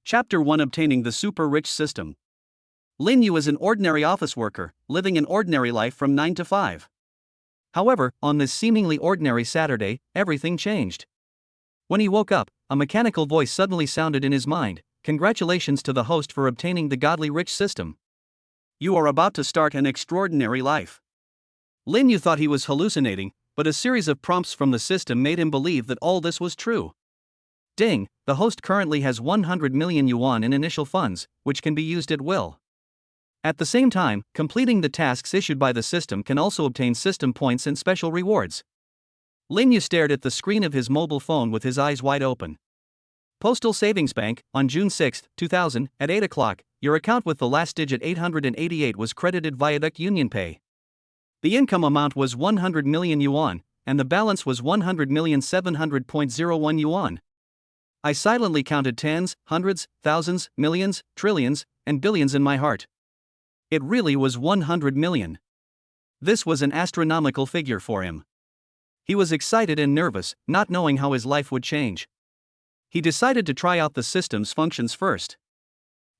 Chapter 1: Obtaining the Super Rich System. Lin Yu is an ordinary office worker, living an ordinary life from 9 to 5. However, on this seemingly ordinary Saturday, everything changed. When he woke up, a mechanical voice suddenly sounded in his mind. Congratulations to the host for obtaining the godly rich system. You are about to start an extraordinary life. Lin Yu thought he was hallucinating, but a series of prompts from the system made him believe that all this was true. Ding, the host currently has 100 million yuan in initial funds, which can be used at will. At the same time, completing the tasks issued by the system can also obtain system points and special rewards. Lin Yu stared at the screen of his mobile phone with his eyes wide open. Postal Savings Bank, on June 6, 2000, at 8 o'clock, your account with the last digit 888 was credited via Duck Union Pay. The income amount was 100 million yuan, and the balance was 100,700.01 yuan. I silently counted tens, hundreds, thousands, millions, trillions, and billions in my heart. It really was 100 million. This was an astronomical figure for him. He was excited and nervous, not knowing how his life would change. He decided to try out the system's functions first.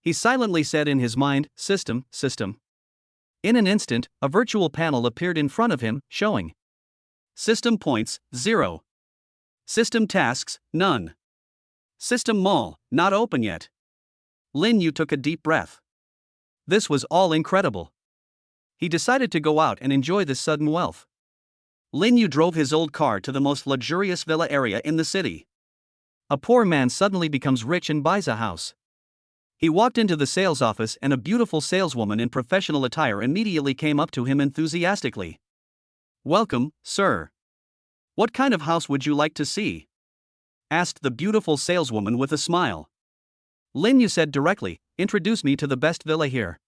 He silently said in his mind, "System, system." In an instant, a virtual panel appeared in front of him, showing System points, 0. System tasks, none. System mall, not open yet. Lin Yu took a deep breath. This was all incredible. He decided to go out and enjoy this sudden wealth. Lin Yu drove his old car to the most luxurious villa area in the city. A poor man suddenly becomes rich and buys a house. He walked into the sales office and a beautiful saleswoman in professional attire immediately came up to him enthusiastically. "Welcome, sir. What kind of house would you like to see?" asked the beautiful saleswoman with a smile. Lin Yu said directly, "Introduce me to the best villa here."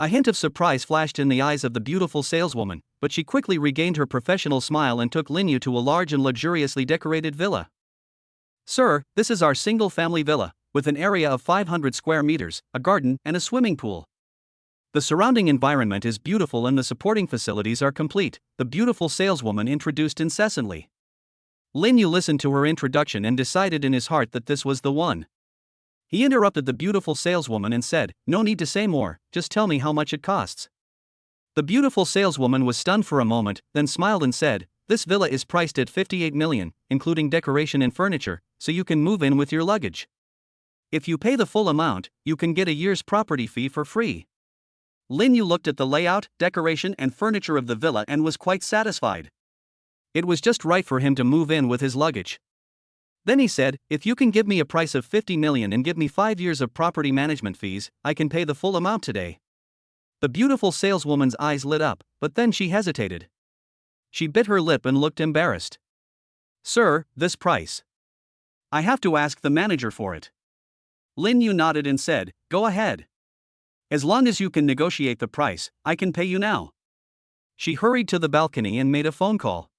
A hint of surprise flashed in the eyes of the beautiful saleswoman, but she quickly regained her professional smile and took Lin Yu to a large and luxuriously decorated villa. "Sir, this is our single-family villa, with an area of 500 square meters, a garden, and a swimming pool. The surrounding environment is beautiful and the supporting facilities are complete," the beautiful saleswoman introduced incessantly. Lin Yu listened to her introduction and decided in his heart that this was the one. He interrupted the beautiful saleswoman and said, "No need to say more, just tell me how much it costs." The beautiful saleswoman was stunned for a moment, then smiled and said, "This villa is priced at 58 million, including decoration and furniture, so you can move in with your luggage. If you pay the full amount, you can get a year's property fee for free." Lin Yu looked at the layout, decoration, and furniture of the villa and was quite satisfied. It was just right for him to move in with his luggage. Then he said, "If you can give me a price of 50 million and give me 5 years of property management fees, I can pay the full amount today." The beautiful saleswoman's eyes lit up, but then she hesitated. She bit her lip and looked embarrassed. "Sir, this price. I have to ask the manager for it." Lin Yu nodded and said, "Go ahead. As long as you can negotiate the price, I can pay you now." She hurried to the balcony and made a phone call.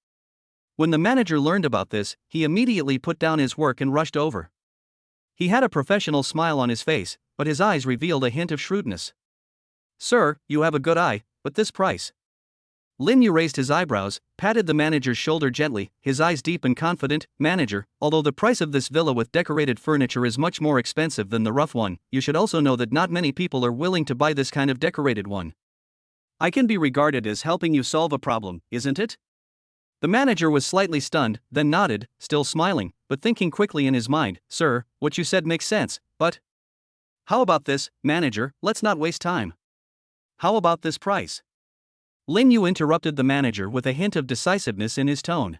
When the manager learned about this, he immediately put down his work and rushed over. He had a professional smile on his face, but his eyes revealed a hint of shrewdness. "Sir, you have a good eye, but this price." Lin Yu raised his eyebrows, patted the manager's shoulder gently, his eyes deep and confident. "Manager, although the price of this villa with decorated furniture is much more expensive than the rough one, you should also know that not many people are willing to buy this kind of decorated one. I can be regarded as helping you solve a problem, isn't it?" The manager was slightly stunned, then nodded, still smiling, but thinking quickly in his mind, "Sir, what you said makes sense, but how about this, manager, let's not waste time. How about this price?" Lin Yu interrupted the manager with a hint of decisiveness in his tone.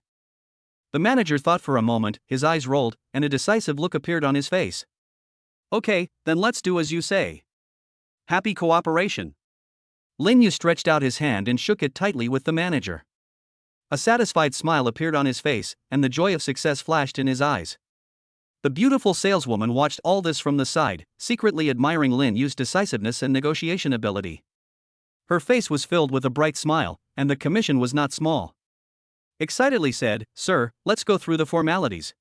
The manager thought for a moment, his eyes rolled, and a decisive look appeared on his face. "Okay, then let's do as you say. Happy cooperation." Lin Yu stretched out his hand and shook it tightly with the manager. A satisfied smile appeared on his face, and the joy of success flashed in his eyes. The beautiful saleswoman watched all this from the side, secretly admiring Lin Yu's decisiveness and negotiation ability. Her face was filled with a bright smile, and the commission was not small. Excitedly said, "Sir, let's go through the formalities."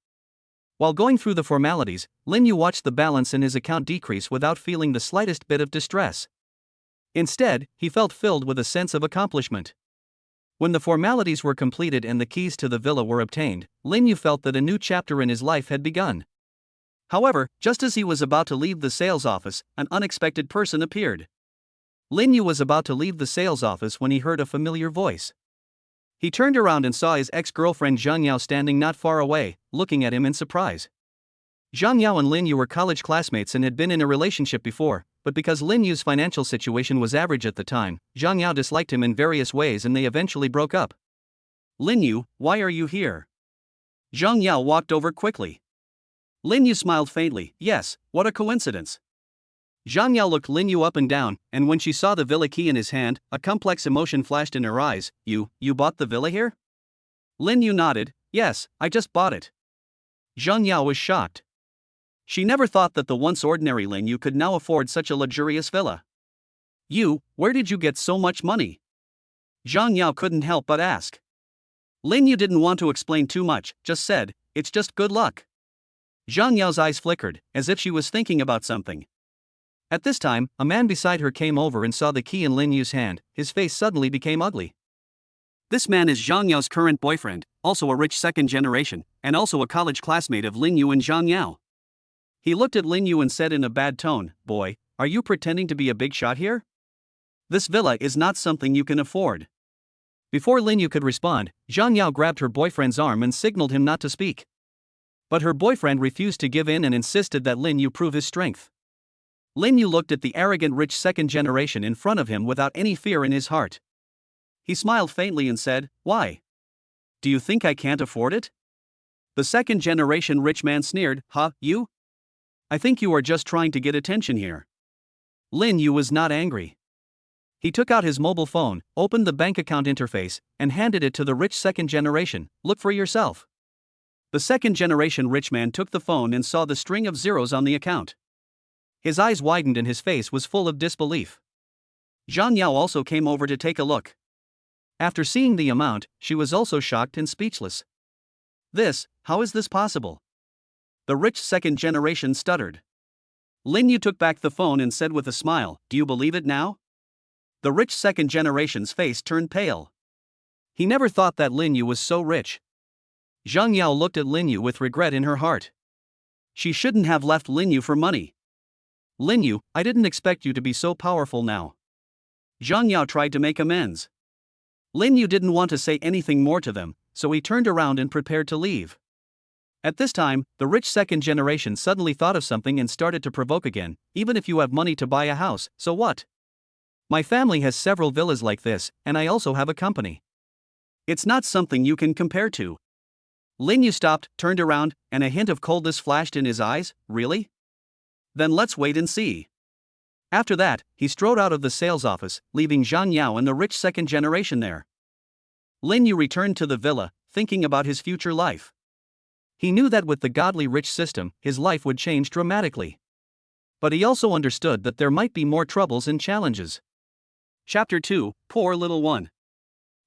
While going through the formalities, Lin Yu watched the balance in his account decrease without feeling the slightest bit of distress. Instead, he felt filled with a sense of accomplishment. When the formalities were completed and the keys to the villa were obtained, Lin Yu felt that a new chapter in his life had begun. However, just as he was about to leave the sales office, an unexpected person appeared. Lin Yu was about to leave the sales office when he heard a familiar voice. He turned around and saw his ex-girlfriend Zhang Yao standing not far away, looking at him in surprise. Zhang Yao and Lin Yu were college classmates and had been in a relationship before, but because Lin Yu's financial situation was average at the time, Zhang Yao disliked him in various ways and they eventually broke up. "Lin Yu, why are you here?" Zhang Yao walked over quickly. Lin Yu smiled faintly. "Yes, what a coincidence." Zhang Yao looked Lin Yu up and down, and when she saw the villa key in his hand, a complex emotion flashed in her eyes. You bought the villa here?" Lin Yu nodded. "Yes, I just bought it." Zhang Yao was shocked. She never thought that the once ordinary Lin Yu could now afford such a luxurious villa. Where did you get so much money?" Zhang Yao couldn't help but ask. Lin Yu didn't want to explain too much, just said, "It's just good luck." Zhang Yao's eyes flickered, as if she was thinking about something. At this time, a man beside her came over and saw the key in Lin Yu's hand. His face suddenly became ugly. This man is Zhang Yao's current boyfriend, also a rich second generation, and also a college classmate of Lin Yu and Zhang Yao. He looked at Lin Yu and said in a bad tone, "Boy, are you pretending to be a big shot here? This villa is not something you can afford." Before Lin Yu could respond, Zhang Yao grabbed her boyfriend's arm and signaled him not to speak. But her boyfriend refused to give in and insisted that Lin Yu prove his strength. Lin Yu looked at the arrogant rich second generation in front of him without any fear in his heart. He smiled faintly and said, "Why? Do you think I can't afford it?" The second generation rich man sneered, "Huh, you? I think you are just trying to get attention here." Lin Yu was not angry. He took out his mobile phone, opened the bank account interface, and handed it to the rich second generation. "Look for yourself." The second generation rich man took the phone and saw the string of zeros on the account. His eyes widened and his face was full of disbelief. Zhang Yao also came over to take a look. After seeing the amount, she was also shocked and speechless. How is this possible?" The rich second generation stuttered. Lin Yu took back the phone and said with a smile, "Do you believe it now?" The rich second generation's face turned pale. He never thought that Lin Yu was so rich. Zhang Yao looked at Lin Yu with regret in her heart. She shouldn't have left Lin Yu for money. "Lin Yu, I didn't expect you to be so powerful now." Zhang Yao tried to make amends. Lin Yu didn't want to say anything more to them, so he turned around and prepared to leave. At this time, the rich second generation suddenly thought of something and started to provoke again. "Even if you have money to buy a house, so what? My family has several villas like this, and I also have a company. It's not something you can compare to." Lin Yu stopped, turned around, and a hint of coldness flashed in his eyes. "Really? Then let's wait and see." After that, he strode out of the sales office, leaving Zhang Yao and the rich second generation there. Lin Yu returned to the villa, thinking about his future life. He knew that with the godly rich system, his life would change dramatically. But he also understood that there might be more troubles and challenges. Chapter 2, Poor Little One.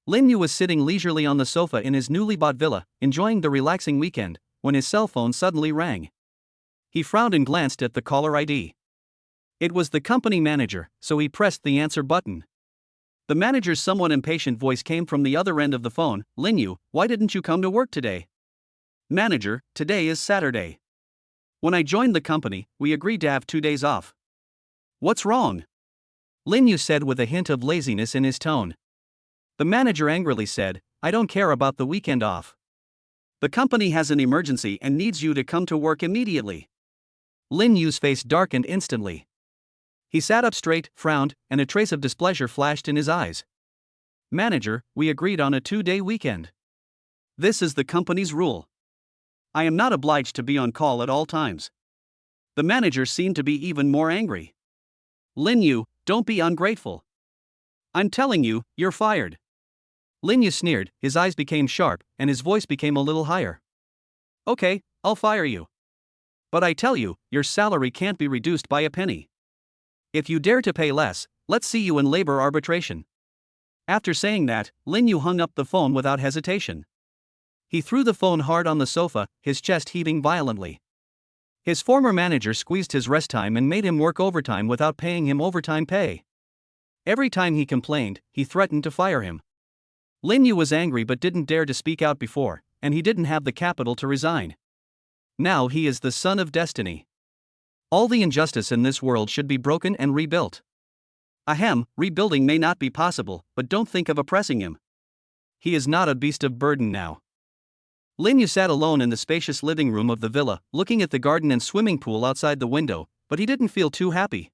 Lin Yu was sitting leisurely on the sofa in his newly bought villa, enjoying the relaxing weekend, when his cell phone suddenly rang. He frowned and glanced at the caller ID. It was the company manager, so he pressed the answer button. The manager's somewhat impatient voice came from the other end of the phone. "Lin Yu, why didn't you come to work today?" "Manager, today is Saturday. When I joined the company, we agreed to have 2 days off." "What's wrong?" Lin Yu said with a hint of laziness in his tone. The manager angrily said, "I don't care about the weekend off. The company has an emergency and needs you to come to work immediately." Lin Yu's face darkened instantly. He sat up straight, frowned, and a trace of displeasure flashed in his eyes. "Manager, we agreed on a 2-day weekend. This is the company's rule. I am not obliged to be on call at all times." The manager seemed to be even more angry. "Lin Yu, don't be ungrateful. I'm telling you, you're fired." Lin Yu sneered, his eyes became sharp, and his voice became a little higher. "Okay, I'll fire you. But I tell you, your salary can't be reduced by a penny. If you dare to pay less, let's see you in labor arbitration." After saying that, Lin Yu hung up the phone without hesitation. He threw the phone hard on the sofa, his chest heaving violently. His former manager squeezed his rest time and made him work overtime without paying him overtime pay. Every time he complained, he threatened to fire him. Lin Yu was angry but didn't dare to speak out before, and he didn't have the capital to resign. Now he is the son of destiny. All the injustice in this world should be broken and rebuilt. Ahem, rebuilding may not be possible, but don't think of oppressing him. He is not a beast of burden now. Lin Yu sat alone in the spacious living room of the villa, looking at the garden and swimming pool outside the window, but he didn't feel too happy.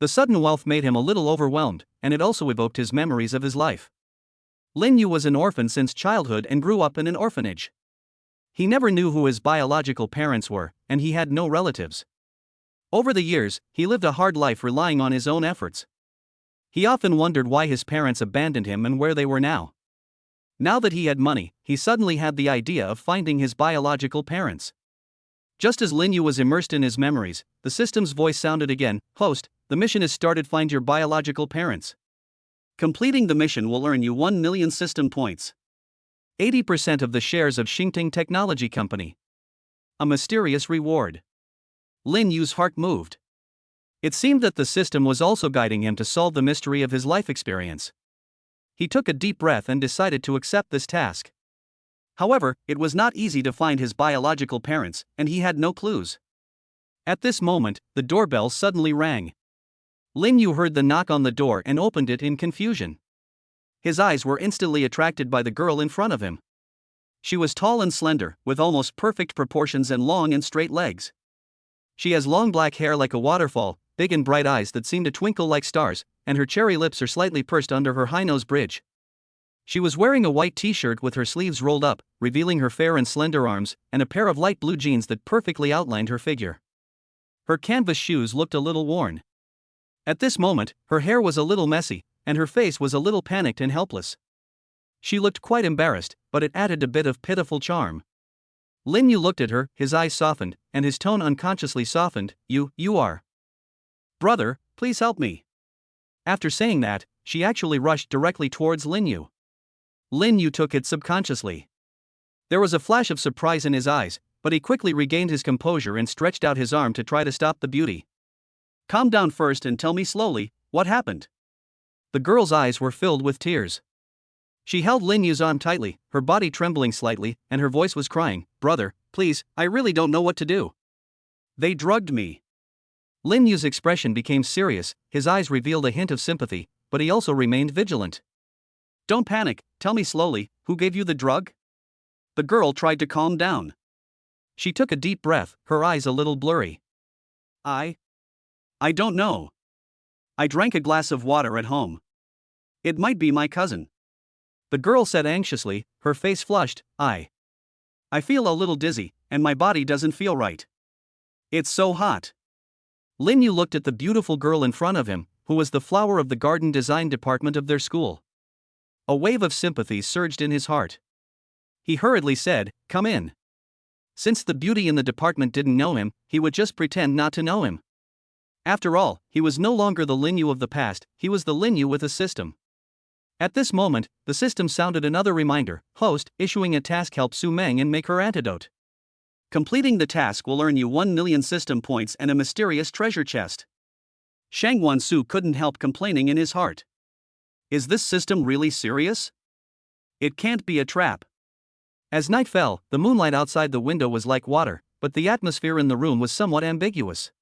The sudden wealth made him a little overwhelmed, and it also evoked his memories of his life. Lin Yu was an orphan since childhood and grew up in an orphanage. He never knew who his biological parents were, and he had no relatives. Over the years, he lived a hard life relying on his own efforts. He often wondered why his parents abandoned him and where they were now. Now that he had money, he suddenly had the idea of finding his biological parents. Just as Lin Yu was immersed in his memories, the system's voice sounded again. Host, the mission is started. Find your biological parents. Completing the mission will earn you 1 million system points. 80% of the shares of Xingting Technology Company. A mysterious reward. Lin Yu's heart moved. It seemed that the system was also guiding him to solve the mystery of his life experience. He took a deep breath and decided to accept this task. However, it was not easy to find his biological parents, and he had no clues. At this moment, the doorbell suddenly rang. Lin Yu heard the knock on the door and opened it in confusion. His eyes were instantly attracted by the girl in front of him. She was tall and slender, with almost perfect proportions and long and straight legs. She has long black hair like a waterfall, big and bright eyes that seem to twinkle like stars, and her cherry lips are slightly pursed under her high nose bridge. She was wearing a white t-shirt with her sleeves rolled up, revealing her fair and slender arms, and a pair of light blue jeans that perfectly outlined her figure. Her canvas shoes looked a little worn. At this moment, her hair was a little messy, and her face was a little panicked and helpless. She looked quite embarrassed, but it added a bit of pitiful charm. Lin Yu looked at her, his eyes softened, and his tone unconsciously softened. You are. Brother, please help me. After saying that, she actually rushed directly towards Lin Yu. Lin Yu took it subconsciously. There was a flash of surprise in his eyes, but he quickly regained his composure and stretched out his arm to try to stop the beauty. Calm down first and tell me slowly, what happened? The girl's eyes were filled with tears. She held Lin Yu's arm tightly, her body trembling slightly, and her voice was crying, Brother, please, I really don't know what to do. They drugged me. Lin Yu's expression became serious, his eyes revealed a hint of sympathy, but he also remained vigilant. Don't panic, tell me slowly, who gave you the drug? The girl tried to calm down. She took a deep breath, her eyes a little blurry. I don't know. I drank a glass of water at home. It might be my cousin. The girl said anxiously, her face flushed. I feel a little dizzy, and my body doesn't feel right. It's so hot. Lin Yu looked at the beautiful girl in front of him, who was the flower of the garden design department of their school. A wave of sympathy surged in his heart. He hurriedly said, Come in. Since the beauty in the department didn't know him, he would just pretend not to know him. After all, he was no longer the Lin Yu of the past, he was the Lin Yu with a system. At this moment, the system sounded another reminder. Host, issuing a task. Help Su Mang and make her antidote. Completing the task will earn you 1 million system points and a mysterious treasure chest. Shang Wansu couldn't help complaining in his heart. Is this system really serious? It can't be a trap. As night fell, the moonlight outside the window was like water, but the atmosphere in the room was somewhat ambiguous.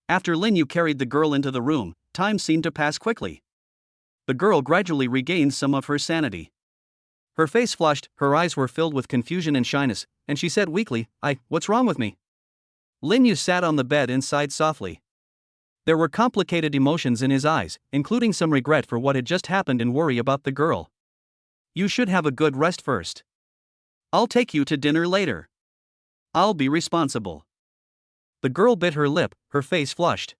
After Lin Yu carried the girl into the room, time seemed to pass quickly. The girl gradually regained some of her sanity. Her face flushed, her eyes were filled with confusion and shyness, and she said weakly, What's wrong with me? Lin Yu sat on the bed and sighed softly. There were complicated emotions in his eyes, including some regret for what had just happened and worry about the girl. You should have a good rest first. I'll take you to dinner later. I'll be responsible. The girl bit her lip, her face flushed.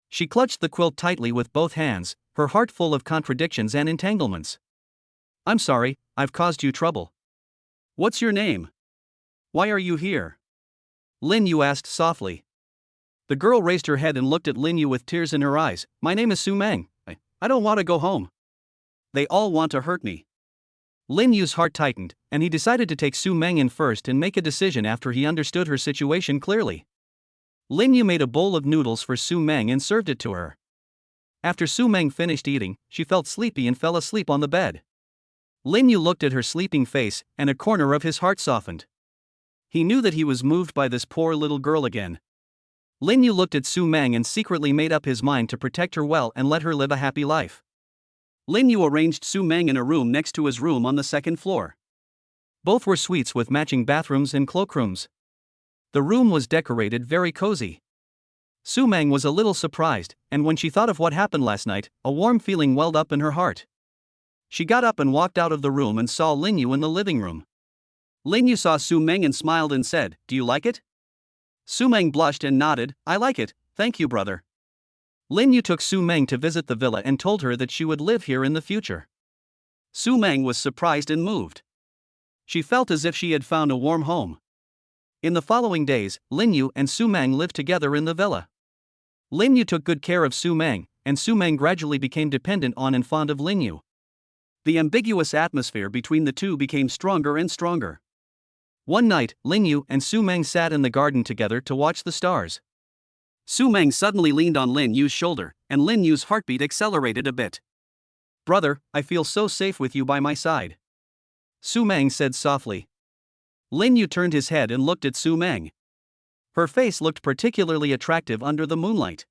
She clutched the quilt tightly with both hands, her heart full of contradictions and entanglements. I'm sorry, I've caused you trouble. What's your name? Why are you here? Lin Yu asked softly. The girl raised her head and looked at Lin Yu with tears in her eyes. My name is Su Mang. I don't want to go home. They all want to hurt me. Lin Yu's heart tightened, and he decided to take Su Mang in first and make a decision after he understood her situation clearly. Lin Yu made a bowl of noodles for Su Mang and served it to her. After Su Mang finished eating, she felt sleepy and fell asleep on the bed. Lin Yu looked at her sleeping face, and a corner of his heart softened. He knew that he was moved by this poor little girl again. Lin Yu looked at Su Mang and secretly made up his mind to protect her well and let her live a happy life. Lin Yu arranged Su Mang in a room next to his room on the second floor. Both were suites with matching bathrooms and cloakrooms. The room was decorated very cozy. Su Mang was a little surprised, and when she thought of what happened last night, a warm feeling welled up in her heart. She got up and walked out of the room and saw Lin Yu in the living room. Lin Yu saw Su Mang and smiled and said, "Do you like it?" Su Mang blushed and nodded, "I like it, thank you, brother." Lin Yu took Su Mang to visit the villa and told her that she would live here in the future. Su Mang was surprised and moved. She felt as if she had found a warm home. In the following days, Lin Yu and Su Mang lived together in the villa. Lin Yu took good care of Su Mang, and Su Mang gradually became dependent on and fond of Lin Yu. The ambiguous atmosphere between the two became stronger and stronger. One night, Lin Yu and Su Mang sat in the garden together to watch the stars. Su Mang suddenly leaned on Lin Yu's shoulder, and Lin Yu's heartbeat accelerated a bit. "Brother, I feel so safe with you by my side," Su Mang said softly. Lin Yu turned his head and looked at Su Mang. Her face looked particularly attractive under the moonlight.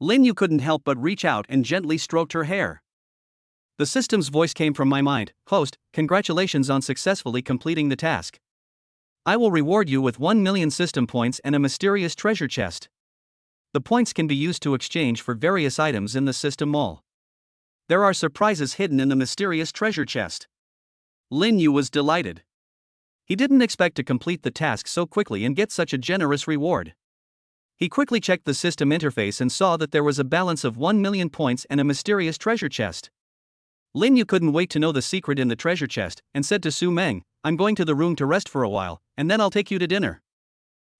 Lin Yu couldn't help but reach out and gently stroked her hair. The system's voice came from my mind, "Host, congratulations on successfully completing the task. I will reward you with 1 million system points and a mysterious treasure chest. The points can be used to exchange for various items in the system mall. There are surprises hidden in the mysterious treasure chest." Lin Yu was delighted. He didn't expect to complete the task so quickly and get such a generous reward. He quickly checked the system interface and saw that there was a balance of 1 million points and a mysterious treasure chest. Lin Yu couldn't wait to know the secret in the treasure chest, and said to Su Mang, "I'm going to the room to rest for a while, and then I'll take you to dinner.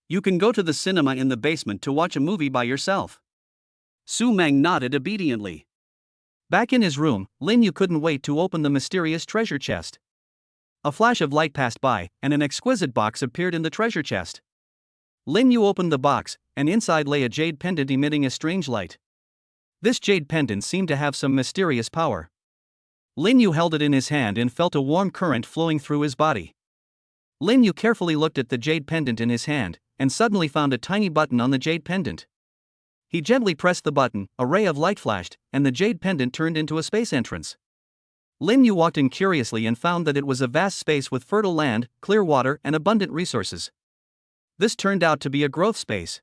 You can go to the cinema in the basement to watch a movie by yourself." Su Mang nodded obediently. Back in his room, Lin Yu couldn't wait to open the mysterious treasure chest. A flash of light passed by, and an exquisite box appeared in the treasure chest. Lin Yu opened the box, and inside lay a jade pendant emitting a strange light. This jade pendant seemed to have some mysterious power. Lin Yu held it in his hand and felt a warm current flowing through his body. Lin Yu carefully looked at the jade pendant in his hand, and suddenly found a tiny button on the jade pendant. He gently pressed the button, a ray of light flashed, and the jade pendant turned into a space entrance. Lin Yu walked in curiously and found that it was a vast space with fertile land, clear water, and abundant resources. This turned out to be a growth space.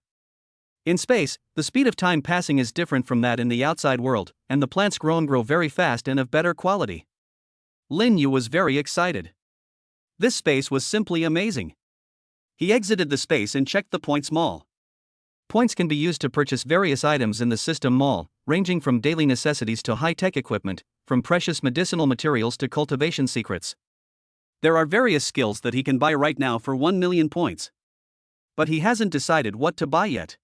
In space, the speed of time passing is different from that in the outside world, and the plants grow very fast and of better quality. Lin Yu was very excited. This space was simply amazing. He exited the space and checked the points mall. Points can be used to purchase various items in the system mall, ranging from daily necessities to high-tech equipment, from precious medicinal materials to cultivation secrets. There are various skills that he can buy right now for 1 million points. But he hasn't decided what to buy yet.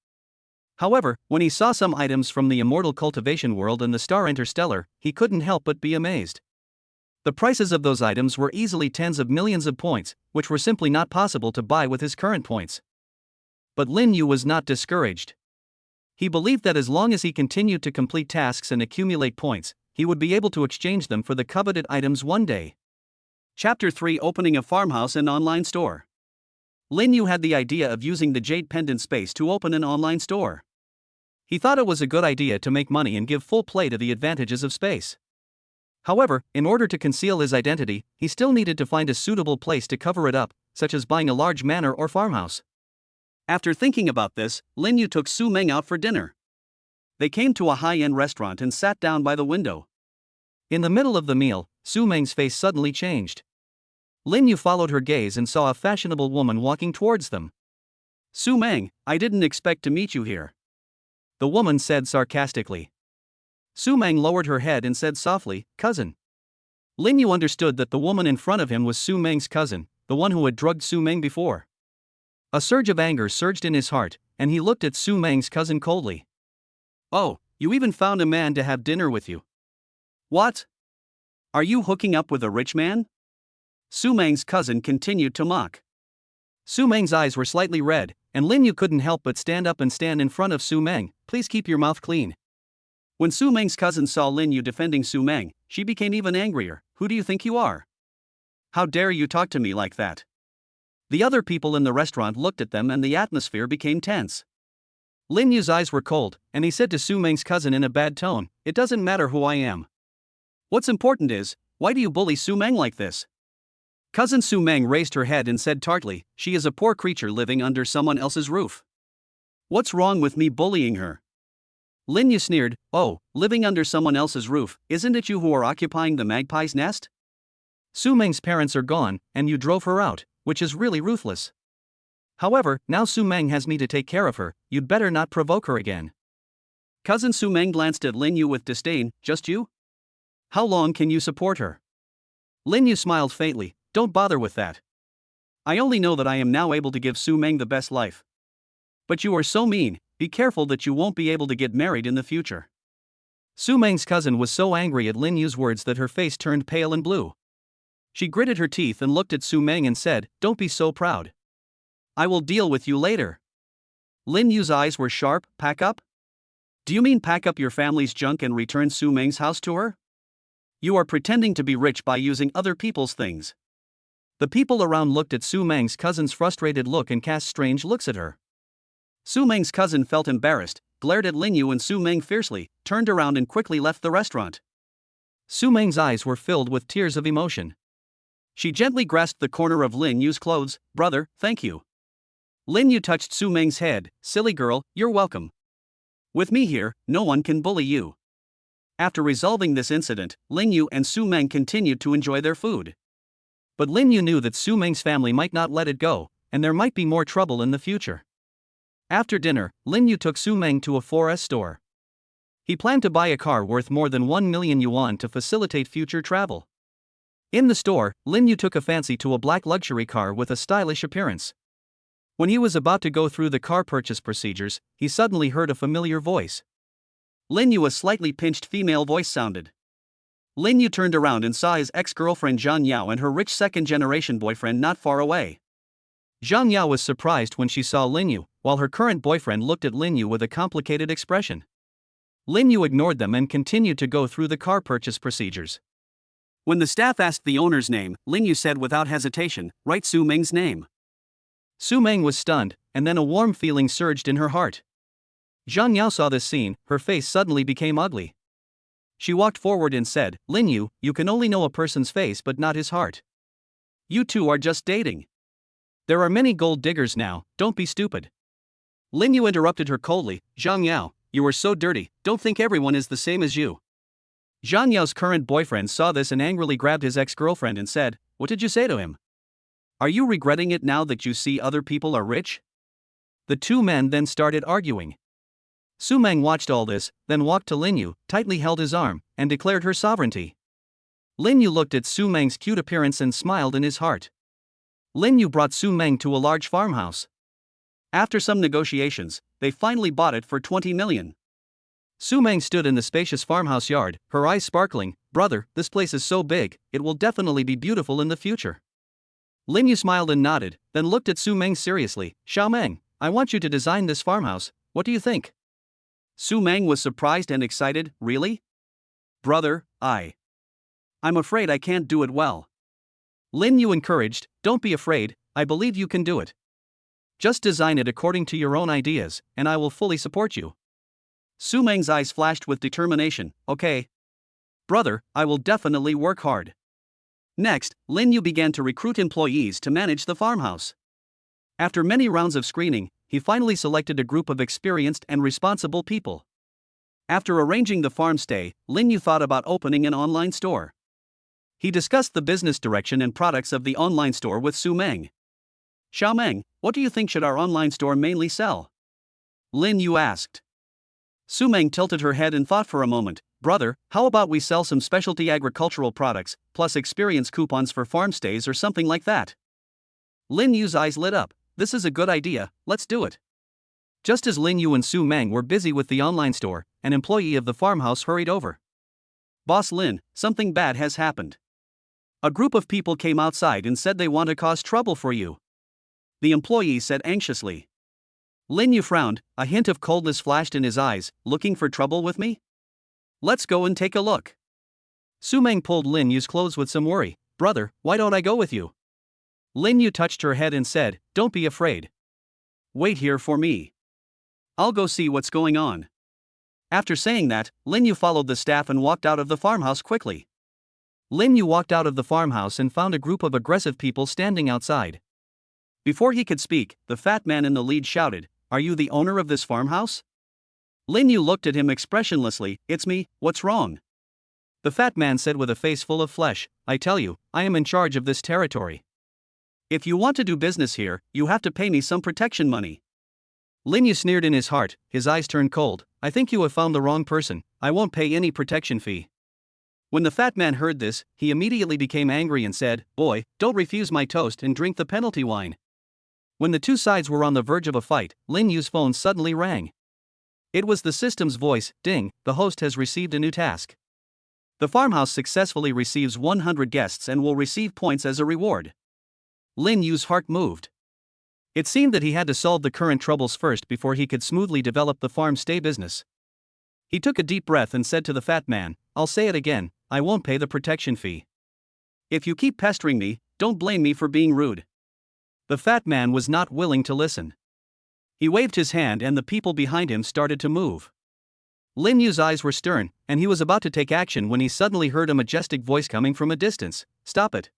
However, when he saw some items from the immortal cultivation world and the star interstellar, he couldn't help but be amazed. The prices of those items were easily tens of millions of points, which were simply not possible to buy with his current points. But Lin Yu was not discouraged. He believed that as long as he continued to complete tasks and accumulate points, he would be able to exchange them for the coveted items one day. Chapter 3: Opening a Farmhouse and Online Store. Lin Yu had the idea of using the jade pendant space to open an online store. He thought it was a good idea to make money and give full play to the advantages of space. However, in order to conceal his identity, he still needed to find a suitable place to cover it up, such as buying a large manor or farmhouse. After thinking about this, Lin Yu took Su Mang out for dinner. They came to a high-end restaurant and sat down by the window. In the middle of the meal, Su Mang's face suddenly changed. Lin Yu followed her gaze and saw a fashionable woman walking towards them. "Su Mang, I didn't expect to meet you here," the woman said sarcastically. Su Mang lowered her head and said softly, "Cousin." Lin Yu understood that the woman in front of him was Su Mang's cousin, the one who had drugged Su Mang before. A surge of anger surged in his heart, and he looked at Su Mang's cousin coldly. "Oh, you even found a man to have dinner with you. What? Are you hooking up with a rich man?" Su Mang's cousin continued to mock. Su Mang's eyes were slightly red, and Lin Yu couldn't help but stand up and stand in front of Su Mang. "Please keep your mouth clean." When Su Mang's cousin saw Lin Yu defending Su Mang, she became even angrier. "Who do you think you are? How dare you talk to me like that? The other people in the restaurant looked at them and the atmosphere became tense. Lin Yu's eyes were cold, and he said to Su Mang's cousin in a bad tone, "It doesn't matter who I am. What's important is, why do you bully Su Mang like this?" Cousin Su Mang raised her head and said tartly, "She is a poor creature living under someone else's roof. What's wrong with me bullying her?" Lin Yu sneered, "Oh, living under someone else's roof, isn't it you who are occupying the magpie's nest? Su Mang's parents are gone, and you drove her out, which is really ruthless. However, now Su Mang has me to take care of her, you'd better not provoke her again." Cousin Su Mang glanced at Lin Yu with disdain, "Just you? How long can you support her?" Lin Yu smiled faintly, "Don't bother with that. I only know that I am now able to give Su Mang the best life. But you are so mean, be careful that you won't be able to get married in the future." Su Mang's cousin was so angry at Lin Yu's words that her face turned pale and blue. She gritted her teeth and looked at Su Mang and said, "Don't be so proud. I will deal with you later." Lin Yu's eyes were sharp. "Pack up? Do you mean pack up your family's junk and return Su Mang's house to her? You are pretending to be rich by using other people's things." The people around looked at Su Mang's cousin's frustrated look and cast strange looks at her. Su Mang's cousin felt embarrassed, glared at Lin Yu and Su Mang fiercely, turned around and quickly left the restaurant. Su Mang's eyes were filled with tears of emotion. She gently grasped the corner of Lin Yu's clothes. "Brother, thank you." Lin Yu touched Su Mang's head. "Silly girl, you're welcome. With me here, no one can bully you." After resolving this incident, Lin Yu and Su Mang continued to enjoy their food. But Lin Yu knew that Su Mang's family might not let it go, and there might be more trouble in the future. After dinner, Lin Yu took Su Mang to a 4S store. He planned to buy a car worth more than 1 million yuan to facilitate future travel. In the store, Lin Yu took a fancy to a black luxury car with a stylish appearance. When he was about to go through the car purchase procedures, he suddenly heard a familiar voice. Lin Yu, a slightly pinched female voice sounded. Lin Yu turned around and saw his ex-girlfriend Zhang Yao and her rich second-generation boyfriend not far away. Zhang Yao was surprised when she saw Lin Yu, while her current boyfriend looked at Lin Yu with a complicated expression. Lin Yu ignored them and continued to go through the car purchase procedures. When the staff asked the owner's name, Lin Yu said without hesitation, "Write Su Mang's name." Su Mang was stunned, and then a warm feeling surged in her heart. Zhang Yao saw this scene, her face suddenly became ugly. She walked forward and said, "Lin Yu, you can only know a person's face but not his heart. You two are just dating. There are many gold diggers now, don't be stupid." Lin Yu interrupted her coldly, "Zhang Yao, you are so dirty, don't think everyone is the same as you." Zhang Yao's current boyfriend saw this and angrily grabbed his ex-girlfriend and said, "What did you say to him? Are you regretting it now that you see other people are rich?" The two men then started arguing. Su Mang watched all this, then walked to Lin Yu, tightly held his arm, and declared her sovereignty. Lin Yu looked at Su Mang's cute appearance and smiled in his heart. Lin Yu brought Su Mang to a large farmhouse. After some negotiations, they finally bought it for 20 million. Su Mang stood in the spacious farmhouse yard, her eyes sparkling. "Brother, this place is so big, it will definitely be beautiful in the future." Lin Yu smiled and nodded, then looked at Su Mang seriously. "Xiao Mang, I want you to design this farmhouse, what do you think?" Su Mang was surprised and excited. "Really? Brother, I'm afraid I can't do it well." Lin Yu encouraged, "Don't be afraid, I believe you can do it. Just design it according to your own ideas, and I will fully support you." Su Mang's eyes flashed with determination. "Okay. Brother, I will definitely work hard." Next, Lin Yu began to recruit employees to manage the farmhouse. After many rounds of screening, he finally selected a group of experienced and responsible people. After arranging the farm stay, Lin Yu thought about opening an online store. He discussed the business direction and products of the online store with Su Mang. "Xiao Mang, what do you think should our online store mainly sell?" Lin Yu asked. Su Mang tilted her head and thought for a moment. "Brother, how about we sell some specialty agricultural products, plus experience coupons for farm stays or something like that?" Lin Yu's eyes lit up. "This is a good idea, let's do it." Just as Lin Yu and Su Mang were busy with the online store, an employee of the farmhouse hurried over. "Boss Lin, something bad has happened. A group of people came outside and said they want to cause trouble for you," the employee said anxiously. Lin Yu frowned, a hint of coldness flashed in his eyes. "Looking for trouble with me? Let's go and take a look." Su Mang pulled Lin Yu's clothes with some worry. "Brother, why don't I go with you? Lin Yu touched her head and said, "Don't be afraid. Wait here for me. I'll go see what's going on." After saying that, Lin Yu followed the staff and walked out of the farmhouse quickly. Lin Yu walked out of the farmhouse and found a group of aggressive people standing outside. Before he could speak, the fat man in the lead shouted, "Are you the owner of this farmhouse?" Lin Yu looked at him expressionlessly. "It's me, what's wrong?" The fat man said with a face full of flesh, "I tell you, I am in charge of this territory. If you want to do business here, you have to pay me some protection money." Lin Yu sneered in his heart, his eyes turned cold. "I think you have found the wrong person, I won't pay any protection fee." When the fat man heard this, he immediately became angry and said, "Boy, don't refuse my toast and drink the penalty wine." When the two sides were on the verge of a fight, Lin Yu's phone suddenly rang. It was the system's voice. "Ding, the host has received a new task. The farmhouse successfully receives 100 guests and will receive points as a reward." Lin Yu's heart moved. It seemed that he had to solve the current troubles first before he could smoothly develop the farm-stay business. He took a deep breath and said to the fat man, "I'll say it again, I won't pay the protection fee. If you keep pestering me, don't blame me for being rude." The fat man was not willing to listen. He waved his hand and the people behind him started to move. Lin Yu's eyes were stern, and he was about to take action when he suddenly heard a majestic voice coming from a distance. "Stop it."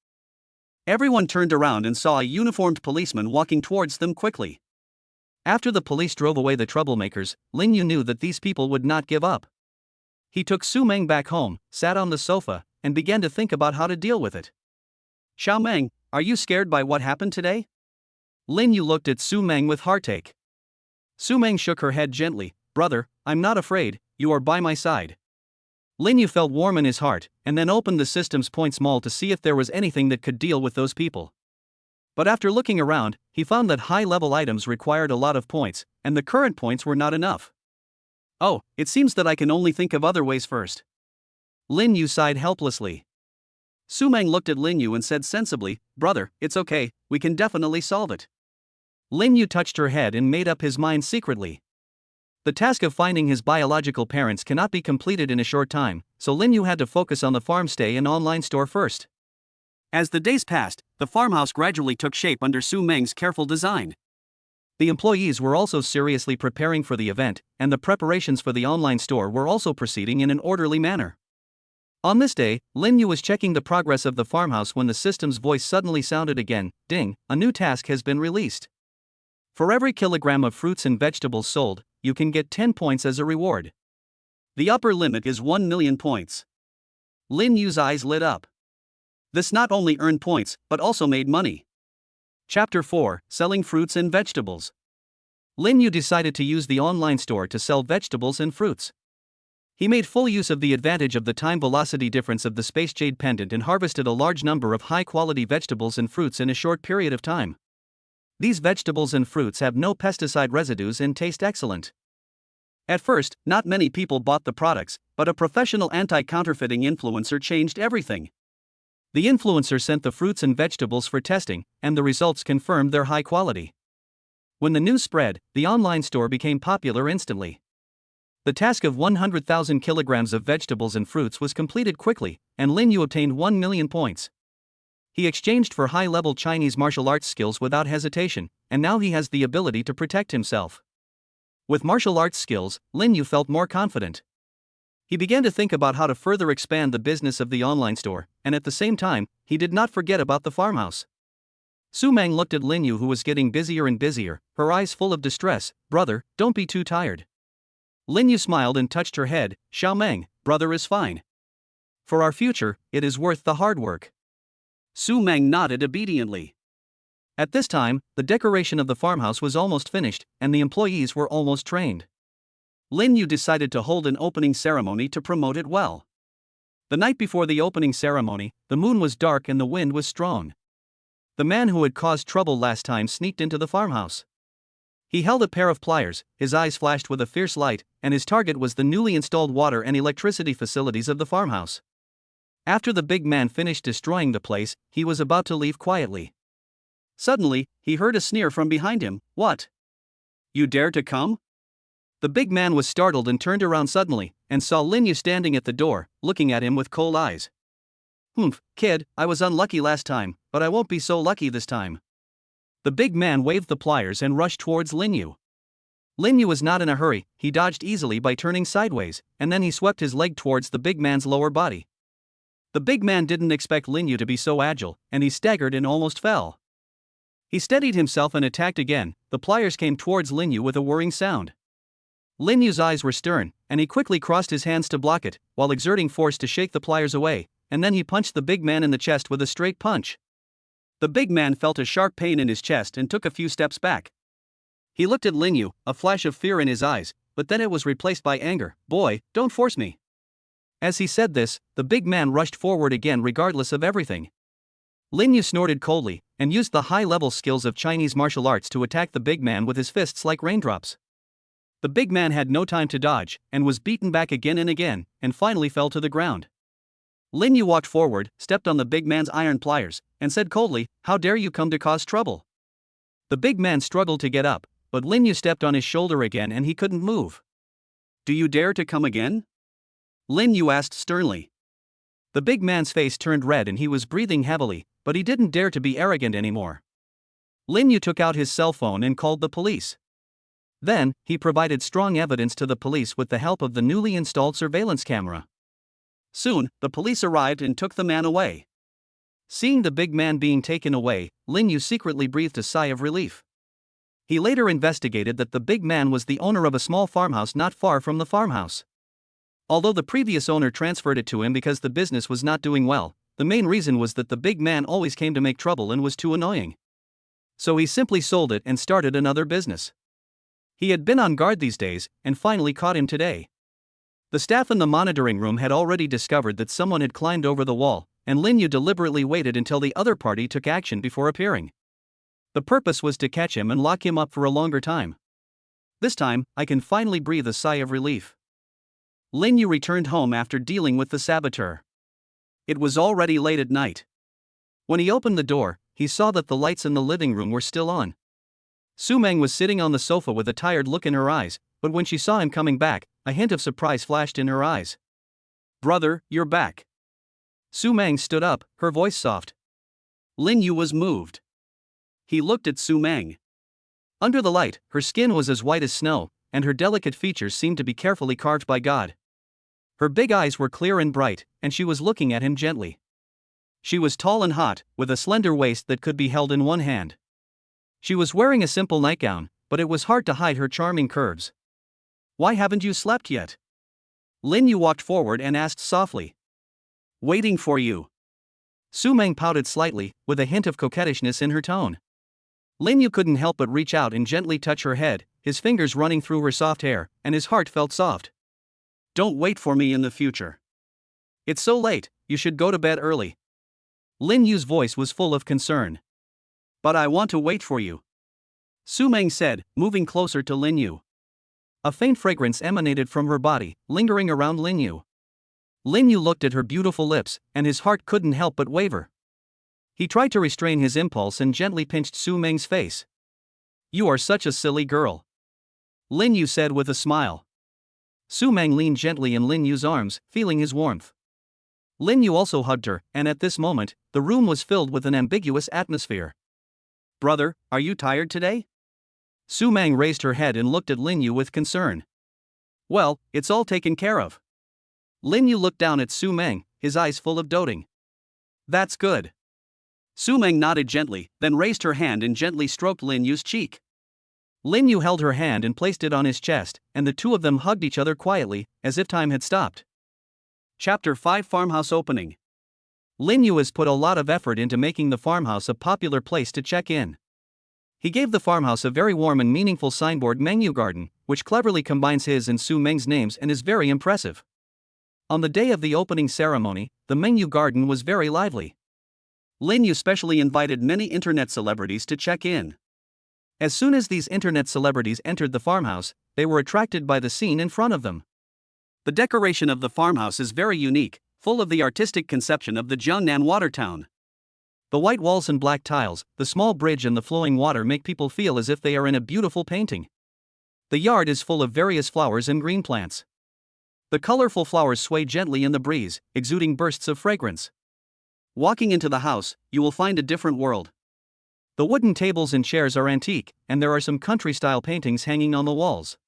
Everyone turned around and saw a uniformed policeman walking towards them quickly. After the police drove away the troublemakers, Lin Yu knew that these people would not give up. He took Su Mang back home, sat on the sofa, and began to think about how to deal with it. "Su Mang, are you scared by what happened today?" Lin Yu looked at Su Mang with heartache. Su Mang shook her head gently. "Brother, I'm not afraid, you are by my side." Lin Yu felt warm in his heart, and then opened the system's points mall to see if there was anything that could deal with those people. But after looking around, he found that high-level items required a lot of points, and the current points were not enough. "Oh, it seems that I can only think of other ways first." Lin Yu sighed helplessly. Su Mang looked at Lin Yu and said sensibly, "Brother, it's okay, we can definitely solve it." Lin Yu touched her head and made up his mind secretly. The task of finding his biological parents cannot be completed in a short time, so Lin Yu had to focus on the farm-stay and online store first. As the days passed, the farmhouse gradually took shape under Su Mang's careful design. The employees were also seriously preparing for the event, and the preparations for the online store were also proceeding in an orderly manner. On this day, Lin Yu was checking the progress of the farmhouse when the system's voice suddenly sounded again. "Ding, a new task has been released. For every kilogram of fruits and vegetables sold, you can get 10 points as a reward. The upper limit is 1 million points." Lin Yu's eyes lit up. This not only earned points, but also made money. Chapter 4, Selling Fruits and Vegetables. Lin Yu decided to use the online store to sell vegetables and fruits. He made full use of the advantage of the time-velocity difference of the space jade pendant and harvested a large number of high-quality vegetables and fruits in a short period of time. These vegetables and fruits have no pesticide residues and taste excellent. At first, not many people bought the products, but a professional anti-counterfeiting influencer changed everything. The influencer sent the fruits and vegetables for testing, and the results confirmed their high quality. When the news spread, the online store became popular instantly. The task of 100,000 kilograms of vegetables and fruits was completed quickly, and Lin Yu obtained 1 million points. He exchanged for high-level Chinese martial arts skills without hesitation, and now he has the ability to protect himself. With martial arts skills, Lin Yu felt more confident. He began to think about how to further expand the business of the online store, and at the same time, he did not forget about the farmhouse. Su Mang looked at Lin Yu, who was getting busier and busier, her eyes full of distress. "Brother, don't be too tired." Lin Yu smiled and touched her head. "Su Mang, brother is fine. For our future, it is worth the hard work." Su Mang nodded obediently. At this time, the decoration of the farmhouse was almost finished, and the employees were almost trained. Lin Yu decided to hold an opening ceremony to promote it well. The night before the opening ceremony, the moon was dark and the wind was strong. The man who had caused trouble last time sneaked into the farmhouse. He held a pair of pliers, his eyes flashed with a fierce light, and his target was the newly installed water and electricity facilities of the farmhouse. After the big man finished destroying the place, he was about to leave quietly. Suddenly, he heard a sneer from behind him. "What? You dare to come?" The big man was startled and turned around suddenly, and saw Lin Yu standing at the door, looking at him with cold eyes. Kid, I was unlucky last time, but I won't be so lucky this time. The big man waved the pliers and rushed towards Lin Yu. Lin Yu was not in a hurry, he dodged easily by turning sideways, and then he swept his leg towards the big man's lower body. The big man didn't expect Lin Yu to be so agile, and he staggered and almost fell. He steadied himself and attacked again. The pliers came towards Lin Yu with a whirring sound. Lin Yu's eyes were stern, and he quickly crossed his hands to block it, while exerting force to shake the pliers away, and then he punched the big man in the chest with a straight punch. The big man felt a sharp pain in his chest and took a few steps back. He looked at Lin Yu, a flash of fear in his eyes, but then it was replaced by anger. "Boy, don't force me." As he said this, the big man rushed forward again regardless of everything. Lin Yu snorted coldly, and used the high-level skills of Chinese martial arts to attack the big man with his fists like raindrops. The big man had no time to dodge, and was beaten back again and again, and finally fell to the ground. Lin Yu walked forward, stepped on the big man's iron pliers, and said coldly, "How dare you come to cause trouble?" The big man struggled to get up, but Lin Yu stepped on his shoulder again and he couldn't move. "Do you dare to come again?" Lin Yu asked sternly. The big man's face turned red and he was breathing heavily, but he didn't dare to be arrogant anymore. Lin Yu took out his cell phone and called the police. Then, he provided strong evidence to the police with the help of the newly installed surveillance camera. Soon, the police arrived and took the man away. Seeing the big man being taken away, Lin Yu secretly breathed a sigh of relief. He later investigated that the big man was the owner of a small farmhouse not far from the farmhouse. Although the previous owner transferred it to him because the business was not doing well, the main reason was that the big man always came to make trouble and was too annoying. So he simply sold it and started another business. He had been on guard these days, and finally caught him today. The staff in the monitoring room had already discovered that someone had climbed over the wall, and Lin Yu deliberately waited until the other party took action before appearing. The purpose was to catch him and lock him up for a longer time. This time, I can finally breathe a sigh of relief. Lin Yu returned home after dealing with the saboteur. It was already late at night. When he opened the door, he saw that the lights in the living room were still on. Su Mang was sitting on the sofa with a tired look in her eyes, but when she saw him coming back, a hint of surprise flashed in her eyes. "Brother, you're back." Su Mang stood up, her voice soft. Lin Yu was moved. He looked at Su Mang. Under the light, her skin was as white as snow, and her delicate features seemed to be carefully carved by God. Her big eyes were clear and bright, and she was looking at him gently. She was tall and hot, with a slender waist that could be held in one hand. She was wearing a simple nightgown, but it was hard to hide her charming curves. "Why haven't you slept yet?" Lin Yu walked forward and asked softly. "Waiting for you." Su Mang pouted slightly, with a hint of coquettishness in her tone. Lin Yu couldn't help but reach out and gently touch her head, his fingers running through her soft hair, and his heart felt soft. "Don't wait for me in the future. It's so late, you should go to bed early." Lin Yu's voice was full of concern. "But I want to wait for you," Su Mang said, moving closer to Lin Yu. A faint fragrance emanated from her body, lingering around Lin Yu. Lin Yu looked at her beautiful lips, and his heart couldn't help but waver. He tried to restrain his impulse and gently pinched Su Mang's face. "You are such a silly girl," Lin Yu said with a smile. Su Mang leaned gently in Lin Yu's arms, feeling his warmth. Lin Yu also hugged her, and at this moment, the room was filled with an ambiguous atmosphere. "Brother, are you tired today?" Su Mang raised her head and looked at Lin Yu with concern. "Well, it's all taken care of." Lin Yu looked down at Su Mang, his eyes full of doting. "That's good." Su Mang nodded gently, then raised her hand and gently stroked Lin Yu's cheek. Lin Yu held her hand and placed it on his chest, and the two of them hugged each other quietly, as if time had stopped. Chapter 5 Farmhouse Opening. Lin Yu has put a lot of effort into making the farmhouse a popular place to check in. He gave the farmhouse a very warm and meaningful signboard menu garden, which cleverly combines his and Su Meng's names and is very impressive. On the day of the opening ceremony, the menu garden was very lively. Lin Yu specially invited many internet celebrities to check in. As soon as these internet celebrities entered the farmhouse, they were attracted by the scene in front of them. The decoration of the farmhouse is very unique, full of the artistic conception of the Jiangnan water town. The white walls and black tiles, the small bridge and the flowing water make people feel as if they are in a beautiful painting. The yard is full of various flowers and green plants. The colorful flowers sway gently in the breeze, exuding bursts of fragrance. Walking into the house, you will find a different world. The wooden tables and chairs are antique, and there are some country-style paintings hanging on the walls.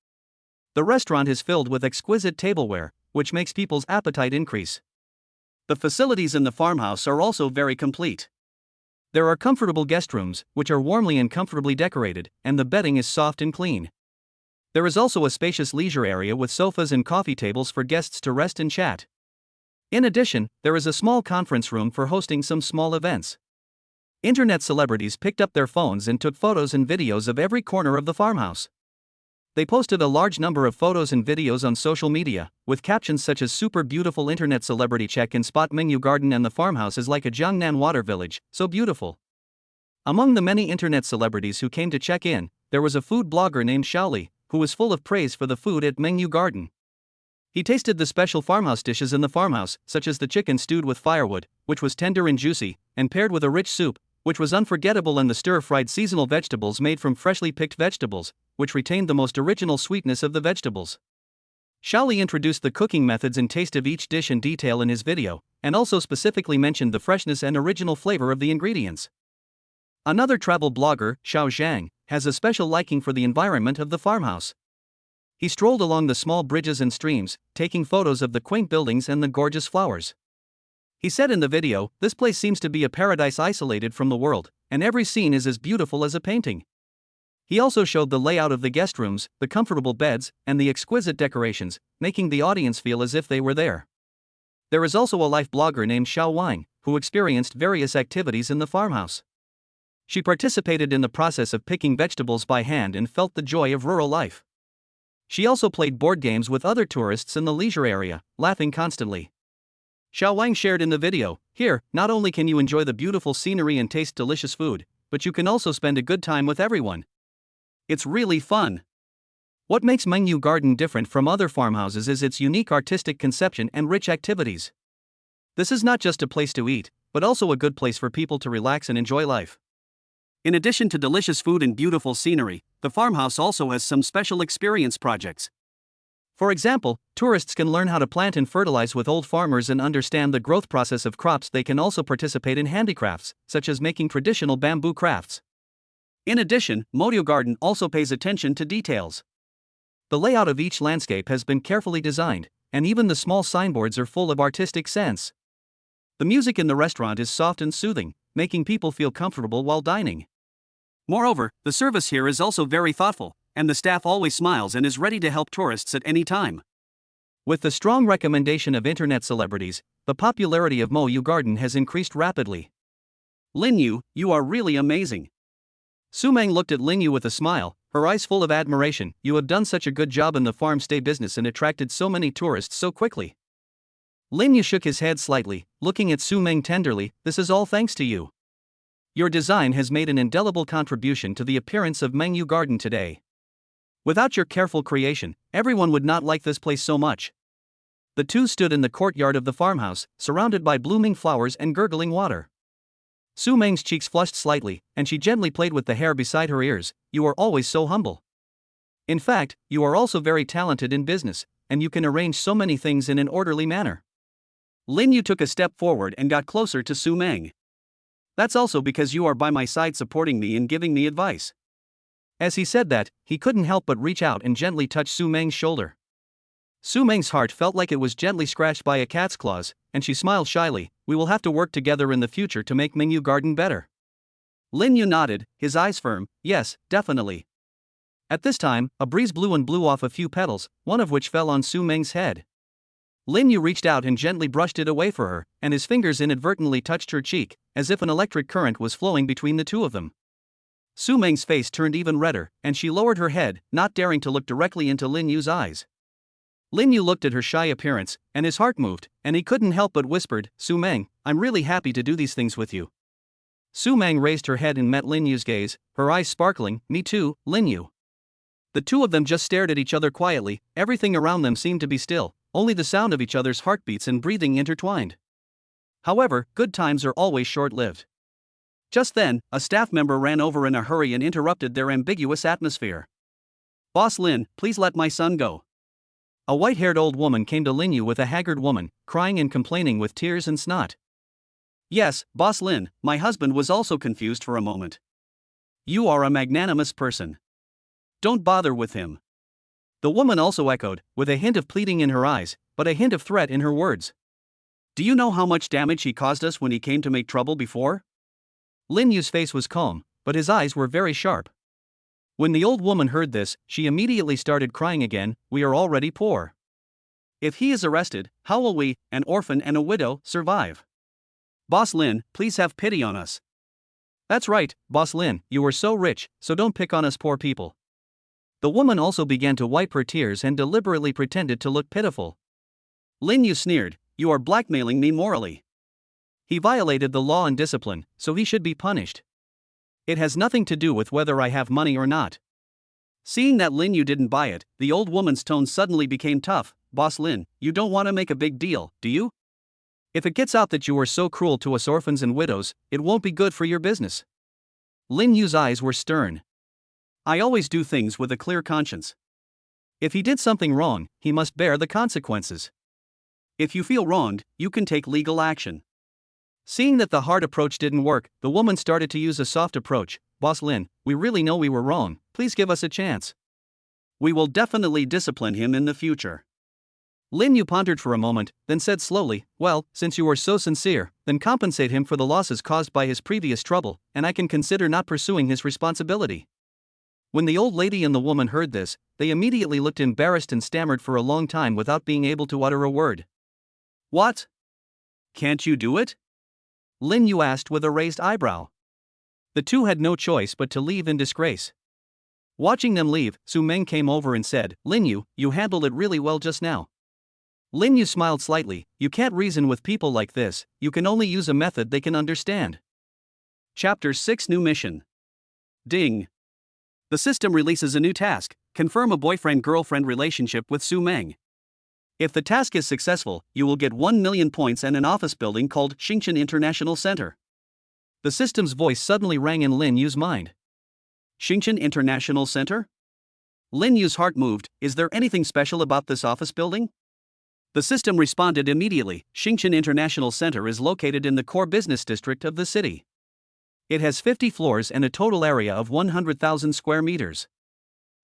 The restaurant is filled with exquisite tableware, which makes people's appetite increase. The facilities in the farmhouse are also very complete. There are comfortable guest rooms, which are warmly and comfortably decorated, and the bedding is soft and clean. There is also a spacious leisure area with sofas and coffee tables for guests to rest and chat. In addition, there is a small conference room for hosting some small events. Internet celebrities picked up their phones and took photos and videos of every corner of the farmhouse. They posted a large number of photos and videos on social media, with captions such as "Super beautiful internet celebrity check-in spot, Mengyu garden, and the farmhouse is like a Jiangnan water village, so beautiful." Among the many internet celebrities who came to check in, there was a food blogger named Shaoli, who was full of praise for the food at Mengyu garden. He tasted the special farmhouse dishes in the farmhouse, such as the chicken stewed with firewood, which was tender and juicy, and paired with a rich soup, which was unforgettable, and the stir-fried seasonal vegetables made from freshly picked vegetables, which retained the most original sweetness of the vegetables. Shaoli introduced the cooking methods and taste of each dish in detail in his video, and also specifically mentioned the freshness and original flavor of the ingredients. Another travel blogger, Xiao Zhang, has a special liking for the environment of the farmhouse. He strolled along the small bridges and streams, taking photos of the quaint buildings and the gorgeous flowers. He said in the video, "This place seems to be a paradise isolated from the world, and every scene is as beautiful as a painting." He also showed the layout of the guest rooms, the comfortable beds, and the exquisite decorations, making the audience feel as if they were there. There is also a life blogger named Xiao Wang, who experienced various activities in the farmhouse. She participated in the process of picking vegetables by hand and felt the joy of rural life. She also played board games with other tourists in the leisure area, laughing constantly. Xiao Wang shared in the video, "Here, not only can you enjoy the beautiful scenery and taste delicious food, but you can also spend a good time with everyone. It's really fun." What makes Mengyu Garden different from other farmhouses is its unique artistic conception and rich activities. This is not just a place to eat, but also a good place for people to relax and enjoy life. In addition to delicious food and beautiful scenery, the farmhouse also has some special experience projects. For example, tourists can learn how to plant and fertilize with old farmers and understand the growth process of crops. They can also participate in handicrafts, such as making traditional bamboo crafts. In addition, Mengyu Garden also pays attention to details. The layout of each landscape has been carefully designed, and even the small signboards are full of artistic sense. The music in the restaurant is soft and soothing, making people feel comfortable while dining. Moreover, the service here is also very thoughtful, and the staff always smiles and is ready to help tourists at any time. With the strong recommendation of internet celebrities, the popularity of Mengyu Garden has increased rapidly. "Lin Yu, you are really amazing." Su Mang looked at Lin Yu with a smile, her eyes full of admiration. "You have done such a good job in the farm stay business and attracted so many tourists so quickly." Lin Yu shook his head slightly, looking at Su Mang tenderly. "This is all thanks to you. Your design has made an indelible contribution to the appearance of Mengyu Garden today. Without your careful creation, everyone would not like this place so much." The two stood in the courtyard of the farmhouse, surrounded by blooming flowers and gurgling water. Su Mang's cheeks flushed slightly, and she gently played with the hair beside her ears. "You are always so humble. In fact, you are also very talented in business, and you can arrange so many things in an orderly manner." Lin Yu took a step forward and got closer to Su Mang. "That's also because you are by my side supporting me and giving me advice." As he said that, he couldn't help but reach out and gently touch Su Mang's shoulder. Su Mang's heart felt like it was gently scratched by a cat's claws, and she smiled shyly. "We will have to work together in the future to make Mengyu Garden better." Lin Yu nodded, his eyes firm. "Yes, definitely." At this time, a breeze blew and blew off a few petals, one of which fell on Su Mang's head. Lin Yu reached out and gently brushed it away for her, and his fingers inadvertently touched her cheek, as if an electric current was flowing between the two of them. Su Mang's face turned even redder, and she lowered her head, not daring to look directly into Lin Yu's eyes. Lin Yu looked at her shy appearance, and his heart moved, and he couldn't help but whispered, "Su Mang, I'm really happy to do these things with you." Su Mang raised her head and met Lin Yu's gaze, her eyes sparkling. "Me too, Lin Yu." The two of them just stared at each other quietly. Everything around them seemed to be still, only the sound of each other's heartbeats and breathing intertwined. However, good times are always short-lived. Just then, a staff member ran over in a hurry and interrupted their ambiguous atmosphere. "Boss Lin, please let my son go." A white-haired old woman came to Lin Yu with a haggard woman, crying and complaining with tears and snot. Yes, Boss Lin, my husband was also confused for a moment. You are a magnanimous person. Don't bother with him. The woman also echoed, with a hint of pleading in her eyes, but a hint of threat in her words. Do you know how much damage he caused us when he came to make trouble before? Lin Yu's face was calm, but his eyes were very sharp. When the old woman heard this, she immediately started crying again. We are already poor. If he is arrested, how will we, an orphan and a widow, survive? Boss Lin, please have pity on us. That's right, Boss Lin, you are so rich, so don't pick on us poor people. The woman also began to wipe her tears and deliberately pretended to look pitiful. Lin Yu sneered, you are blackmailing me morally. He violated the law and discipline, so he should be punished. It has nothing to do with whether I have money or not. Seeing that Lin Yu didn't buy it, the old woman's tone suddenly became tough. Boss Lin, you don't want to make a big deal, do you? If it gets out that you were so cruel to us orphans and widows, it won't be good for your business. Lin Yu's eyes were stern. I always do things with a clear conscience. If he did something wrong, he must bear the consequences. If you feel wronged, you can take legal action. Seeing that the hard approach didn't work, the woman started to use a soft approach. Boss Lin, we really know we were wrong, please give us a chance. We will definitely discipline him in the future. Lin Yu pondered for a moment, then said slowly, well, since you are so sincere, then compensate him for the losses caused by his previous trouble, and I can consider not pursuing his responsibility. When the old lady and the woman heard this, they immediately looked embarrassed and stammered for a long time without being able to utter a word. What? Can't you do it? Lin Yu asked with a raised eyebrow. The two had no choice but to leave in disgrace. Watching them leave, Su Mang came over and said, Lin Yu, you handled it really well just now. Lin Yu smiled slightly, you can't reason with people like this, you can only use a method they can understand. Chapter 6 New Mission. Ding. The system releases a new task, confirm a boyfriend-girlfriend relationship with Su Mang. If the task is successful, you will get 1 million points and an office building called Xingchen International Center. The system's voice suddenly rang in Lin Yu's mind. Xingchen International Center? Lin Yu's heart moved, is there anything special about this office building? The system responded immediately, Xingchen International Center is located in the core business district of the city. It has 50 floors and a total area of 100,000 square meters.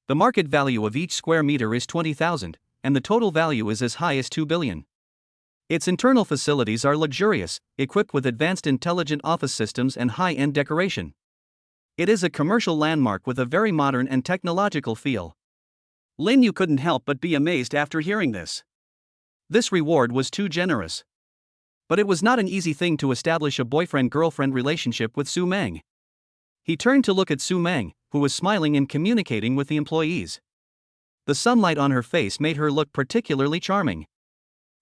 The market value of each square meter is 20,000, and the total value is as high as 2 billion. Its internal facilities are luxurious, equipped with advanced intelligent office systems and high-end decoration. It is a commercial landmark with a very modern and technological feel. Lin Yu couldn't help but be amazed after hearing this. This reward was too generous. But it was not an easy thing to establish a boyfriend-girlfriend relationship with Su Mang. He turned to look at Su Mang, who was smiling and communicating with the employees. The sunlight on her face made her look particularly charming.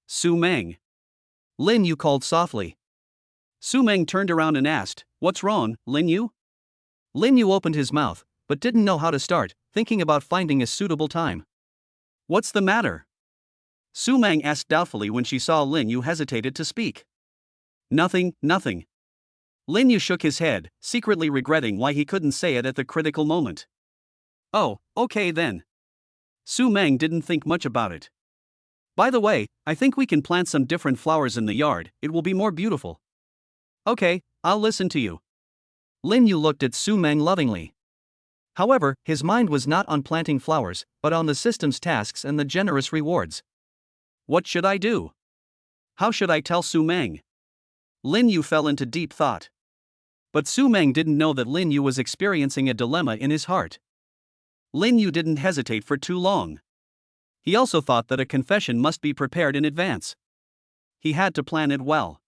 Su Mang. Lin Yu called softly. Su Mang turned around and asked, what's wrong, Lin Yu? Lin Yu opened his mouth, but didn't know how to start, thinking about finding a suitable time. What's the matter? Su Mang asked doubtfully when she saw Lin Yu hesitated to speak. Nothing. Lin Yu shook his head, secretly regretting why he couldn't say it at the critical moment. Oh, okay then. Su Mang didn't think much about it. By the way, I think we can plant some different flowers in the yard, it will be more beautiful. Okay, I'll listen to you. Lin Yu looked at Su Mang lovingly. However, his mind was not on planting flowers, but on the system's tasks and the generous rewards. What should I do? How should I tell Su Mang? Lin Yu fell into deep thought. But Su Mang didn't know that Lin Yu was experiencing a dilemma in his heart. Lin Yu didn't hesitate for too long. He also thought that a confession must be prepared in advance. He had to plan it well.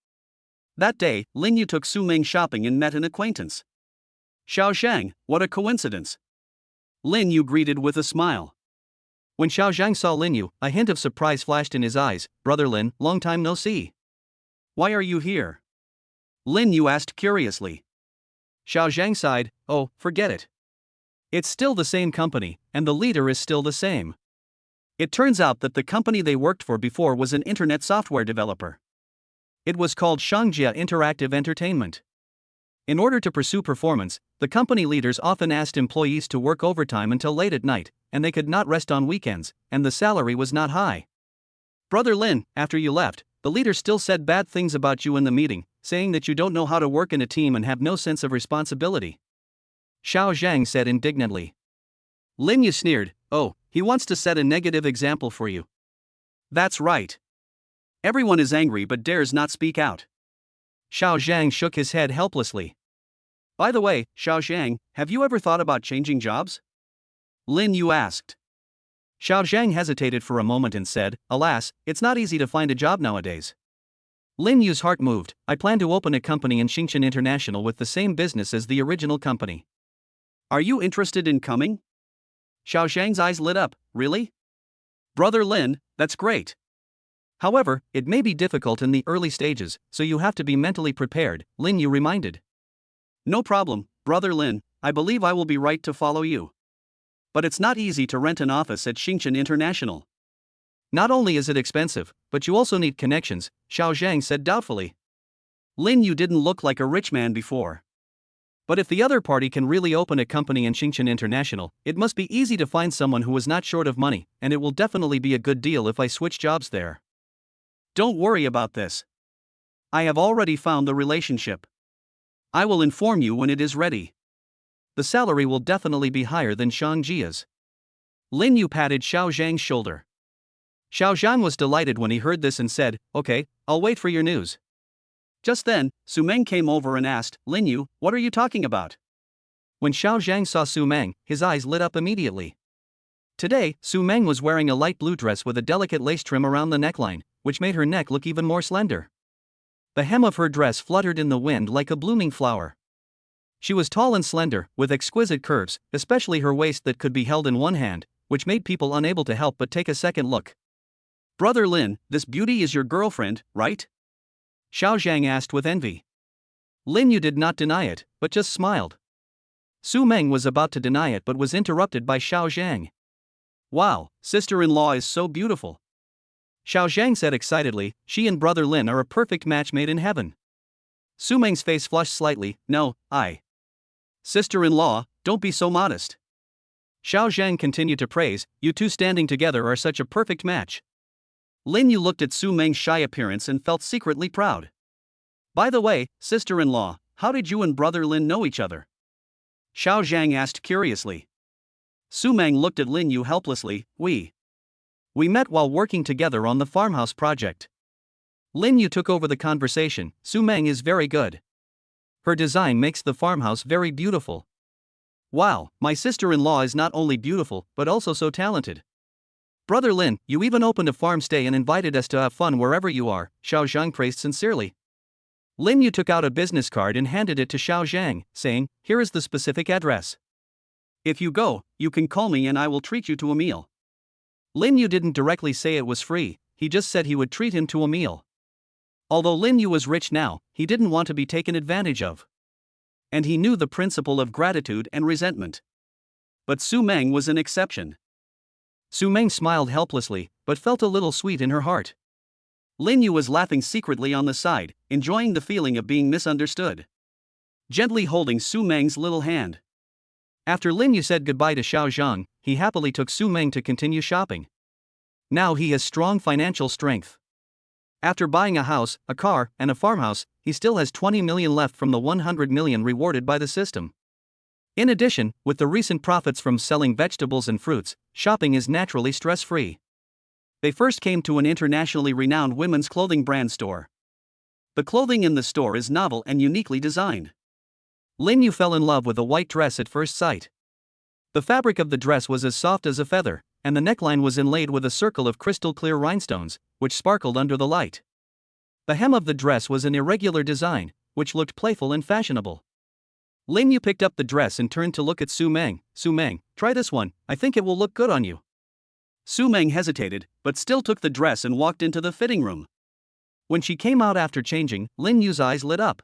That day, Lin Yu took Su Mang shopping and met an acquaintance. Xiao Zhang, what a coincidence. Lin Yu greeted with a smile. When Xiao Zhang saw Lin Yu, a hint of surprise flashed in his eyes. Brother Lin, long time no see. Why are you here? Lin Yu asked curiously. Xiao Zhang sighed, oh, forget it. It's still the same company, and the leader is still the same. It turns out that the company they worked for before was an internet software developer. It was called Shangjia Interactive Entertainment. In order to pursue performance, the company leaders often asked employees to work overtime until late at night, and they could not rest on weekends, and the salary was not high. Brother Lin, after you left, the leader still said bad things about you in the meeting, saying that you don't know how to work in a team and have no sense of responsibility. Xiao Zhang said indignantly. Lin Yu sneered, oh, he wants to set a negative example for you. That's right. Everyone is angry but dares not speak out. Xiao Zhang shook his head helplessly. By the way, Xiao Zhang, have you ever thought about changing jobs? Lin Yu asked. Xiao Zhang hesitated for a moment and said, alas, it's not easy to find a job nowadays. Lin Yu's heart moved. I plan to open a company in Xinjiang International with the same business as the original company. Are you interested in coming? Xiao Zhang's eyes lit up. Really? Brother Lin, that's great. However, it may be difficult in the early stages, so you have to be mentally prepared, Lin Yu reminded. No problem, Brother Lin, I believe I will be right to follow you. But it's not easy to rent an office at Xinjiang International. Not only is it expensive, but you also need connections, Xiao Zhang said doubtfully. Lin Yu didn't look like a rich man before. But if the other party can really open a company in Xinjiang International, it must be easy to find someone who is not short of money, and it will definitely be a good deal if I switch jobs there. Don't worry about this. I have already found the relationship. I will inform you when it is ready. The salary will definitely be higher than Shang Jia's. Lin Yu patted Xiao Zhang's shoulder. Xiao Zhang was delighted when he heard this and said, okay, I'll wait for your news. Just then, Su Mang came over and asked, Lin Yu, what are you talking about? When Xiao Zhang saw Su Mang, his eyes lit up immediately. Today, Su Mang was wearing a light blue dress with a delicate lace trim around the neckline, which made her neck look even more slender. The hem of her dress fluttered in the wind like a blooming flower. She was tall and slender, with exquisite curves, especially her waist that could be held in one hand, which made people unable to help but take a second look. Brother Lin, this beauty is your girlfriend, right? Xiao Zhang asked with envy. Lin Yu did not deny it, but just smiled. Su Mang was about to deny it but was interrupted by Xiao Zhang. Wow, sister-in-law is so beautiful. Xiao Zhang said excitedly, she and Brother Lin are a perfect match made in heaven. Su Mang's face flushed slightly, no, Sister-in-law, don't be so modest. Xiao Zhang continued to praise, you two standing together are such a perfect match. Lin Yu looked at Su Mang's shy appearance and felt secretly proud. By the way, sister-in-law, how did you and Brother Lin know each other? Xiao Zhang asked curiously. Su Mang looked at Lin Yu helplessly, we met while working together on the Farmhouse project. Lin Yu took over the conversation, Su Mang is very good. Her design makes the farmhouse very beautiful. Wow, my sister-in-law is not only beautiful, but also so talented. Brother Lin, you even opened a farm stay and invited us to have fun wherever you are, Xiao Zhang praised sincerely. Lin Yu took out a business card and handed it to Xiao Zhang, saying, here is the specific address. If you go, you can call me and I will treat you to a meal. Lin Yu didn't directly say it was free, he just said he would treat him to a meal. Although Lin Yu was rich now, he didn't want to be taken advantage of. And he knew the principle of gratitude and resentment. But Su Mang was an exception. Su Mang smiled helplessly, but felt a little sweet in her heart. Lin Yu was laughing secretly on the side, enjoying the feeling of being misunderstood. Gently holding Su Mang's little hand. After Lin Yu said goodbye to Xiao Zhang, he happily took Su Mang to continue shopping. Now he has strong financial strength. After buying a house, a car, and a farmhouse, he still has 20 million left from the 100 million rewarded by the system. In addition, with the recent profits from selling vegetables and fruits, shopping is naturally stress-free. They first came to an internationally renowned women's clothing brand store. The clothing in the store is novel and uniquely designed. Lin Yu fell in love with a white dress at first sight. The fabric of the dress was as soft as a feather, and the neckline was inlaid with a circle of crystal-clear rhinestones, which sparkled under the light. The hem of the dress was an irregular design, which looked playful and fashionable. Lin Yu picked up the dress and turned to look at Su Mang. Su Mang, try this one, I think it will look good on you. Su Mang hesitated, but still took the dress and walked into the fitting room. When she came out after changing, Lin Yu's eyes lit up.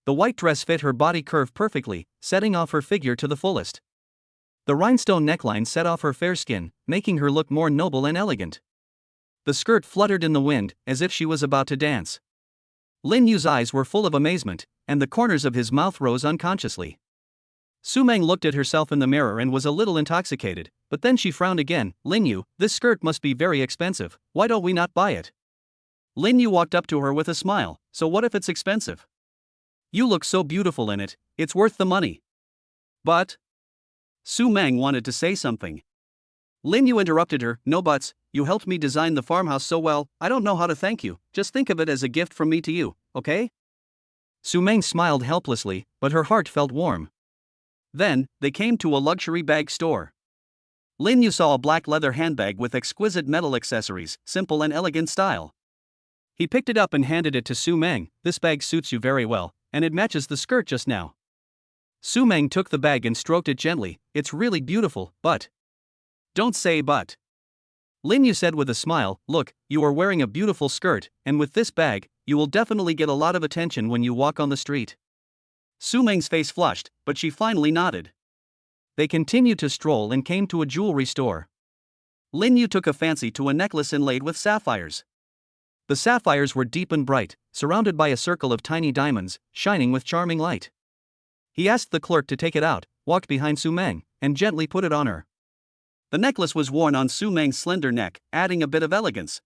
The white dress fit her body curve perfectly, setting off her figure to the fullest. The rhinestone neckline set off her fair skin, making her look more noble and elegant. The skirt fluttered in the wind, as if she was about to dance. Lin Yu's eyes were full of amazement, and the corners of his mouth rose unconsciously. Su Mang looked at herself in the mirror and was a little intoxicated, but then she frowned again. Lin Yu, this skirt must be very expensive, why don't we not buy it? Lin Yu walked up to her with a smile. So what if it's expensive? You look so beautiful in it, it's worth the money. But Su Mang wanted to say something. Lin Yu interrupted her. No buts, you helped me design the farmhouse so well, I don't know how to thank you, just think of it as a gift from me to you, okay? Su Mang smiled helplessly, but her heart felt warm. Then, they came to a luxury bag store. Lin Yu saw a black leather handbag with exquisite metal accessories, simple and elegant style. He picked it up and handed it to Su Mang. This bag suits you very well, and it matches the skirt just now. Su Mang took the bag and stroked it gently. It's really beautiful, but... Don't say but. Lin Yu said with a smile, look, you are wearing a beautiful skirt, and with this bag, you will definitely get a lot of attention when you walk on the street. Su Mang's face flushed, but she finally nodded. They continued to stroll and came to a jewelry store. Lin Yu took a fancy to a necklace inlaid with sapphires. The sapphires were deep and bright, surrounded by a circle of tiny diamonds, shining with charming light. He asked the clerk to take it out, walked behind Su Mang, and gently put it on her. The necklace was worn on Su Mang's slender neck, adding a bit of elegance.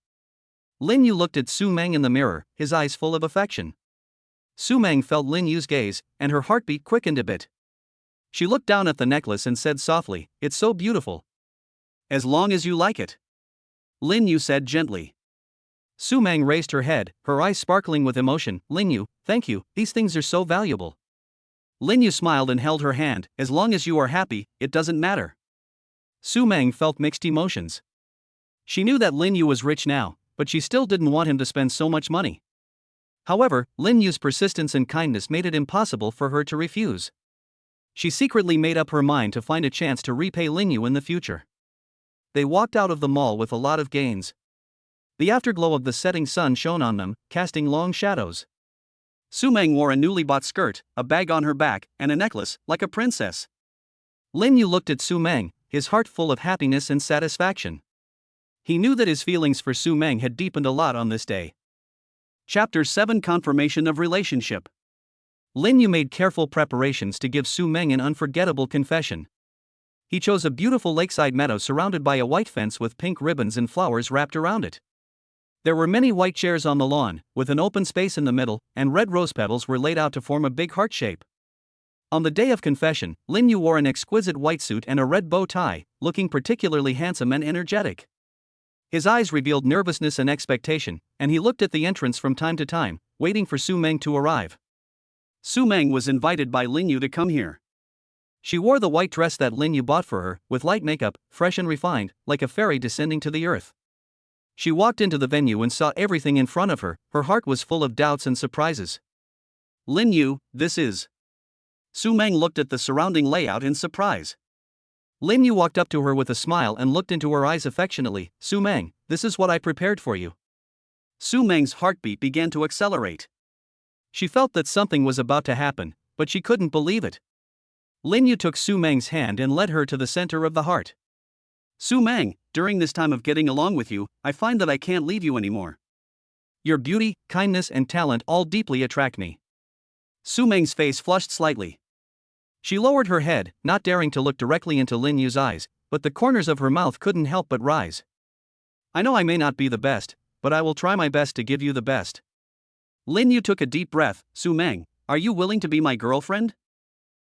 Lin Yu looked at Su Mang in the mirror, his eyes full of affection. Su Mang felt Lin Yu's gaze, and her heartbeat quickened a bit. She looked down at the necklace and said softly, it's so beautiful. As long as you like it. Lin Yu said gently. Su Mang raised her head, her eyes sparkling with emotion. Lin Yu, thank you, these things are so valuable. Lin Yu smiled and held her hand. As long as you are happy, it doesn't matter. Su Mang felt mixed emotions. She knew that Lin Yu was rich now, but she still didn't want him to spend so much money. However, Lin Yu's persistence and kindness made it impossible for her to refuse. She secretly made up her mind to find a chance to repay Lin Yu in the future. They walked out of the mall with a lot of gains. The afterglow of the setting sun shone on them, casting long shadows. Su Mang wore a newly bought skirt, a bag on her back, and a necklace, like a princess. Lin Yu looked at Su Mang, his heart full of happiness and satisfaction. He knew that his feelings for Su Mang had deepened a lot on this day. Chapter 7 Confirmation of Relationship. Lin Yu made careful preparations to give Su Mang an unforgettable confession. He chose a beautiful lakeside meadow surrounded by a white fence with pink ribbons and flowers wrapped around it. There were many white chairs on the lawn, with an open space in the middle, and red rose petals were laid out to form a big heart shape. On the day of confession, Lin Yu wore an exquisite white suit and a red bow tie, looking particularly handsome and energetic. His eyes revealed nervousness and expectation, and he looked at the entrance from time to time, waiting for Su Mang to arrive. Su Mang was invited by Lin Yu to come here. She wore the white dress that Lin Yu bought for her, with light makeup, fresh and refined, like a fairy descending to the earth. She walked into the venue and saw everything in front of her. Her heart was full of doubts and surprises. Lin Yu, this is... Su Mang looked at the surrounding layout in surprise. Lin Yu walked up to her with a smile and looked into her eyes affectionately. Su Mang, this is what I prepared for you. Su Mang's heartbeat began to accelerate. She felt that something was about to happen, but she couldn't believe it. Lin Yu took Su Mang's hand and led her to the center of the heart. Su Mang, during this time of getting along with you, I find that I can't leave you anymore. Your beauty, kindness and talent all deeply attract me. Su Mang's face flushed slightly. She lowered her head, not daring to look directly into Lin Yu's eyes, but the corners of her mouth couldn't help but rise. I know I may not be the best, but I will try my best to give you the best. Lin Yu took a deep breath. Su Mang, are you willing to be my girlfriend?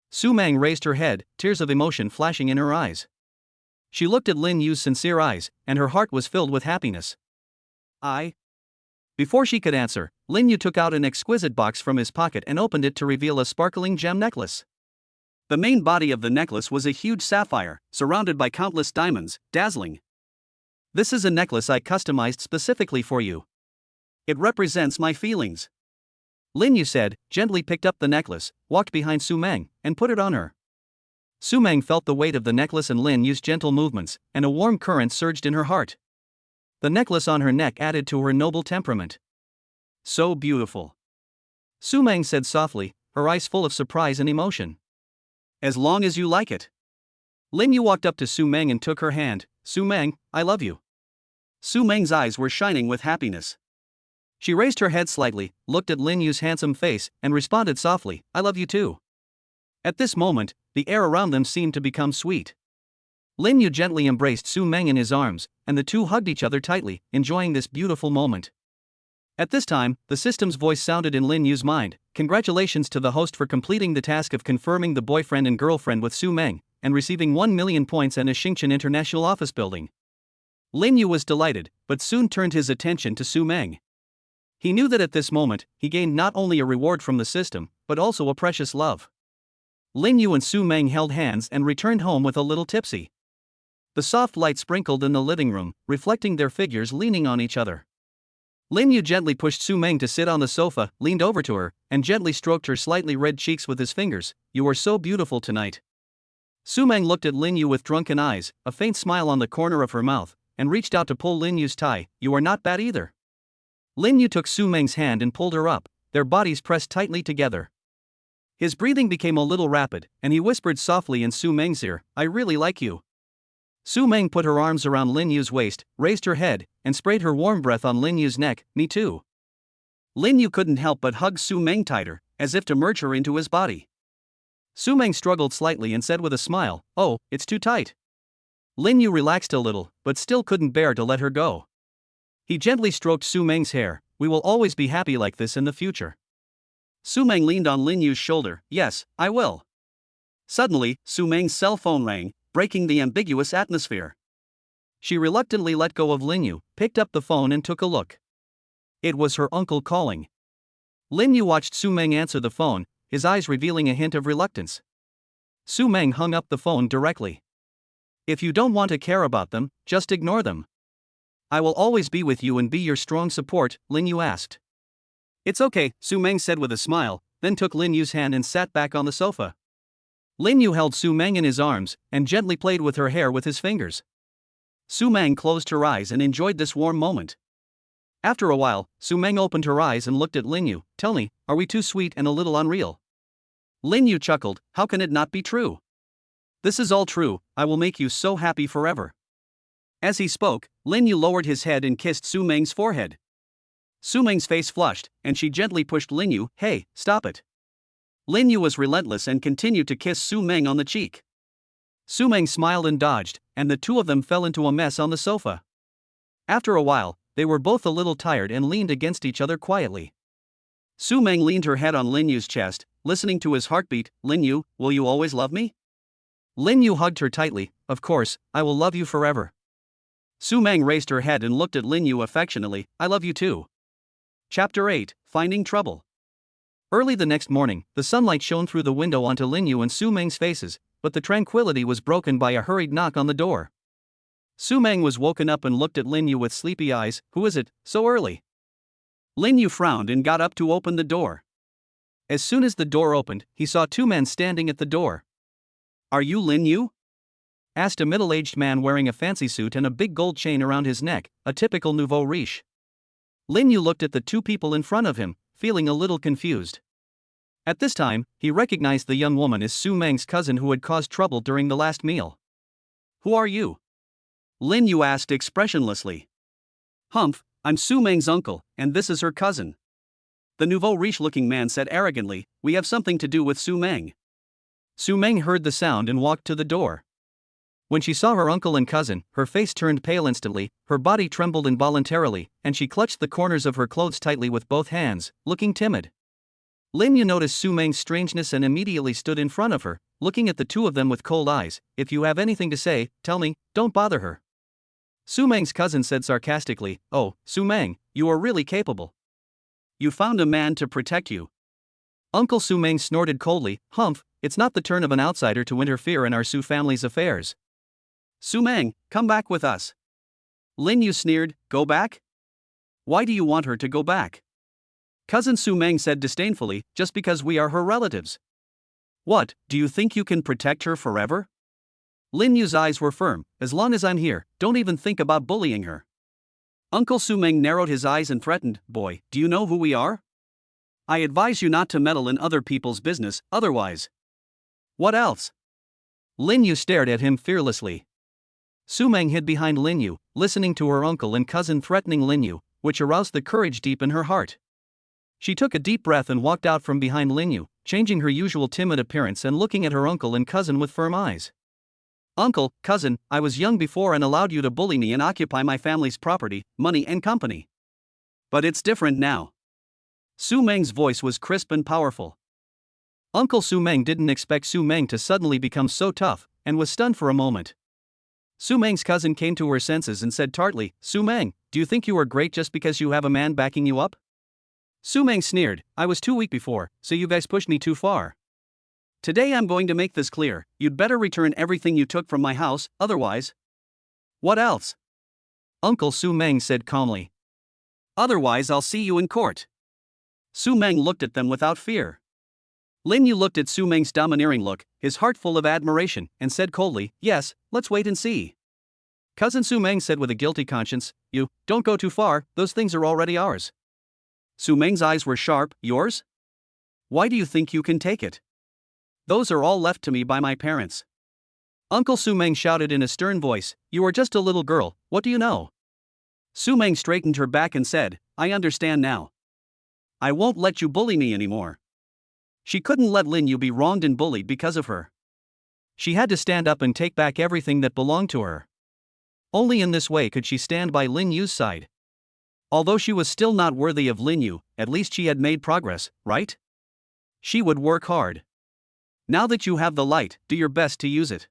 Su Mang raised her head, tears of emotion flashing in her eyes. She looked at Lin Yu's sincere eyes, and her heart was filled with happiness. Before she could answer, Lin Yu took out an exquisite box from his pocket and opened it to reveal a sparkling gem necklace. The main body of the necklace was a huge sapphire, surrounded by countless diamonds, dazzling. This is a necklace I customized specifically for you. It represents my feelings. Lin Yu said, gently picked up the necklace, walked behind Su Mang, and put it on her. Su Mang felt the weight of the necklace and Lin Yu's gentle movements, and a warm current surged in her heart. The necklace on her neck added to her noble temperament. So beautiful. Su Mang said softly, her eyes full of surprise and emotion. As long as you like it. Lin Yu walked up to Su Mang and took her hand. Su Mang, I love you. Su Mang's eyes were shining with happiness. She raised her head slightly, looked at Lin Yu's handsome face, and responded softly, I love you too. At this moment, the air around them seemed to become sweet. Lin Yu gently embraced Su Mang in his arms, and the two hugged each other tightly, enjoying this beautiful moment. At this time, the system's voice sounded in Lin Yu's mind. Congratulations to the host for completing the task of confirming the boyfriend and girlfriend with Su Mang, and receiving 1 million points and a Xingqian International Office building. Lin Yu was delighted, but soon turned his attention to Su Mang. He knew that at this moment, he gained not only a reward from the system, but also a precious love. Lin Yu and Su Mang held hands and returned home with a little tipsy. The soft light sprinkled in the living room, reflecting their figures leaning on each other. Lin Yu gently pushed Su Mang to sit on the sofa, leaned over to her, and gently stroked her slightly red cheeks with his fingers. You are so beautiful tonight. Su Mang looked at Lin Yu with drunken eyes, a faint smile on the corner of her mouth, and reached out to pull Lin Yu's tie. You are not bad either. Lin Yu took Su Mang's hand and pulled her up, their bodies pressed tightly together. His breathing became a little rapid, and he whispered softly in Su Mang's ear, I really like you. Su Mang put her arms around Lin Yu's waist, raised her head, and sprayed her warm breath on Lin Yu's neck. Me too. Lin Yu couldn't help but hug Su Mang tighter, as if to merge her into his body. Su Mang struggled slightly and said with a smile, oh, it's too tight. Lin Yu relaxed a little, but still couldn't bear to let her go. He gently stroked Su Mang's hair. We will always be happy like this in the future. Su Mang leaned on Lin Yu's shoulder. Yes, I will. Suddenly, Su Mang's cell phone rang, breaking the ambiguous atmosphere. She reluctantly let go of Lin Yu, picked up the phone and took a look. It was her uncle calling. Lin Yu watched Su Mang answer the phone, his eyes revealing a hint of reluctance. Su Mang hung up the phone directly. If you don't want to care about them, just ignore them. I will always be with you and be your strong support, Lin Yu asked. It's okay, Su Mang said with a smile, then took Lin Yu's hand and sat back on the sofa. Lin Yu held Su Mang in his arms, and gently played with her hair with his fingers. Su Mang closed her eyes and enjoyed this warm moment. After a while, Su Mang opened her eyes and looked at Lin Yu. Tell me, are we too sweet and a little unreal? Lin Yu chuckled, how can it not be true? This is all true, I will make you so happy forever. As he spoke, Lin Yu lowered his head and kissed Su Mang's forehead. Su Mang's face flushed, and she gently pushed Lin Yu. Hey, stop it. Lin Yu was relentless and continued to kiss Su Mang on the cheek. Su Mang smiled and dodged, and the two of them fell into a mess on the sofa. After a while, they were both a little tired and leaned against each other quietly. Su Mang leaned her head on Lin Yu's chest, listening to his heartbeat. Lin Yu, will you always love me? Lin Yu hugged her tightly. Of course, I will love you forever. Su Mang raised her head and looked at Lin Yu affectionately. I love you too. Chapter 8, Finding Trouble. Early the next morning, the sunlight shone through the window onto Lin Yu and Su Mang's faces, but the tranquility was broken by a hurried knock on the door. Su Mang was woken up and looked at Lin Yu with sleepy eyes. Who is it, so early? Lin Yu frowned and got up to open the door. As soon as the door opened, he saw two men standing at the door. Are you Lin Yu? Asked a middle-aged man wearing a fancy suit and a big gold chain around his neck, a typical nouveau riche. Lin Yu looked at the two people in front of him, feeling a little confused. At this time, he recognized the young woman as Su Mang's cousin who had caused trouble during the last meal. Who are you? Lin Yu asked expressionlessly. Humph, I'm Su Mang's uncle, and this is her cousin. The nouveau riche-looking man said arrogantly. We have something to do with Su Mang. Su Mang heard the sound and walked to the door. When she saw her uncle and cousin, her face turned pale instantly, her body trembled involuntarily, and she clutched the corners of her clothes tightly with both hands, looking timid. Lin Yu noticed Su Mang's strangeness and immediately stood in front of her, looking at the two of them with cold eyes. If you have anything to say, tell me, don't bother her. Su Mang's cousin said sarcastically, Oh, Su Mang, you are really capable. You found a man to protect you. Uncle Su Mang snorted coldly. Humph, it's not the turn of an outsider to interfere in our Su family's affairs. Su Mang, come back with us. Lin Yu sneered. Go back? Why do you want her to go back? Cousin Su Mang said disdainfully. Just because we are her relatives. What, do you think you can protect her forever? Lin Yu's eyes were firm. As long as I'm here, don't even think about bullying her. Uncle Su Mang narrowed his eyes and threatened. Boy, do you know who we are? I advise you not to meddle in other people's business, otherwise. What else? Lin Yu stared at him fearlessly. Su Mang hid behind Lin Yu, listening to her uncle and cousin threatening Lin Yu, which aroused the courage deep in her heart. She took a deep breath and walked out from behind Lin Yu, changing her usual timid appearance and looking at her uncle and cousin with firm eyes. Uncle, cousin, I was young before and allowed you to bully me and occupy my family's property, money and company. But it's different now. Su Mang's voice was crisp and powerful. Uncle Su Mang didn't expect Su Mang to suddenly become so tough, and was stunned for a moment. Su Mang's cousin came to her senses and said tartly, "Su Mang, do you think you are great just because you have a man backing you up?" Su Mang sneered, "I was too weak before, so you guys pushed me too far. Today I'm going to make this clear, you'd better return everything you took from my house, otherwise." "What else?" Uncle Su Mang said calmly. "Otherwise I'll see you in court." Su Mang looked at them without fear. Lin Yu looked at Su Mang's domineering look, his heart full of admiration, and said coldly, "Yes, let's wait and see." Cousin Su Mang said with a guilty conscience, "You, don't go too far, those things are already ours." Su Mang's eyes were sharp. "Yours? Why do you think you can take it? Those are all left to me by my parents." Uncle Su Mang shouted in a stern voice, "You are just a little girl, what do you know?" Su Mang straightened her back and said, "I understand now. I won't let you bully me anymore." She couldn't let Lin Yu be wronged and bullied because of her. She had to stand up and take back everything that belonged to her. Only in this way could she stand by Lin Yu's side. Although she was still not worthy of Lin Yu, at least she had made progress, right? She would work hard. Now that you have the light, do your best to use it.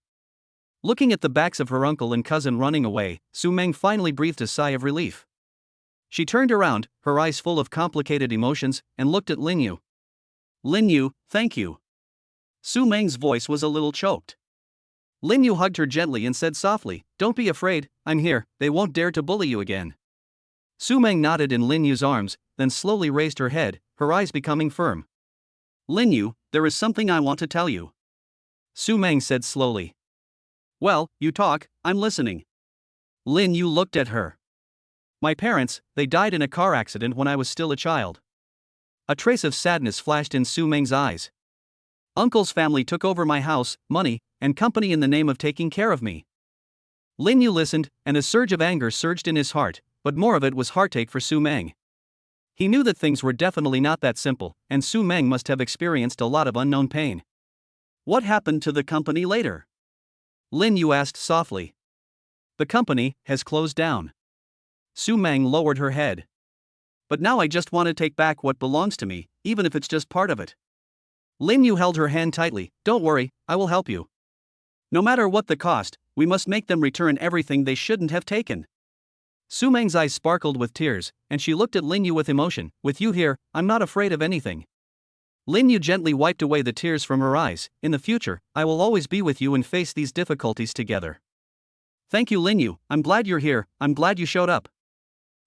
Looking at the backs of her uncle and cousin running away, Su Mang finally breathed a sigh of relief. She turned around, her eyes full of complicated emotions, and looked at Lin Yu. "Lin Yu, thank you." Su Mang's voice was a little choked. Lin Yu hugged her gently and said softly, "Don't be afraid, I'm here, they won't dare to bully you again." Su Mang nodded in Lin Yu's arms, then slowly raised her head, her eyes becoming firm. "Lin Yu, there is something I want to tell you," Su Mang said slowly. "Well, you talk, I'm listening." Lin Yu looked at her. "My parents, they died in a car accident when I was still a child." A trace of sadness flashed in Su Mang's eyes. "Uncle's family took over my house, money, and company in the name of taking care of me." Lin Yu listened, and a surge of anger surged in his heart, but more of it was heartache for Su Mang. He knew that things were definitely not that simple, and Su Mang must have experienced a lot of unknown pain. "What happened to the company later?" Lin Yu asked softly. "The company has closed down." Su Mang lowered her head. "But now I just want to take back what belongs to me, even if it's just part of it." Lin Yu held her hand tightly. "Don't worry, I will help you. No matter what the cost, we must make them return everything they shouldn't have taken." Su Mang's eyes sparkled with tears, and she looked at Lin Yu with emotion. "With you here, I'm not afraid of anything." Lin Yu gently wiped away the tears from her eyes. "In the future, I will always be with you and face these difficulties together." "Thank you, Lin Yu, I'm glad you're here, I'm glad you showed up."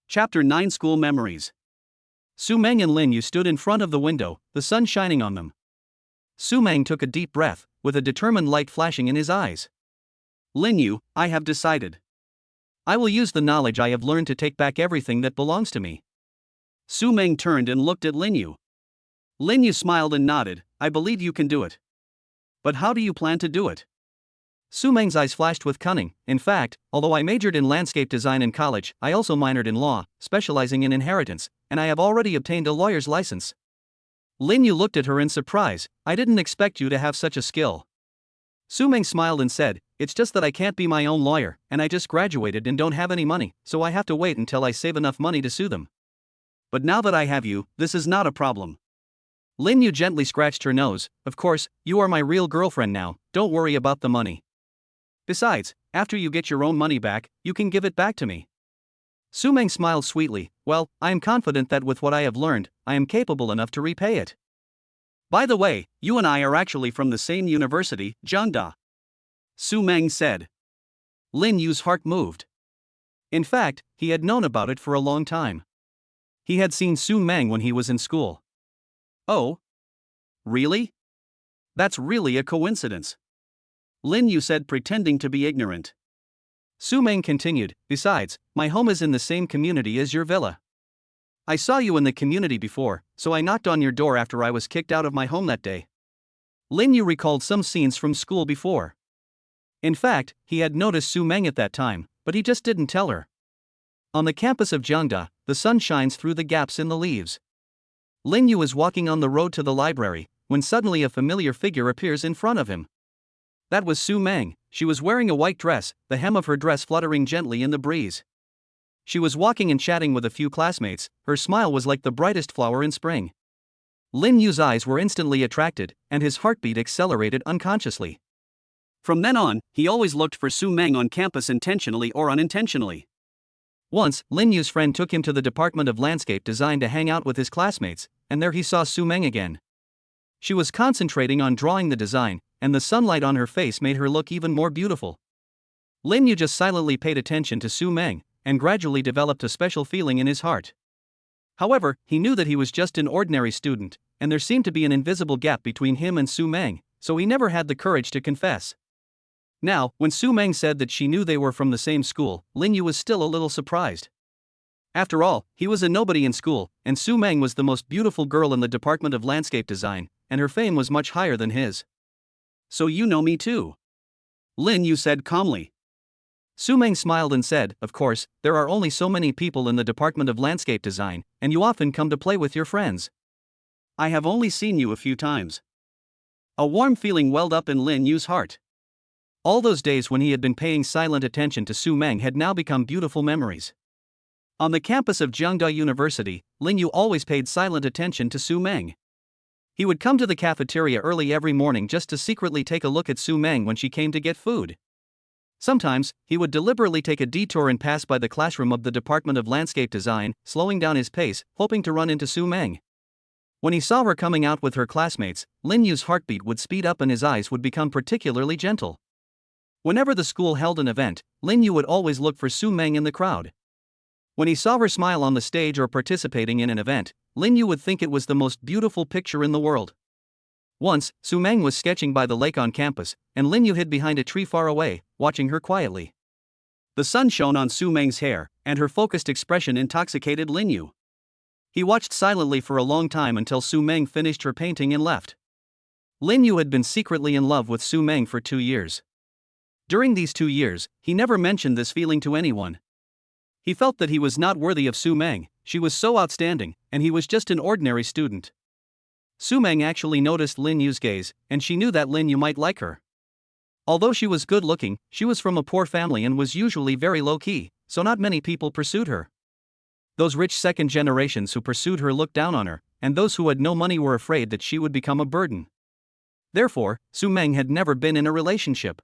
Chapter 9 School Memories. Su Mang and Lin Yu stood in front of the window, the sun shining on them. Su Mang took a deep breath, with a determined light flashing in his eyes. "Lin Yu, I have decided. I will use the knowledge I have learned to take back everything that belongs to me." Su Mang turned and looked at Lin Yu. Lin Yu smiled and nodded. "I believe you can do it. But how do you plan to do it?" Su Mang's eyes flashed with cunning. "In fact, although I majored in landscape design in college, I also minored in law, specializing in inheritance, and I have already obtained a lawyer's license." Lin Yu looked at her in surprise. "I didn't expect you to have such a skill." Su Mang smiled and said, "It's just that I can't be my own lawyer, and I just graduated and don't have any money, so I have to wait until I save enough money to sue them. But now that I have you, this is not a problem." Lin Yu gently scratched her nose. "Of course, you are my real girlfriend now, don't worry about the money. Besides, after you get your own money back, you can give it back to me." Su Mang smiled sweetly. "Well, I am confident that with what I have learned, I am capable enough to repay it. By the way, you and I are actually from the same university, Jiangda," Su Mang said. Lin Yu's heart moved. In fact, he had known about it for a long time. He had seen Su Mang when he was in school. "Oh? Really? That's really a coincidence," Lin Yu said, pretending to be ignorant. Su Mang continued, "Besides, my home is in the same community as your villa. I saw you in the community before, so I knocked on your door after I was kicked out of my home that day." Lin Yu recalled some scenes from school before. In fact, he had noticed Su Mang at that time, but he just didn't tell her. On the campus of Jiangda, the sun shines through the gaps in the leaves. Lin Yu is walking on the road to the library, when suddenly a familiar figure appears in front of him. That was Su Mang. She was wearing a white dress, the hem of her dress fluttering gently in the breeze. She was walking and chatting with a few classmates. Her smile was like the brightest flower in spring. Lin Yu's eyes were instantly attracted, and his heartbeat accelerated unconsciously. From then on, he always looked for Su Mang on campus intentionally or unintentionally. Once, Lin Yu's friend took him to the Department of Landscape Design to hang out with his classmates, and there he saw Su Mang again. She was concentrating on drawing the design, and the sunlight on her face made her look even more beautiful. Lin Yu just silently paid attention to Su Mang, and gradually developed a special feeling in his heart. However, he knew that he was just an ordinary student, and there seemed to be an invisible gap between him and Su Mang, so he never had the courage to confess. Now, when Su Mang said that she knew they were from the same school, Lin Yu was still a little surprised. After all, he was a nobody in school, and Su Mang was the most beautiful girl in the Department of Landscape Design, and her fame was much higher than his. "So you know me too?" Lin Yu said calmly. Su Mang smiled and said, "Of course, there are only so many people in the Department of Landscape Design, and you often come to play with your friends. I have only seen you a few times." A warm feeling welled up in Lin Yu's heart. All those days when he had been paying silent attention to Su Mang had now become beautiful memories. On the campus of Jiangda University, Lin Yu always paid silent attention to Su Mang. He would come to the cafeteria early every morning just to secretly take a look at Su Mang when she came to get food. Sometimes, he would deliberately take a detour and pass by the classroom of the Department of Landscape Design, slowing down his pace, hoping to run into Su Mang. When he saw her coming out with her classmates, Lin Yu's heartbeat would speed up and his eyes would become particularly gentle. Whenever the school held an event, Lin Yu would always look for Su Mang in the crowd. When he saw her smile on the stage or participating in an event, Lin Yu would think it was the most beautiful picture in the world. Once, Su Mang was sketching by the lake on campus, and Lin Yu hid behind a tree far away, watching her quietly. The sun shone on Su Mang's hair, and her focused expression intoxicated Lin Yu. He watched silently for a long time until Su Mang finished her painting and left. Lin Yu had been secretly in love with Su Mang for 2 years. During these 2 years, he never mentioned this feeling to anyone. He felt that he was not worthy of Su Mang, she was so outstanding, and he was just an ordinary student. Su Mang actually noticed Lin Yu's gaze, and she knew that Lin Yu might like her. Although she was good looking, she was from a poor family and was usually very low-key, so not many people pursued her. Those rich second generations who pursued her looked down on her, and those who had no money were afraid that she would become a burden. Therefore, Su Mang had never been in a relationship.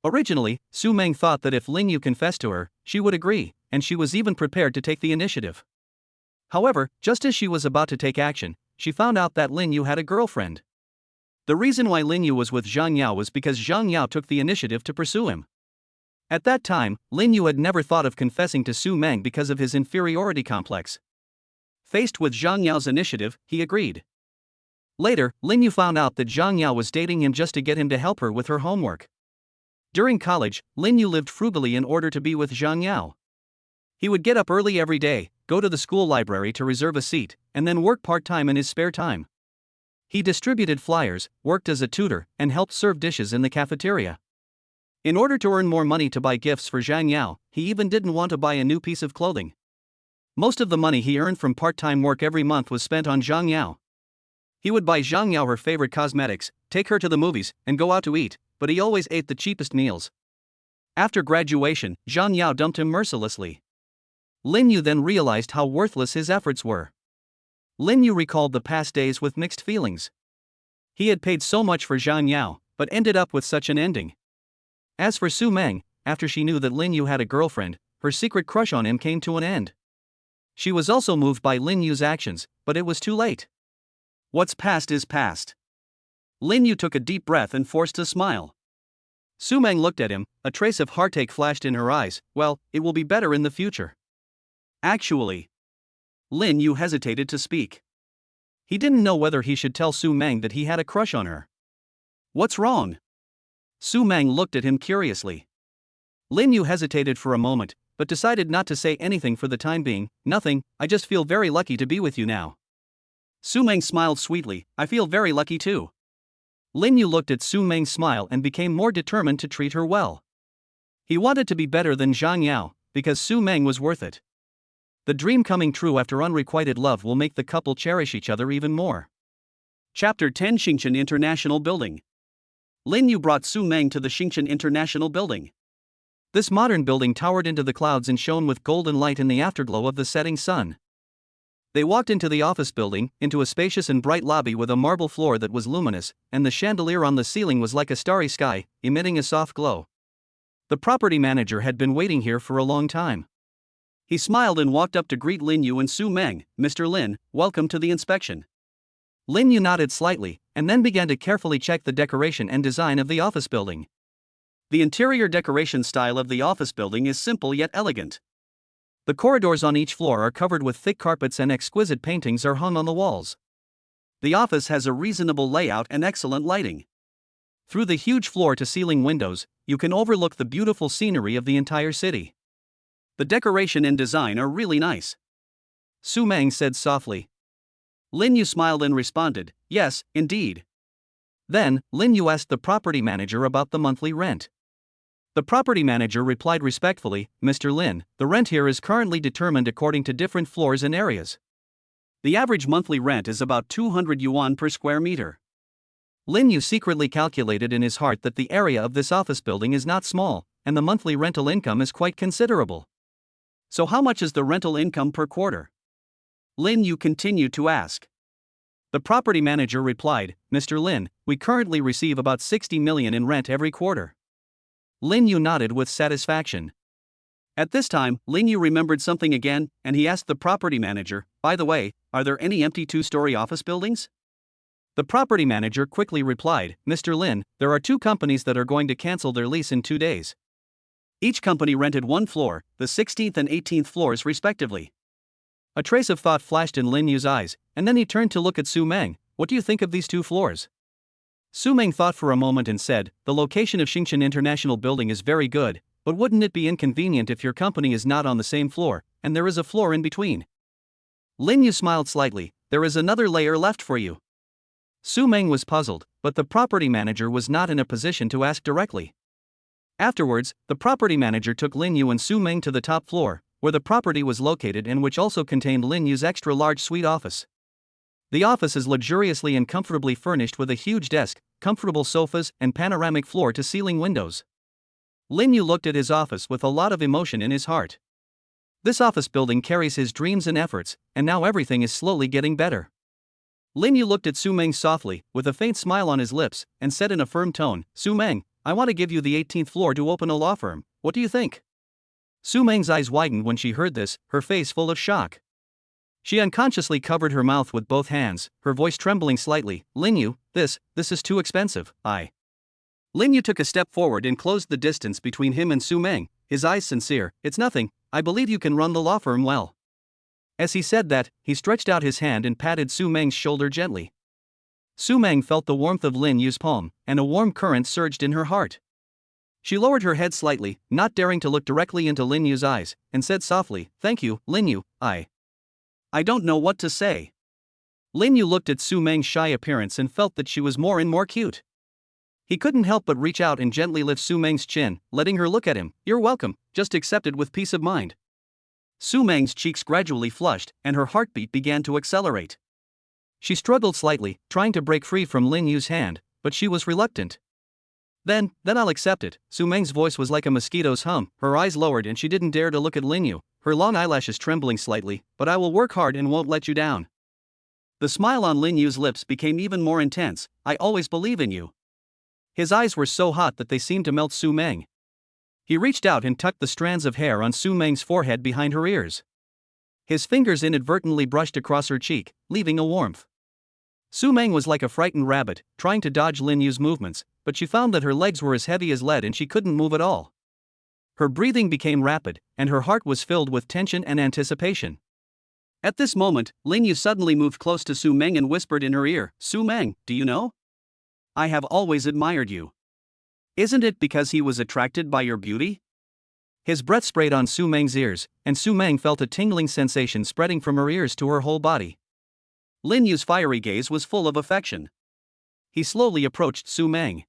Originally, Su Mang thought that if Lin Yu confessed to her, she would agree, and she was even prepared to take the initiative. However, just as she was about to take action, she found out that Lin Yu had a girlfriend. The reason why Lin Yu was with Zhang Yao was because Zhang Yao took the initiative to pursue him. At that time, Lin Yu had never thought of confessing to Su Mang because of his inferiority complex. Faced with Zhang Yao's initiative, he agreed. Later, Lin Yu found out that Zhang Yao was dating him just to get him to help her with her homework. During college, Lin Yu lived frugally in order to be with Zhang Yao. He would get up early every day, go to the school library to reserve a seat, and then work part-time in his spare time. He distributed flyers, worked as a tutor, and helped serve dishes in the cafeteria. In order to earn more money to buy gifts for Zhang Yao, he even didn't want to buy a new piece of clothing. Most of the money he earned from part-time work every month was spent on Zhang Yao. He would buy Zhang Yao her favorite cosmetics, take her to the movies, and go out to eat, but he always ate the cheapest meals. After graduation, Zhang Yao dumped him mercilessly. Lin Yu then realized how worthless his efforts were. Lin Yu recalled the past days with mixed feelings. He had paid so much for Zhang Yao, but ended up with such an ending. As for Su Mang, after she knew that Lin Yu had a girlfriend, her secret crush on him came to an end. She was also moved by Lin Yu's actions, but it was too late. What's past is past. Lin Yu took a deep breath and forced a smile. Su Mang looked at him, a trace of heartache flashed in her eyes. Well, it will be better in the future. Actually. Lin Yu hesitated to speak. He didn't know whether he should tell Su Mang that he had a crush on her. What's wrong? Su Mang looked at him curiously. Lin Yu hesitated for a moment, but decided not to say anything for the time being. Nothing, I just feel very lucky to be with you now. Su Mang smiled sweetly. I feel very lucky too. Lin Yu looked at Su Mang's smile and became more determined to treat her well. He wanted to be better than Zhang Yao, because Su Mang was worth it. The dream coming true after unrequited love will make the couple cherish each other even more. Chapter 10 Xingchen International Building. Lin Yu brought Su Mang to the Xingchen International Building. This modern building towered into the clouds and shone with golden light in the afterglow of the setting sun. They walked into the office building, into a spacious and bright lobby with a marble floor that was luminous, and the chandelier on the ceiling was like a starry sky, emitting a soft glow. The property manager had been waiting here for a long time. He smiled and walked up to greet Lin Yu and Su Mang. "Mr. Lin, welcome to the inspection." Lin Yu nodded slightly, and then began to carefully check the decoration and design of the office building. The interior decoration style of the office building is simple yet elegant. The corridors on each floor are covered with thick carpets and exquisite paintings are hung on the walls. The office has a reasonable layout and excellent lighting. Through the huge floor-to-ceiling windows, you can overlook the beautiful scenery of the entire city. The decoration and design are really nice, Su Mang said softly. Lin Yu smiled and responded, "Yes, indeed." Then, Lin Yu asked the property manager about the monthly rent. The property manager replied respectfully, "Mr. Lin, the rent here is currently determined according to different floors and areas. The average monthly rent is about 200 yuan per square meter." Lin Yu secretly calculated in his heart that the area of this office building is not small, and the monthly rental income is quite considerable. "So how much is the rental income per quarter?" Lin Yu continued to ask. The property manager replied, "Mr. Lin, we currently receive about 60 million in rent every quarter." Lin Yu nodded with satisfaction. At this time, Lin Yu remembered something again, and he asked the property manager, "By the way, are there any empty two-story office buildings?" The property manager quickly replied, "Mr. Lin, there are two companies that are going to cancel their lease in 2 days. Each company rented one floor, the 16th and 18th floors respectively." A trace of thought flashed in Lin Yu's eyes, and then he turned to look at Su Mang. "What do you think of these two floors?" Su Mang thought for a moment and said, "The location of Xingchen International Building is very good, but wouldn't it be inconvenient if your company is not on the same floor, and there is a floor in between?" Lin Yu smiled slightly, "There is another layer left for you." Su Mang was puzzled, but the property manager was not in a position to ask directly. Afterwards, the property manager took Lin Yu and Su Mang to the top floor, where the property was located and which also contained Lin Yu's extra-large suite office. The office is luxuriously and comfortably furnished with a huge desk, comfortable sofas, and panoramic floor-to-ceiling windows. Lin Yu looked at his office with a lot of emotion in his heart. This office building carries his dreams and efforts, and now everything is slowly getting better. Lin Yu looked at Su Mang softly, with a faint smile on his lips, and said in a firm tone, "Su Mang, I want to give you the 18th floor to open a law firm. What do you think?" Su Mang's eyes widened when she heard this, her face full of shock. She unconsciously covered her mouth with both hands, her voice trembling slightly. "Lin Yu, this is too expensive, Lin Yu took a step forward and closed the distance between him and Su Mang, his eyes sincere. "It's nothing, I believe you can run the law firm well." As he said that, he stretched out his hand and patted Su Mang's shoulder gently. Su Mang felt the warmth of Lin Yu's palm, and a warm current surged in her heart. She lowered her head slightly, not daring to look directly into Lin Yu's eyes, and said softly, "Thank you, Lin Yu, I don't know what to say." Lin Yu looked at Su Mang's shy appearance and felt that she was more and more cute. He couldn't help but reach out and gently lift Su Mang's chin, letting her look at him. "You're welcome, just accept it with peace of mind." Su Mang's cheeks gradually flushed, and her heartbeat began to accelerate. She struggled slightly, trying to break free from Lin Yu's hand, but she was reluctant. Then I'll accept it." Su Mang's voice was like a mosquito's hum, her eyes lowered and she didn't dare to look at Lin Yu, her long eyelashes trembling slightly. "But I will work hard and won't let you down." The smile on Lin Yu's lips became even more intense. "I always believe in you." His eyes were so hot that they seemed to melt Su Mang. He reached out and tucked the strands of hair on Su Mang's forehead behind her ears. His fingers inadvertently brushed across her cheek, leaving a warmth. Su Mang was like a frightened rabbit, trying to dodge Lin Yu's movements, but she found that her legs were as heavy as lead and she couldn't move at all. Her breathing became rapid, and her heart was filled with tension and anticipation. At this moment, Lin Yu suddenly moved close to Su Mang and whispered in her ear, "Su Mang, do you know? I have always admired you. Isn't it because he was attracted by your beauty?" His breath sprayed on Su Mang's ears, and Su Mang felt a tingling sensation spreading from her ears to her whole body. Lin Yu's fiery gaze was full of affection. He slowly approached Su Mang.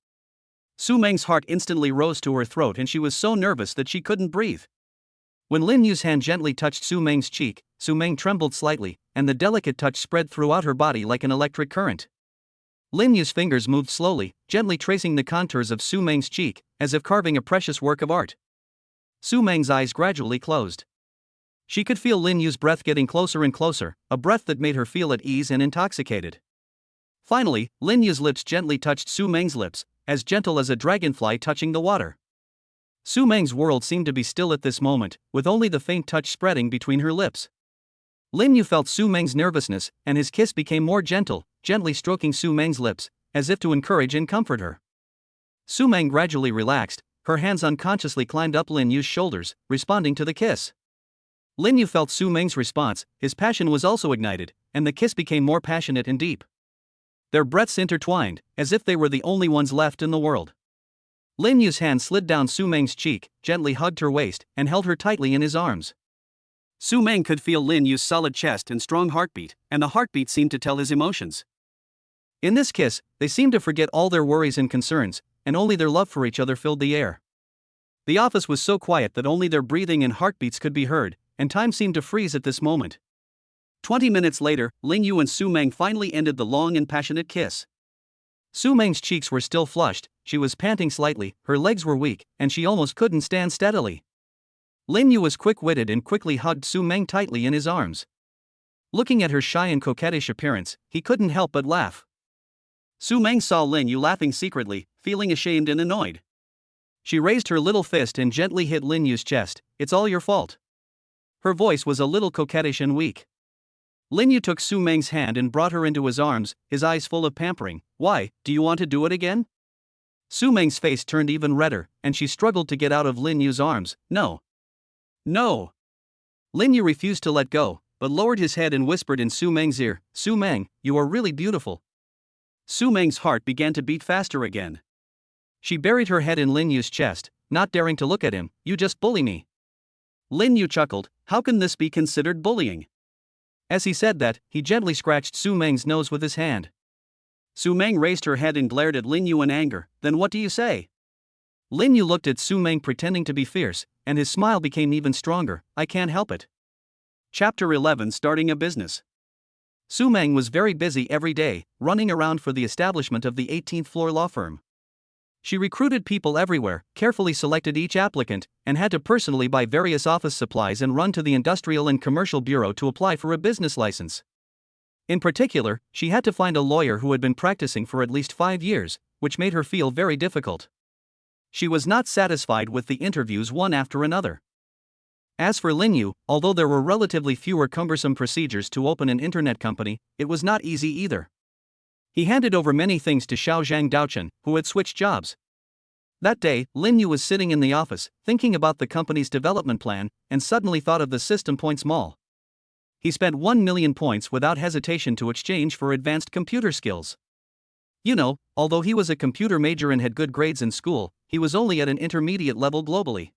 Su Mang's heart instantly rose to her throat and she was so nervous that she couldn't breathe. When Lin Yu's hand gently touched Su Mang's cheek, Su Mang trembled slightly, and the delicate touch spread throughout her body like an electric current. Lin Yu's fingers moved slowly, gently tracing the contours of Su Mang's cheek, as if carving a precious work of art. Su Mang's eyes gradually closed. She could feel Lin Yu's breath getting closer and closer, a breath that made her feel at ease and intoxicated. Finally, Lin Yu's lips gently touched Su Mang's lips, as gentle as a dragonfly touching the water. Su Mang's world seemed to be still at this moment, with only the faint touch spreading between her lips. Lin Yu felt Su Mang's nervousness, and his kiss became more gentle, gently stroking Su Mang's lips, as if to encourage and comfort her. Su Mang gradually relaxed, her hands unconsciously climbed up Lin Yu's shoulders, responding to the kiss. Lin Yu felt Su Mang's response, his passion was also ignited, and the kiss became more passionate and deep. Their breaths intertwined, as if they were the only ones left in the world. Lin Yu's hand slid down Su Mang's cheek, gently hugged her waist, and held her tightly in his arms. Su Mang could feel Lin Yu's solid chest and strong heartbeat, and the heartbeat seemed to tell his emotions. In this kiss, they seemed to forget all their worries and concerns, and only their love for each other filled the air. The office was so quiet that only their breathing and heartbeats could be heard, and time seemed to freeze at this moment. 20 minutes later, Lin Yu and Su Mang finally ended the long and passionate kiss. Su Mang's cheeks were still flushed, she was panting slightly, her legs were weak, and she almost couldn't stand steadily. Lin Yu was quick-witted and quickly hugged Su Mang tightly in his arms. Looking at her shy and coquettish appearance, he couldn't help but laugh. Su Mang saw Lin Yu laughing secretly, feeling ashamed and annoyed. She raised her little fist and gently hit Lin Yu's chest. "It's all your fault." Her voice was a little coquettish and weak. Lin Yu took Su Mang's hand and brought her into his arms, his eyes full of pampering. "Why, do you want to do it again?" Su Mang's face turned even redder, and she struggled to get out of Lin Yu's arms. "No. No." Lin Yu refused to let go, but lowered his head and whispered in Su Mang's ear, "Su Mang, you are really beautiful." Su Mang's heart began to beat faster again. She buried her head in Lin Yu's chest, not daring to look at him. "You just bully me." Lin Yu chuckled. "How can this be considered bullying?" As he said that, he gently scratched Su Mang's nose with his hand. Su Mang raised her head and glared at Lin Yu in anger. "Then what do you say?" Lin Yu looked at Su Mang pretending to be fierce, and his smile became even stronger. "I can't help it." Chapter 11 Starting a Business. Su Mang was very busy every day, running around for the establishment of the 18th floor law firm. She recruited people everywhere, carefully selected each applicant, and had to personally buy various office supplies and run to the Industrial and Commercial Bureau to apply for a business license. In particular, she had to find a lawyer who had been practicing for at least 5 years, which made her feel very difficult. She was not satisfied with the interviews one after another. As for Lin Yu, although there were relatively fewer cumbersome procedures to open an internet company, it was not easy either. He handed over many things to Xiaozhang Daochen, who had switched jobs. That day, Lin Yu was sitting in the office, thinking about the company's development plan, and suddenly thought of the System Points Mall. He spent 1 million points without hesitation to exchange for advanced computer skills. You know, although he was a computer major and had good grades in school, he was only at an intermediate level globally.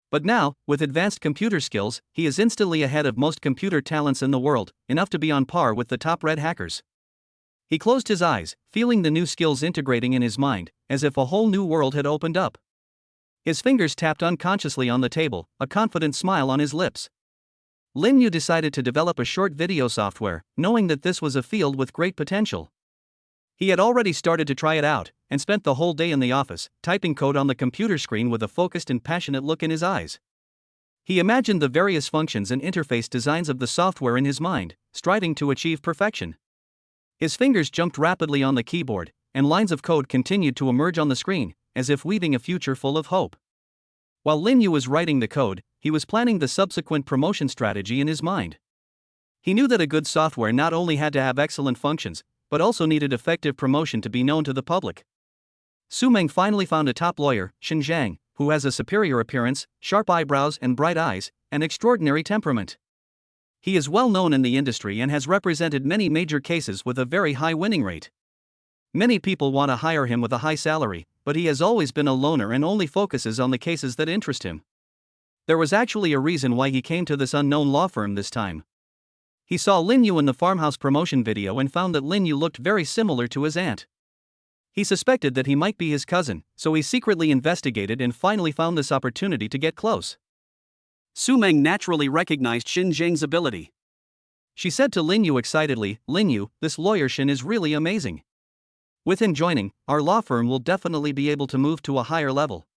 But now, with advanced computer skills, he is instantly ahead of most computer talents in the world, enough to be on par with the top red hackers. He closed his eyes, feeling the new skills integrating in his mind, as if a whole new world had opened up. His fingers tapped unconsciously on the table, a confident smile on his lips. Lin Yu decided to develop a short video software, knowing that this was a field with great potential. He had already started to try it out, and spent the whole day in the office, typing code on the computer screen with a focused and passionate look in his eyes. He imagined the various functions and interface designs of the software in his mind, striving to achieve perfection. His fingers jumped rapidly on the keyboard, and lines of code continued to emerge on the screen, as if weaving a future full of hope. While Lin Yu was writing the code, he was planning the subsequent promotion strategy in his mind. He knew that a good software not only had to have excellent functions, but also needed effective promotion to be known to the public. Su Mang finally found a top lawyer, Shen Zhang, who has a superior appearance, sharp eyebrows and bright eyes, and extraordinary temperament. He is well known in the industry and has represented many major cases with a very high winning rate. Many people want to hire him with a high salary, but he has always been a loner and only focuses on the cases that interest him. There was actually a reason why he came to this unknown law firm this time. He saw Lin Yu in the Farmhouse promotion video and found that Lin Yu looked very similar to his aunt. He suspected that he might be his cousin, so he secretly investigated and finally found this opportunity to get close. Su Mang naturally recognized Shen Zhang's ability. She said to Lin Yu excitedly, "Lin Yu, this lawyer Shen is really amazing. With him joining, our law firm will definitely be able to move to a higher level."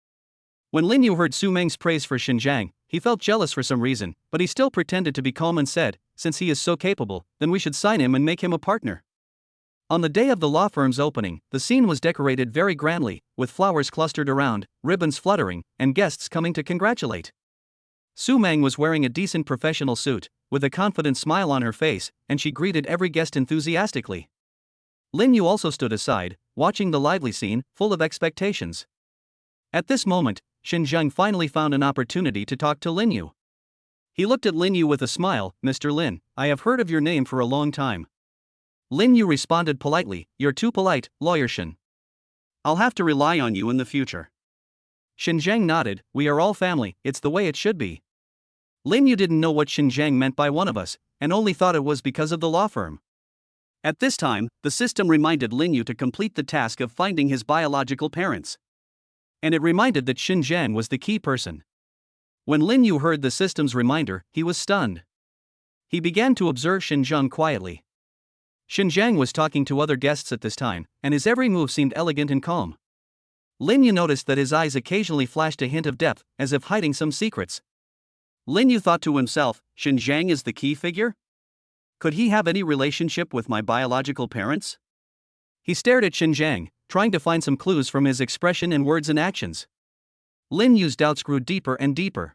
When Lin Yu heard Su Mang's praise for Xinjiang, he felt jealous for some reason, but he still pretended to be calm and said, "Since he is so capable, then we should sign him and make him a partner." On the day of the law firm's opening, the scene was decorated very grandly, with flowers clustered around, ribbons fluttering, and guests coming to congratulate. Su Mang was wearing a decent professional suit, with a confident smile on her face, and she greeted every guest enthusiastically. Lin Yu also stood aside, watching the lively scene, full of expectations. At this moment, Xinjiang finally found an opportunity to talk to Lin Yu. He looked at Lin Yu with a smile. "Mr. Lin, I have heard of your name for a long time." Lin Yu responded politely, "You're too polite, Lawyer Shin. I'll have to rely on you in the future." Xinjiang nodded. "We are all family, it's the way it should be." Lin Yu didn't know what Xinjiang meant by one of us, and only thought it was because of the law firm. At this time, the system reminded Lin Yu to complete the task of finding his biological parents. And it reminded that Xinjiang was the key person. When Lin Yu heard the system's reminder, he was stunned. He began to observe Xinjiang quietly. Xinjiang was talking to other guests at this time, and his every move seemed elegant and calm. Lin Yu noticed that his eyes occasionally flashed a hint of depth, as if hiding some secrets. Lin Yu thought to himself, "Xinjiang is the key figure? Could he have any relationship with my biological parents?" He stared at Xinjiang, trying to find some clues from his expression and words and actions. Lin Yu's doubts grew deeper and deeper.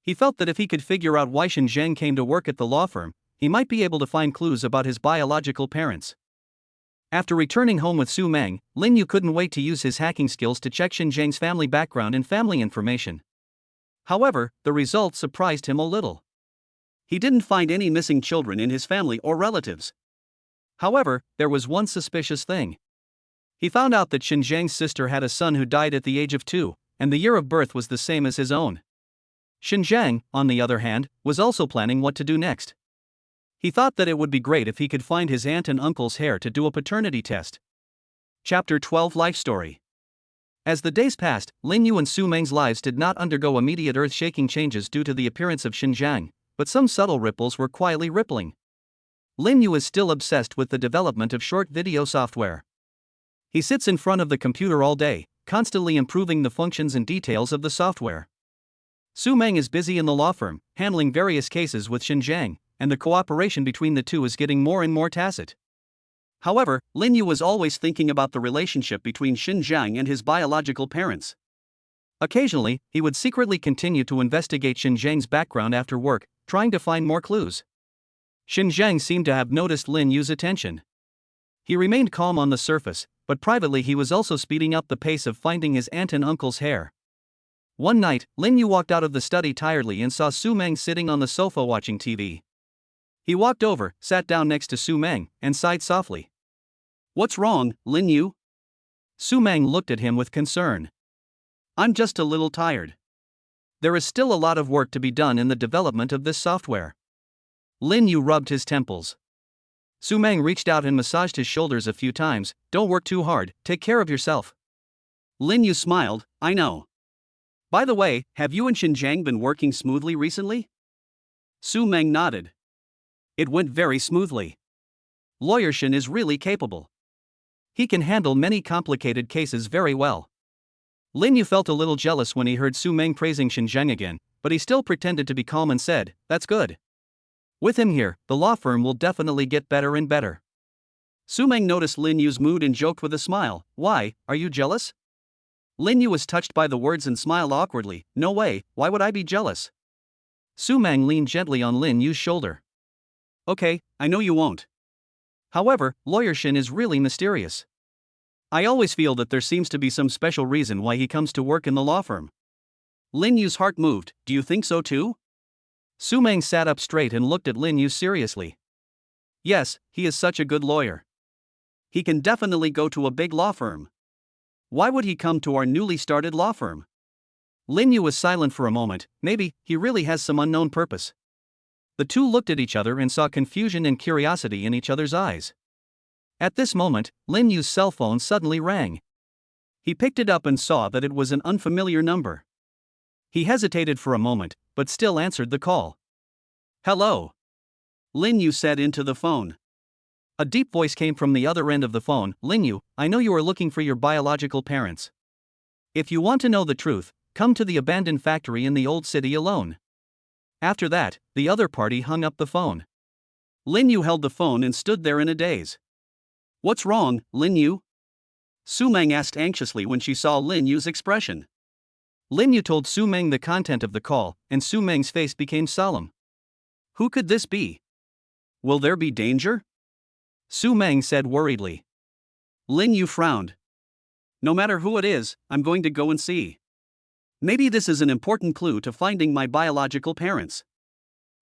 He felt that if he could figure out why Xinjiang came to work at the law firm, he might be able to find clues about his biological parents. After returning home with Su Mang, Lin Yu couldn't wait to use his hacking skills to check Xinjiang's family background and family information. However, the results surprised him a little. He didn't find any missing children in his family or relatives. However, there was one suspicious thing. He found out that Xinjiang's sister had a son who died at the age of 2, and the year of birth was the same as his own. Xinjiang, on the other hand, was also planning what to do next. He thought that it would be great if he could find his aunt and uncle's heir to do a paternity test. Chapter 12 Life Story. As the days passed, Lin Yu and Su Mang's lives did not undergo immediate earth-shaking changes due to the appearance of Xinjiang, but some subtle ripples were quietly rippling. Lin Yu is still obsessed with the development of short video software. He sits in front of the computer all day, constantly improving the functions and details of the software. Su Mang is busy in the law firm, handling various cases with Xinjiang, and the cooperation between the two is getting more and more tacit. However, Lin Yu was always thinking about the relationship between Xinjiang and his biological parents. Occasionally, he would secretly continue to investigate Xinjiang's background after work, trying to find more clues. Xinjiang seemed to have noticed Lin Yu's attention. He remained calm on the surface, but privately he was also speeding up the pace of finding his aunt and uncle's heir. One night, Lin Yu walked out of the study tiredly and saw Su Mang sitting on the sofa watching TV. He walked over, sat down next to Su Mang, and sighed softly. "What's wrong, Lin Yu?" Su Mang looked at him with concern. "I'm just a little tired. There is still a lot of work to be done in the development of this software." Lin Yu rubbed his temples. Su Mang reached out and massaged his shoulders a few times. "Don't work too hard, take care of yourself." Lin Yu smiled. "I know. By the way, have you and Xinjiang been working smoothly recently?" Su Mang nodded. "It went very smoothly. Lawyer Shin is really capable. He can handle many complicated cases very well." Lin Yu felt a little jealous when he heard Su Mang praising Xinjiang again, but he still pretended to be calm and said, "That's good. With him here, the law firm will definitely get better and better." Su Mang noticed Lin Yu's mood and joked with a smile, "Why, are you jealous?" Lin Yu was touched by the words and smiled awkwardly. "No way, why would I be jealous?" Su Mang leaned gently on Lin Yu's shoulder. "Okay, I know you won't. However, Lawyer Shin is really mysterious. I always feel that there seems to be some special reason why he comes to work in the law firm." Lin Yu's heart moved. "Do you think so too?" Su Mang sat up straight and looked at Lin Yu seriously. "Yes, he is such a good lawyer. He can definitely go to a big law firm. Why would he come to our newly started law firm?" Lin Yu was silent for a moment. Maybe he really has some unknown purpose. The two looked at each other and saw confusion and curiosity in each other's eyes. At this moment, Lin Yu's cell phone suddenly rang. He picked it up and saw that it was an unfamiliar number. He hesitated for a moment, but still answered the call. "Hello," Lin Yu said into the phone. A deep voice came from the other end of the phone. "Lin Yu, I know you are looking for your biological parents. If you want to know the truth, come to the abandoned factory in the old city alone. After that, the other party hung up the phone. Lin Yu held the phone and stood there in a daze. What's wrong, Lin Yu? Su Mang asked anxiously when she saw Lin Yu's expression. Lin Yu told Su Mang the content of the call, and Su Mang's face became solemn. Who could this be? Will there be danger? Su Mang said worriedly. Lin Yu frowned. No matter who it is, I'm going to go and see. Maybe this is an important clue to finding my biological parents.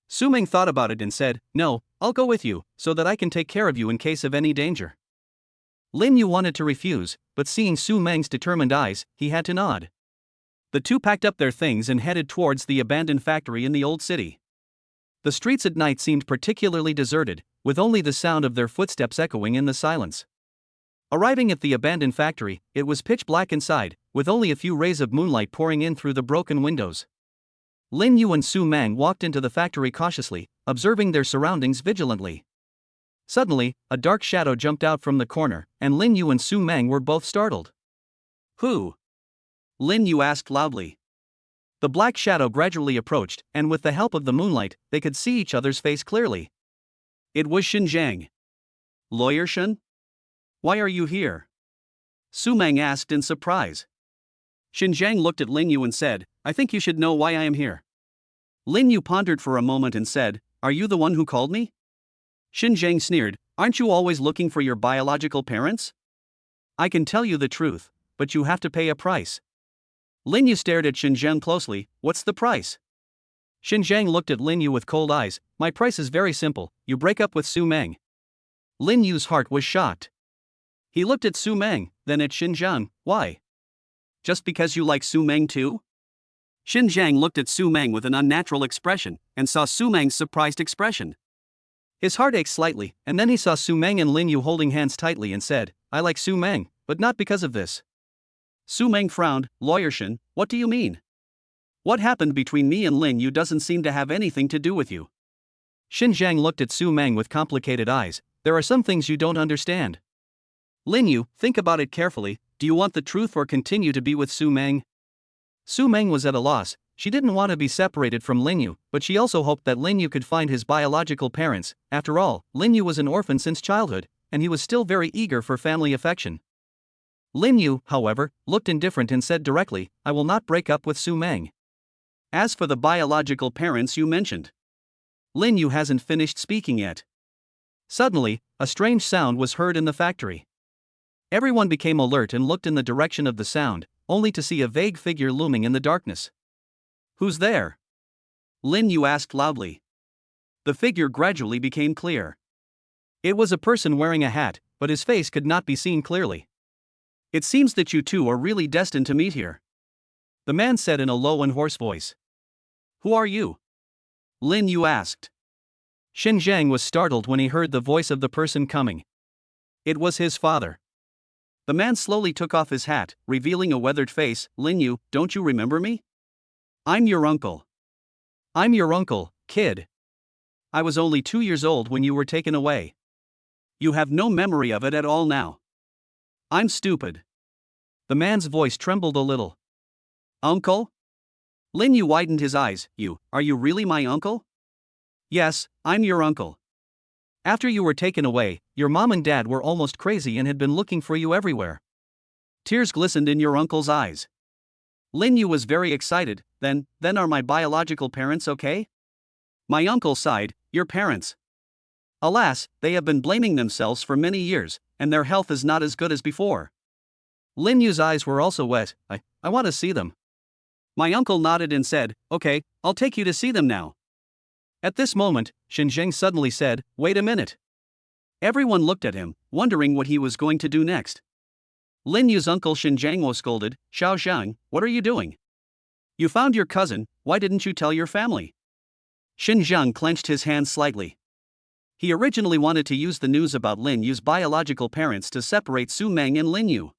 Su Mang thought about it and said, No, I'll go with you, so that I can take care of you in case of any danger. Lin Yu wanted to refuse, but seeing Su Mang's determined eyes, he had to nod. The two packed up their things and headed towards the abandoned factory in the old city. The streets at night seemed particularly deserted, with only the sound of their footsteps echoing in the silence. Arriving at the abandoned factory, it was pitch black inside, with only a few rays of moonlight pouring in through the broken windows. Lin Yu and Su Mang walked into the factory cautiously, observing their surroundings vigilantly. Suddenly, a dark shadow jumped out from the corner, and Lin Yu and Su Mang were both startled. Who? Lin Yu asked loudly. The black shadow gradually approached, and with the help of the moonlight, they could see each other's face clearly. It was Xinjiang. Lawyer Shen? Why are you here? Su Mang asked in surprise. Xinjiang looked at Lin Yu and said, I think you should know why I am here. Lin Yu pondered for a moment and said, Are you the one who called me? Xinjiang sneered, Aren't you always looking for your biological parents? I can tell you the truth, but you have to pay a price. Lin Yu stared at Xinjiang closely. What's the price? Xinjiang looked at Lin Yu with cold eyes. My price is very simple, you break up with Su Mang. Lin Yu's heart was shocked. He looked at Su Mang, then at Xinjiang. Why? Just because you like Su Mang too? Xinjiang looked at Su Mang with an unnatural expression, and saw Su Mang's surprised expression. His heart ached slightly, and then he saw Su Mang and Lin Yu holding hands tightly and said, I like Su Mang, but not because of this. Su Mang frowned. Lawyer Shen, what do you mean? What happened between me and Lin Yu doesn't seem to have anything to do with you. Xinjiang looked at Su Mang with complicated eyes. There are some things you don't understand. Lin Yu, think about it carefully. Do you want the truth or continue to be with Su Mang? Su Mang was at a loss. She didn't want to be separated from Lin Yu, but she also hoped that Lin Yu could find his biological parents. After all, Lin Yu was an orphan since childhood, and he was still very eager for family affection. Lin Yu, however, looked indifferent and said directly, I will not break up with Su Mang. As for the biological parents you mentioned. Lin Yu hasn't finished speaking yet. Suddenly, a strange sound was heard in the factory. Everyone became alert and looked in the direction of the sound, only to see a vague figure looming in the darkness. Who's there? Lin Yu asked loudly. The figure gradually became clear. It was a person wearing a hat, but his face could not be seen clearly. It seems that you two are really destined to meet here. The man said in a low and hoarse voice. Who are you? Lin Yu asked. Xinjiang was startled when he heard the voice of the person coming. It was his father. The man slowly took off his hat, revealing a weathered face. Lin Yu, don't you remember me? I'm your uncle. I'm your uncle, kid. I was only 2 years old when you were taken away. You have no memory of it at all now. I'm stupid. The man's voice trembled a little. Uncle? Lin Yu widened his eyes. Are you really my uncle? Yes, I'm your uncle. After you were taken away, your mom and dad were almost crazy and had been looking for you everywhere. Tears glistened in your uncle's eyes. Lin Yu was very excited. Then are my biological parents okay? My uncle sighed. Your parents. Alas, they have been blaming themselves for many years, and their health is not as good as before. Lin Yu's eyes were also wet. I want to see them. My uncle nodded and said, Okay, I'll take you to see them now. At this moment, Xinjiang suddenly said, Wait a minute. Everyone looked at him, wondering what he was going to do next. Lin Yu's uncle Xinjiang scolded, Xiao Zhang, what are you doing? You found your cousin, why didn't you tell your family? Xinjiang clenched his hands slightly. He originally wanted to use the news about Lin Yu's biological parents to separate Su Mang and Lin Yu.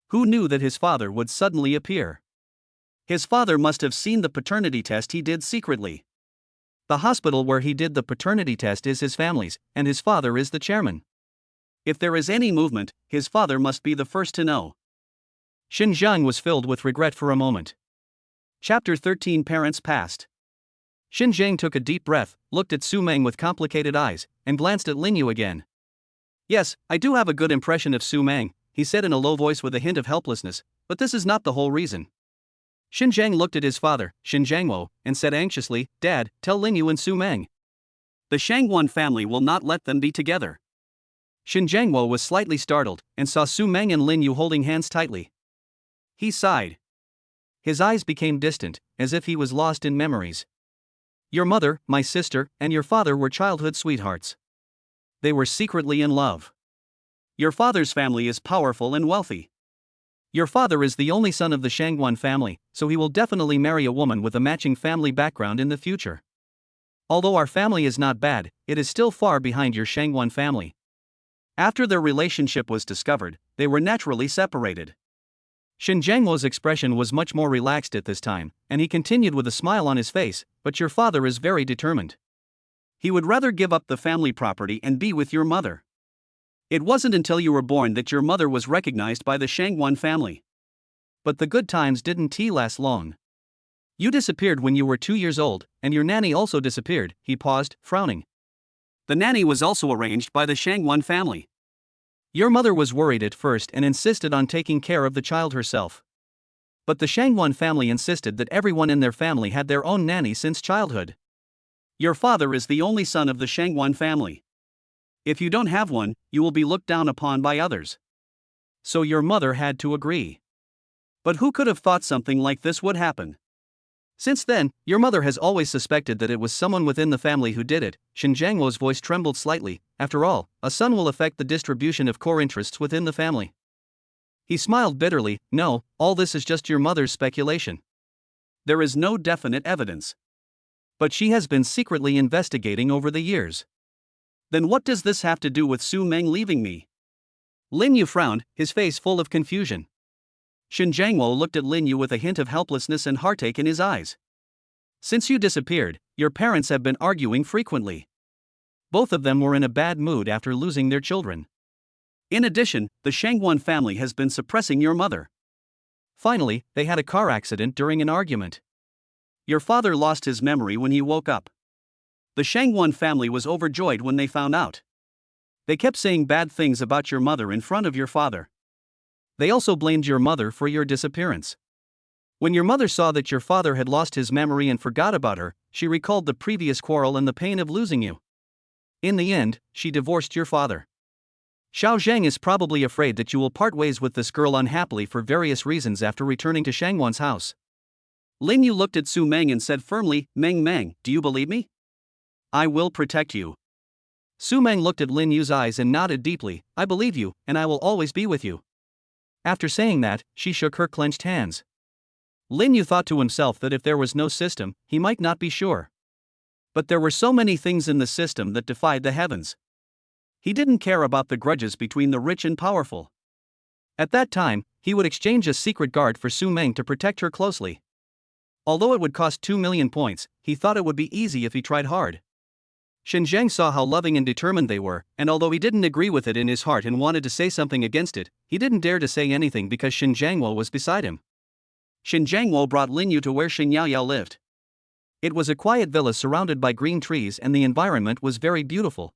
Who knew that his father would suddenly appear? His father must have seen the paternity test he did secretly. The hospital where he did the paternity test is his family's, and his father is the chairman. If there is any movement, his father must be the first to know. Xinjiang was filled with regret for a moment. Chapter 13 Parents Past. Xinjiang took a deep breath, looked at Su Mang with complicated eyes, and glanced at Lin Yu again. Yes, I do have a good impression of Su Mang, he said in a low voice with a hint of helplessness, but this is not the whole reason. Xinjiang looked at his father, Xinjiangwo, and said anxiously, Dad, tell Lin Yu and Su Mang. The Shangguan family will not let them be together. Xinjiangwo was slightly startled, and saw Su Mang and Lin Yu holding hands tightly. He sighed. His eyes became distant, as if he was lost in memories. Your mother, my sister, and your father were childhood sweethearts. They were secretly in love. Your father's family is powerful and wealthy. Your father is the only son of the Shangguan family, so he will definitely marry a woman with a matching family background in the future. Although our family is not bad, it is still far behind your Shangguan family. After their relationship was discovered, they were naturally separated. Xinjiangwo's expression was much more relaxed at this time, and he continued with a smile on his face, but your father is very determined. He would rather give up the family property and be with your mother. It wasn't until you were born that your mother was recognized by the Shangguan family. But the good times didn't last long. You disappeared when you were 2 years old, and your nanny also disappeared, he paused, frowning. The nanny was also arranged by the Shangguan family. Your mother was worried at first and insisted on taking care of the child herself. But the Shangguan family insisted that everyone in their family had their own nanny since childhood. Your father is the only son of the Shangguan family. If you don't have one, you will be looked down upon by others. So your mother had to agree. But who could have thought something like this would happen? Since then, your mother has always suspected that it was someone within the family who did it. Xinjiangwo's voice trembled slightly. After all, a son will affect the distribution of core interests within the family. He smiled bitterly. No, all this is just your mother's speculation. There is no definite evidence. But she has been secretly investigating over the years. Then what does this have to do with Su Mang leaving me? Lin Yu frowned, his face full of confusion. Xinjiangwo looked at Lin Yu with a hint of helplessness and heartache in his eyes. Since you disappeared, your parents have been arguing frequently. Both of them were in a bad mood after losing their children. In addition, the Shangguan family has been suppressing your mother. Finally, they had a car accident during an argument. Your father lost his memory when he woke up. The Shangguan family was overjoyed when they found out. They kept saying bad things about your mother in front of your father. They also blamed your mother for your disappearance. When your mother saw that your father had lost his memory and forgot about her, she recalled the previous quarrel and the pain of losing you. In the end, she divorced your father. Xiao Zhang is probably afraid that you will part ways with this girl unhappily for various reasons after returning to Shangguan's house. Lin Yu looked at Su Mang and said firmly, Mang, do you believe me? I will protect you. Su Mang looked at Lin Yu's eyes and nodded deeply. I believe you, and I will always be with you. After saying that, she shook her clenched hands. Lin Yu thought to himself that if there was no system, he might not be sure. But there were so many things in the system that defied the heavens. He didn't care about the grudges between the rich and powerful. At that time, he would exchange a secret guard for Su Mang to protect her closely. Although it would cost 2 million points, he thought it would be easy if he tried hard. Xinjiang saw how loving and determined they were, and although he didn't agree with it in his heart and wanted to say something against it, he didn't dare to say anything because Xinjiangwo was beside him. Xinjiangwo brought Lin Yu to where Xinyaoyao lived. It was a quiet villa surrounded by green trees and the environment was very beautiful.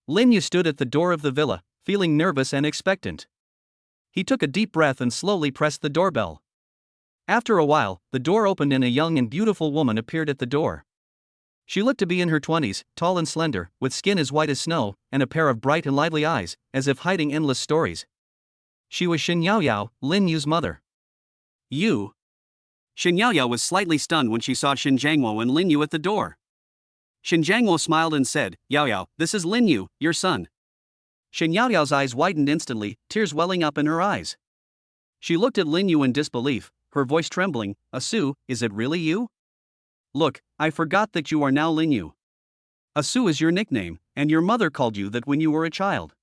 Lin Yu stood at the door of the villa, feeling nervous and expectant. He took a deep breath and slowly pressed the doorbell. After a while, the door opened and a young and beautiful woman appeared at the door. She looked to be in her 20s, tall and slender, with skin as white as snow, and a pair of bright and lively eyes, as if hiding endless stories. She was Xinyaoyao, Lin Yu's mother. You? Xinyaoyao was slightly stunned when she saw Xinjiangwo and Lin Yu at the door. Xinjiangwo smiled and said, Yaoyao, this is Lin Yu, your son. Xinyaoyao's eyes widened instantly, tears welling up in her eyes. She looked at Lin Yu in disbelief, her voice trembling. Asu, is it really you? Look, I forgot that you are now Lin Yu. Asu is your nickname, and your mother called you that when you were a child.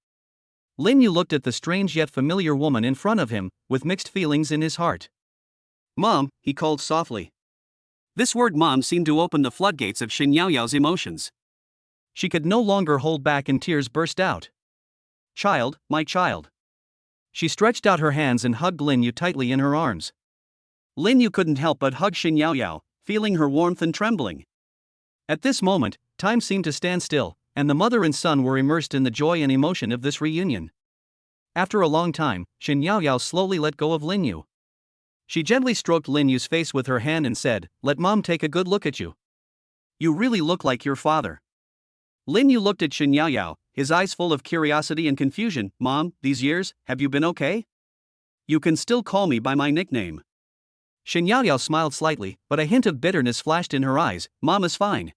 Lin Yu looked at the strange yet familiar woman in front of him, with mixed feelings in his heart. Mom, he called softly. This word mom seemed to open the floodgates of Xinyaoyao's emotions. She could no longer hold back and tears burst out. Child, my child. She stretched out her hands and hugged Lin Yu tightly in her arms. Lin Yu couldn't help but hug Shin Yaoyao, feeling her warmth and trembling. At this moment, time seemed to stand still, and the mother and son were immersed in the joy and emotion of this reunion. After a long time, Shin Yaoyao slowly let go of Lin Yu. She gently stroked Lin Yu's face with her hand and said, "Let Mom take a good look at you. You really look like your father." Lin Yu looked at Shin Yaoyao, his eyes full of curiosity and confusion. "Mom, these years, have you been okay? You can still call me by my nickname." Shin Yaoyao smiled slightly, but a hint of bitterness flashed in her eyes. "Mom is fine.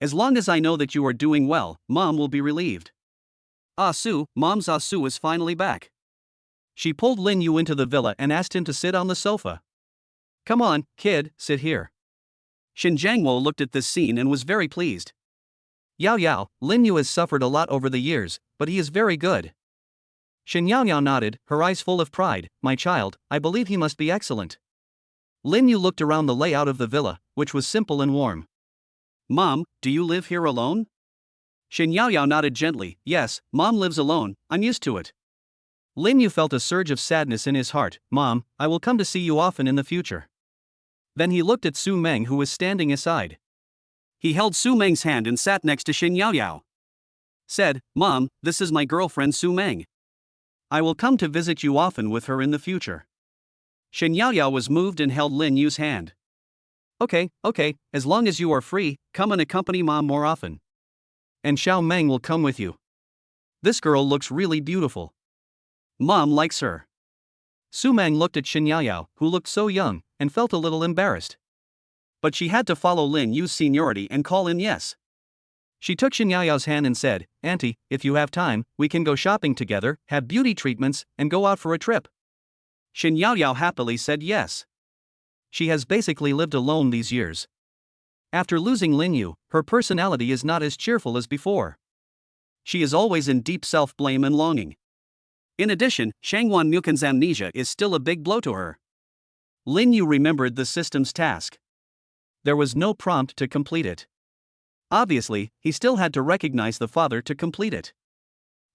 As long as I know that you are doing well, Mom will be relieved." Su, Mom's Su is finally back. She pulled Lin Yu into the villa and asked him to sit on the sofa. "Come on, kid, sit here." Shin Jiangwo looked at this scene and was very pleased. "Yao Yao, Lin Yu has suffered a lot over the years, but he is very good." Shin Yaoyao nodded, her eyes full of pride. "My child, I believe he must be excellent." Lin Yu looked around the layout of the villa, which was simple and warm. "Mom, do you live here alone?" Shin Yaoyao nodded gently. "Yes, Mom lives alone, I'm used to it." Lin Yu felt a surge of sadness in his heart. "Mom, I will come to see you often in the future." Then he looked at Su Mang, who was standing aside. He held Su Mang's hand and sat next to Shin Yaoyao. Said, "Mom, this is my girlfriend Su Mang. I will come to visit you often with her in the future." Shin Yaoyao was moved and held Lin Yu's hand. Okay, as long as you are free, come and accompany Mom more often. And Xiao Meng will come with you. This girl looks really beautiful. Mom likes her." Su Mang looked at Shin Yaoyao, who looked so young, and felt a little embarrassed. But she had to follow Lin Yu's seniority and call in yes. She took Shin Yaoyao's hand and said, "Auntie, if you have time, we can go shopping together, have beauty treatments, and go out for a trip." Shin Yaoyao happily said yes. She has basically lived alone these years. After losing Lin Yu, her personality is not as cheerful as before. She is always in deep self-blame and longing. In addition, Shangwan Muken's amnesia is still a big blow to her. Lin Yu remembered the system's task. There was no prompt to complete it. Obviously, he still had to recognize the father to complete it.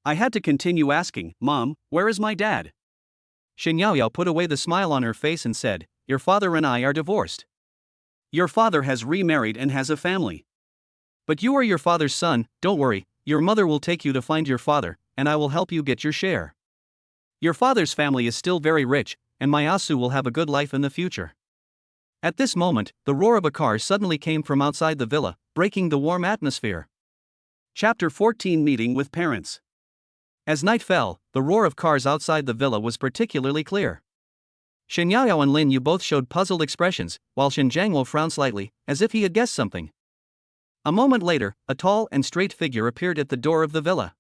I had to continue asking, "Mom, where is my dad?" Shin Yaoyao put away the smile on her face and said, "Your father and I are divorced. Your father has remarried and has a family. But you are your father's son, don't worry, your mother will take you to find your father, and I will help you get your share. Your father's family is still very rich, and my Asu will have a good life in the future." At this moment, the roar of a car suddenly came from outside the villa, breaking the warm atmosphere. Chapter 14: Meeting with Parents. As night fell, the roar of cars outside the villa was particularly clear. Shin Yaoyao and Lin Yu both showed puzzled expressions, while Shin Jiangwo frowned slightly, as if he had guessed something. A moment later, a tall and straight figure appeared at the door of the villa.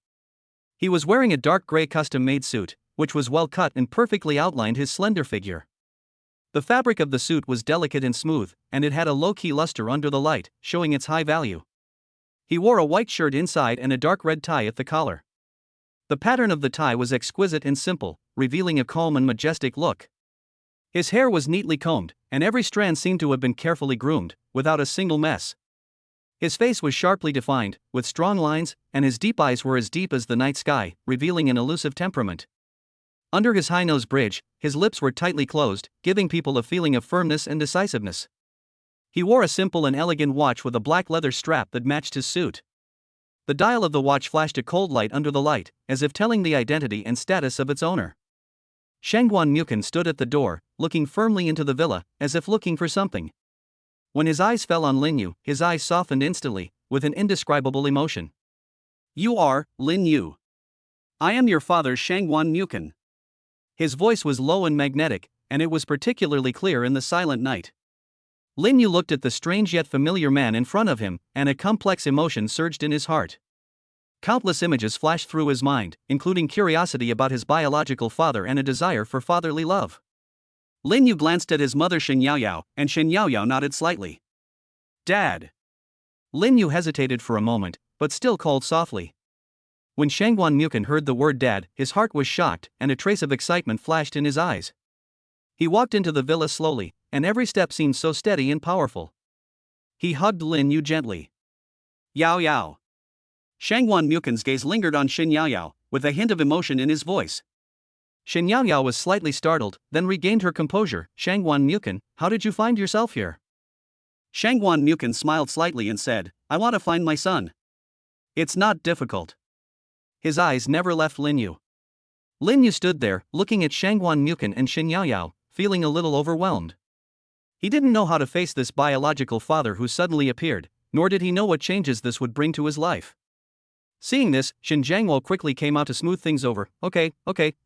He was wearing a dark gray custom-made suit, which was well cut and perfectly outlined his slender figure. The fabric of the suit was delicate and smooth, and it had a low-key luster under the light, showing its high value. He wore a white shirt inside and a dark red tie at the collar. The pattern of the tie was exquisite and simple, revealing a calm and majestic look. His hair was neatly combed, and every strand seemed to have been carefully groomed, without a single mess. His face was sharply defined, with strong lines, and his deep eyes were as deep as the night sky, revealing an elusive temperament. Under his high nose bridge, his lips were tightly closed, giving people a feeling of firmness and decisiveness. He wore a simple and elegant watch with a black leather strap that matched his suit. The dial of the watch flashed a cold light under the light, as if telling the identity and status of its owner. Shangguan Muken stood at the door, looking firmly into the villa, as if looking for something. When his eyes fell on Lin Yu, his eyes softened instantly, with an indescribable emotion. "You are Lin Yu. I am your father Shangguan Muken." His voice was low and magnetic, and it was particularly clear in the silent night. Lin Yu looked at the strange yet familiar man in front of him, and a complex emotion surged in his heart. Countless images flashed through his mind, including curiosity about his biological father and a desire for fatherly love. Lin Yu glanced at his mother Shin Yaoyao, and Shin Yaoyao nodded slightly. "Dad." Lin Yu hesitated for a moment, but still called softly. When Shangguan Muken heard the word dad, his heart was shocked, and a trace of excitement flashed in his eyes. He walked into the villa slowly, and every step seemed so steady and powerful. He hugged Lin Yu gently. "Yao Yao." Shangguan Muken's gaze lingered on Shin Yaoyao, with a hint of emotion in his voice. Shin Yaoyao was slightly startled, then regained her composure. Shangguan Mukin, how did you find yourself here? Shangguan Mukin smiled slightly and said, I want to find my son. It's not difficult. His eyes never left Lin Yu. Lin Yu stood there, looking at Shangguan Mukin and Shin Yaoyao, feeling a little overwhelmed. He didn't know how to face this biological father who suddenly appeared, nor did he know what changes this would bring to his life. Seeing this, Shin Jiangwo quickly came out to smooth things over. Okay,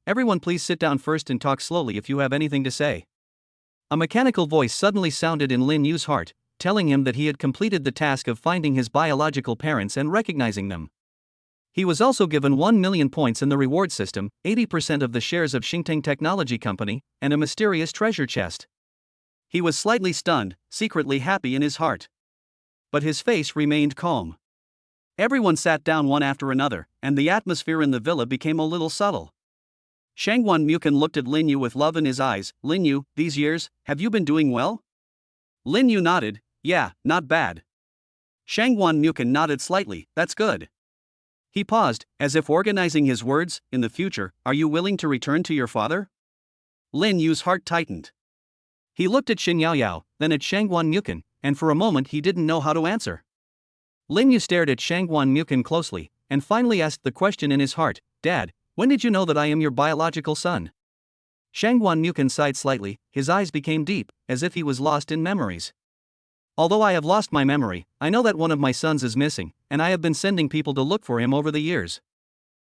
everyone please sit down first and talk slowly if you have anything to say. A mechanical voice suddenly sounded in Lin Yu's heart, telling him that he had completed the task of finding his biological parents and recognizing them. He was also given 1 million points in the reward system, 80% of the shares of Xingteng Technology Company, and a mysterious treasure chest. He was slightly stunned, secretly happy in his heart. But his face remained calm. Everyone sat down one after another, and the atmosphere in the villa became a little subtle. Shangguan Mukin looked at Lin Yu with love in his eyes. Lin Yu, these years, have you been doing well? Lin Yu nodded, yeah, not bad. Shangguan Mukin nodded slightly, that's good. He paused, as if organizing his words. In the future, are you willing to return to your father? Lin Yu's heart tightened. He looked at Shin Yaoyao, then at Shangguan Mukin, and for a moment he didn't know how to answer. Lin Yu stared at Shangguan Mukin closely, and finally asked the question in his heart, Dad, when did you know that I am your biological son? Shangguan Mukin sighed slightly, his eyes became deep, as if he was lost in memories. Although I have lost my memory, I know that one of my sons is missing, and I have been sending people to look for him over the years.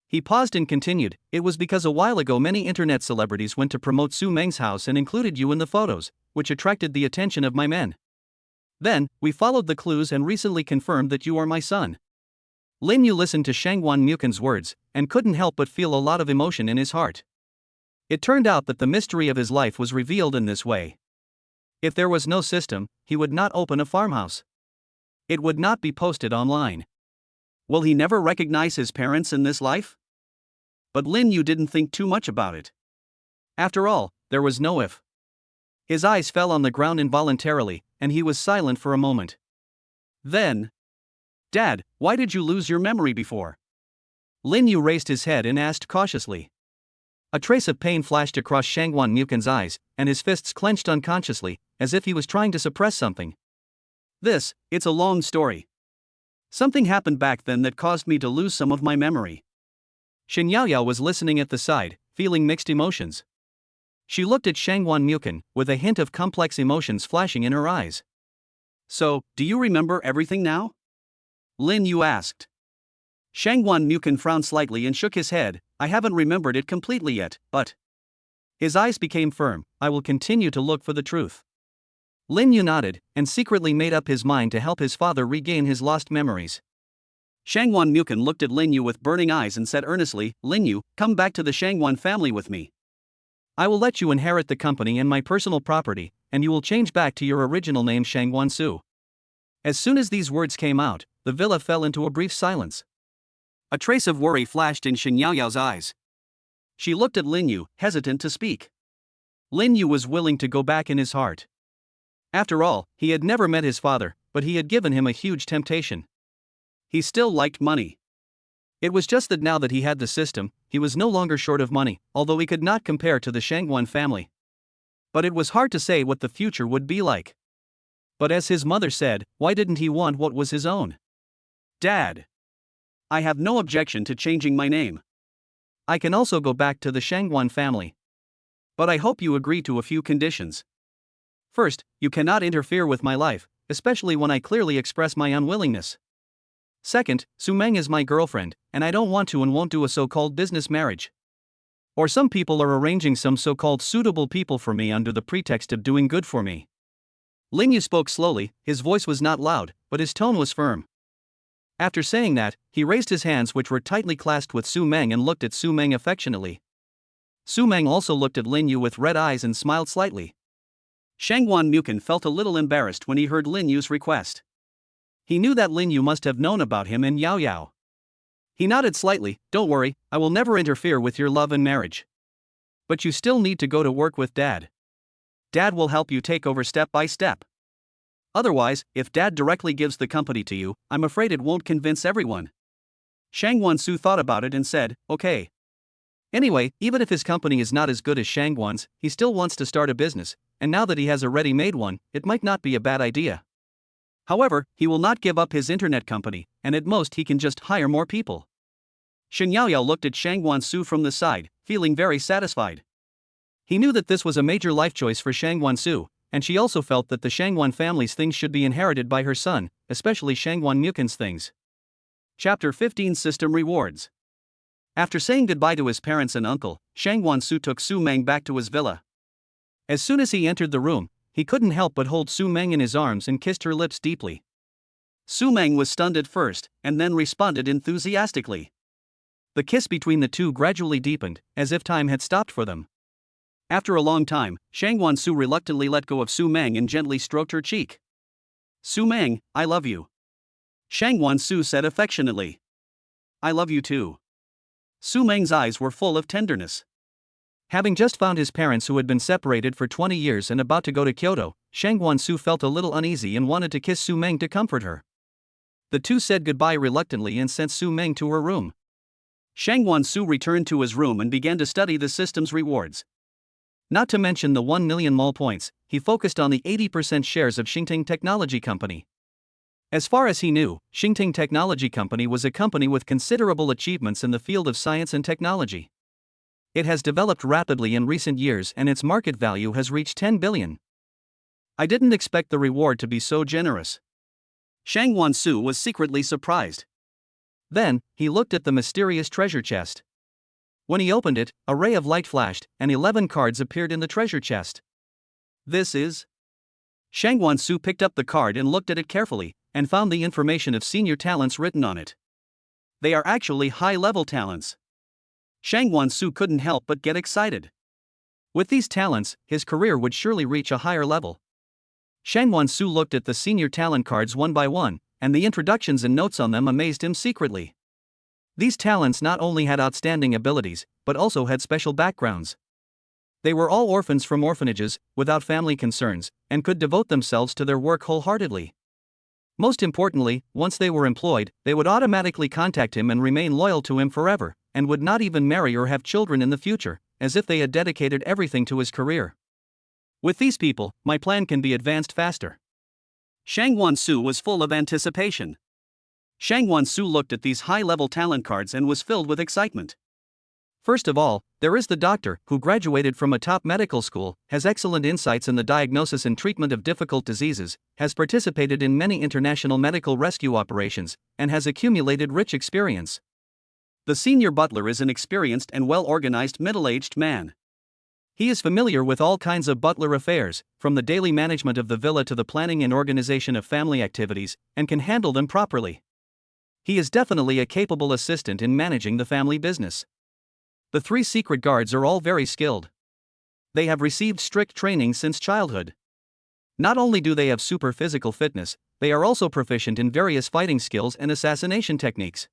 He paused and continued, it was because a while ago many internet celebrities went to promote Su Mang's house and included you in the photos, which attracted the attention of my men. Then, we followed the clues and recently confirmed that you are my son. Lin Yu listened to Shangguan Mukin's words, and couldn't help but feel a lot of emotion in his heart. It turned out that the mystery of his life was revealed in this way. If there was no system, he would not open a farmhouse. It would not be posted online. Will he never recognize his parents in this life? But Lin Yu didn't think too much about it. After all, there was no if. His eyes fell on the ground involuntarily, and he was silent for a moment. Then, Dad, why did you lose your memory before? Lin Yu raised his head and asked cautiously. A trace of pain flashed across Shangguan Mukin's eyes, and his fists clenched unconsciously, as if he was trying to suppress something. It's a long story. Something happened back then that caused me to lose some of my memory. Shin Yaoyao was listening at the side, feeling mixed emotions. She looked at Shangguan Mukin, with a hint of complex emotions flashing in her eyes. So, do you remember everything now? Lin Yu asked. Shangguan Mukin frowned slightly and shook his head. I haven't remembered it completely yet, but... His eyes became firm. I will continue to look for the truth. Lin Yu nodded, and secretly made up his mind to help his father regain his lost memories. Shangguan Mukin looked at Lin Yu with burning eyes and said earnestly, Lin Yu, come back to the Shangguan family with me. I will let you inherit the company and my personal property, and you will change back to your original name Shangguan Su. As soon as these words came out, the villa fell into a brief silence. A trace of worry flashed in Shin Yaoyao's eyes. She looked at Lin Yu, hesitant to speak. Lin Yu was willing to go back in his heart. After all, he had never met his father, but he had given him a huge temptation. He still liked money. It was just that now that he had the system, he was no longer short of money, although he could not compare to the Shangguan family. But it was hard to say what the future would be like. But as his mother said, why didn't he want what was his own? Dad. I have no objection to changing my name. I can also go back to the Shangguan family. But I hope you agree to a few conditions. First, you cannot interfere with my life, especially when I clearly express my unwillingness. Second, Su Mang is my girlfriend, and I don't want to and won't do a so-called business marriage. Or some people are arranging some so-called suitable people for me under the pretext of doing good for me. Lin Yu spoke slowly, his voice was not loud, but his tone was firm. After saying that, he raised his hands which were tightly clasped with Su Mang and looked at Su Mang affectionately. Su Mang also looked at Lin Yu with red eyes and smiled slightly. Shangguan Mukin felt a little embarrassed when he heard Lin Yu's request. He knew that Lin Yu must have known about him and Yaoyao. He nodded slightly, don't worry, I will never interfere with your love and marriage. But you still need to go to work with Dad. Dad will help you take over step by step. Otherwise, if Dad directly gives the company to you, I'm afraid it won't convince everyone. Shangguan Su thought about it and said, okay. Anyway, even if his company is not as good as Shangguan's, he still wants to start a business, and now that he has a ready-made one, it might not be a bad idea. However, he will not give up his internet company, and at most he can just hire more people. Shen Yaoyao looked at Shangguan Su from the side, feeling very satisfied. He knew that this was a major life choice for Shangguan Su, and she also felt that the Shangguan family's things should be inherited by her son, especially Shangguan Mukin's things. Chapter 15 System Rewards. After saying goodbye to his parents and uncle, Shangguan Su took Su Mang back to his villa. As soon as he entered the room, he couldn't help but hold Su Mang in his arms and kissed her lips deeply. Su Mang was stunned at first, and then responded enthusiastically. The kiss between the two gradually deepened, as if time had stopped for them. After a long time, Shangguan Su reluctantly let go of Su Mang and gently stroked her cheek. "Su Mang, I love you," Shangguan Su said affectionately. "I love you too." Su Mang's eyes were full of tenderness. Having just found his parents who had been separated for 20 years and about to go to Kyoto, Shangguan Su felt a little uneasy and wanted to kiss Su Mang to comfort her. The two said goodbye reluctantly and sent Su Mang to her room. Shangguan Su returned to his room and began to study the system's rewards. Not to mention the 1 million mall points, he focused on the 80% shares of Xingting Technology Company. As far as he knew, Xingting Technology Company was a company with considerable achievements in the field of science and technology. It has developed rapidly in recent years and its market value has reached 10 billion. I didn't expect the reward to be so generous. Shangguan Su was secretly surprised. Then, he looked at the mysterious treasure chest. When he opened it, a ray of light flashed, and 11 cards appeared in the treasure chest. This is... Shangguan Su picked up the card and looked at it carefully, and found the information of senior talents written on it. They are actually high-level talents. Shangguan Su couldn't help but get excited. With these talents, his career would surely reach a higher level. Shangguan Su looked at the senior talent cards one by one, and the introductions and notes on them amazed him secretly. These talents not only had outstanding abilities, but also had special backgrounds. They were all orphans from orphanages, without family concerns, and could devote themselves to their work wholeheartedly. Most importantly, once they were employed, they would automatically contact him and remain loyal to him forever, and would not even marry or have children in the future, as if they had dedicated everything to his career. With these people, my plan can be advanced faster. Shangguan Su was full of anticipation. Shangguan Su looked at these high-level talent cards and was filled with excitement. First of all, there is the doctor, who graduated from a top medical school, has excellent insights in the diagnosis and treatment of difficult diseases, has participated in many international medical rescue operations, and has accumulated rich experience. The senior butler is an experienced and well-organized middle-aged man. He is familiar with all kinds of butler affairs, from the daily management of the villa to the planning and organization of family activities, and can handle them properly. He is definitely a capable assistant in managing the family business. The 3 secret guards are all very skilled. They have received strict training since childhood. Not only do they have super physical fitness, they are also proficient in various fighting skills and assassination techniques.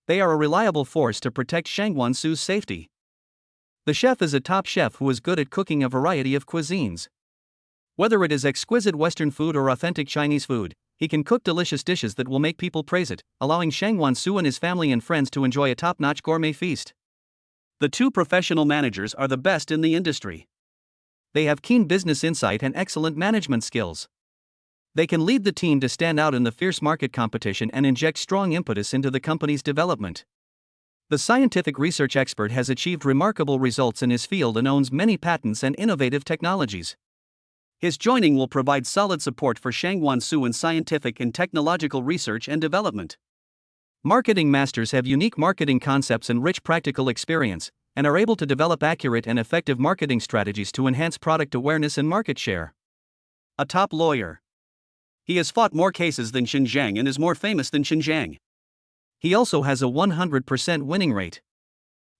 They are a reliable force to protect Shangguan Su's safety. The chef is a top chef who is good at cooking a variety of cuisines. Whether it is exquisite Western food or authentic Chinese food, he can cook delicious dishes that will make people praise it, allowing Shangguan Su and his family and friends to enjoy a top-notch gourmet feast. The 2 professional managers are the best in the industry. They have keen business insight and excellent management skills. They can lead the team to stand out in the fierce market competition and inject strong impetus into the company's development. The scientific research expert has achieved remarkable results in his field and owns many patents and innovative technologies. His joining will provide solid support for Shangguan Su in scientific and technological research and development. Marketing masters have unique marketing concepts and rich practical experience, and are able to develop accurate and effective marketing strategies to enhance product awareness and market share. A top lawyer. He has fought more cases than Xinjiang and is more famous than Xinjiang. He also has a 100% winning rate.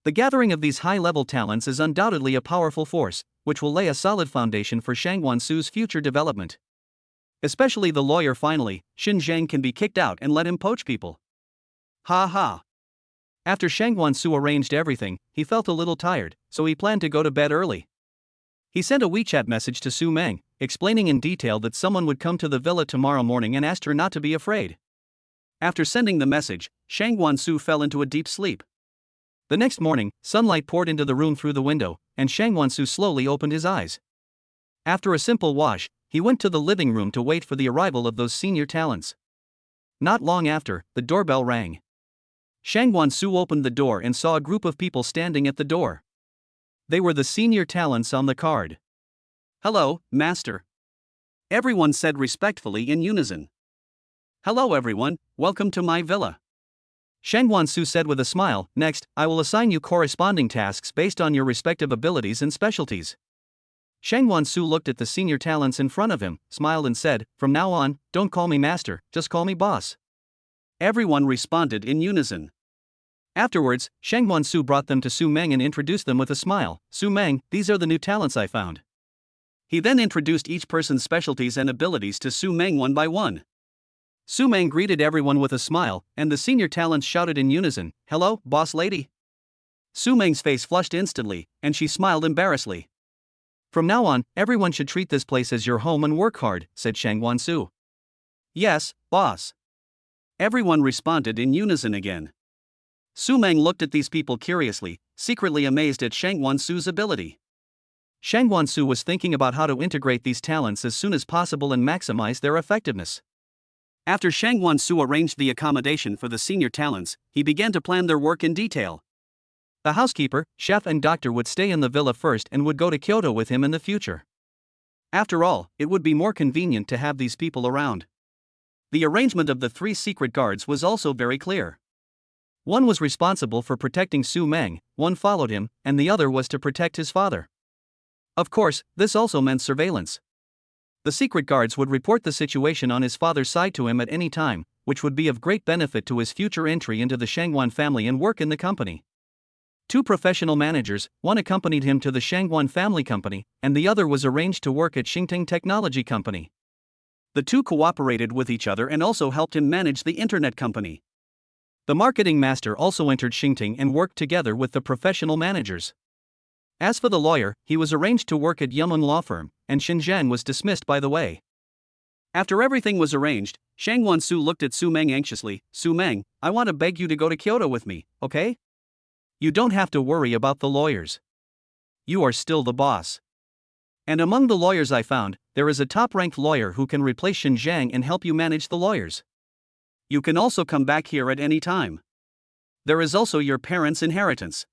The gathering of these high-level talents is undoubtedly a powerful force, which will lay a solid foundation for Shangguan Su's future development. Especially the lawyer. Finally, Xinjiang can be kicked out and let him poach people. Ha ha. After Shangguan Su arranged everything, he felt a little tired, so he planned to go to bed early. He sent a WeChat message to Su Mang, explaining in detail that someone would come to the villa tomorrow morning and asked her not to be afraid. After sending the message, Shangguan Su fell into a deep sleep. The next morning, sunlight poured into the room through the window, and Shang Wansu slowly opened his eyes. After a simple wash, he went to the living room to wait for the arrival of those senior talents. Not long after, the doorbell rang. Shang Wansu opened the door and saw a group of people standing at the door. They were the senior talents on the card. "Hello, master," everyone said respectfully in unison. "Hello everyone, welcome to my villa," Shang Wansu said with a smile. "Next, I will assign you corresponding tasks based on your respective abilities and specialties." Shang Wansu looked at the senior talents in front of him, smiled and said, "From now on, don't call me master, just call me boss." Everyone responded in unison. Afterwards, Shang Wansu brought them to Su Mang and introduced them with a smile. "Su Mang, these are the new talents I found." He then introduced each person's specialties and abilities to Su Mang one by one. Su Mang greeted everyone with a smile, and the senior talents shouted in unison, "Hello, boss lady." Su Mang's face flushed instantly, and she smiled embarrassedly. "From now on, everyone should treat this place as your home and work hard," said Shang Wansu. "Yes, boss." Everyone responded in unison again. Su Mang looked at these people curiously, secretly amazed at Shang Wansu's ability. Shang Wansu was thinking about how to integrate these talents as soon as possible and maximize their effectiveness. After Shang Wansu arranged the accommodation for the senior talents, he began to plan their work in detail. The housekeeper, chef and doctor would stay in the villa first and would go to Kyoto with him in the future. After all, it would be more convenient to have these people around. The arrangement of the 3 secret guards was also very clear. One was responsible for protecting Su Mang, one followed him, and the other was to protect his father. Of course, this also meant surveillance. The secret guards would report the situation on his father's side to him at any time, which would be of great benefit to his future entry into the Shangwan family and work in the company. 2 professional managers, one accompanied him to the Shangwan family company, and the other was arranged to work at Xingting Technology Company. The 2 cooperated with each other and also helped him manage the internet company. The marketing master also entered Xingting and worked together with the professional managers. As for the lawyer, he was arranged to work at Yumeng Law Firm, and Xinjiang was dismissed by the way. After everything was arranged, Shang Wansu looked at Su Mang anxiously. "Su Mang, I want to beg you to go to Kyoto with me, okay? You don't have to worry about the lawyers. You are still the boss. And among the lawyers I found, there is a top-ranked lawyer who can replace Xinjiang and help you manage the lawyers. You can also come back here at any time. There is also your parents' inheritance.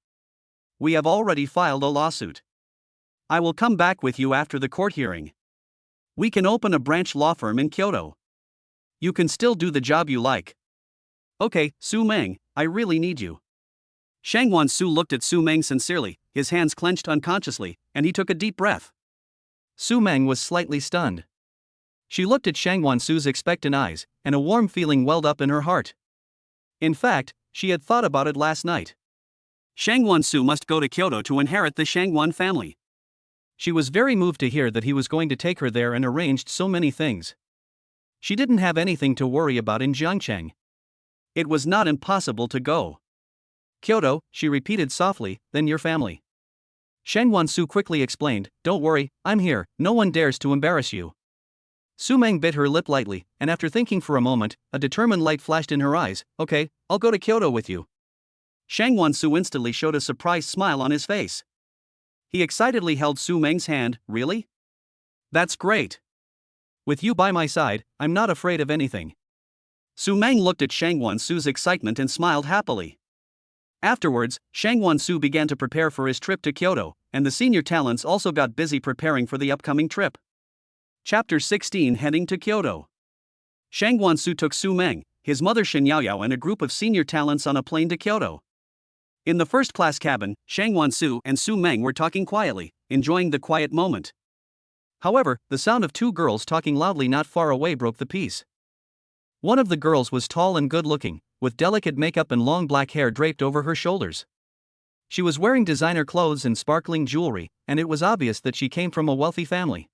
We have already filed a lawsuit. I will come back with you after the court hearing. We can open a branch law firm in Kyoto. You can still do the job you like. Okay, Su Mang, I really need you." Shang Wansu looked at Su Mang sincerely, his hands clenched unconsciously, and he took a deep breath. Su Mang was slightly stunned. She looked at Shang Wansu's expectant eyes, and a warm feeling welled up in her heart. In fact, she had thought about it last night. Shang Wansu must go to Kyoto to inherit the Shangwan family. She was very moved to hear that he was going to take her there and arranged so many things. She didn't have anything to worry about in Jiangcheng. It was not impossible to go. "Kyoto," she repeated softly, "then your family." Shang Wansu quickly explained, "Don't worry, I'm here, no one dares to embarrass you." Su Mang bit her lip lightly, and after thinking for a moment, a determined light flashed in her eyes. "Okay, I'll go to Kyoto with you." Shang Wansu instantly showed a surprised smile on his face. He excitedly held Su Mang's hand. "Really? That's great. With you by my side, I'm not afraid of anything." Su Mang looked at Shang Wansu's excitement and smiled happily. Afterwards, Shang Wansu began to prepare for his trip to Kyoto, and the senior talents also got busy preparing for the upcoming trip. Chapter 16, Heading to Kyoto. Shang Wansu took Su Mang, his mother Shen Yaoyao and a group of senior talents on a plane to Kyoto. In the first-class cabin, Shang Wansu and Su Mang were talking quietly, enjoying the quiet moment. However, the sound of 2 girls talking loudly not far away broke the peace. One of the girls was tall and good-looking, with delicate makeup and long black hair draped over her shoulders. She was wearing designer clothes and sparkling jewelry, and it was obvious that she came from a wealthy family.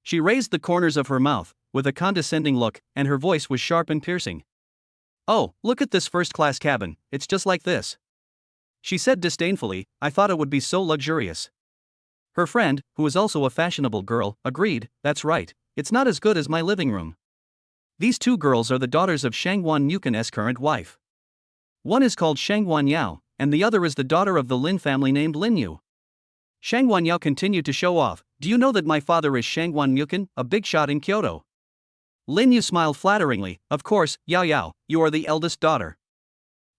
She raised the corners of her mouth, with a condescending look, and her voice was sharp and piercing. "Oh, look at this first-class cabin, it's just like this," she said disdainfully. "I thought it would be so luxurious." Her friend, who was also a fashionable girl, agreed, "That's right, it's not as good as my living room." These 2 girls are the daughters of Shangwan Nukan's current wife. One is called Shangwan Yao, and the other is the daughter of the Lin family named Lin Yu. Shang Guanyao continued to show off. Do you know that my father is Shang Guanyukin, a big shot in Kyoto? Lin Yu smiled flatteringly. Of course, Yao Yao, you are the eldest daughter.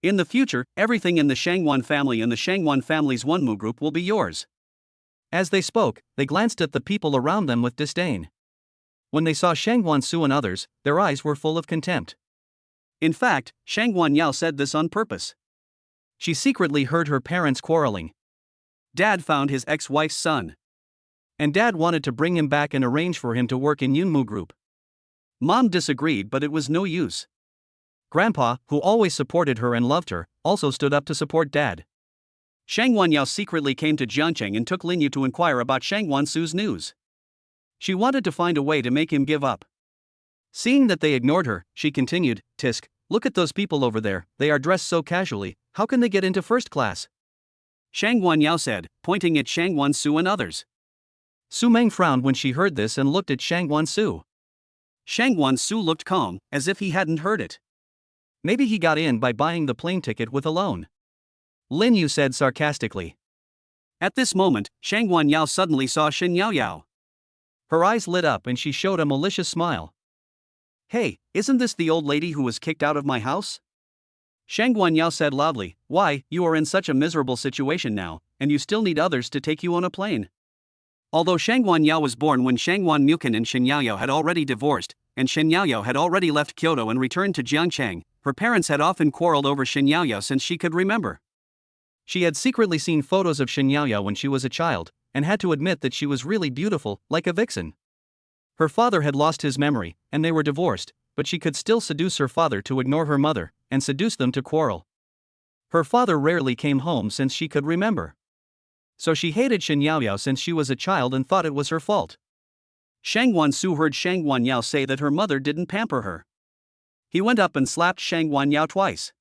In the future, everything in the Shangguan family and the Shangguan family's Wenmu group will be yours. As they spoke, they glanced at the people around them with disdain. When they saw Shangguan Su and others, their eyes were full of contempt. In fact, Shangguan Yao said this on purpose. She secretly heard her parents quarreling. Dad found his ex-wife's son. And Dad wanted to bring him back and arrange for him to work in Yunmu group. Mom disagreed, but it was no use. Grandpa, who always supported her and loved her, also stood up to support Dad. Shang Guanyao secretly came to Jiangcheng and took Lin Yu to inquire about Shangguan Su's news. She wanted to find a way to make him give up. Seeing that they ignored her, she continued, Tisk, look at those people over there, they are dressed so casually, how can they get into first class? Shang Guanyao said, pointing at Shangguan Su and others. Su Mang frowned when she heard this and looked at Shangguan Su. Shangguan Su looked calm, as if he hadn't heard it. Maybe he got in by buying the plane ticket with a loan. Lin Yu said sarcastically. At this moment, Shang Guanyao suddenly saw Shen Yao Yao. Her eyes lit up and she showed a malicious smile. Hey, isn't this the old lady who was kicked out of my house? Shang Guanyao said loudly, why, you are in such a miserable situation now, and you still need others to take you on a plane. Although Shang Guanyao was born when Shang Guanyukin and Shen Yao Yao had already divorced, and Shen Yao Yao had already left Kyoto and returned to Jiangcheng, her parents had often quarreled over Shen Yao Yao since she could remember. She had secretly seen photos of Shen Yao Yao when she was a child, and had to admit that she was really beautiful, like a vixen. Her father had lost his memory, and they were divorced, but she could still seduce her father to ignore her mother, and seduce them to quarrel. Her father rarely came home since she could remember. So she hated Shen Yao Yao since she was a child and thought it was her fault. Shangguan Su heard Shang Guanyao say that her mother didn't pamper her. He went up and slapped Shang Guanyao twice.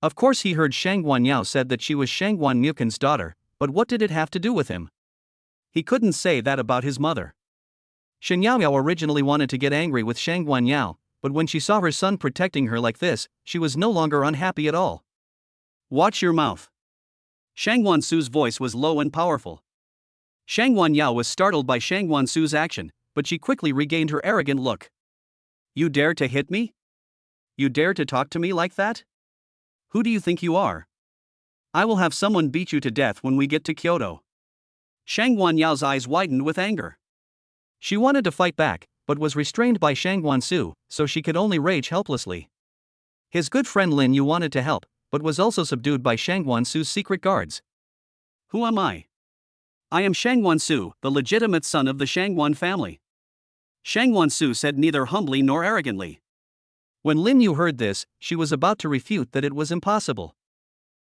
Of course he heard Shang Guanyao said that she was Shang Guanyukin's daughter, but what did it have to do with him? He couldn't say that about his mother. Shen Yao Yao originally wanted to get angry with Shang Guanyao, but when she saw her son protecting her like this, she was no longer unhappy at all. Watch your mouth. Shangguan Su's voice was low and powerful. Shang Guanyao was startled by Shangguan Su's action, but she quickly regained her arrogant look. You dare to hit me? You dare to talk to me like that? Who do you think you are? I will have someone beat you to death when we get to Kyoto. Shang Guanyao's eyes widened with anger. She wanted to fight back, but was restrained by Shangguan Su, so she could only rage helplessly. His good friend Lin Yu wanted to help, but was also subdued by Shangguan Su's secret guards. Who am I? I am Shangguan Su, the legitimate son of the Shangguan family. Shangguan Su said neither humbly nor arrogantly. When Lin Yu heard this, she was about to refute that it was impossible.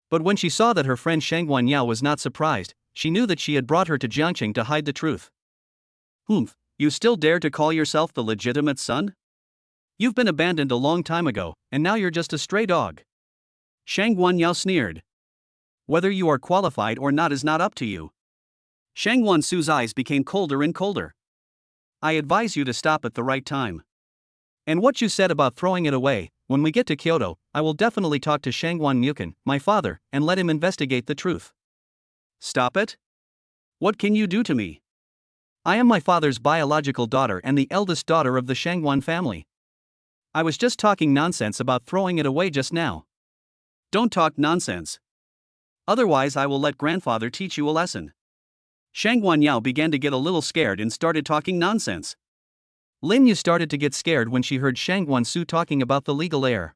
But when she saw that her friend Shang Guanyao was not surprised, she knew that she had brought her to Jiangcheng to hide the truth. Humph, you still dare to call yourself the legitimate son? You've been abandoned a long time ago, and now you're just a stray dog. Shang Guanyao sneered. Whether you are qualified or not is not up to you. Shangguan Su's eyes became colder and colder. I advise you to stop at the right time. And what you said about throwing it away, when we get to Kyoto, I will definitely talk to Shangguan Mukin, my father, and let him investigate the truth. Stop it? What can you do to me? I am my father's biological daughter and the eldest daughter of the Shangguan family. I was just talking nonsense about throwing it away just now. Don't talk nonsense. Otherwise I will let grandfather teach you a lesson. Shang Guanyao began to get a little scared and started talking nonsense. Lin Yu started to get scared when she heard Shangguan Su talking about the legal heir.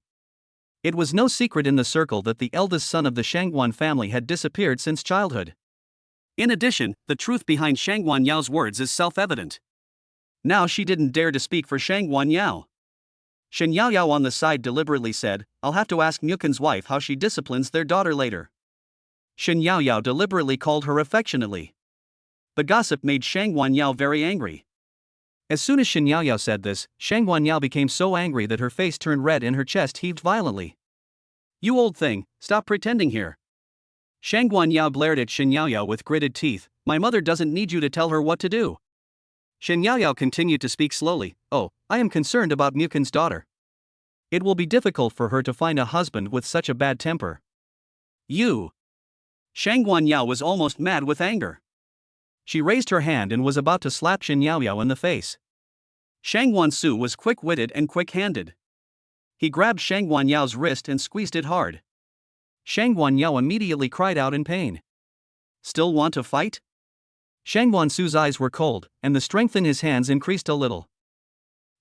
It was no secret in the circle that the eldest son of the Shangguan family had disappeared since childhood. In addition, the truth behind Shang Guanyao's words is self-evident. Now she didn't dare to speak for Shang Guanyao. Shen Yao Yao on the side deliberately said, I'll have to ask Mukin's wife how she disciplines their daughter later. Shen Yao Yao deliberately called her affectionately. The gossip made Shang Guanyao very angry. As soon as Shen Yao Yao said this, Shang Guanyao became so angry that her face turned red and her chest heaved violently. You old thing, stop pretending here. Shang Guanyao glared at Shen Yao Yao with gritted teeth, my mother doesn't need you to tell her what to do. Shen Yao Yao continued to speak slowly, oh, I am concerned about Mukin's daughter. It will be difficult for her to find a husband with such a bad temper. You! Shang Guanyao was almost mad with anger. She raised her hand and was about to slap Shen Yaoyao in the face. Shang Guansu was quick-witted and quick-handed. He grabbed Shang Guanyao's wrist and squeezed it hard. Shang Guanyao immediately cried out in pain. Still want to fight? Shang Guansu's eyes were cold, and the strength in his hands increased a little.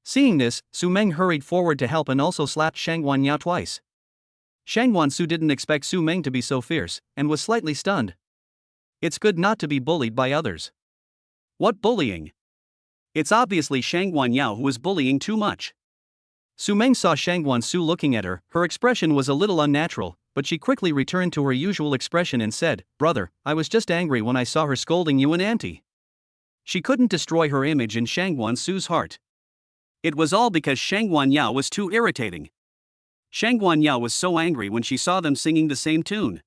Seeing this, Su Mang hurried forward to help and also slapped Shang Guanyao twice. Shang Guansu didn't expect Su Mang to be so fierce, and was slightly stunned. It's good not to be bullied by others. What bullying? It's obviously Shang Guanyao who is bullying too much. Su Mang saw Shang Guansu looking at her. Her expression was a little unnatural, but she quickly returned to her usual expression and said, "Brother, I was just angry when I saw her scolding you and auntie." She couldn't destroy her image in Shang Guansu's heart. It was all because Shang Guanyao was too irritating. Shang Guanyao was so angry when she saw them singing the same tune.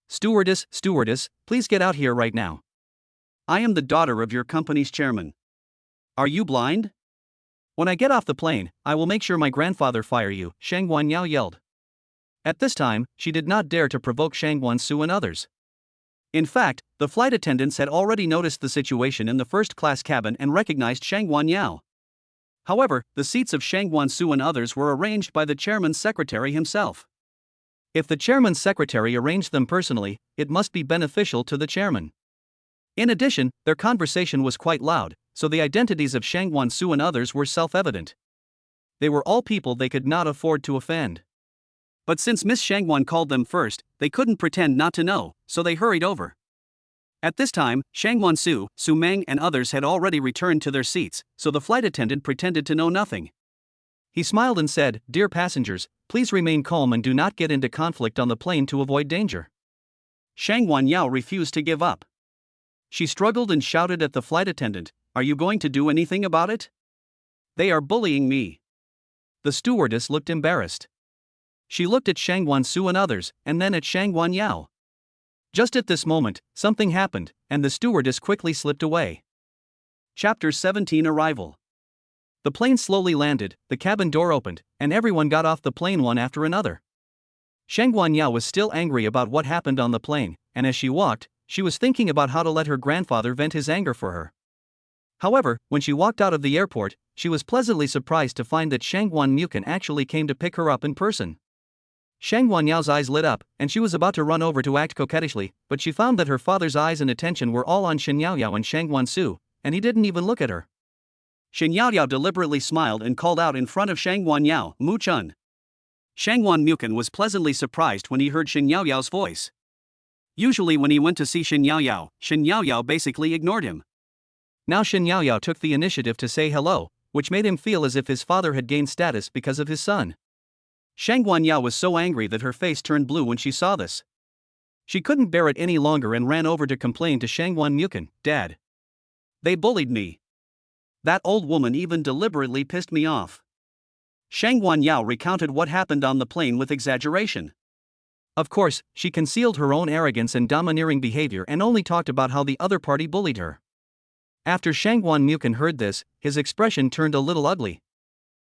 Stewardess, please get out here right now. I am the daughter of your company's chairman. Are you blind? When I get off the plane, I will make sure my grandfather fire you, Shang Guanyao yelled. At this time, she did not dare to provoke Shang Guansu and others. In fact, the flight attendants had already noticed the situation in the first-class cabin and recognized Shang Guanyao. However, the seats of Shang Guansu and others were arranged by the chairman's secretary himself. If the chairman's secretary arranged them personally, it must be beneficial to the chairman. In addition, their conversation was quite loud, so the identities of Shang Guansu and others were self-evident. They were all people they could not afford to offend. But since Miss Shangguan called them first, they couldn't pretend not to know, so they hurried over. At this time, Shang Guansu, Su Mang and others had already returned to their seats, so the flight attendant pretended to know nothing. He smiled and said, "Dear passengers, please remain calm and do not get into conflict on the plane to avoid danger." Shang Guanyao refused to give up. She struggled and shouted at the flight attendant, "Are you going to do anything about it? They are bullying me." The stewardess looked embarrassed. She looked at Shang Guansu and others, and then at Shang Guanyao. Just at this moment, something happened, and the stewardess quickly slipped away. Chapter 17 Arrival. The plane slowly landed, the cabin door opened, and everyone got off the plane one after another. Shang Guanyao was still angry about what happened on the plane, and as she walked, she was thinking about how to let her grandfather vent his anger for her. However, when she walked out of the airport, she was pleasantly surprised to find that Shang Guanyao actually came to pick her up in person. Shang Guanyao's eyes lit up, and she was about to run over to act coquettishly, but she found that her father's eyes and attention were all on Shen Yaoyao and Shang Guansu, and he didn't even look at her. Shen Yaoyao deliberately smiled and called out in front of Shang Guanyao, "Mu Chun." Shang Guanyao was pleasantly surprised when he heard Shen Yaoyao's voice. Usually when he went to see Shen Yaoyao basically ignored him. Now Shen Yaoyao took the initiative to say hello, which made him feel as if his father had gained status because of his son. Shang Guanyao was so angry that her face turned blue when she saw this. She couldn't bear it any longer and ran over to complain to Shang Guanyao, "Dad. They bullied me. That old woman even deliberately pissed me off." Shang Guanyao recounted what happened on the plane with exaggeration. Of course, she concealed her own arrogance and domineering behavior and only talked about how the other party bullied her. After Shang Guanyao heard this, his expression turned a little ugly.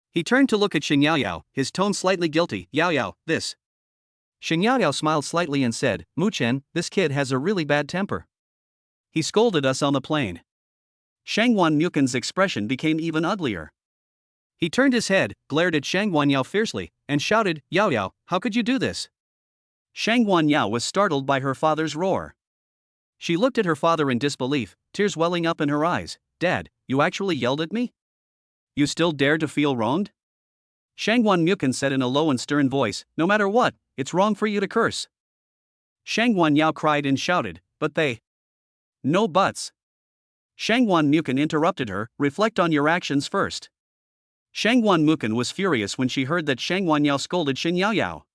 He turned to look at Shen Yaoyao, his tone slightly guilty. "Yaoyao, this." Shen Yaoyao smiled slightly and said, "Mu Chen, this kid has a really bad temper. He scolded us on the plane." Shang Guanyao expression became even uglier. He turned his head, glared at Shang Guanyao fiercely, and shouted, "Yaoyao, how could you do this?" Shang Guanyao was startled by her father's roar. She looked at her father in disbelief, tears welling up in her eyes. "Dad, you actually yelled at me? You still dare to feel wronged?" Shang Guanyao said in a low and stern voice, "No matter what, it's wrong for you to curse." Shang Guanyao cried and shouted, "But they..." "No buts." Shang Guanyao interrupted her, "Reflect on your actions first." Shang Guanyao was furious when she heard that Shang Guanyao scolded Shen Yaoyao.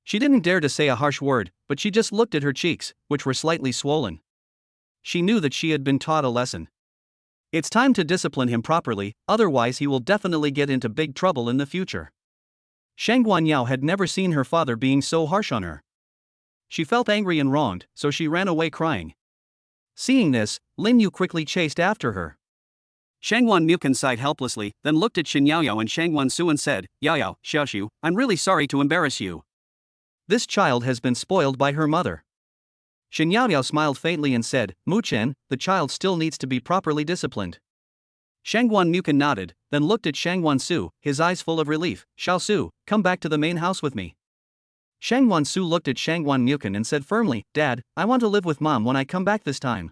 She didn't dare to say a harsh word, but she just looked at her cheeks, which were slightly swollen. She knew that she had been taught a lesson. It's time to discipline him properly, otherwise he will definitely get into big trouble in the future. Shang Guanyao had never seen her father being so harsh on her. She felt angry and wronged, so she ran away crying. Seeing this, Lin Yu quickly chased after her. Shang Guanyao sighed helplessly, then looked at Shen Yaoyao and Shang Guansu and said, "Yaoyao, Xiaoxiu, I'm really sorry to embarrass you. This child has been spoiled by her mother. Shen Yaoyao smiled faintly and said, Mu Chen, the child still needs to be properly disciplined. Shangguan Mukan nodded, then looked at Shangguan Su, his eyes full of relief. Xiao Su, come back to the main house with me. Shangguan Su looked at Shangguan Mukan and said firmly, Dad, I want to live with Mom when I come back this time.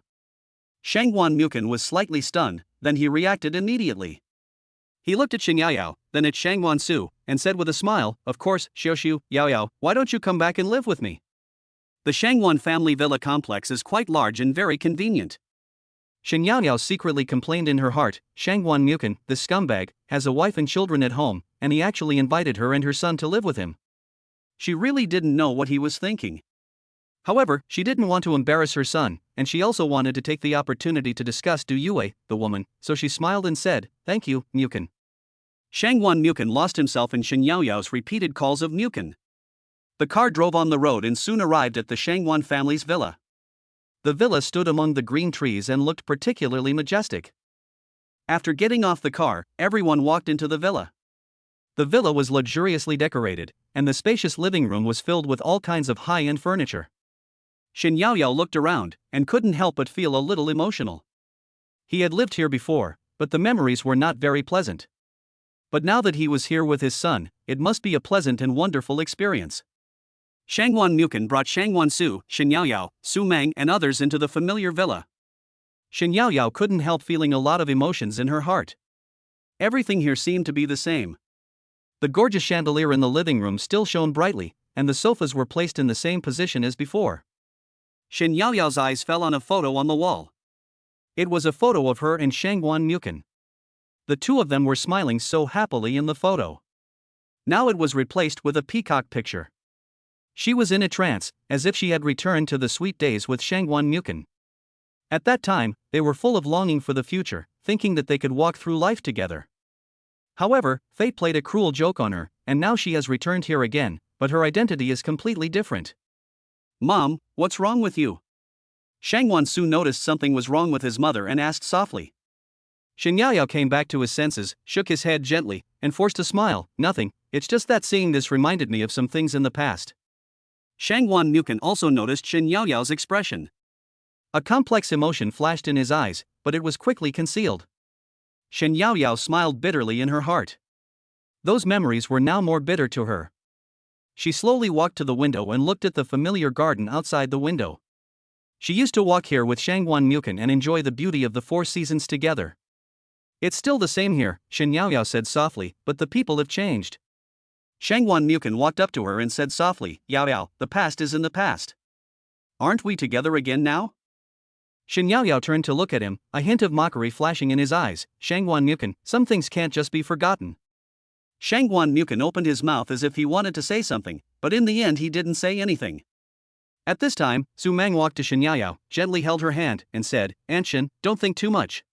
Shangguan Mukan was slightly stunned, then he reacted immediately. He looked at Shen Yaoyao, then at Shangguan Su, and said with a smile, Of course, Xiaoshu, Yaoyao, why don't you come back and live with me? The Shangguan family villa complex is quite large and very convenient. Shen Yaoyao secretly complained in her heart, Shangguan Mukan, this scumbag, has a wife and children at home, and he actually invited her and her son to live with him. She really didn't know what he was thinking. However, she didn't want to embarrass her son, and she also wanted to take the opportunity to discuss Du Yue, the woman, so she smiled and said, Thank you, Mukan. Shangguan Mukan lost himself in Shen Yaoyao's repeated calls of Mukan. The car drove on the road and soon arrived at the Shangguan family's villa. The villa stood among the green trees and looked particularly majestic. After getting off the car, everyone walked into the villa. The villa was luxuriously decorated, and the spacious living room was filled with all kinds of high-end furniture. Shen Yaoyao looked around, and couldn't help but feel a little emotional. He had lived here before, but the memories were not very pleasant. But now that he was here with his son, it must be a pleasant and wonderful experience. Shangguan Mukan brought Shangguan Su, Shen Yaoyao, Su Mang and others into the familiar villa. Shen Yaoyao couldn't help feeling a lot of emotions in her heart. Everything here seemed to be the same. The gorgeous chandelier in the living room still shone brightly, and the sofas were placed in the same position as before. Shen Yaoyao's eyes fell on a photo on the wall. It was a photo of her and Shangguan Mukan. The two of them were smiling so happily in the photo. Now it was replaced with a peacock picture. She was in a trance, as if she had returned to the sweet days with Shangguan Mukan. At that time, they were full of longing for the future, thinking that they could walk through life together. However, fate played a cruel joke on her, and now she has returned here again, but her identity is completely different. Mom, what's wrong with you? Shangguan Su noticed something was wrong with his mother and asked softly. Shen Yaoyao came back to his senses, shook his head gently, and forced a smile. Nothing, it's just that seeing this reminded me of some things in the past. Shangguan Mukan also noticed Shen Yaoyao's expression. A complex emotion flashed in his eyes, but it was quickly concealed. Shen Yaoyao smiled bitterly in her heart. Those memories were now more bitter to her. She slowly walked to the window and looked at the familiar garden outside the window. She used to walk here with Shangguan Mukan and enjoy the beauty of the 4 seasons together. It's still the same here, Shen Yaoyao said softly, but the people have changed. Shangguan Mukan walked up to her and said softly, Yaoyao, the past is in the past. Aren't we together again now? Shen Yaoyao turned to look at him, a hint of mockery flashing in his eyes. Shangguan Mukan, some things can't just be forgotten. Shangguan Mukan opened his mouth as if he wanted to say something, but in the end he didn't say anything. At this time, Su Mang walked to Shen Yaoyao, gently held her hand, and said, Aunt Shen, don't think too much.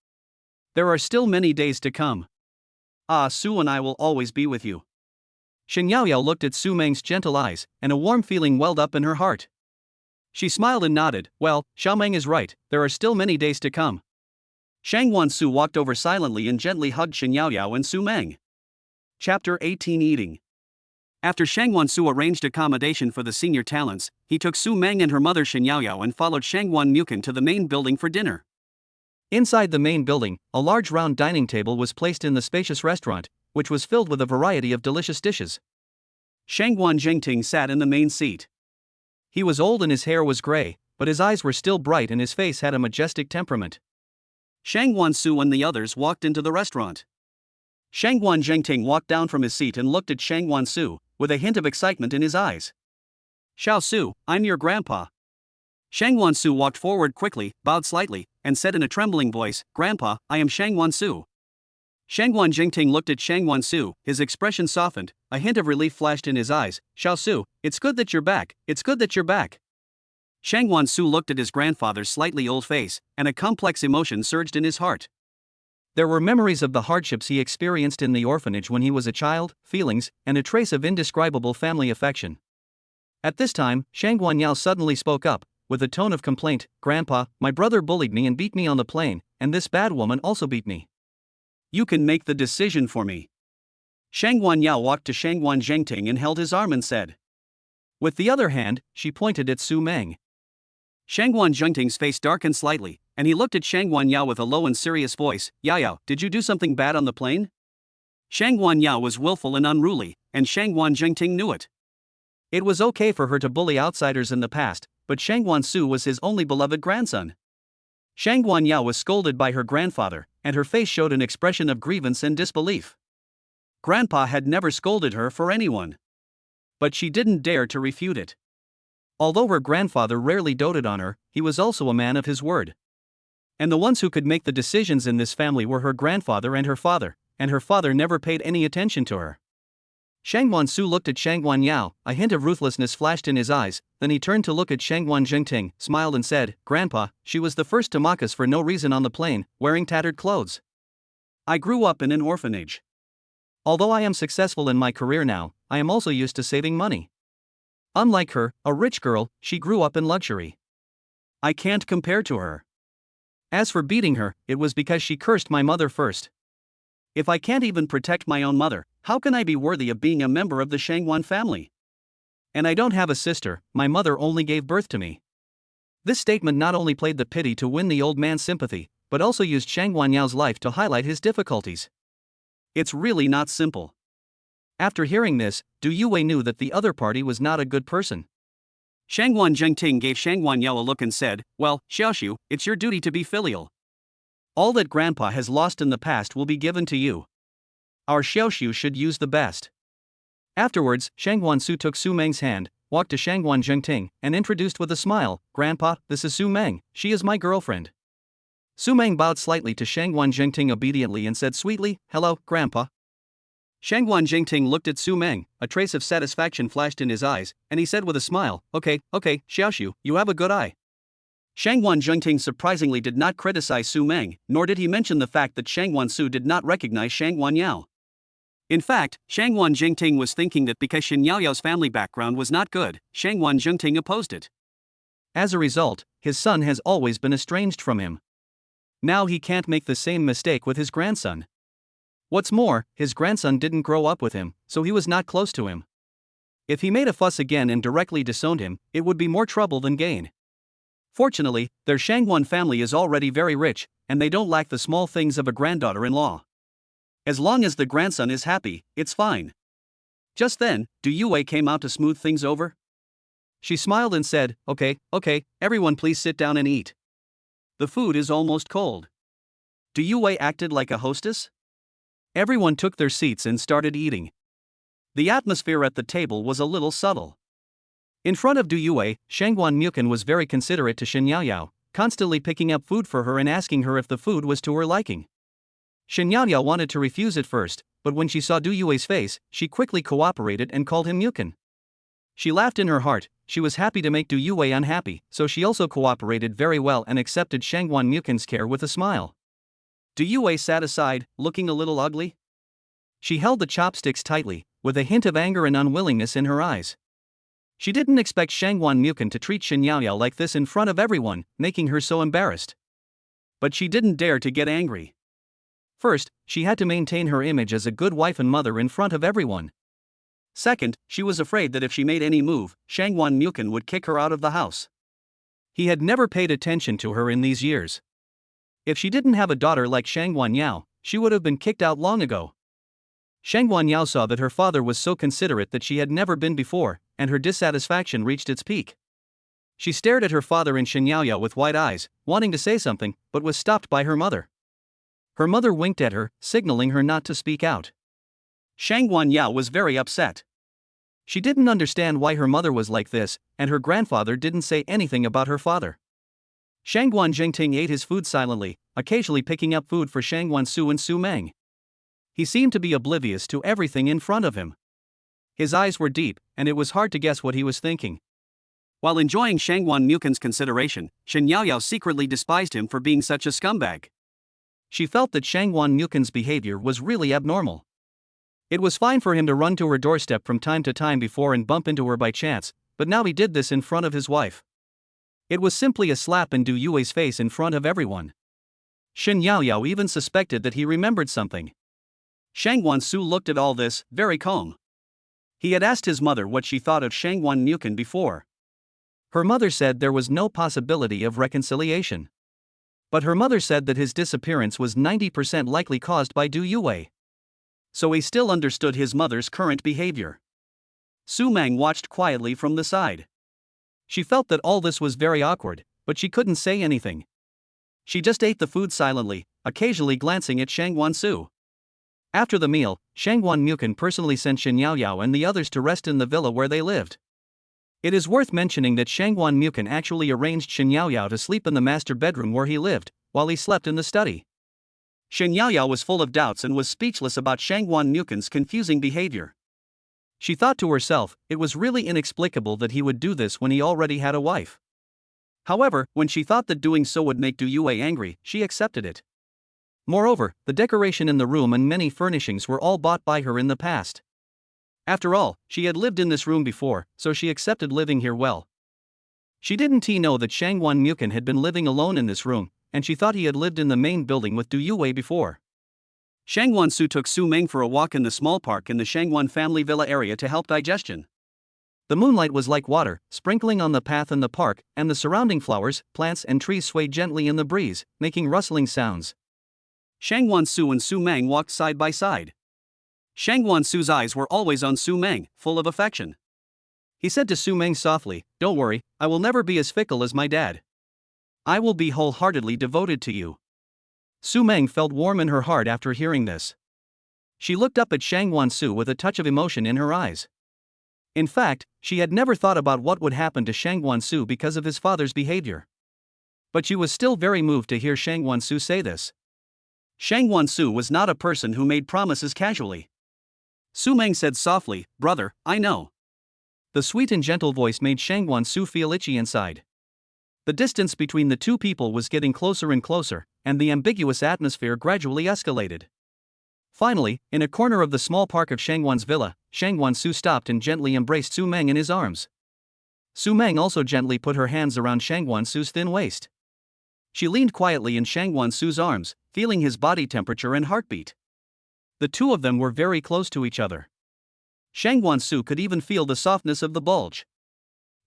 There are still many days to come. Su and I will always be with you. Shen Yaoyao looked at Su Mang's gentle eyes, and a warm feeling welled up in her heart. She smiled and nodded. Well, Xiao Mang is right, there are still many days to come. Shangguan Su walked over silently and gently hugged Shen Yaoyao and Su Mang. Chapter 18 Eating. After Shangguan Su arranged accommodation for the senior talents, he took Su Mang and her mother Shen Yaoyao and followed Shangguan Mukan to the main building for dinner. Inside the main building, a large round dining table was placed in the spacious restaurant, which was filled with a variety of delicious dishes. Shangguan Zhengting sat in the main seat. He was old and his hair was gray, but his eyes were still bright and his face had a majestic temperament. Shangguan Su and the others walked into the restaurant. Shangguan Zhengting walked down from his seat and looked at Shangguan Su, with a hint of excitement in his eyes. Xiao Su, I'm your grandpa. Shangguan Su walked forward quickly, bowed slightly, and said in a trembling voice, Grandpa, I am Shangguan Su. Shangguan Jingting looked at Shangguan Su, his expression softened, a hint of relief flashed in his eyes. Xiao Su, it's good that you're back, it's good that you're back. Shangguan Su looked at his grandfather's slightly old face, and a complex emotion surged in his heart. There were memories of the hardships he experienced in the orphanage when he was a child, feelings, and a trace of indescribable family affection. At this time, Shangguan Yao suddenly spoke up, with a tone of complaint, Grandpa, my brother bullied me and beat me on the plane, and this bad woman also beat me. You can make the decision for me. Shangguan Yao walked to Shangguan Zhengting and held his arm and said. With the other hand, she pointed at Su Mang. Shangguan Zhengting's face darkened slightly, and he looked at Shangguan Yao with a low and serious voice. Yao, did you do something bad on the plane? Shangguan Yao was willful and unruly, and Shangguan Zhengting knew it. It was okay for her to bully outsiders in the past, but Shangguan Su was his only beloved grandson. Shangguan Yao was scolded by her grandfather, and her face showed an expression of grievance and disbelief. Grandpa had never scolded her for anyone. But she didn't dare to refute it. Although her grandfather rarely doted on her, he was also a man of his word. And the ones who could make the decisions in this family were her grandfather and her father never paid any attention to her. Shangguan Su looked at Shangguan Yao, a hint of ruthlessness flashed in his eyes, then he turned to look at Shangguan Zhengting, smiled and said, Grandpa, she was the first to mock us for no reason on the plane, wearing tattered clothes. I grew up in an orphanage. Although I am successful in my career now, I am also used to saving money. Unlike her, a rich girl, she grew up in luxury. I can't compare to her. As for beating her, it was because she cursed my mother first. If I can't even protect my own mother, how can I be worthy of being a member of the Shangguan family? And I don't have a sister, my mother only gave birth to me. This statement not only played the pity to win the old man's sympathy, but also used Shangguan Yao's life to highlight his difficulties. It's really not simple. After hearing this, Du Yue knew that the other party was not a good person. Shangguan Zhengting gave Shangguan Yao a look and said, Well, Xiaoxiu, it's your duty to be filial. All that Grandpa has lost in the past will be given to you. Our Xiaoxiu should use the best. Afterwards, Shangguan Su took Su Mang's hand, walked to Shangguan Zhengting, and introduced with a smile, Grandpa, this is Su Mang, she is my girlfriend. Su Mang bowed slightly to Shangguan Zhengting obediently and said sweetly, Hello, Grandpa. Shangguan Zhengting looked at Su Mang, a trace of satisfaction flashed in his eyes, and he said with a smile, Okay, Xiaoxiu, you have a good eye. Shangguan Zhengting surprisingly did not criticize Su Mang, nor did he mention the fact that Shangguan Su did not recognize Shangguan Yao. In fact, Shangguan Zhengting was thinking that because Shen Yaoyao's family background was not good, Shangguan Zhengting opposed it. As a result, his son has always been estranged from him. Now he can't make the same mistake with his grandson. What's more, his grandson didn't grow up with him, so he was not close to him. If he made a fuss again and directly disowned him, it would be more trouble than gain. Fortunately, their Shangguan family is already very rich, and they don't lack the small things of a granddaughter-in-law. As long as the grandson is happy, it's fine. Just then, Du Yue came out to smooth things over. She smiled and said, Okay, everyone please sit down and eat. The food is almost cold. Du Yue acted like a hostess. Everyone took their seats and started eating. The atmosphere at the table was a little subtle. In front of Du Yue, Shangguan Mukin was very considerate to Shen Yaoyao, constantly picking up food for her and asking her if the food was to her liking. Shen Yaoyao wanted to refuse at first, but when she saw Du Yue's face, she quickly cooperated and called him Mukin. She laughed in her heart, she was happy to make Du Yue unhappy, so she also cooperated very well and accepted Shangguan Mukin's care with a smile. Du Yue sat aside, looking a little ugly. She held the chopsticks tightly, with a hint of anger and unwillingness in her eyes. She didn't expect Shangguan Mukin to treat Shen Yaoyao like this in front of everyone, making her so embarrassed. But she didn't dare to get angry. First, she had to maintain her image as a good wife and mother in front of everyone. Second, she was afraid that if she made any move, Shangguan Mukin would kick her out of the house. He had never paid attention to her in these years. If she didn't have a daughter like Shangguan Yao, she would have been kicked out long ago. Shangguan Yao saw that her father was so considerate that she had never been before, and her dissatisfaction reached its peak. She stared at her father and Shen Yaoyao with wide eyes, wanting to say something, but was stopped by her mother. Her mother winked at her, signaling her not to speak out. Shangguan Yao was very upset. She didn't understand why her mother was like this, and her grandfather didn't say anything about her father. Shangguan Zhengting ate his food silently, occasionally picking up food for Shangguan Su and Su Mang. He seemed to be oblivious to everything in front of him. His eyes were deep, and it was hard to guess what he was thinking. While enjoying Shangguan Mukin's consideration, Shen Yaoyao secretly despised him for being such a scumbag. She felt that Shangguan Mukin's behavior was really abnormal. It was fine for him to run to her doorstep from time to time before and bump into her by chance, but now he did this in front of his wife. It was simply a slap in Du Yue's face in front of everyone. Shen Yaoyao even suspected that he remembered something. Shangguan Su looked at all this, very calm. He had asked his mother what she thought of Shangwan Nukin before. Her mother said there was no possibility of reconciliation. But her mother said that his disappearance was 90% likely caused by Du Yue. So he still understood his mother's current behavior. Su Mang watched quietly from the side. She felt that all this was very awkward, but she couldn't say anything. She just ate the food silently, occasionally glancing at Shangwan Su. After the meal, Shangwan Mukin personally sent Shen Yaoyao and the others to rest in the villa where they lived. It is worth mentioning that Shangwan Mukin actually arranged Shen Yaoyao to sleep in the master bedroom where he lived, while he slept in the study. Shen Yaoyao was full of doubts and was speechless about Shangwan Mukin's confusing behavior. She thought to herself, it was really inexplicable that he would do this when he already had a wife. However, when she thought that doing so would make Du Yue angry, she accepted it. Moreover, the decoration in the room and many furnishings were all bought by her in the past. After all, she had lived in this room before, so she accepted living here well. She didn't know that Shangwan Mukin had been living alone in this room, and she thought he had lived in the main building with Du Yue before. Shangwan Su took Su Mang for a walk in the small park in the Shangwan family villa area to help digestion. The moonlight was like water, sprinkling on the path in the park, and the surrounding flowers, plants and trees swayed gently in the breeze, making rustling sounds. Shangwan Su and Su Mang walked side by side. Shangwan Su's eyes were always on Su Mang, full of affection. He said to Su Mang softly, "Don't worry, I will never be as fickle as my dad. I will be wholeheartedly devoted to you." Su Mang felt warm in her heart after hearing this. She looked up at Shangwan Su with a touch of emotion in her eyes. In fact, she had never thought about what would happen to Shangwan Su because of his father's behavior. But she was still very moved to hear Shangwan Su say this. Shangwan Su was not a person who made promises casually. Su Mang said softly, "Brother, I know." The sweet and gentle voice made Shangwan Su feel itchy inside. The distance between the two people was getting closer and closer, and the ambiguous atmosphere gradually escalated. Finally, in a corner of the small park of Shangwan's villa, Shangwan Su stopped and gently embraced Su Mang in his arms. Su Mang also gently put her hands around Shangwan Su's thin waist. She leaned quietly in Shangwan Su's arms, feeling his body temperature and heartbeat. The two of them were very close to each other. Shangwan Su could even feel the softness of the bulge.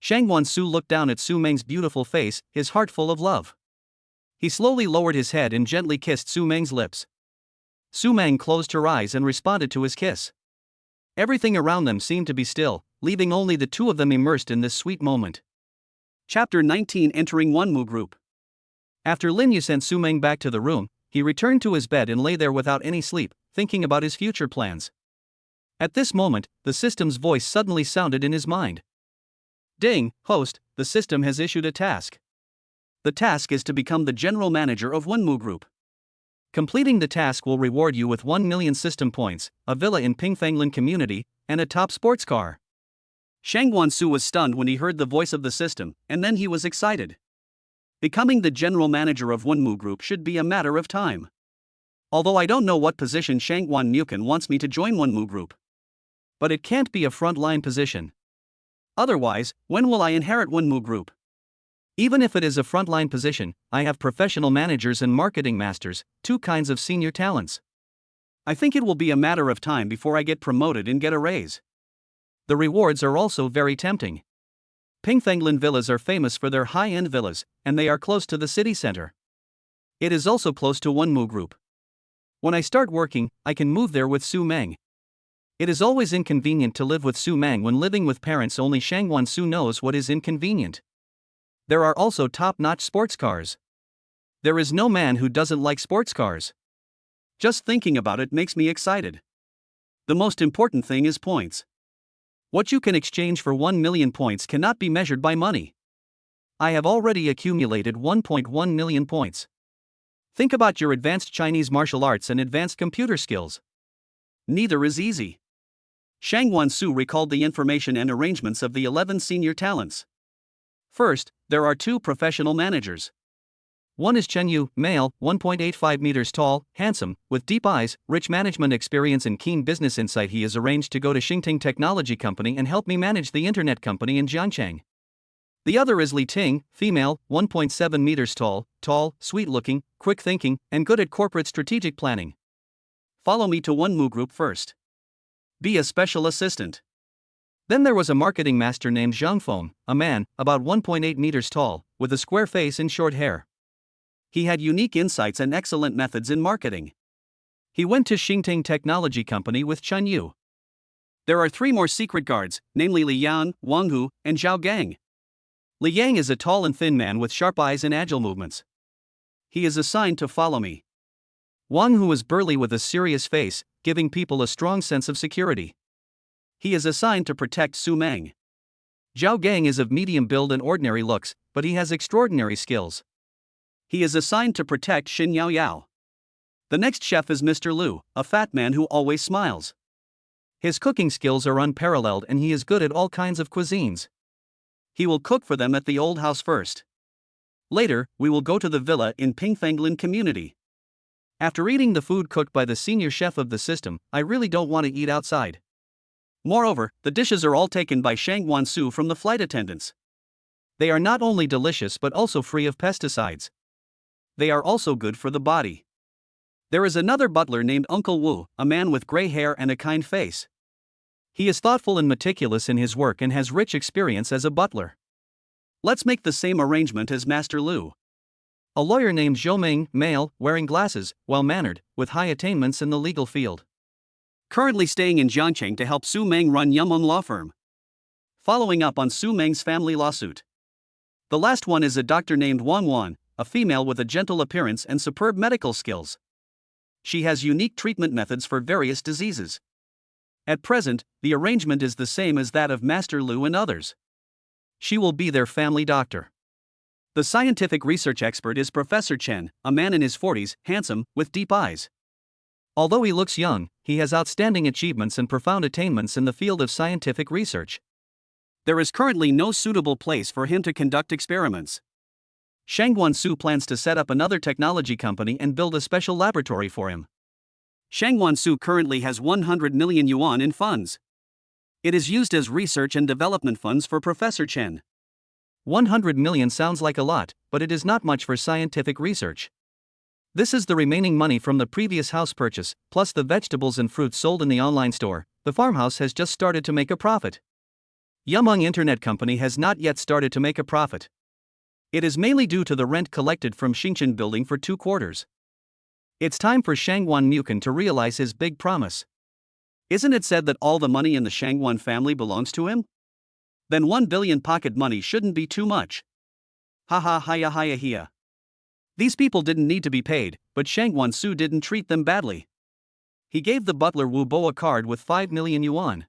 Shangwan Su looked down at Su Mang's beautiful face, his heart full of love. He slowly lowered his head and gently kissed Su Mang's lips. Su Mang closed her eyes and responded to his kiss. Everything around them seemed to be still, leaving only the two of them immersed in this sweet moment. Chapter 19 Entering Wunmu Group. After Lin Yu sent Su Mang back to the room, he returned to his bed and lay there without any sleep, thinking about his future plans. At this moment, the system's voice suddenly sounded in his mind. "Ding, host, the system has issued a task. The task is to become the general manager of Wunmu Group. Completing the task will reward you with 1 million system points, a villa in Pingfanglan community, and a top sports car." Shangwan Su was stunned when he heard the voice of the system, and then he was excited. Becoming the general manager of Wunmu Group should be a matter of time. Although I don't know what position Shangwan Mukin wants me to join Wunmu Group. But it can't be a frontline position. Otherwise, when will I inherit Wunmu Group? Even if it is a frontline position, I have professional managers and marketing masters, two kinds of senior talents. I think it will be a matter of time before I get promoted and get a raise. The rewards are also very tempting. Pingfanglan villas are famous for their high-end villas, and they are close to the city center. It is also close to Wunmu Group. When I start working, I can move there with Su Mang. It is always inconvenient to live with Su Mang when living with parents. Only Shangwan Su knows what is inconvenient. There are also top-notch sports cars. There is no man who doesn't like sports cars. Just thinking about it makes me excited. The most important thing is points. What you can exchange for 1 million points cannot be measured by money. I have already accumulated 1.1 million points. Think about your advanced Chinese martial arts and advanced computer skills. Neither is easy. Shangwan Su recalled the information and arrangements of the 11 senior talents. First, there are 2 professional managers. One is Chen Yu, male, 1.85 meters tall, handsome, with deep eyes, rich management experience and keen business insight. He is arranged to go to Xingting Technology Company and help me manage the internet company in Jiangchang. The other is Li Ting, female, 1.7 meters tall, sweet-looking, quick-thinking, and good at corporate strategic planning. Follow me to Wunmu Group first. Be a special assistant. Then there was a marketing master named Zhang Feng, a man, about 1.8 meters tall, with a square face and short hair. He had unique insights and excellent methods in marketing. He went to Xingting Technology Company with Chen Yu. There are 3 more secret guards, namely Li Yan, Wang Hu, and Zhao Gang. Li Yang is a tall and thin man with sharp eyes and agile movements. He is assigned to follow me. Wang Hu is burly with a serious face, giving people a strong sense of security. He is assigned to protect Su Mang. Zhao Gang is of medium build and ordinary looks, but he has extraordinary skills. He is assigned to protect Xin Yao Yao. The next chef is Mr. Liu, a fat man who always smiles. His cooking skills are unparalleled and he is good at all kinds of cuisines. He will cook for them at the old house first. Later, we will go to the villa in Pingfanglin community. After eating the food cooked by the senior chef of the system, I really don't want to eat outside. Moreover, the dishes are all taken by Shang Wansu from the flight attendants. They are not only delicious but also free of pesticides. They are also good for the body. There is another butler named Uncle Wu, a man with gray hair and a kind face. He is thoughtful and meticulous in his work and has rich experience as a butler. Let's make the same arrangement as Master Liu. A lawyer named Su Mang, male, wearing glasses, well-mannered, with high attainments in the legal field. Currently staying in Jiangcheng to help Su Mang run Yumeng law firm. Following up on Su Mang's family lawsuit. The last one is a doctor named Wang Wan, a female with a gentle appearance and superb medical skills. She has unique treatment methods for various diseases. At present, the arrangement is the same as that of Master Liu and others. She will be their family doctor. The scientific research expert is Professor Chen, a man in his 40s, handsome, with deep eyes. Although he looks young, he has outstanding achievements and profound attainments in the field of scientific research. There is currently no suitable place for him to conduct experiments. Shang Wansu plans to set up another technology company and build a special laboratory for him. Shang Wansu currently has 100 million yuan in funds. It is used as research and development funds for Professor Chen. 100 million sounds like a lot, but it is not much for scientific research. This is the remaining money from the previous house purchase, plus the vegetables and fruits sold in the online store. The farmhouse has just started to make a profit. Yumeng Internet Company has not yet started to make a profit. It is mainly due to the rent collected from Xingchen building for 2 quarters. It's time for Shangwan Mukin to realize his big promise. Isn't it said that all the money in the Shangwan family belongs to him? Then 1 billion pocket money shouldn't be too much. Ha ha hiya hiya hiya. These people didn't need to be paid, but Shangwan Su didn't treat them badly. He gave the butler Wu Bo a card with 5 million yuan.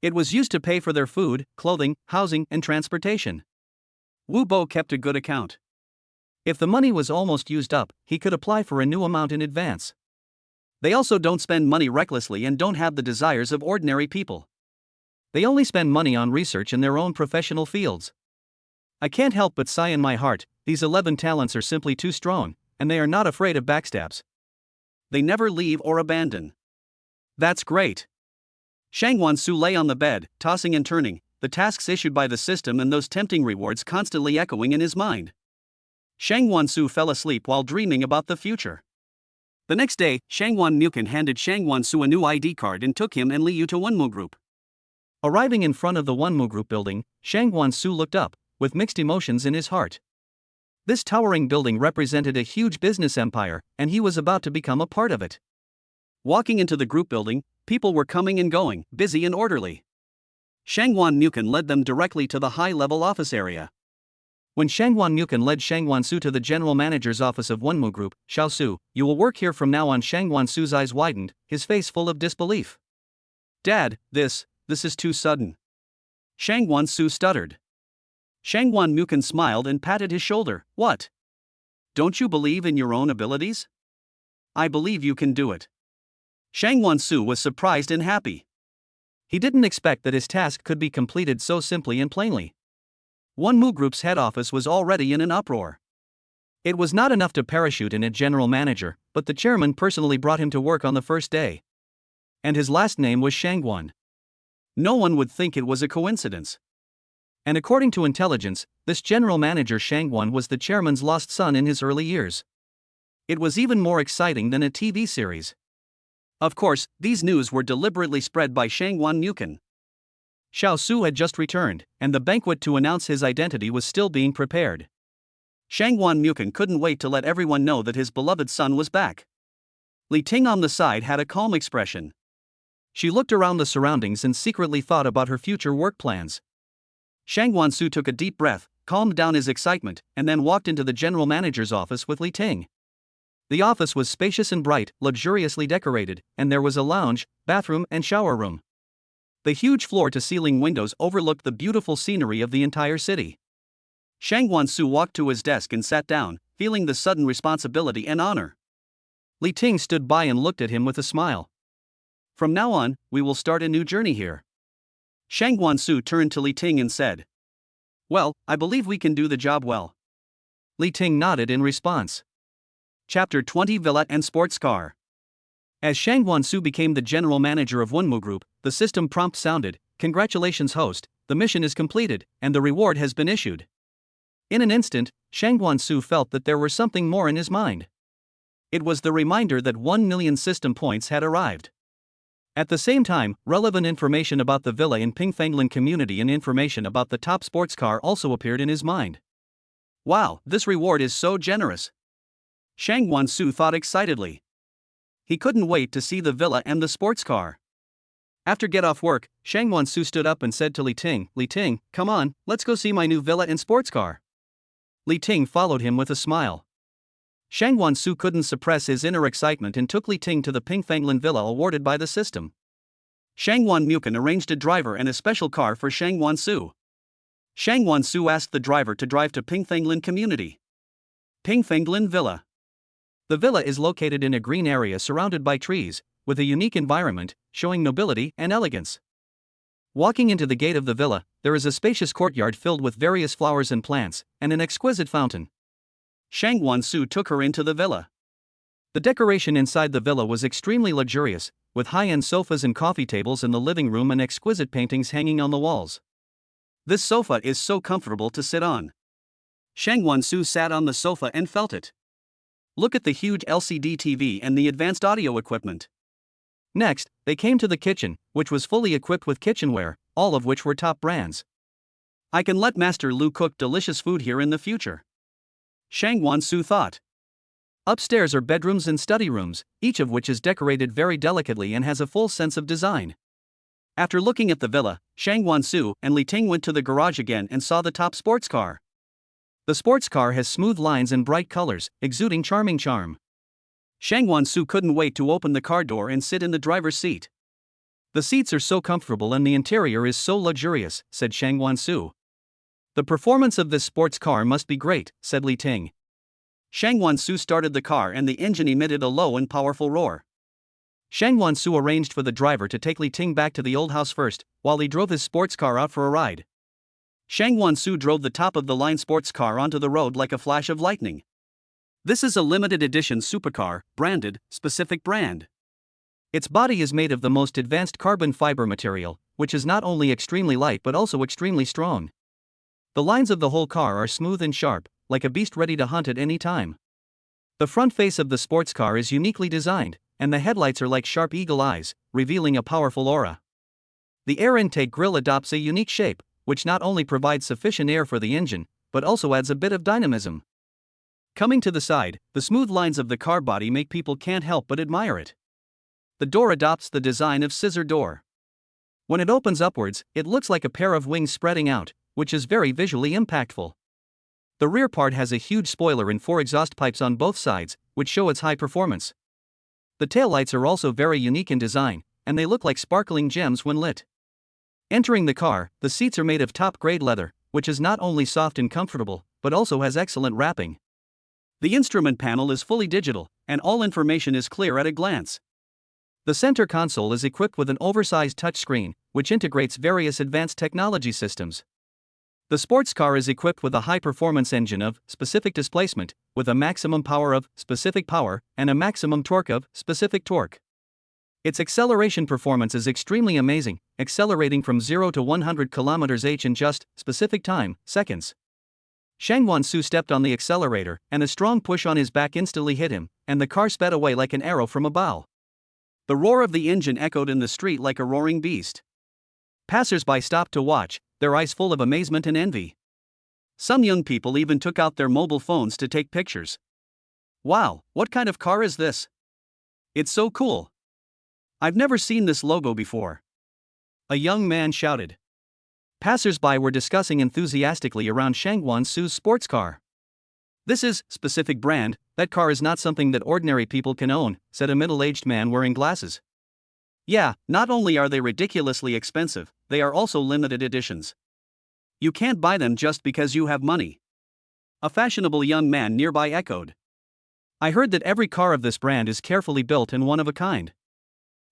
It was used to pay for their food, clothing, housing, and transportation. Wu Bo kept a good account. If the money was almost used up, he could apply for a new amount in advance. They also don't spend money recklessly and don't have the desires of ordinary people. They only spend money on research in their own professional fields. I can't help but sigh in my heart, these 11 talents are simply too strong, and they are not afraid of backstabs. They never leave or abandon. That's great. Shangwan Su lay on the bed, tossing and turning, the tasks issued by the system and those tempting rewards constantly echoing in his mind. Shangwan Su fell asleep while dreaming about the future. The next day, Shangwan Mukin handed Shangwan Su a new ID card and took him and Li Yu to Wenmu Group. Arriving in front of the Wenmu Group building, Shangwan Su looked up, with mixed emotions in his heart. This towering building represented a huge business empire, and he was about to become a part of it. Walking into the group building, people were coming and going, busy and orderly. Shangwan Mukin led them directly to the high-level office area. When Shangwan Mukin led Shangwan Su to the general manager's office of Wenmu Group, Xiao Su, you will work here from now on. Shangwan Su's eyes widened, his face full of disbelief. Dad, this is too sudden. Shangwan Su stuttered. Shangwan Mukin smiled and patted his shoulder. What? Don't you believe in your own abilities? I believe you can do it. Shangwan Su was surprised and happy. He didn't expect that his task could be completed so simply and plainly. Wenmu Group's head office was already in an uproar. It was not enough to parachute in a general manager, but the chairman personally brought him to work on the first day. And his last name was Shangwan. No one would think it was a coincidence. And according to intelligence, this general manager Shangwan was the chairman's lost son in his early years. It was even more exciting than a TV series. Of course, these news were deliberately spread by Shangwan Mukin. Xiao Su had just returned, and the banquet to announce his identity was still being prepared. Shangguan Mukan couldn't wait to let everyone know that his beloved son was back. Li Ting on the side had a calm expression. She looked around the surroundings and secretly thought about her future work plans. Shangguan Su took a deep breath, calmed down his excitement, and then walked into the general manager's office with Li Ting. The office was spacious and bright, luxuriously decorated, and there was a lounge, bathroom, and shower room. The huge floor-to-ceiling windows overlooked the beautiful scenery of the entire city. Shangguan Su walked to his desk and sat down, feeling the sudden responsibility and honor. Li Ting stood by and looked at him with a smile. From now on, we will start a new journey here. Shangguan Su turned to Li Ting and said, "Well, I believe we can do the job well." Li Ting nodded in response. Chapter 20 Villa and Sports Car. As Shangguan Su became the general manager of Wunmu Group, the system prompt sounded, "Congratulations host, the mission is completed, and the reward has been issued." In an instant, Shangguan Su felt that there was something more in his mind. It was the reminder that 1 million system points had arrived. At the same time, relevant information about the villa in Pingfanglan community and information about the top sports car also appeared in his mind. Wow, this reward is so generous! Shangguan Su thought excitedly. He couldn't wait to see the villa and the sports car. After get off work, Shangguan Su stood up and said to Li Ting, "Li Ting, come on, let's go see my new villa and sports car." Li Ting followed him with a smile. Shangguan Su couldn't suppress his inner excitement and took Li Ting to the Pingfanglan villa awarded by the system. Shangguan Mukan arranged a driver and a special car for Shangguan Su. Shangguan Su asked the driver to drive to Pingfanglan community. Pingfanglan Villa. The villa is located in a green area surrounded by trees, with a unique environment, showing nobility and elegance. Walking into the gate of the villa, there is a spacious courtyard filled with various flowers and plants, and an exquisite fountain. Shangguan Su took her into the villa. The decoration inside the villa was extremely luxurious, with high-end sofas and coffee tables in the living room and exquisite paintings hanging on the walls. This sofa is so comfortable to sit on. Shangguan Su sat on the sofa and felt it. Look at the huge LCD TV and the advanced audio equipment. Next, they came to the kitchen, which was fully equipped with kitchenware, all of which were top brands. I can let Master Lu cook delicious food here in the future. Shangguan Su thought. Upstairs are bedrooms and study rooms, each of which is decorated very delicately and has a full sense of design. After looking at the villa, Shangguan Su and Li Ting went to the garage again and saw the top sports car. The sports car has smooth lines and bright colors, exuding charming charm. Shangguan Su couldn't wait to open the car door and sit in the driver's seat. The seats are so comfortable and the interior is so luxurious, said Shangguan Su. The performance of this sports car must be great, said Li Ting. Shangguan Su started the car and the engine emitted a low and powerful roar. Shangguan Su arranged for the driver to take Li Ting back to the old house first, while he drove his sports car out for a ride. Shangguan Su drove the top-of-the-line sports car onto the road like a flash of lightning. This is a limited edition supercar, branded, specific brand. Its body is made of the most advanced carbon fiber material, which is not only extremely light but also extremely strong. The lines of the whole car are smooth and sharp, like a beast ready to hunt at any time. The front face of the sports car is uniquely designed, and the headlights are like sharp eagle eyes, revealing a powerful aura. The air intake grille adopts a unique shape, which not only provides sufficient air for the engine, but also adds a bit of dynamism. Coming to the side, the smooth lines of the car body make people can't help but admire it. The door adopts the design of scissor door. When it opens upwards, it looks like a pair of wings spreading out, which is very visually impactful. The rear part has a huge spoiler and 4 exhaust pipes on both sides, which show its high performance. The taillights are also very unique in design, and they look like sparkling gems when lit. Entering the car, the seats are made of top-grade leather, which is not only soft and comfortable, but also has excellent wrapping. The instrument panel is fully digital, and all information is clear at a glance. The center console is equipped with an oversized touchscreen, which integrates various advanced technology systems. The sports car is equipped with a high-performance engine of specific displacement, with a maximum power of specific power, and a maximum torque of specific torque. Its acceleration performance is extremely amazing, accelerating from 0 to 100 km/h in just specific time, seconds. Shangguan Su stepped on the accelerator, and a strong push on his back instantly hit him, and the car sped away like an arrow from a bow. The roar of the engine echoed in the street like a roaring beast. Passers-by stopped to watch, their eyes full of amazement and envy. Some young people even took out their mobile phones to take pictures. Wow, what kind of car is this? It's so cool. I've never seen this logo before. A young man shouted. Passers-by were discussing enthusiastically around Shangwan Su's sports car. This is specific brand, that car is not something that ordinary people can own, said a middle-aged man wearing glasses. Yeah, not only are they ridiculously expensive, they are also limited editions. You can't buy them just because you have money. A fashionable young man nearby echoed. I heard that every car of this brand is carefully built and one of a kind.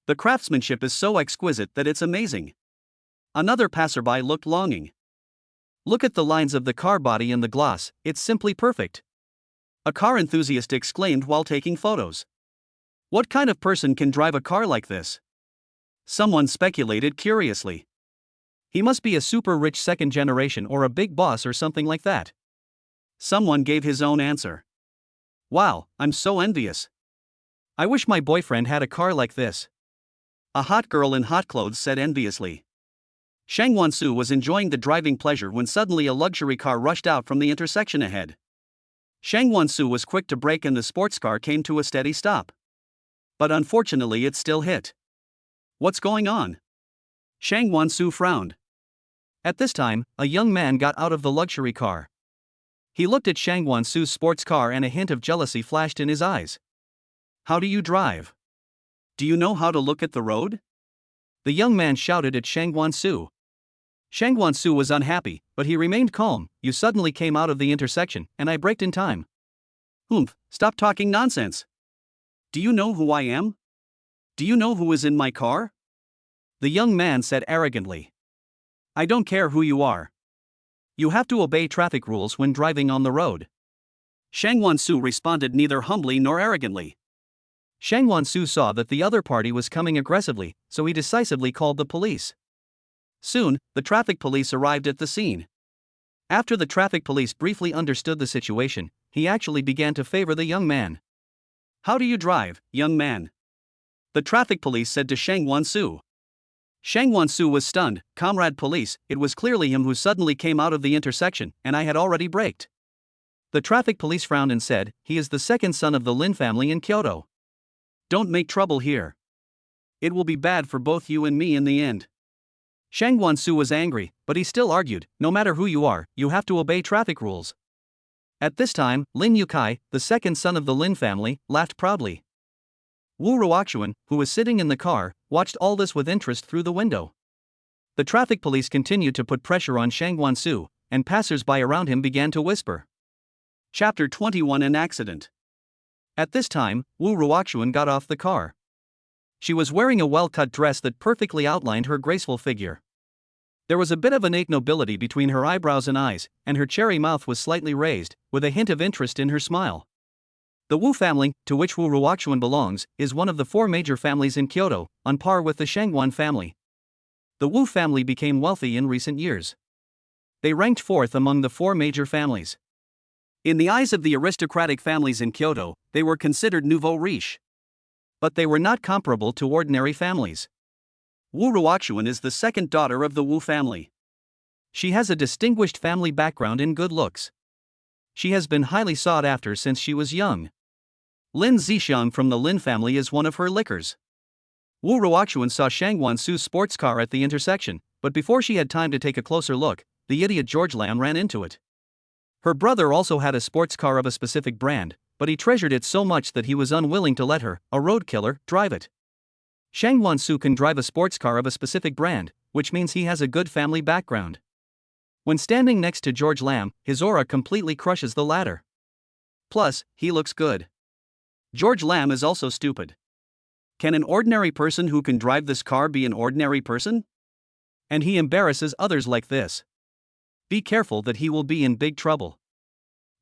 The craftsmanship is so exquisite that it's amazing. Another passerby looked longing. Look at the lines of the car body and the gloss, it's simply perfect. A car enthusiast exclaimed while taking photos. What kind of person can drive a car like this? Someone speculated curiously. He must be a super rich second generation or a big boss or something like that. Someone gave his own answer. Wow, I'm so envious. I wish my boyfriend had a car like this. A hot girl in hot clothes said enviously. Shangwan Su was enjoying the driving pleasure when suddenly a luxury car rushed out from the intersection ahead. Shangwan Su was quick to brake and the sports car came to a steady stop. But unfortunately it still hit. What's going on? Shangwan Su frowned. At this time, a young man got out of the luxury car. He looked at Shangwan Su's sports car and a hint of jealousy flashed in his eyes. How do you drive? Do you know how to look at the road? The young man shouted at Shangwan Su. Shangwan Su was unhappy, but he remained calm. You suddenly came out of the intersection, and I braked in time. Humph, stop talking nonsense. Do you know who I am? Do you know who is in my car? The young man said arrogantly. I don't care who you are. You have to obey traffic rules when driving on the road. Shangwan Su responded neither humbly nor arrogantly. Shangwan Su saw that the other party was coming aggressively, so he decisively called the police. Soon, the traffic police arrived at the scene. After the traffic police briefly understood the situation, he actually began to favor the young man. How do you drive, young man? The traffic police said to Shangwan Su. Shangwan Su was stunned. Comrade police, it was clearly him who suddenly came out of the intersection, and I had already braked. The traffic police frowned and said, he is the second son of the Lin family in Kyoto. Don't make trouble here. It will be bad for both you and me in the end. Shangwan Su was angry, but he still argued, no matter who you are, you have to obey traffic rules. At this time, Lin Yukai, the second son of the Lin family, laughed proudly. Wu Ruoxuan, who was sitting in the car, watched all this with interest through the window. The traffic police continued to put pressure on Shangwan Su, and passers-by around him began to whisper. Chapter 21 An Accident. At this time, Wu Ruoxuan got off the car. She was wearing a well-cut dress that perfectly outlined her graceful figure. There was a bit of innate nobility between her eyebrows and eyes, and her cherry mouth was slightly raised, with a hint of interest in her smile. The Wu family, to which Wu Ruoxuan belongs, is one of the 4 major families in Kyoto, on par with the Shangwan family. The Wu family became wealthy in recent years. They ranked 4th among the 4 major families. In the eyes of the aristocratic families in Kyoto, they were considered nouveau riche. But they were not comparable to ordinary families. Wu Ruoxuan is the second daughter of the Wu family. She has a distinguished family background in good looks. She has been highly sought after since she was young. Lin Zixiang from the Lin family is one of her lickers. Wu Ruoxuan saw Shangwan Su's sports car at the intersection, but before she had time to take a closer look, the idiot George Lam ran into it. Her brother also had a sports car of a specific brand, but he treasured it so much that he was unwilling to let her, a road killer, drive it. Shangwan Su can drive a sports car of a specific brand, which means he has a good family background. When standing next to George Lam, his aura completely crushes the latter. Plus, he looks good. George Lam is also stupid. Can an ordinary person who can drive this car be an ordinary person? And he embarrasses others like this. Be careful that he will be in big trouble.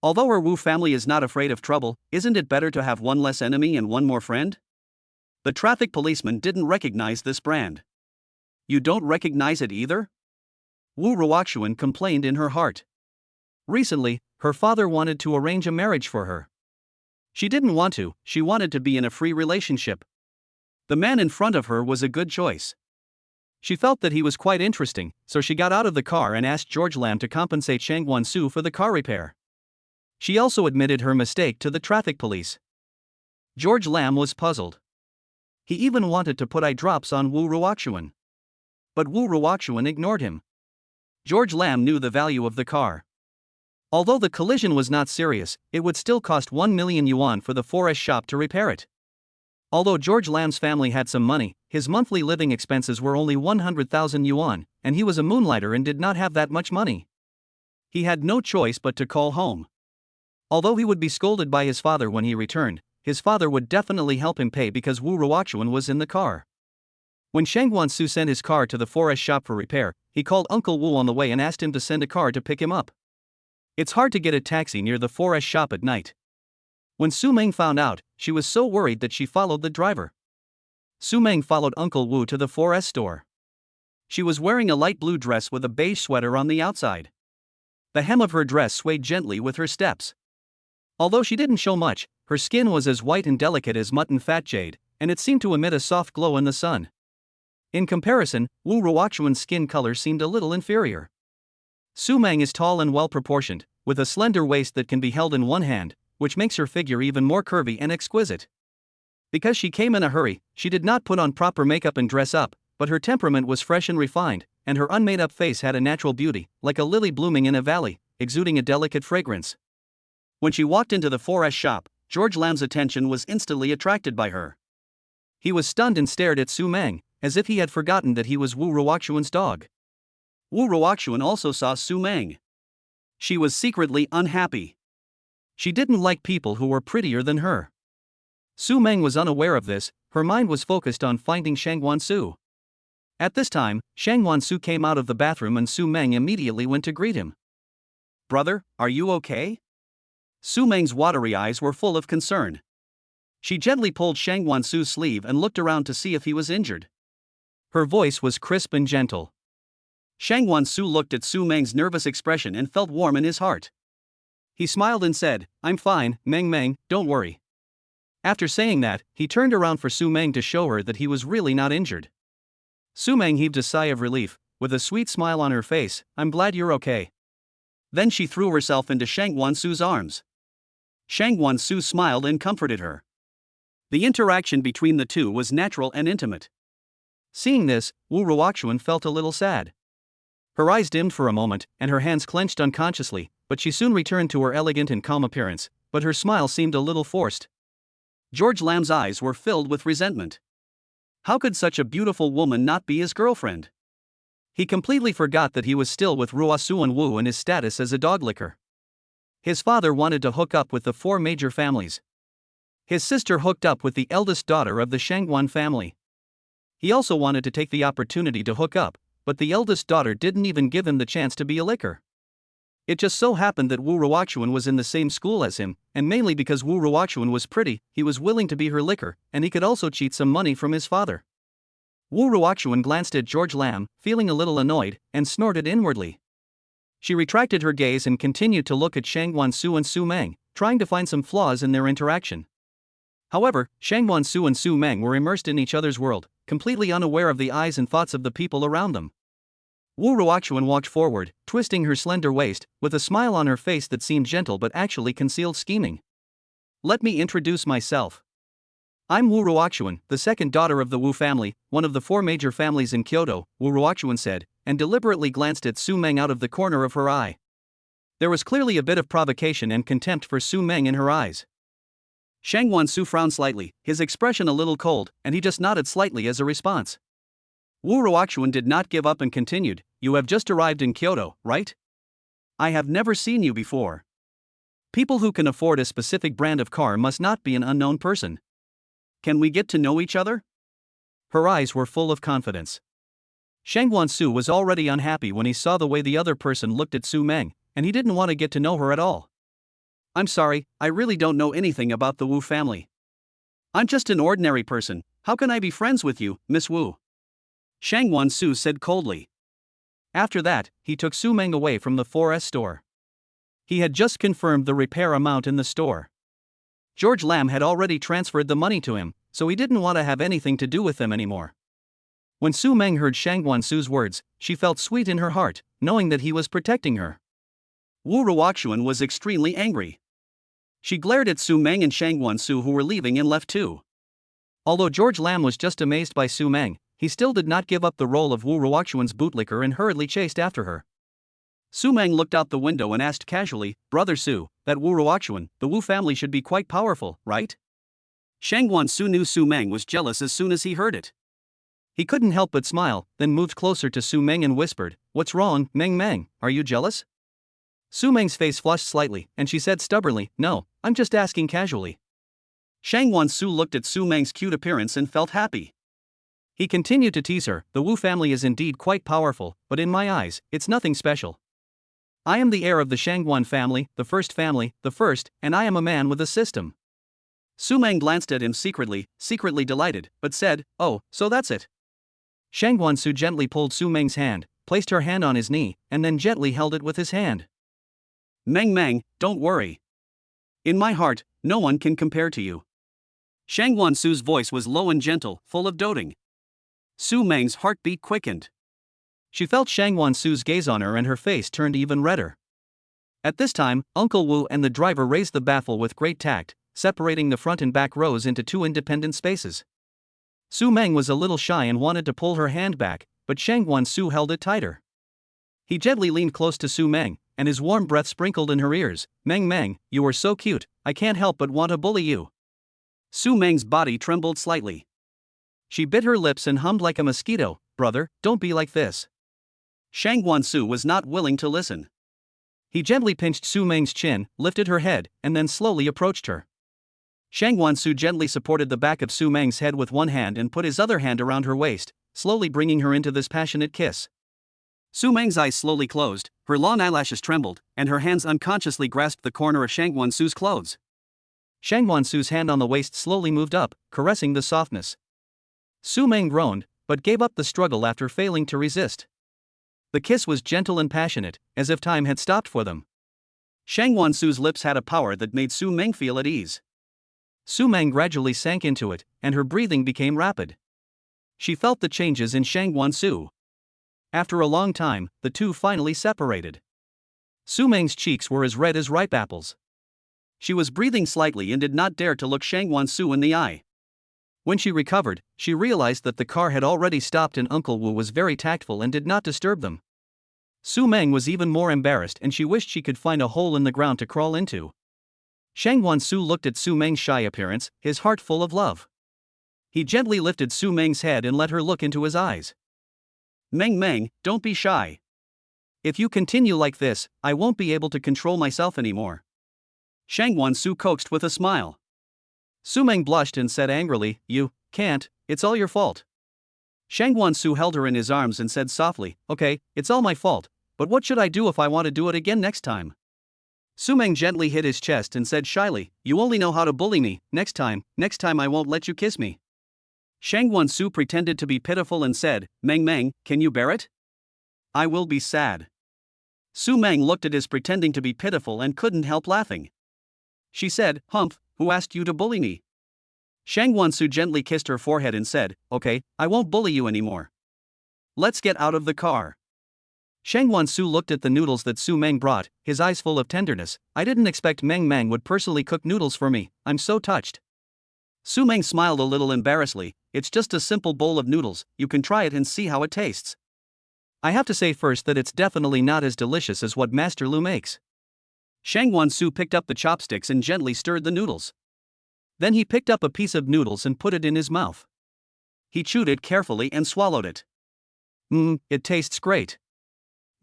Although our Wu family is not afraid of trouble, isn't it better to have one less enemy and one more friend? The traffic policeman didn't recognize this brand. You don't recognize it either? Wu Ruoxuan complained in her heart. Recently, her father wanted to arrange a marriage for her. She didn't want to, she wanted to be in a free relationship. The man in front of her was a good choice. She felt that he was quite interesting, so she got out of the car and asked George Lam to compensate Shangguan Su for the car repair. She also admitted her mistake to the traffic police. George Lam was puzzled. He even wanted to put eye drops on Wu Ruoxuan. But Wu Ruoxuan ignored him. George Lam knew the value of the car. Although the collision was not serious, it would still cost 1 million yuan for the forest shop to repair it. Although George Lam's family had some money, his monthly living expenses were only 100,000 yuan, and he was a moonlighter and did not have that much money. He had no choice but to call home. Although he would be scolded by his father when he returned, his father would definitely help him pay because Wu Ruoxuan was in the car. When Shangguan Su sent his car to the forest shop for repair, he called Uncle Wu on the way and asked him to send a car to pick him up. It's hard to get a taxi near the forest shop at night. When Su Mang found out, she was so worried that she followed the driver. Su Mang followed Uncle Wu to the forest store. She was wearing a light blue dress with a beige sweater on the outside. The hem of her dress swayed gently with her steps. Although she didn't show much, her skin was as white and delicate as mutton fat jade, and it seemed to emit a soft glow in the sun. In comparison, Wu Ruoxuan's skin color seemed a little inferior. Su Mang is tall and well-proportioned, with a slender waist that can be held in one hand, which makes her figure even more curvy and exquisite. Because she came in a hurry, she did not put on proper makeup and dress up, but her temperament was fresh and refined, and her unmade-up face had a natural beauty, like a lily blooming in a valley, exuding a delicate fragrance. When she walked into the forest shop, George Lam's attention was instantly attracted by her. He was stunned and stared at Su Mang, as if he had forgotten that he was Wu Ruoxuan's dog. Wu Ruoxuan also saw Su Mang. She was secretly unhappy. She didn't like people who were prettier than her. Su Mang was unaware of this, her mind was focused on finding Shangguan Su. At this time, Shangguan Su came out of the bathroom and Su Mang immediately went to greet him. "Brother, are you okay?" Su Mang's watery eyes were full of concern. She gently pulled Shangguan Su's sleeve and looked around to see if he was injured. Her voice was crisp and gentle. Shangguan Su looked at Su Mang's nervous expression and felt warm in his heart. He smiled and said, "I'm fine, Mang, don't worry." After saying that, he turned around for Su Mang to show her that he was really not injured. Su Mang heaved a sigh of relief, with a sweet smile on her face. "I'm glad you're okay." Then she threw herself into Shangguan Su's arms. Shangguan Su smiled and comforted her. The interaction between the two was natural and intimate. Seeing this, Wu Ruoxuan felt a little sad. Her eyes dimmed for a moment, and her hands clenched unconsciously, but she soon returned to her elegant and calm appearance, but her smile seemed a little forced. George Lam's eyes were filled with resentment. How could such a beautiful woman not be his girlfriend? He completely forgot that he was still with Ruoxuan Wu and his status as a dog licker. His father wanted to hook up with the 4 major families. His sister hooked up with the eldest daughter of the Shangguan family. He also wanted to take the opportunity to hook up, but the eldest daughter didn't even give him the chance to be a licker. It just so happened that Wu Ruoxuan was in the same school as him, and mainly because Wu Ruoxuan was pretty, he was willing to be her licker, and he could also cheat some money from his father. Wu Ruoxuan glanced at George Lam, feeling a little annoyed, and snorted inwardly. She retracted her gaze and continued to look at Shangguan Su and Su Mang, trying to find some flaws in their interaction. However, Shangguan Su and Su Mang were immersed in each other's world, completely unaware of the eyes and thoughts of the people around them. Wu Ruoxuan walked forward, twisting her slender waist, with a smile on her face that seemed gentle but actually concealed scheming. "Let me introduce myself. I'm Wu Ruoxuan, the second daughter of the Wu family, one of the 4 major families in Kyoto," Wu Ruoxuan said, and deliberately glanced at Su Mang out of the corner of her eye. There was clearly a bit of provocation and contempt for Su Mang in her eyes. Shangguan Su frowned slightly, his expression a little cold, and he just nodded slightly as a response. Wu Ruoxuan did not give up and continued, "You have just arrived in Kyoto, right? I have never seen you before. People who can afford a specific brand of car must not be an unknown person. Can we get to know each other?" Her eyes were full of confidence. Shangguan Su was already unhappy when he saw the way the other person looked at Su Mang, and he didn't want to get to know her at all. "I'm sorry, I really don't know anything about the Wu family. I'm just an ordinary person. How can I be friends with you, Miss Wu?" Shangguan Su said coldly. After that, he took Su Mang away from the forest store. He had just confirmed the repair amount in the store. George Lam had already transferred the money to him, so he didn't want to have anything to do with them anymore. When Su Mang heard Shangguan Su's words, she felt sweet in her heart, knowing that he was protecting her. Wu Ruoxuan was extremely angry. She glared at Su Mang and Shangguan Su, who were leaving, and left too. Although George Lam was just amazed by Su Mang, he still did not give up the role of Wu Ruoxuan's bootlicker and hurriedly chased after her. Su Mang looked out the window and asked casually, "Brother Su, that Wu Ruoxuan, the Wu family should be quite powerful, right?" Shangguan Su knew Su Mang was jealous as soon as he heard it. He couldn't help but smile, then moved closer to Su Mang and whispered, "What's wrong, Meng Meng, are you jealous?" Su Meng's face flushed slightly, and she said stubbornly, "No, I'm just asking casually." Shangguan Su looked at Su Meng's cute appearance and felt happy. He continued to tease her, "The Wu family is indeed quite powerful, but in my eyes, it's nothing special. I am the heir of the Shangguan family, the first, and I am a man with a system." Su Mang glanced at him secretly delighted, but said, "Oh, so that's it." Shangguan Su gently pulled Su Meng's hand, placed her hand on his knee, and then gently held it with his hand. "Meng Meng, don't worry. In my heart, no one can compare to you." Shangguan Su's voice was low and gentle, full of doting. Su Meng's heartbeat quickened. She felt Shangguan Su's gaze on her and her face turned even redder. At this time, Uncle Wu and the driver raised the baffle with great tact, separating the front and back rows into two independent spaces. Su Meng was a little shy and wanted to pull her hand back, but Shangguan Su held it tighter. He gently leaned close to Su Meng, and his warm breath sprinkled in her ears. "Meng Meng, you are so cute, I can't help but want to bully you." Su Meng's body trembled slightly. She bit her lips and hummed like a mosquito, "Brother, don't be like this." Shangguan Su was not willing to listen. He gently pinched Su Meng's chin, lifted her head, and then slowly approached her. Shangguan Su gently supported the back of Su Meng's head with one hand and put his other hand around her waist, slowly bringing her into this passionate kiss. Su Meng's eyes slowly closed, her long eyelashes trembled, and her hands unconsciously grasped the corner of Shangguan Su's clothes. Shangguan Su's hand on the waist slowly moved up, caressing the softness. Su Meng groaned, but gave up the struggle after failing to resist. The kiss was gentle and passionate, as if time had stopped for them. Shangguan Su's lips had a power that made Su Meng feel at ease. Su Meng gradually sank into it, and her breathing became rapid. She felt the changes in Shangguan Su. After a long time, the two finally separated. Su Meng's cheeks were as red as ripe apples. She was breathing slightly and did not dare to look Shangguan Su in the eye. When she recovered, she realized that the car had already stopped and Uncle Wu was very tactful and did not disturb them. Su Meng was even more embarrassed and she wished she could find a hole in the ground to crawl into. Shangguan Su looked at Su Meng's shy appearance, his heart full of love. He gently lifted Su Meng's head and let her look into his eyes. "Meng Meng, don't be shy. If you continue like this, I won't be able to control myself anymore." Shangguan Su coaxed with a smile. Su Meng blushed and said angrily, "You can't, it's all your fault." Shangguan Su held her in his arms and said softly, "Okay, it's all my fault, but what should I do if I want to do it again next time?" Su Meng gently hit his chest and said shyly, "You only know how to bully me, next time I won't let you kiss me." Shangguan Su pretended to be pitiful and said, "Meng Meng, can you bear it? I will be sad." Su Meng looked at his pretending to be pitiful and couldn't help laughing. She said, "Humph, who asked you to bully me?" Shangguan Su gently kissed her forehead and said, "Okay, I won't bully you anymore. Let's get out of the car." Shangguan Su looked at the noodles that Su Meng brought, his eyes full of tenderness. "I didn't expect Meng Meng would personally cook noodles for me, I'm so touched." Su Meng smiled a little embarrassedly. "It's just a simple bowl of noodles, you can try it and see how it tastes. I have to say first that it's definitely not as delicious as what Master Lu makes." Shangguan Su picked up the chopsticks and gently stirred the noodles. Then he picked up a piece of noodles and put it in his mouth. He chewed it carefully and swallowed it. It tastes great.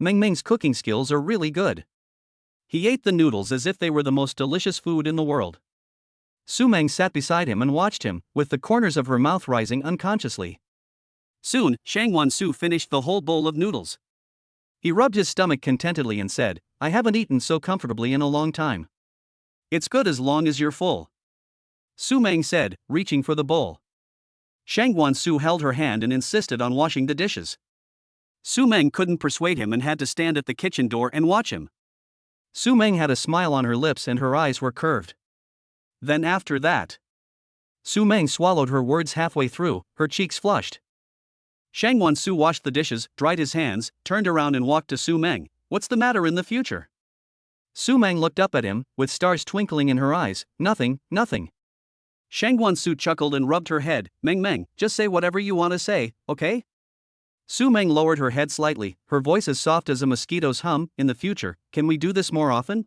Meng Meng's cooking skills are really good." He ate the noodles as if they were the most delicious food in the world. Su Meng sat beside him and watched him, with the corners of her mouth rising unconsciously. Soon, Shangguan Su finished the whole bowl of noodles. He rubbed his stomach contentedly and said, "I haven't eaten so comfortably in a long time." "It's good as long as you're full," Su Meng said, reaching for the bowl. Shangguan Su held her hand and insisted on washing the dishes. Su Meng couldn't persuade him and had to stand at the kitchen door and watch him. Su Meng had a smile on her lips and her eyes were curved. Then after that, Su Meng swallowed her words halfway through, her cheeks flushed. Shangwan Su washed the dishes, dried his hands, turned around and walked to Su Mang. What's the matter in the future? Su Mang looked up at him, with stars twinkling in her eyes. Nothing, nothing. Shangwan Su chuckled and rubbed her head. Meng, just say whatever you want to say, okay? Su Mang lowered her head slightly, her voice as soft as a mosquito's hum. In the future, can we do this more often?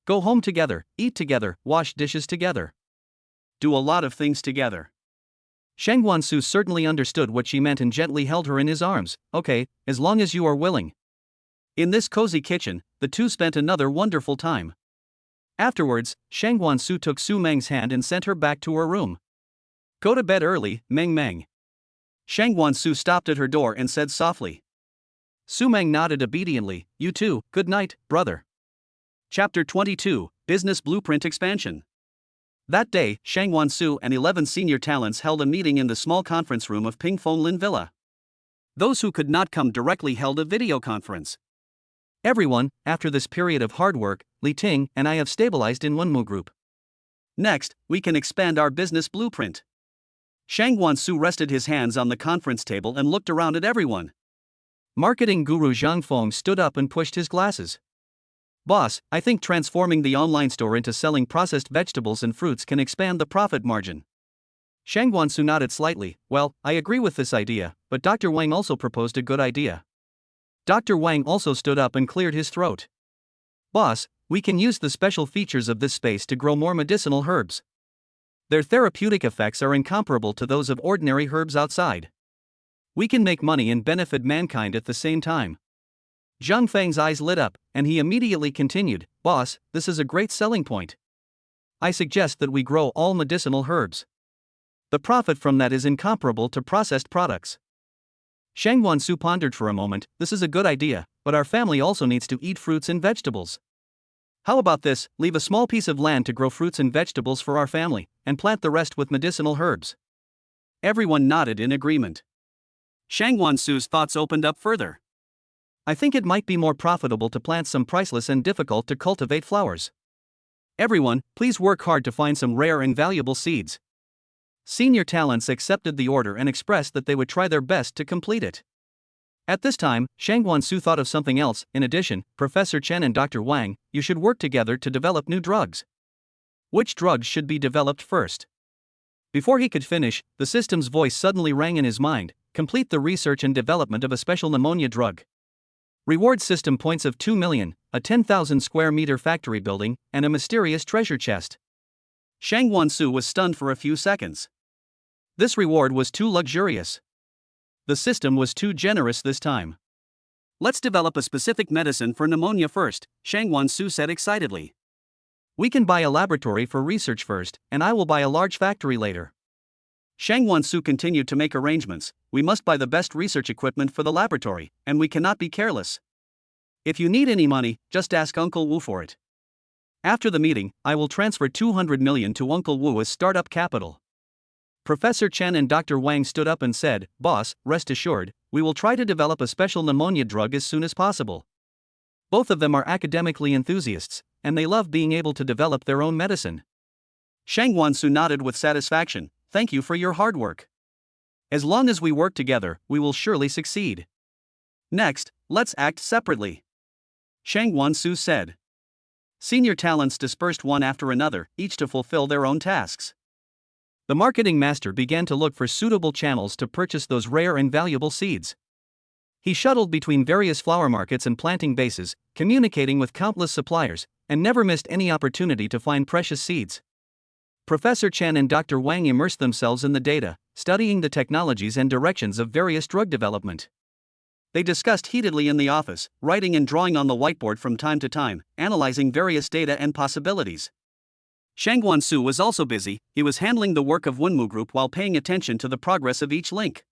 Go home together, eat together, wash dishes together. Do a lot of things together. Shangwan Su certainly understood what she meant and gently held her in his arms. Okay, as long as you are willing. In this cozy kitchen, the two spent another wonderful time. Afterwards, Shangwan Su took Su Mang's hand and sent her back to her room. Go to bed early, Meng. Shangwan Su stopped at her door and said softly. Su Mang nodded obediently. You too, good night, brother. Chapter 22, Business Blueprint Expansion. That day, Shangwan Su and 11 senior talents held a meeting in the small conference room of Pingfeng Lin Villa. Those who could not come directly held a video conference. Everyone, after this period of hard work, Li Ting and I have stabilized in Wenmu Group. Next, we can expand our business blueprint. Shangwan Su rested his hands on the conference table and looked around at everyone. Marketing guru Zhang Feng stood up and pushed his glasses. Boss, I think transforming the online store into selling processed vegetables and fruits can expand the profit margin. Shangwan Su nodded slightly. Well, I agree with this idea, but Dr. Wang also proposed a good idea. Dr. Wang also stood up and cleared his throat. Boss, we can use the special features of this space to grow more medicinal herbs. Their therapeutic effects are incomparable to those of ordinary herbs outside. We can make money and benefit mankind at the same time. Zhang Feng's eyes lit up, and he immediately continued, Boss, this is a great selling point. I suggest that we grow all medicinal herbs. The profit from that is incomparable to processed products. Shangwan Su pondered for a moment. This is a good idea, but our family also needs to eat fruits and vegetables. How about this, leave a small piece of land to grow fruits and vegetables for our family, and plant the rest with medicinal herbs. Everyone nodded in agreement. Shangwan Su's thoughts opened up further. I think it might be more profitable to plant some priceless and difficult to cultivate flowers. Everyone, please work hard to find some rare and valuable seeds. Senior talents accepted the order and expressed that they would try their best to complete it. At this time, Shangwan Su thought of something else. In addition, Professor Chen and Dr. Wang, you should work together to develop new drugs. Which drugs should be developed first? Before he could finish, the system's voice suddenly rang in his mind. Complete the research and development of a special pneumonia drug. Reward system points of 2 million, a 10,000 square meter factory building, and a mysterious treasure chest. Shangwan Su was stunned for a few seconds. This reward was too luxurious. The system was too generous this time. Let's develop a specific medicine for pneumonia first, Shangwan Su said excitedly. We can buy a laboratory for research first, and I will buy a large factory later. Shangwan Su continued to make arrangements. We must buy the best research equipment for the laboratory, and we cannot be careless. If you need any money, just ask Uncle Wu for it. After the meeting, I will transfer 200 million to Uncle Wu as startup capital. Professor Chen and Dr. Wang stood up and said, Boss, rest assured, we will try to develop a special pneumonia drug as soon as possible. Both of them are academically enthusiasts, and they love being able to develop their own medicine. Shangwan Su nodded with satisfaction. Thank you for your hard work. As long as we work together, we will surely succeed. Next, let's act separately. Shangwan Su said. Senior talents dispersed one after another, each to fulfill their own tasks. The marketing master began to look for suitable channels to purchase those rare and valuable seeds. He shuttled between various flower markets and planting bases, communicating with countless suppliers, and never missed any opportunity to find precious seeds. Professor Chen and Dr. Wang immersed themselves in the data, studying the technologies and directions of various drug development. They discussed heatedly in the office, writing and drawing on the whiteboard from time to time, analyzing various data and possibilities. Shangwan Su was also busy. He was handling the work of Wenmu Group while paying attention to the progress of each link.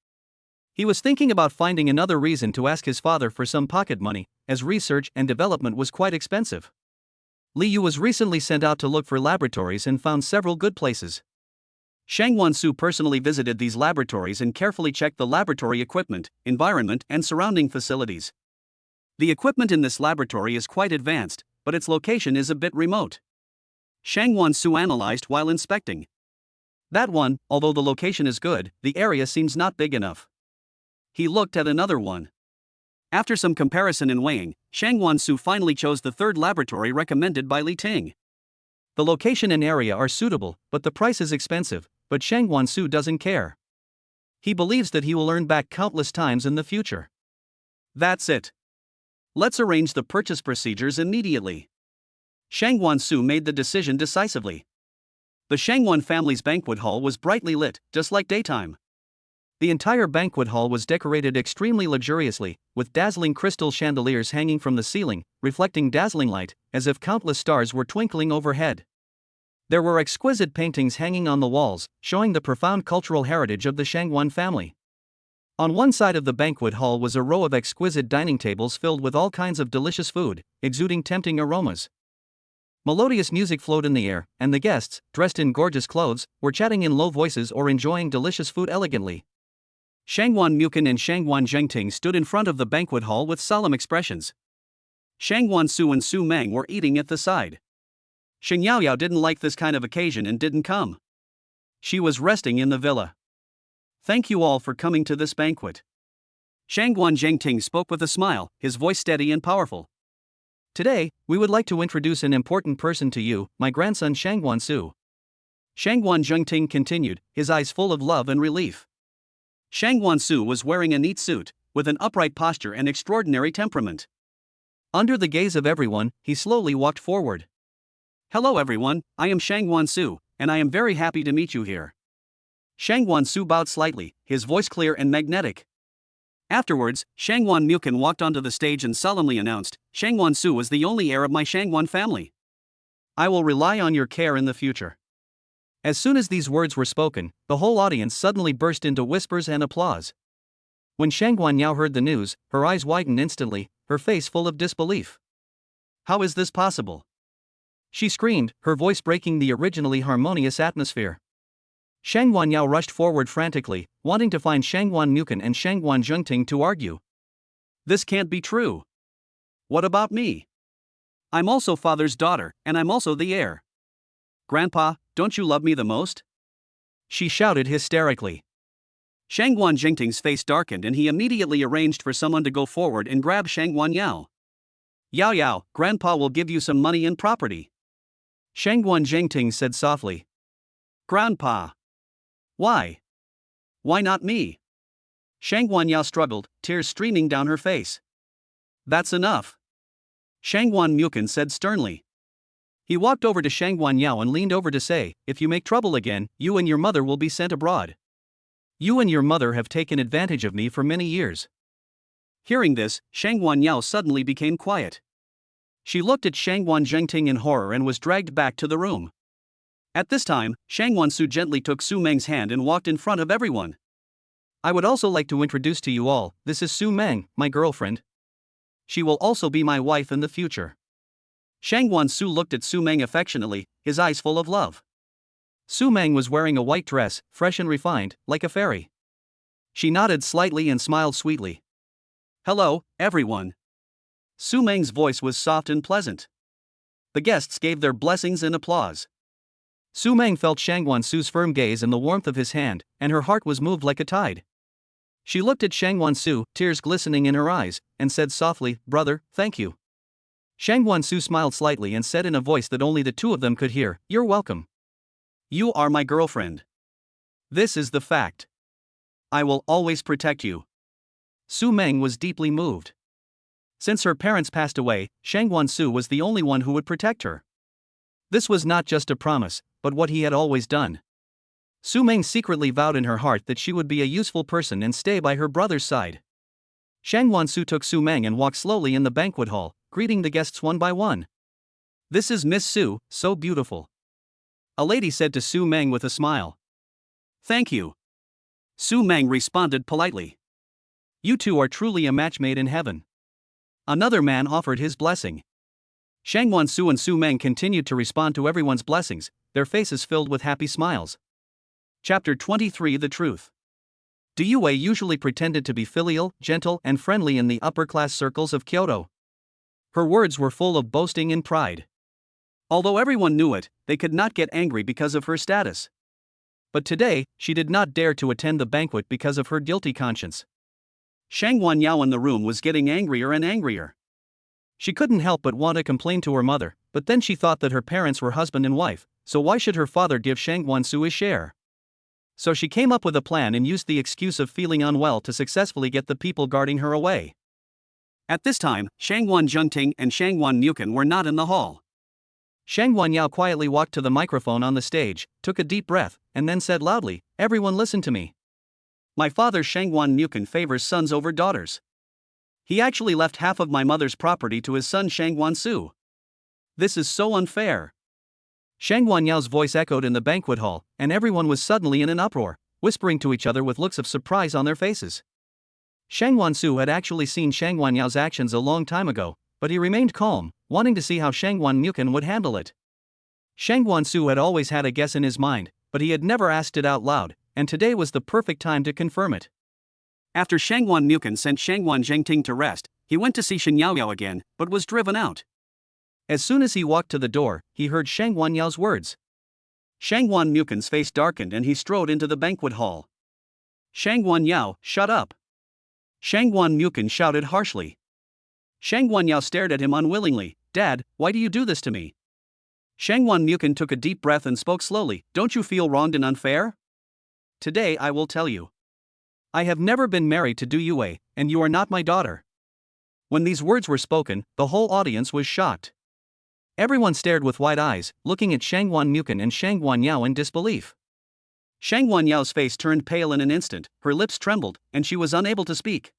He was thinking about finding another reason to ask his father for some pocket money, as research and development was quite expensive. Li Yu was recently sent out to look for laboratories and found several good places. Shangwan Su personally visited these laboratories and carefully checked the laboratory equipment, environment, and surrounding facilities. The equipment in this laboratory is quite advanced, but its location is a bit remote. Shangwan Su analyzed while inspecting. That one, although the location is good, the area seems not big enough. He looked at another one. After some comparison and weighing, Shang Su finally chose the third laboratory recommended by Li Ting. The location and area are suitable, but the price is expensive, but Shang Su doesn't care. He believes that he will earn back countless times in the future. That's it. Let's arrange the purchase procedures immediately. Shang Su made the decision decisively. The Shangwan family's banquet hall was brightly lit, just like daytime. The entire banquet hall was decorated extremely luxuriously, with dazzling crystal chandeliers hanging from the ceiling, reflecting dazzling light, as if countless stars were twinkling overhead. There were exquisite paintings hanging on the walls, showing the profound cultural heritage of the Shangwan family. On one side of the banquet hall was a row of exquisite dining tables filled with all kinds of delicious food, exuding tempting aromas. Melodious music flowed in the air, and the guests, dressed in gorgeous clothes, were chatting in low voices or enjoying delicious food elegantly. Shangwan Mukin and Shangwan Zhengting stood in front of the banquet hall with solemn expressions. Shangwan Su and Su Mang were eating at the side. Sheng Yaoyao didn't like this kind of occasion and didn't come. She was resting in the villa. Thank you all for coming to this banquet. Shangwan Zhengting spoke with a smile, his voice steady and powerful. Today, we would like to introduce an important person to you, my grandson Shangwan Su. Shangwan Zhengting continued, his eyes full of love and relief. Shangwan Su was wearing a neat suit, with an upright posture and extraordinary temperament. Under the gaze of everyone, he slowly walked forward. Hello everyone, I am Shangwan Su, and I am very happy to meet you here. Shangwan Su bowed slightly, his voice clear and magnetic. Afterwards, Shangwan Mukin walked onto the stage and solemnly announced, Shangwan Su is the only heir of my Shangwan family. I will rely on your care in the future. As soon as these words were spoken, the whole audience suddenly burst into whispers and applause. When Shangwan Yao heard the news, her eyes widened instantly, her face full of disbelief. How is this possible? She screamed, her voice breaking the originally harmonious atmosphere. Shangwan Yao rushed forward frantically, wanting to find Shangwan Mukin and Shangwan Zhengting to argue. This can't be true. What about me? I'm also father's daughter, and I'm also the heir. Grandpa, don't you love me the most? She shouted hysterically. Shangwan Zhengting's face darkened and he immediately arranged for someone to go forward and grab Shangwan Yao. Yao Yao, Grandpa will give you some money and property. Shangwan Zhengting said softly. Grandpa. Why? Why not me? Shangwan Yao struggled, tears streaming down her face. That's enough. Shangwan Mukin said sternly. He walked over to Shangwan Yao and leaned over to say, if you make trouble again, you and your mother will be sent abroad. You and your mother have taken advantage of me for many years. Hearing this, Shangwan Yao suddenly became quiet. She looked at Shangwan Zhengting in horror and was dragged back to the room. At this time, Shangwan Su gently took Su Mang's hand and walked in front of everyone. I would also like to introduce to you all, this is Su Mang, my girlfriend. She will also be my wife in the future. Shangwan Su looked at Su Mang affectionately, his eyes full of love. Su Mang was wearing a white dress, fresh and refined, like a fairy. She nodded slightly and smiled sweetly. Hello, everyone. Su Mang's voice was soft and pleasant. The guests gave their blessings and applause. Su Mang felt Shangwan Su's firm gaze and the warmth of his hand, and her heart was moved like a tide. She looked at Shangwan Su, tears glistening in her eyes, and said softly, Brother, thank you. Shangwan Su smiled slightly and said in a voice that only the two of them could hear, You're welcome. You are my girlfriend. This is the fact. I will always protect you. Su Mang was deeply moved. Since her parents passed away, Shangwan Su was the only one who would protect her. This was not just a promise, but what he had always done. Su Mang secretly vowed in her heart that she would be a useful person and stay by her brother's side. Shangwan Su took Su Mang and walked slowly in the banquet hall, greeting the guests one by one. This is Miss Su, so beautiful. A lady said to Su Mang with a smile. Thank you. Su Mang responded politely. You two are truly a match made in heaven. Another man offered his blessing. Shangwan Su and Su Mang continued to respond to everyone's blessings, their faces filled with happy smiles. Chapter 23 The Truth. Du Yue usually pretended to be filial, gentle, and friendly in the upper-class circles of Kyoto. Her words were full of boasting and pride. Although everyone knew it, they could not get angry because of her status. But today, she did not dare to attend the banquet because of her guilty conscience. Shang Yao in the room was getting angrier and angrier. She couldn't help but want to complain to her mother, but then she thought that her parents were husband and wife, so why should her father give Su his share? So she came up with a plan and used the excuse of feeling unwell to successfully get the people guarding her away. At this time, Shangwan Zhengting and Shangwan Mukin were not in the hall. Shangwan Yao quietly walked to the microphone on the stage, took a deep breath, and then said loudly, "Everyone listen to me. My father Shangwan Mukin favors sons over daughters. He actually left half of my mother's property to his son Shangwan Su. This is so unfair." Shangwan Yao's voice echoed in the banquet hall, and everyone was suddenly in an uproar, whispering to each other with looks of surprise on their faces. Shangwan Su had actually seen Shangwan Yao's actions a long time ago, but he remained calm, wanting to see how Shangwan Mukin would handle it. Shangwan Su had always had a guess in his mind, but he had never asked it out loud, and today was the perfect time to confirm it. After Shangwan Mukin sent Shangwan Zhengting to rest, he went to see Shen Yaoyao again, but was driven out. As soon as he walked to the door, he heard Shangwan Yao's words. Shangwan Mukin's face darkened and he strode into the banquet hall. "Shangwan Yao, shut up!" Shangwan Mukin shouted harshly. Shangwan Yao stared at him unwillingly. "Dad, why do you do this to me?" Shangwan Mukin took a deep breath and spoke slowly. "Don't you feel wronged and unfair? Today I will tell you. I have never been married to Du Yue, and you are not my daughter." When these words were spoken, the whole audience was shocked. Everyone stared with wide eyes, looking at Shangwan Mukin and Shangwan Yao in disbelief. Shangwan Yao's face turned pale in an instant, her lips trembled, and she was unable to speak.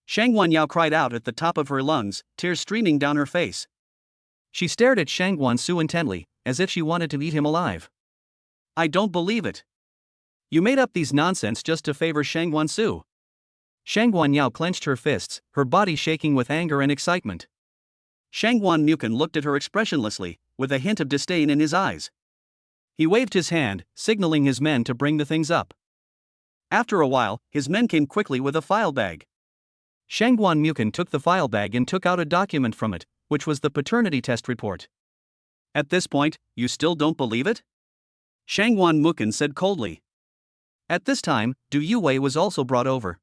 Shangwan Yao cried out at the top of her lungs, tears streaming down her face. She stared at Shangwan Su intently, as if she wanted to eat him alive. "I don't believe it. You made up these nonsense just to favor Shangwan Su." Shangwan Yao clenched her fists, her body shaking with anger and excitement. Shangwan Mukin looked at her expressionlessly, with a hint of disdain in his eyes. He waved his hand, signaling his men to bring the things up. After a while, his men came quickly with a file bag. Shangwan Mukin took the file bag and took out a document from it, which was the paternity test report. "At this point, you still don't believe it?" Shangwan Mukin said coldly. At this time, Du Yue was also brought over.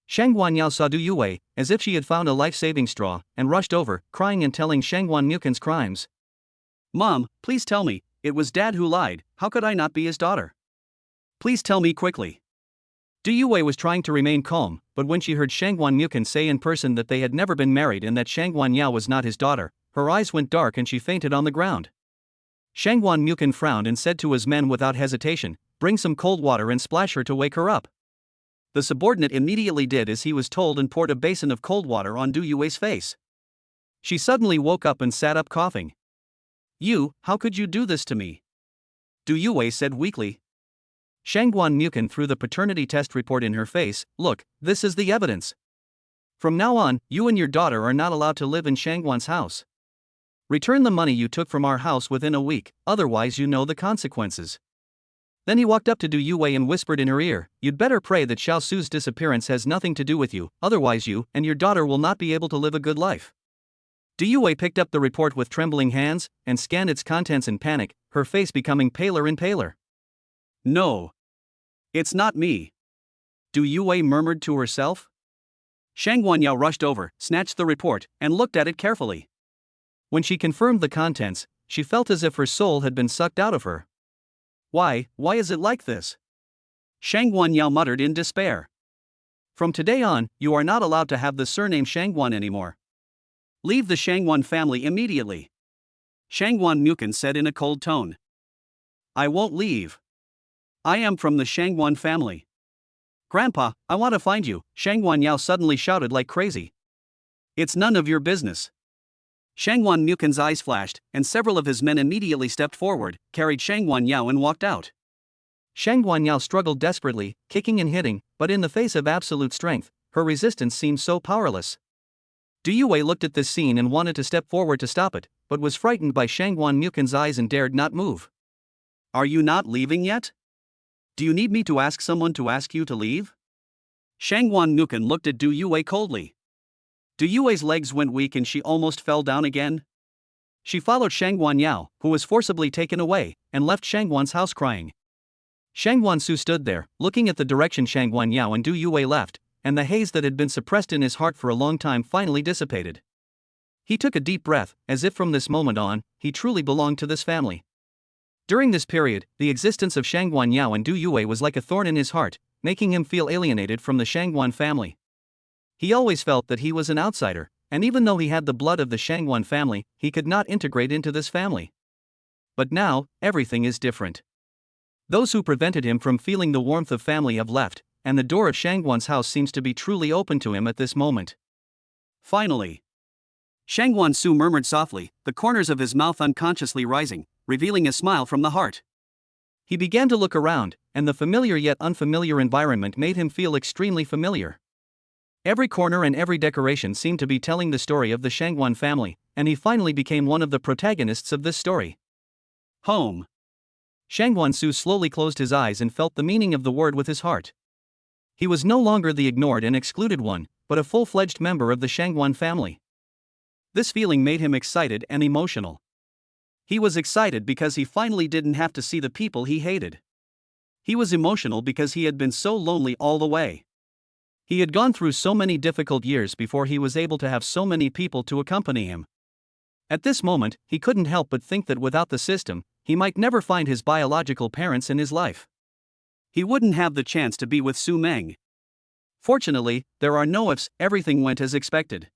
Shangwan Yao saw Du Yue, as if she had found a life-saving straw, and rushed over, crying and telling Shangwan Mukin's crimes. "Mom, please tell me, it was Dad who lied, how could I not be his daughter? Please tell me quickly." Du Yue was trying to remain calm, but when she heard Shangwan Mukin say in person that they had never been married and that Shangwan Yao was not his daughter, her eyes went dark and she fainted on the ground. Shangwan Mukin frowned and said to his men without hesitation, "Bring some cold water and splash her to wake her up." The subordinate immediately did as he was told and poured a basin of cold water on Du Yue's face. She suddenly woke up and sat up coughing. How could you do this to me?" Du Yue said weakly. Shangwan Mukin threw the paternity test report in her face. "Look, this is the evidence. From now on, you and your daughter are not allowed to live in Shangwan's house. Return the money you took from our house within a week, otherwise you know the consequences." Then he walked up to Du Yue and whispered in her ear, "You'd better pray that Xiao Su's disappearance has nothing to do with you, otherwise you and your daughter will not be able to live a good life." Du Yue picked up the report with trembling hands and scanned its contents in panic, her face becoming paler and paler. "No. It's not me," Du Yue murmured to herself. Shangwan Yao rushed over, snatched the report, and looked at it carefully. When she confirmed the contents, she felt as if her soul had been sucked out of her. Why is it like this?" Shangwan Yao muttered in despair. "From today on, you are not allowed to have the surname Shangwan anymore. Leave the Shangwan family immediately," Shangwan Mukin said in a cold tone. "I won't leave. I am from the Shangwan family." "Grandpa, I want to find you," Shangwan Yao suddenly shouted like crazy. "It's none of your business." Shangwan Mukin's eyes flashed, and several of his men immediately stepped forward, carried Shangwan Yao and walked out. Shangwan Yao struggled desperately, kicking and hitting, but in the face of absolute strength, her resistance seemed so powerless. Du Yue looked at this scene and wanted to step forward to stop it, but was frightened by Shangwan Mukin's eyes and dared not move. "Are you not leaving yet? Do you need me to ask someone to ask you to leave?" Shangwan Mukin looked at Du Yue coldly. Du Yue's legs went weak and she almost fell down again. She followed Shangwan Yao, who was forcibly taken away, and left Shangwan's house crying. Shangwan Su stood there, looking at the direction Shangwan Yao and Du Yue left, and the haze that had been suppressed in his heart for a long time finally dissipated. He took a deep breath, as if from this moment on, he truly belonged to this family. During this period, the existence of Shangguan Yao and Du Yue was like a thorn in his heart, making him feel alienated from the Shangguan family. He always felt that he was an outsider, and even though he had the blood of the Shangguan family, he could not integrate into this family. But now, everything is different. Those who prevented him from feeling the warmth of family have left, and the door of Shangguan's house seems to be truly open to him at this moment. Finally, Shangguan Su murmured softly, the corners of his mouth unconsciously rising, revealing a smile from the heart. He began to look around, and the familiar yet unfamiliar environment made him feel extremely familiar. Every corner and every decoration seemed to be telling the story of the Shangguan family, and he finally became one of the protagonists of this story. Home. Shangguan Su slowly closed his eyes and felt the meaning of the word with his heart. He was no longer the ignored and excluded one, but a full-fledged member of the Shangguan family. This feeling made him excited and emotional. He was excited because he finally didn't have to see the people he hated. He was emotional because he had been so lonely all the way. He had gone through so many difficult years before he was able to have so many people to accompany him. At this moment, he couldn't help but think that without the system, he might never find his biological parents in his life. He wouldn't have the chance to be with Su Mang. Fortunately, there are no ifs, everything went as expected.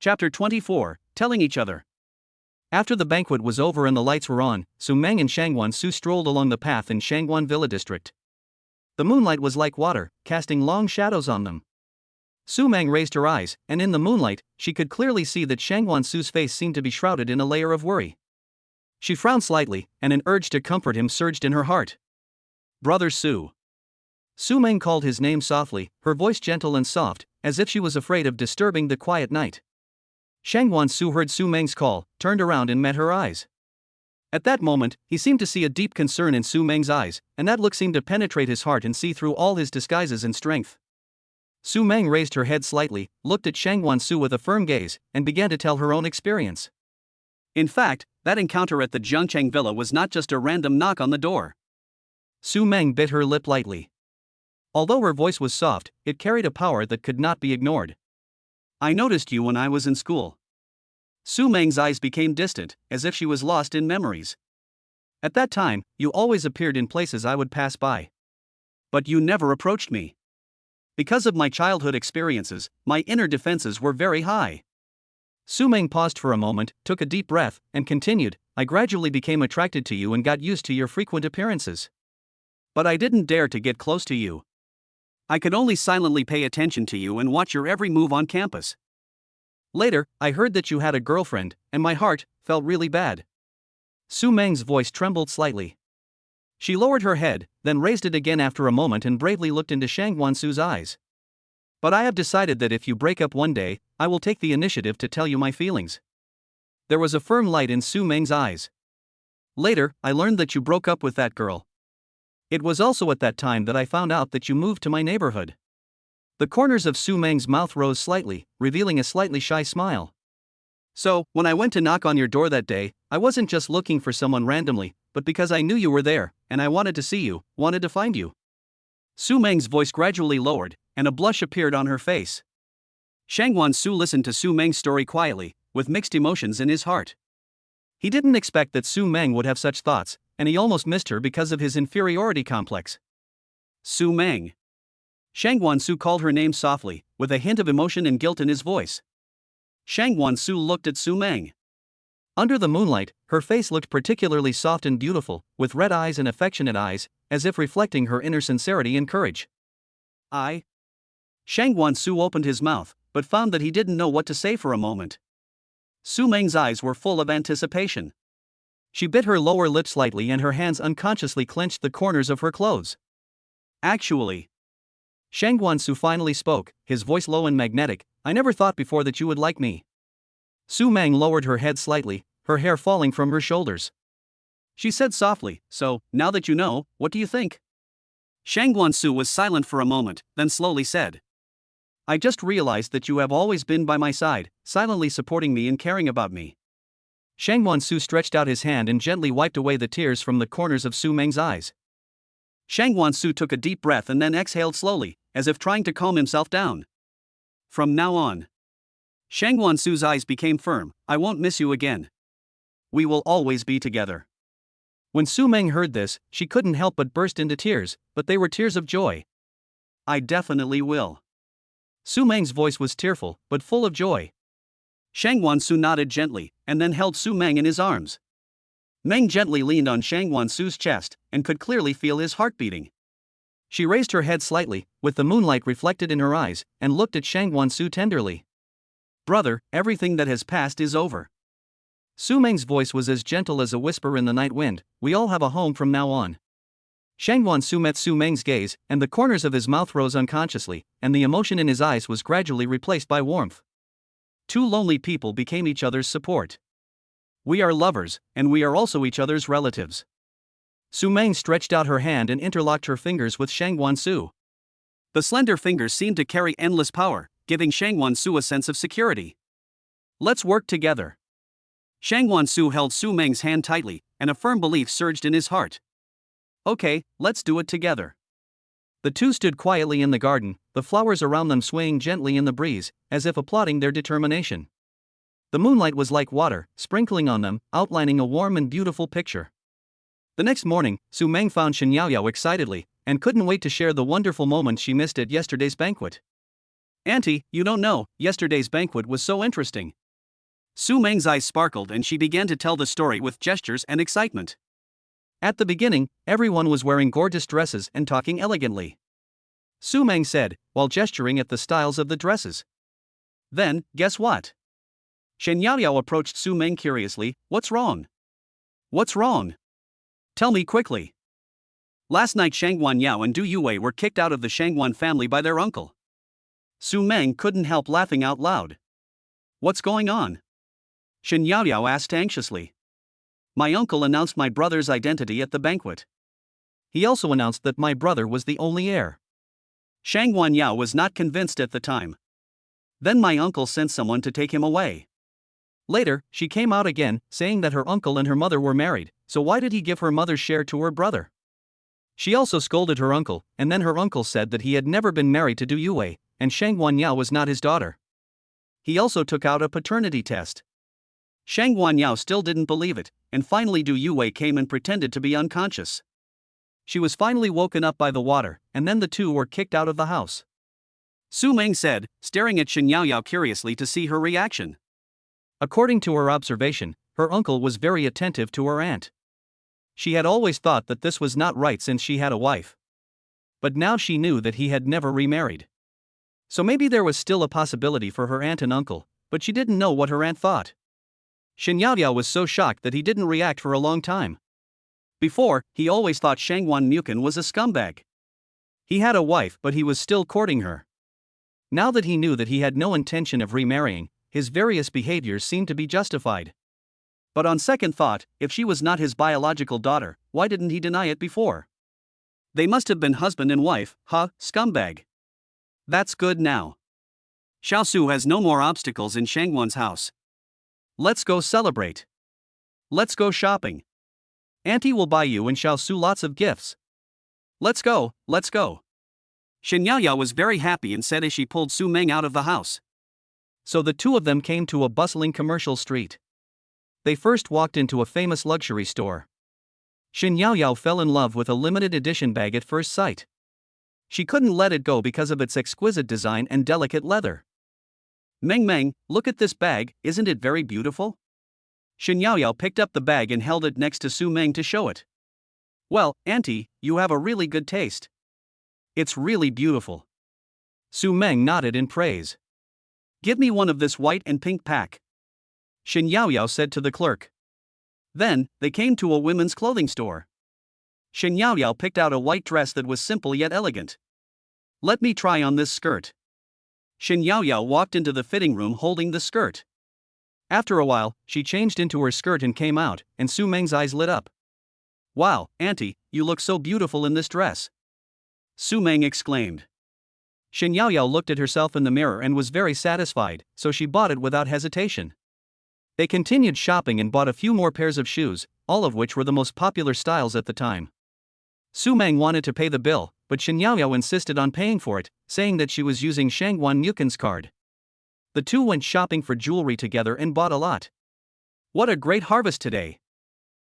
Chapter 24, Telling Each Other. After the banquet was over and the lights were on, Su Mang and Shangguan Su strolled along the path in Shangguan Villa district. The moonlight was like water, casting long shadows on them. Su Mang raised her eyes, and in the moonlight, she could clearly see that Shangguan Su's face seemed to be shrouded in a layer of worry. She frowned slightly, and an urge to comfort him surged in her heart. Brother Su. Su Mang called his name softly, her voice gentle and soft, as if she was afraid of disturbing the quiet night. Shangguan Su heard Su Mang's call, turned around and met her eyes. At that moment, he seemed to see a deep concern in Su Mang's eyes, and that look seemed to penetrate his heart and see through all his disguises and strength. Su Mang raised her head slightly, looked at Shangguan Su with a firm gaze, and began to tell her own experience. In fact, that encounter at the Jiangcheng Villa was not just a random knock on the door. Su Mang bit her lip lightly. Although her voice was soft, it carried a power that could not be ignored. I noticed you when I was in school. Su Mang's eyes became distant, as if she was lost in memories. At that time, you always appeared in places I would pass by. But you never approached me. Because of my childhood experiences, my inner defenses were very high. Su Mang paused for a moment, took a deep breath, and continued, I gradually became attracted to you and got used to your frequent appearances. But I didn't dare to get close to you. I could only silently pay attention to you and watch your every move on campus. Later, I heard that you had a girlfriend, and my heart felt really bad. Su Mang's voice trembled slightly. She lowered her head, then raised it again after a moment and bravely looked into Shangguan Su's eyes. But I have decided that if you break up one day, I will take the initiative to tell you my feelings. There was a firm light in Su Mang's eyes. Later, I learned that you broke up with that girl. It was also at that time that I found out that you moved to my neighborhood. The corners of Su Mang's mouth rose slightly, revealing a slightly shy smile. So, when I went to knock on your door that day, I wasn't just looking for someone randomly, but because I knew you were there, and I wanted to see you, wanted to find you. Su Mang's voice gradually lowered, and a blush appeared on her face. Shangguan Su listened to Su Mang's story quietly, with mixed emotions in his heart. He didn't expect that Su Mang would have such thoughts, and he almost missed her because of his inferiority complex. Su Mang. Shangguan Su called her name softly, with a hint of emotion and guilt in his voice. Shangguan Su looked at Su Mang. Under the moonlight, her face looked particularly soft and beautiful, with red eyes and affectionate eyes, as if reflecting her inner sincerity and courage. Shangguan Su opened his mouth, but found that he didn't know what to say for a moment. Su Mang's eyes were full of anticipation. She bit her lower lip slightly and her hands unconsciously clenched the corners of her clothes. Actually, Shangguan Su finally spoke, his voice low and magnetic, I never thought before that you would like me. Su Mang lowered her head slightly, her hair falling from her shoulders. She said softly, so, now that you know, what do you think? Shangguan Su was silent for a moment, then slowly said. I just realized that you have always been by my side, silently supporting me and caring about me. Shangguan Su stretched out his hand and gently wiped away the tears from the corners of Su Mang's eyes. Shang Wansu took a deep breath and then exhaled slowly, as if trying to calm himself down. From now on. Shang Wansu's eyes became firm. I won't miss you again. We will always be together. When Su Mang heard this, she couldn't help but burst into tears, but they were tears of joy. I definitely will. Su Mang's voice was tearful, but full of joy. Shang Wansu nodded gently, and then held Su Mang in his arms. Meng gently leaned on Shang Wansu's chest, and could clearly feel his heart beating. She raised her head slightly, with the moonlight reflected in her eyes, and looked at Shang Wansu tenderly. Brother, everything that has passed is over. Su Mang's voice was as gentle as a whisper in the night wind. We all have a home from now on. Shang Wansu met Su Mang's gaze, and the corners of his mouth rose unconsciously, and the emotion in his eyes was gradually replaced by warmth. Two lonely people became each other's support. We are lovers, and we are also each other's relatives. Su Mang stretched out her hand and interlocked her fingers with Shang Wansu. The slender fingers seemed to carry endless power, giving Shang Wansu a sense of security. Let's work together. Shang Wansu held Su Mang's hand tightly, and a firm belief surged in his heart. Okay, let's do it together. The two stood quietly in the garden, the flowers around them swaying gently in the breeze, as if applauding their determination. The moonlight was like water, sprinkling on them, outlining a warm and beautiful picture. The next morning, Su Mang found Shen Yaoyao excitedly, and couldn't wait to share the wonderful moment she missed at yesterday's banquet. Auntie, you don't know, yesterday's banquet was so interesting. Su Mang's eyes sparkled and she began to tell the story with gestures and excitement. At the beginning, everyone was wearing gorgeous dresses and talking elegantly. Su Mang said, while gesturing at the styles of the dresses. Then, guess what? Shen Yaoyao approached Su Mang curiously. What's wrong? What's wrong? Tell me quickly. Last night Shangguan Yao and Du Yue were kicked out of the Shangguan family by their uncle. Su Mang couldn't help laughing out loud. What's going on? Shen Yaoyao asked anxiously. My uncle announced my brother's identity at the banquet. He also announced that my brother was the only heir. Shangguan Yao was not convinced at the time. Then my uncle sent someone to take him away. Later, she came out again, saying that her uncle and her mother were married, so why did he give her mother's share to her brother? She also scolded her uncle, and then her uncle said that he had never been married to Du Yue, and Shangguan Yao was not his daughter. He also took out a paternity test. Shangguan Yao still didn't believe it, and finally Du Yue came and pretended to be unconscious. She was finally woken up by the water, and then the two were kicked out of the house. Su Mang said, staring at Shen Yaoyao curiously to see her reaction. According to her observation, her uncle was very attentive to her aunt. She had always thought that this was not right since she had a wife. But now she knew that he had never remarried. So maybe there was still a possibility for her aunt and uncle, but she didn't know what her aunt thought. Shen Yaoyao was so shocked that he didn't react for a long time. Before, he always thought Shangguan Mukan was a scumbag. He had a wife but he was still courting her. Now that he knew that he had no intention of remarrying, his various behaviors seemed to be justified. But on second thought, if she was not his biological daughter, why didn't he deny it before? They must have been husband and wife, scumbag. That's good now. Xiaosu has no more obstacles in Shangguan's house. Let's go celebrate. Let's go shopping. Auntie will buy you and Xiaosu lots of gifts. Let's go, let's go. Shen Yaoyao was very happy and said as she pulled Su Mang out of the house. So the two of them came to a bustling commercial street. They first walked into a famous luxury store. Shen Yaoyao fell in love with a limited edition bag at first sight. She couldn't let it go because of its exquisite design and delicate leather. Meng, look at this bag, isn't it very beautiful? Shen Yaoyao picked up the bag and held it next to Su Mang to show it. Well, Auntie, you have a really good taste. It's really beautiful. Su Mang nodded in praise. Give me one of this white and pink pack. Shen Yaoyao said to the clerk. Then, they came to a women's clothing store. Shen Yaoyao picked out a white dress that was simple yet elegant. Let me try on this skirt. Shen Yaoyao walked into the fitting room holding the skirt. After a while, she changed into her skirt and came out, and Su Mang's eyes lit up. Wow, Auntie, you look so beautiful in this dress. Su Mang exclaimed. Shen Yaoyao looked at herself in the mirror and was very satisfied, so she bought it without hesitation. They continued shopping and bought a few more pairs of shoes, all of which were the most popular styles at the time. Su Mang wanted to pay the bill, but Shen Yaoyao insisted on paying for it, saying that she was using Shangguan Mukin's card. The two went shopping for jewelry together and bought a lot. What a great harvest today,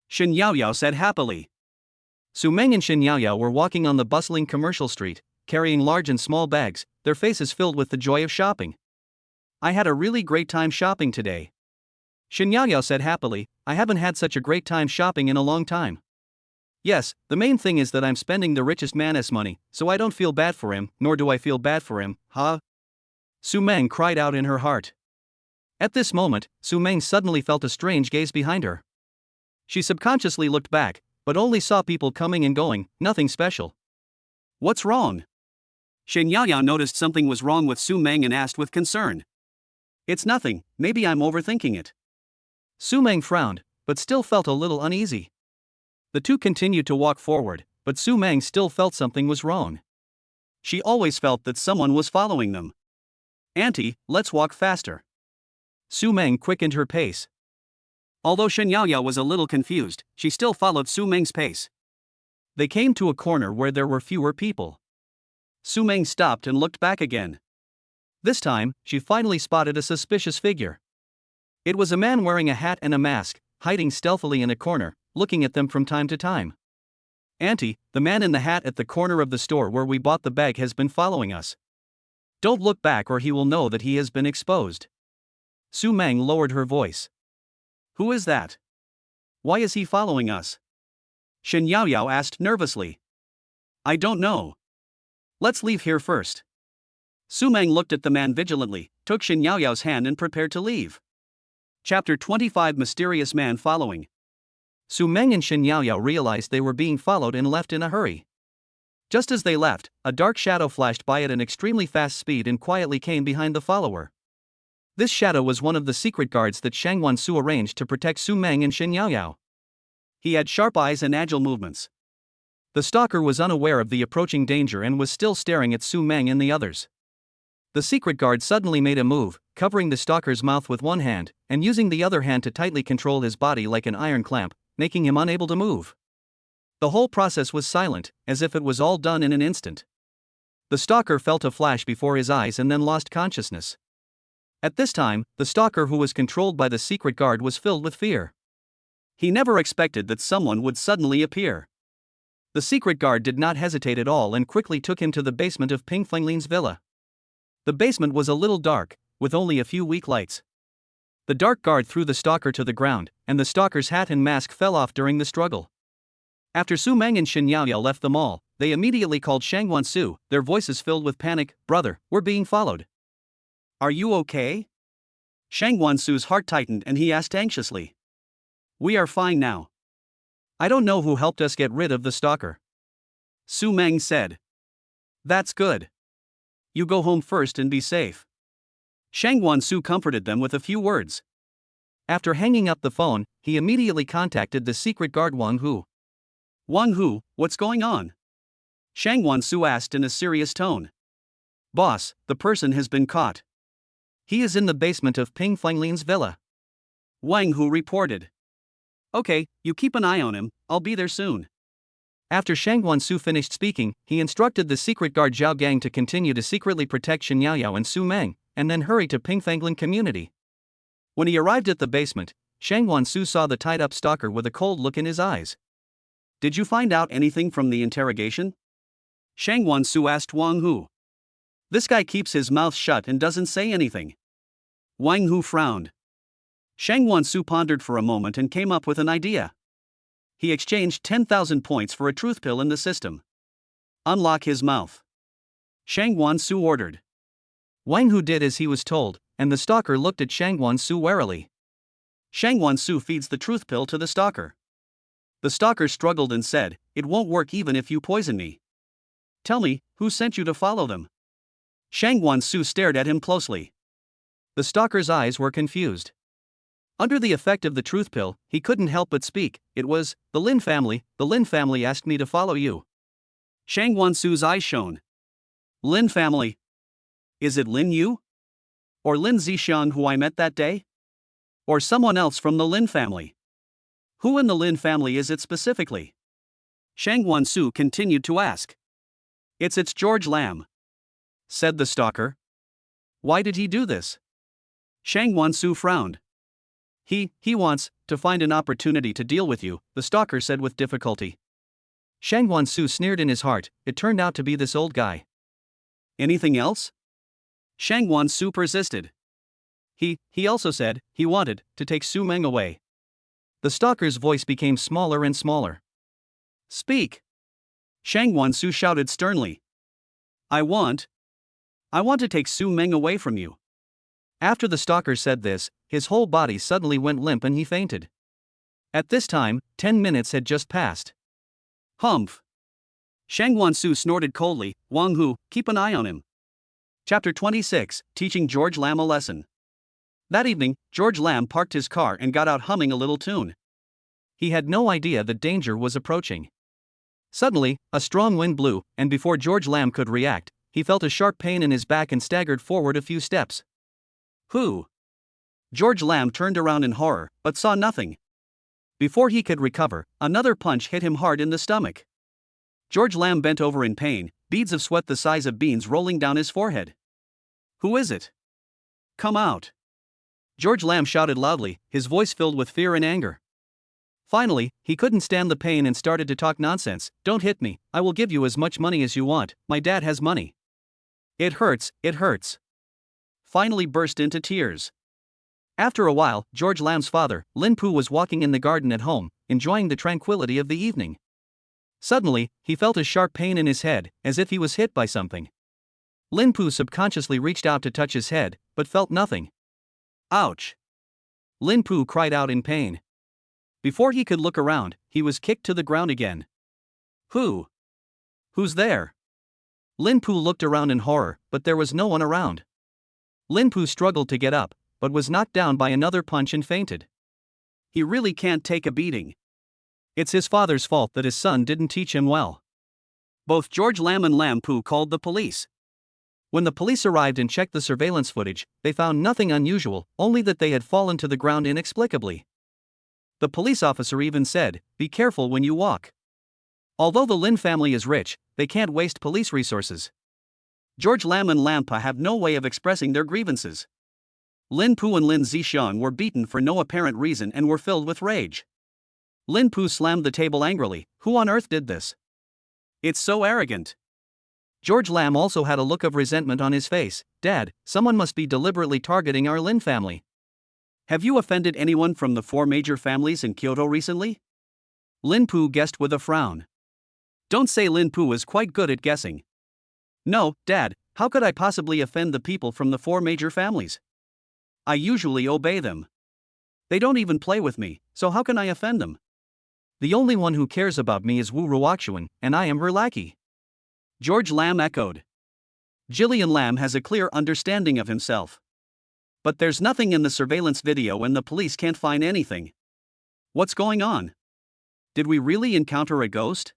Shen Yaoyao said happily. Su Mang and Shen Yaoyao were walking on the bustling commercial street, carrying large and small bags, their faces filled with the joy of shopping. I had a really great time shopping today, Shen Yaoyao said happily. I haven't had such a great time shopping in a long time. Yes, the main thing is that I'm spending the richest man's money, so I don't feel bad for him, nor do I feel bad for him, huh? Su Mang cried out in her heart. At this moment, Su Mang suddenly felt a strange gaze behind her. She subconsciously looked back, but only saw people coming and going, nothing special. What's wrong? Shen Yaoyao noticed something was wrong with Su Mang and asked with concern. It's nothing, maybe I'm overthinking it. Su Mang frowned, but still felt a little uneasy. The two continued to walk forward, but Su Mang still felt something was wrong. She always felt that someone was following them. Auntie, let's walk faster. Su Mang quickened her pace. Although Shen Yaoyao was a little confused, she still followed Su Mang's pace. They came to a corner where there were fewer people. Su Mang stopped and looked back again. This time, she finally spotted a suspicious figure. It was a man wearing a hat and a mask, hiding stealthily in a corner, looking at them from time to time. Auntie, the man in the hat at the corner of the store where we bought the bag has been following us. Don't look back or he will know that he has been exposed. Su Mang lowered her voice. Who is that? Why is he following us? Shen Yaoyao asked nervously. I don't know. Let's leave here first. Su Mang looked at the man vigilantly, took Shen Yaoyao's hand and prepared to leave. Chapter 25 Mysterious Man Following. Su Mang and Shen Yaoyao realized they were being followed and left in a hurry. Just as they left, a dark shadow flashed by at an extremely fast speed and quietly came behind the follower. This shadow was one of the secret guards that Shangguan Su arranged to protect Su Mang and Shen Yaoyao. He had sharp eyes and agile movements. The stalker was unaware of the approaching danger and was still staring at Su Mang and the others. The secret guard suddenly made a move, covering the stalker's mouth with one hand, and using the other hand to tightly control his body like an iron clamp, making him unable to move. The whole process was silent, as if it was all done in an instant. The stalker felt a flash before his eyes and then lost consciousness. At this time, the stalker who was controlled by the secret guard was filled with fear. He never expected that someone would suddenly appear. The secret guard did not hesitate at all and quickly took him to the basement of Ping Fenglin's villa. The basement was a little dark, with only a few weak lights. The dark guard threw the stalker to the ground, and the stalker's hat and mask fell off during the struggle. After Su Mang and Shen Yaoyao left the mall, they immediately called Shangguan Su, their voices filled with panic. Brother, we're being followed. Are you okay? Shangguan Su's heart tightened and he asked anxiously. We are fine now. I don't know who helped us get rid of the stalker. Su Mang said. That's good. You go home first and be safe. Shangguan Su comforted them with a few words. After hanging up the phone, he immediately contacted the secret guard Wang Hu. Wang Hu, what's going on? Shangguan Su asked in a serious tone. Boss, the person has been caught. He is in the basement of Ping Fenglin's villa. Wang Hu reported. Okay, you keep an eye on him, I'll be there soon. After Shangguan Su finished speaking, he instructed the secret guard Zhao Gang to continue to secretly protect Shen Yaoyao and Su Mang, and then hurry to Ping Fenglin community. When he arrived at the basement, Shangguan Su saw the tied-up stalker with a cold look in his eyes. Did you find out anything from the interrogation? Shangguan Su asked Wang Hu. This guy keeps his mouth shut and doesn't say anything. Wang Hu frowned. Shangguan Su pondered for a moment and came up with an idea. He exchanged 10,000 points for a truth pill in the system. Unlock his mouth. Shangguan Su ordered. Wang Hu did as he was told, and the stalker looked at Shangguan Su warily. Shangguan Su feeds the truth pill to the stalker. The stalker struggled and said, It won't work even if you poison me. Tell me, who sent you to follow them? Shangguan Su stared at him closely. The stalker's eyes were confused. Under the effect of the truth pill, he couldn't help but speak. It was, the Lin family asked me to follow you. Shangguan Su's eyes shone. Lin family? Is it Lin Yu? Or Lin Zixiang who I met that day? Or someone else from the Lin family? Who in the Lin family is it specifically? Shangwan Su continued to ask. It's George Lam," said the stalker. "Why did he do this?" Shangwan Su frowned. He wants to find an opportunity to deal with you," the stalker said with difficulty. Shangwan Su sneered in his heart, it turned out to be this old guy. "Anything else?" Shangwan Su persisted. He also said he wanted to take Su Mang away." The stalker's voice became smaller and smaller. "Speak!" Shangwan Su shouted sternly. I want to take Su Mang away from you." After the stalker said this, his whole body suddenly went limp and he fainted. At this time, 10 minutes had just passed. "Humph!" Shangwan Su snorted coldly. "Wang Hu, keep an eye on him." Chapter 26, Teaching George Lam a Lesson. That evening, George Lam parked his car and got out humming a little tune. He had no idea that danger was approaching. Suddenly, a strong wind blew, and before George Lam could react, he felt a sharp pain in his back and staggered forward a few steps. "Who?" George Lam turned around in horror, but saw nothing. Before he could recover, another punch hit him hard in the stomach. George Lam bent over in pain, beads of sweat the size of beans rolling down his forehead. "Who is it? Come out!" George Lam shouted loudly, his voice filled with fear and anger. Finally, he couldn't stand the pain and started to talk nonsense. "Don't hit me, I will give you as much money as you want, my dad has money." It hurts. Finally burst into tears. After a while, George Lam's father, Lin Pu, was walking in the garden at home, enjoying the tranquility of the evening. Suddenly, he felt a sharp pain in his head, as if he was hit by something. Lin Pu subconsciously reached out to touch his head, but felt nothing. "Ouch!" Lin Pu cried out in pain. Before he could look around, he was kicked to the ground again. Who's there?" Lin Pu looked around in horror, but there was no one around. Lin Pu struggled to get up, but was knocked down by another punch and fainted. He really can't take a beating. It's his father's fault that his son didn't teach him well. Both George Lam and Lam Pu called the police. When the police arrived and checked the surveillance footage, they found nothing unusual, only that they had fallen to the ground inexplicably. The police officer even said, "Be careful when you walk." Although the Lin family is rich, they can't waste police resources. George Lam and Lam Pa have no way of expressing their grievances. Lin Pu and Lin Zishan were beaten for no apparent reason and were filled with rage. Lin Pu slammed the table angrily. "Who on earth did this? It's so arrogant." George Lam also had a look of resentment on his face. "Dad, someone must be deliberately targeting our Lin family. Have you offended anyone from the 4 major families in Kyoto recently?" Lin Pu guessed with a frown. Don't say Lin Pu is quite good at guessing. "No, Dad, how could I possibly offend the people from the 4 major families? I usually obey them. They don't even play with me, so how can I offend them? The only one who cares about me is Wu Ruoxuan, and I am her lackey." George Lam echoed. Jillian Lam has a clear understanding of himself. But there's nothing in the surveillance video and the police can't find anything. What's going on? Did we really encounter a ghost?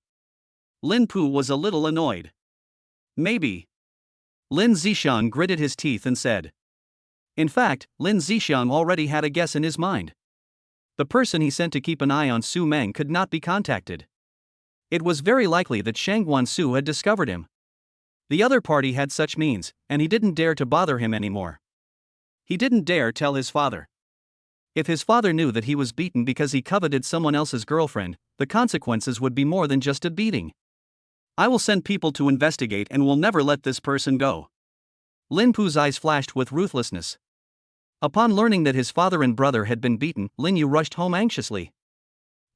Lin Pu was a little annoyed. Maybe. Lin Zishan gritted his teeth and said. In fact, Lin Zishan already had a guess in his mind. The person he sent to keep an eye on Su Mang could not be contacted. It was very likely that Shangwan Su had discovered him. The other party had such means, and he didn't dare to bother him anymore. He didn't dare tell his father. If his father knew that he was beaten because he coveted someone else's girlfriend, the consequences would be more than just a beating. I will send people to investigate and will never let this person go. Lin Pu's eyes flashed with ruthlessness. Upon learning that his father and brother had been beaten, Lin Yu rushed home anxiously.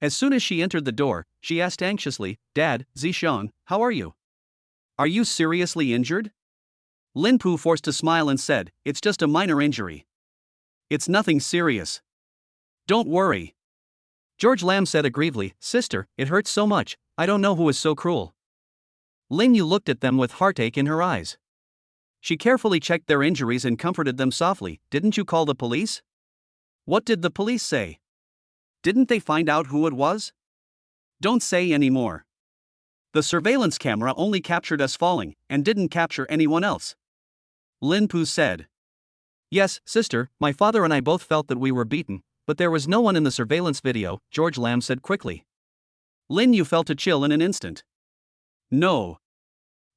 As soon as she entered the door, she asked anxiously, "Dad, Zishan, how are you? Are you seriously injured?" Lin Pu forced a smile and said, "It's just a minor injury. It's nothing serious. Don't worry." George Lam said aggrievedly, "Sister, it hurts so much, I don't know who is so cruel." Lin Yu looked at them with heartache in her eyes. She carefully checked their injuries and comforted them softly. "Didn't you call the police?" "What did the police say? Didn't they find out who it was?" "Don't say any more. The surveillance camera only captured us falling, and didn't capture anyone else," Lin Pu said. "Yes, sister, my father and I both felt that we were beaten, but there was no one in the surveillance video," George Lam said quickly. Lin Yu felt a chill in an instant. No.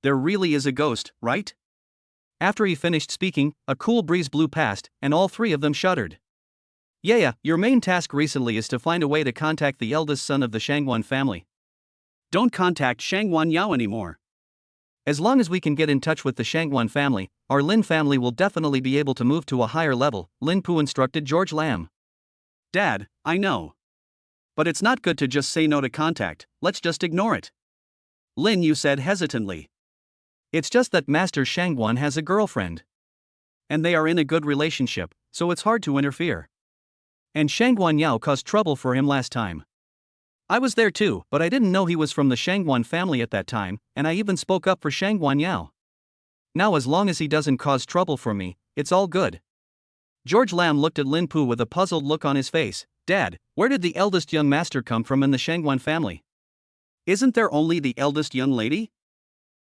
There really is a ghost, right? After he finished speaking, a cool breeze blew past, and all three of them shuddered. Yeah, your main task recently is to find a way to contact the eldest son of the Shangwan family. Don't contact Shangwan Yao anymore. As long as we can get in touch with the Shangwan family, our Lin family will definitely be able to move to a higher level, Lin Pu instructed George Lam. Dad, I know. But it's not good to just say no to contact, let's just ignore it. Lin Yu said hesitantly. It's just that Master Shangwan has a girlfriend. And they are in a good relationship, so it's hard to interfere. And Shangwan Yao caused trouble for him last time. I was there too, but I didn't know he was from the Shangwan family at that time, and I even spoke up for Shangwan Yao. Now as long as he doesn't cause trouble for me, it's all good. George Lam looked at Lin Pu with a puzzled look on his face. Dad, where did the eldest young master come from in the Shangwan family? Isn't there only the eldest young lady?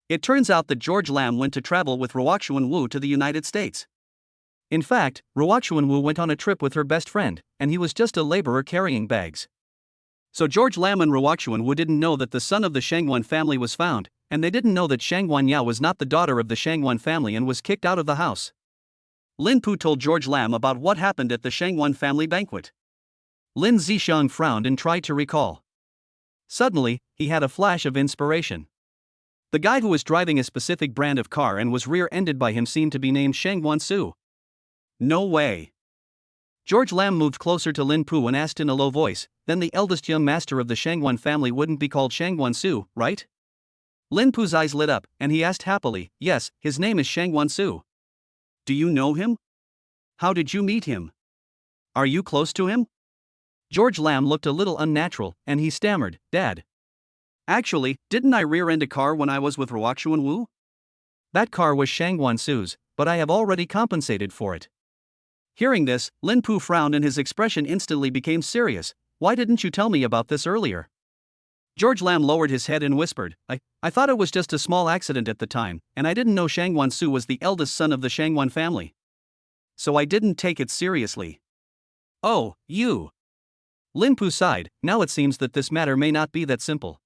It turns out that George Lam went to travel with Ruoxuan Wu to the United States. In fact, Ruoxuan Wu went on a trip with her best friend, and he was just a laborer carrying bags. So George Lam and Ruoxuan Wu didn't know that the son of the Shangwan family was found, and they didn't know that Shangwan Yao was not the daughter of the Shangwan family and was kicked out of the house. Lin Pu told George Lam about what happened at the Shangwan family banquet. Lin Zishang frowned and tried to recall. Suddenly, he had a flash of inspiration. The guy who was driving a specific brand of car and was rear-ended by him seemed to be named Shangwan Su. No way. George Lam moved closer to Lin Pu and asked in a low voice, then the eldest young master of the Shangwan family wouldn't be called Shangwan Su, right? Lin Pu's eyes lit up, and he asked happily, yes, his name is Shangwan Su. Do you know him? How did you meet him? Are you close to him? George Lam looked a little unnatural, and he stammered, Dad. Actually, didn't I rear-end a car when I was with Ruoxuan Wu? That car was Shangwan Su's, but I have already compensated for it. Hearing this, Lin Pu frowned and his expression instantly became serious. Why didn't you tell me about this earlier? George Lam lowered his head and whispered, I thought it was just a small accident at the time, and I didn't know Shangwan Su was the eldest son of the Shangwan family. So I didn't take it seriously. Oh, you. Lin Pu sighed. Now it seems that this matter may not be that simple.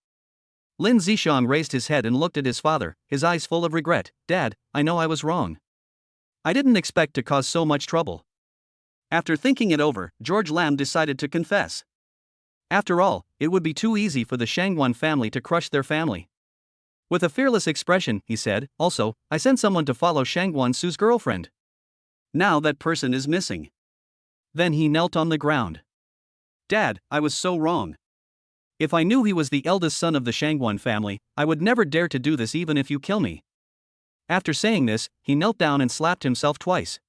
Lin Zishang raised his head and looked at his father, his eyes full of regret. Dad, I know I was wrong. I didn't expect to cause so much trouble. After thinking it over, George Lam decided to confess. After all, it would be too easy for the Shangwan family to crush their family. With a fearless expression, he said, also, I sent someone to follow Shangwan Su's girlfriend. Now that person is missing. Then he knelt on the ground. Dad, I was so wrong. If I knew he was the eldest son of the Shangwan family, I would never dare to do this even if you kill me. After saying this, he knelt down and slapped himself twice.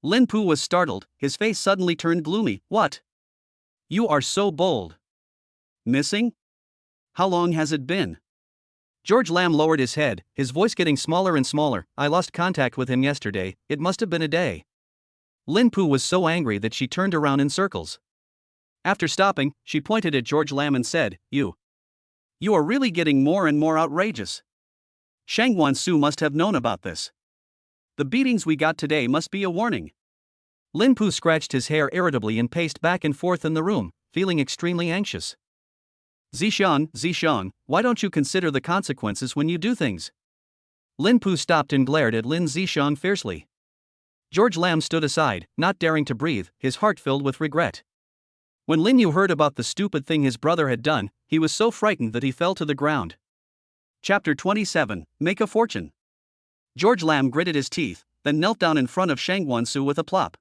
Lin Pu was startled, his face suddenly turned gloomy. What? You are so bold. Missing? How long has it been? George Lam lowered his head, his voice getting smaller and smaller. I lost contact with him yesterday, it must have been a day. Lin Pu was so angry that she turned around in circles. After stopping, she pointed at George Lam and said, You are really getting more and more outrageous. Shangwan Su must have known about this. The beatings we got today must be a warning. Lin Pu scratched his hair irritably and paced back and forth in the room, feeling extremely anxious. Zishang, why don't you consider the consequences when you do things? Lin Pu stopped and glared at Lin Zishang fiercely. George Lam stood aside, not daring to breathe, his heart filled with regret. When Lin Yu heard about the stupid thing his brother had done, he was so frightened that he fell to the ground. Chapter 27, Make a Fortune. George Lam gritted his teeth, then knelt down in front of Shangwan Su with a plop.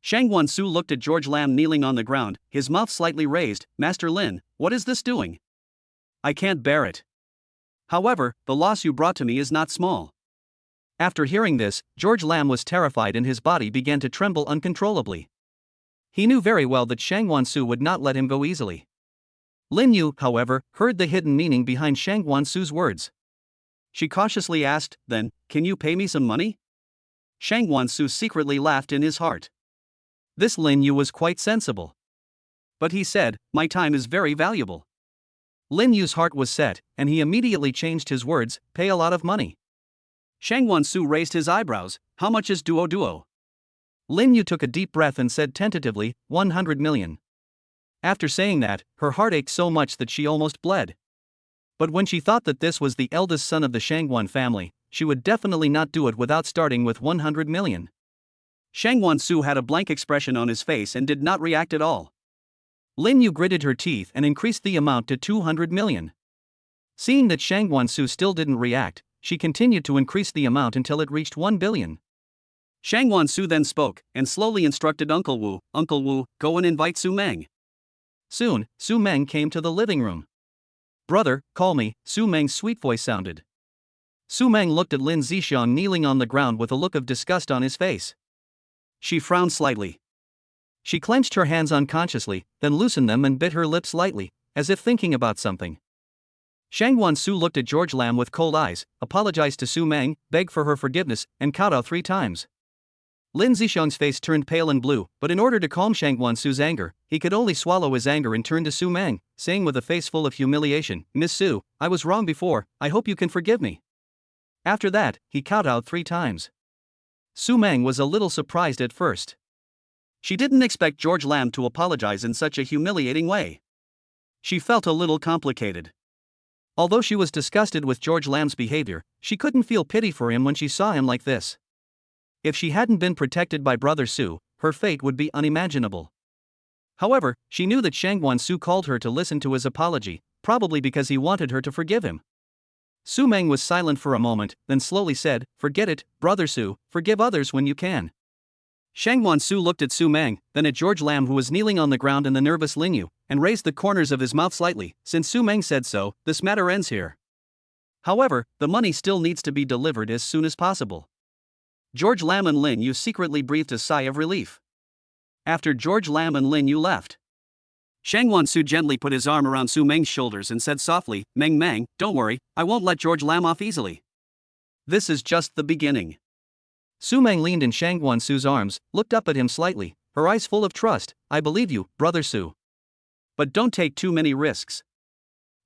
Shangwan Su looked at George Lam kneeling on the ground, his mouth slightly raised. Master Lin, what is this doing? I can't bear it. However, the loss you brought to me is not small. After hearing this, George Lam was terrified and his body began to tremble uncontrollably. He knew very well that Shangwan Su would not let him go easily. Lin Yu, however, heard the hidden meaning behind Shangwan Su's words. She cautiously asked, then, can you pay me some money? Shangwan Su secretly laughed in his heart. This Lin Yu was quite sensible. But he said, my time is very valuable. Lin Yu's heart was set, and he immediately changed his words, pay a lot of money. Shangwan Su raised his eyebrows, how much is duo? Lin Yu took a deep breath and said tentatively, 100 million. After saying that, her heart ached so much that she almost bled. But when she thought that this was the eldest son of the Shangwan family, she would definitely not do it without starting with 100 million. Shangwan Su had a blank expression on his face and did not react at all. Lin Yu gritted her teeth and increased the amount to 200 million. Seeing that Shangwan Su still didn't react, she continued to increase the amount until it reached 1 billion. Shangwan Su then spoke, and slowly instructed Uncle Wu, go and invite Su Mang. Soon, Su Mang came to the living room. Brother, call me, Su Mang's sweet voice sounded. Su Mang looked at Lin Zixiang kneeling on the ground with a look of disgust on his face. She frowned slightly. She clenched her hands unconsciously, then loosened them and bit her lips lightly, as if thinking about something. Shangwan Su looked at George Lam with cold eyes, apologized to Su Mang, begged for her forgiveness, and kowtowed 3 times. Lin Zixiang's face turned pale and blue, but in order to calm Shangwan Su's anger, he could only swallow his anger and turn to Su Mang, saying with a face full of humiliation, Miss Su, I was wrong before, I hope you can forgive me. After that, he kowtowed 3 times. Su Mang was a little surprised at first. She didn't expect George Lam to apologize in such a humiliating way. She felt a little complicated. Although she was disgusted with George Lam's behavior, she couldn't feel pity for him when she saw him like this. If she hadn't been protected by Brother Su, her fate would be unimaginable. However, she knew that Shangwan Su called her to listen to his apology, probably because he wanted her to forgive him. Su Mang was silent for a moment, then slowly said, Forget it, Brother Su, forgive others when you can. Shangwan Su looked at Su Mang, then at George Lam who was kneeling on the ground and the nervous Lin Yu, and raised the corners of his mouth slightly. Since Su Mang said so, this matter ends here. However, the money still needs to be delivered as soon as possible. George Lam and Lin Yu secretly breathed a sigh of relief. After George Lam and Lin Yu left, Shangwan Su gently put his arm around Su Mang's shoulders and said softly, Mang, don't worry, I won't let George Lam off easily. This is just the beginning. Su Mang leaned in Shangwan Su's arms, looked up at him slightly, her eyes full of trust, I believe you, Brother Su. But don't take too many risks.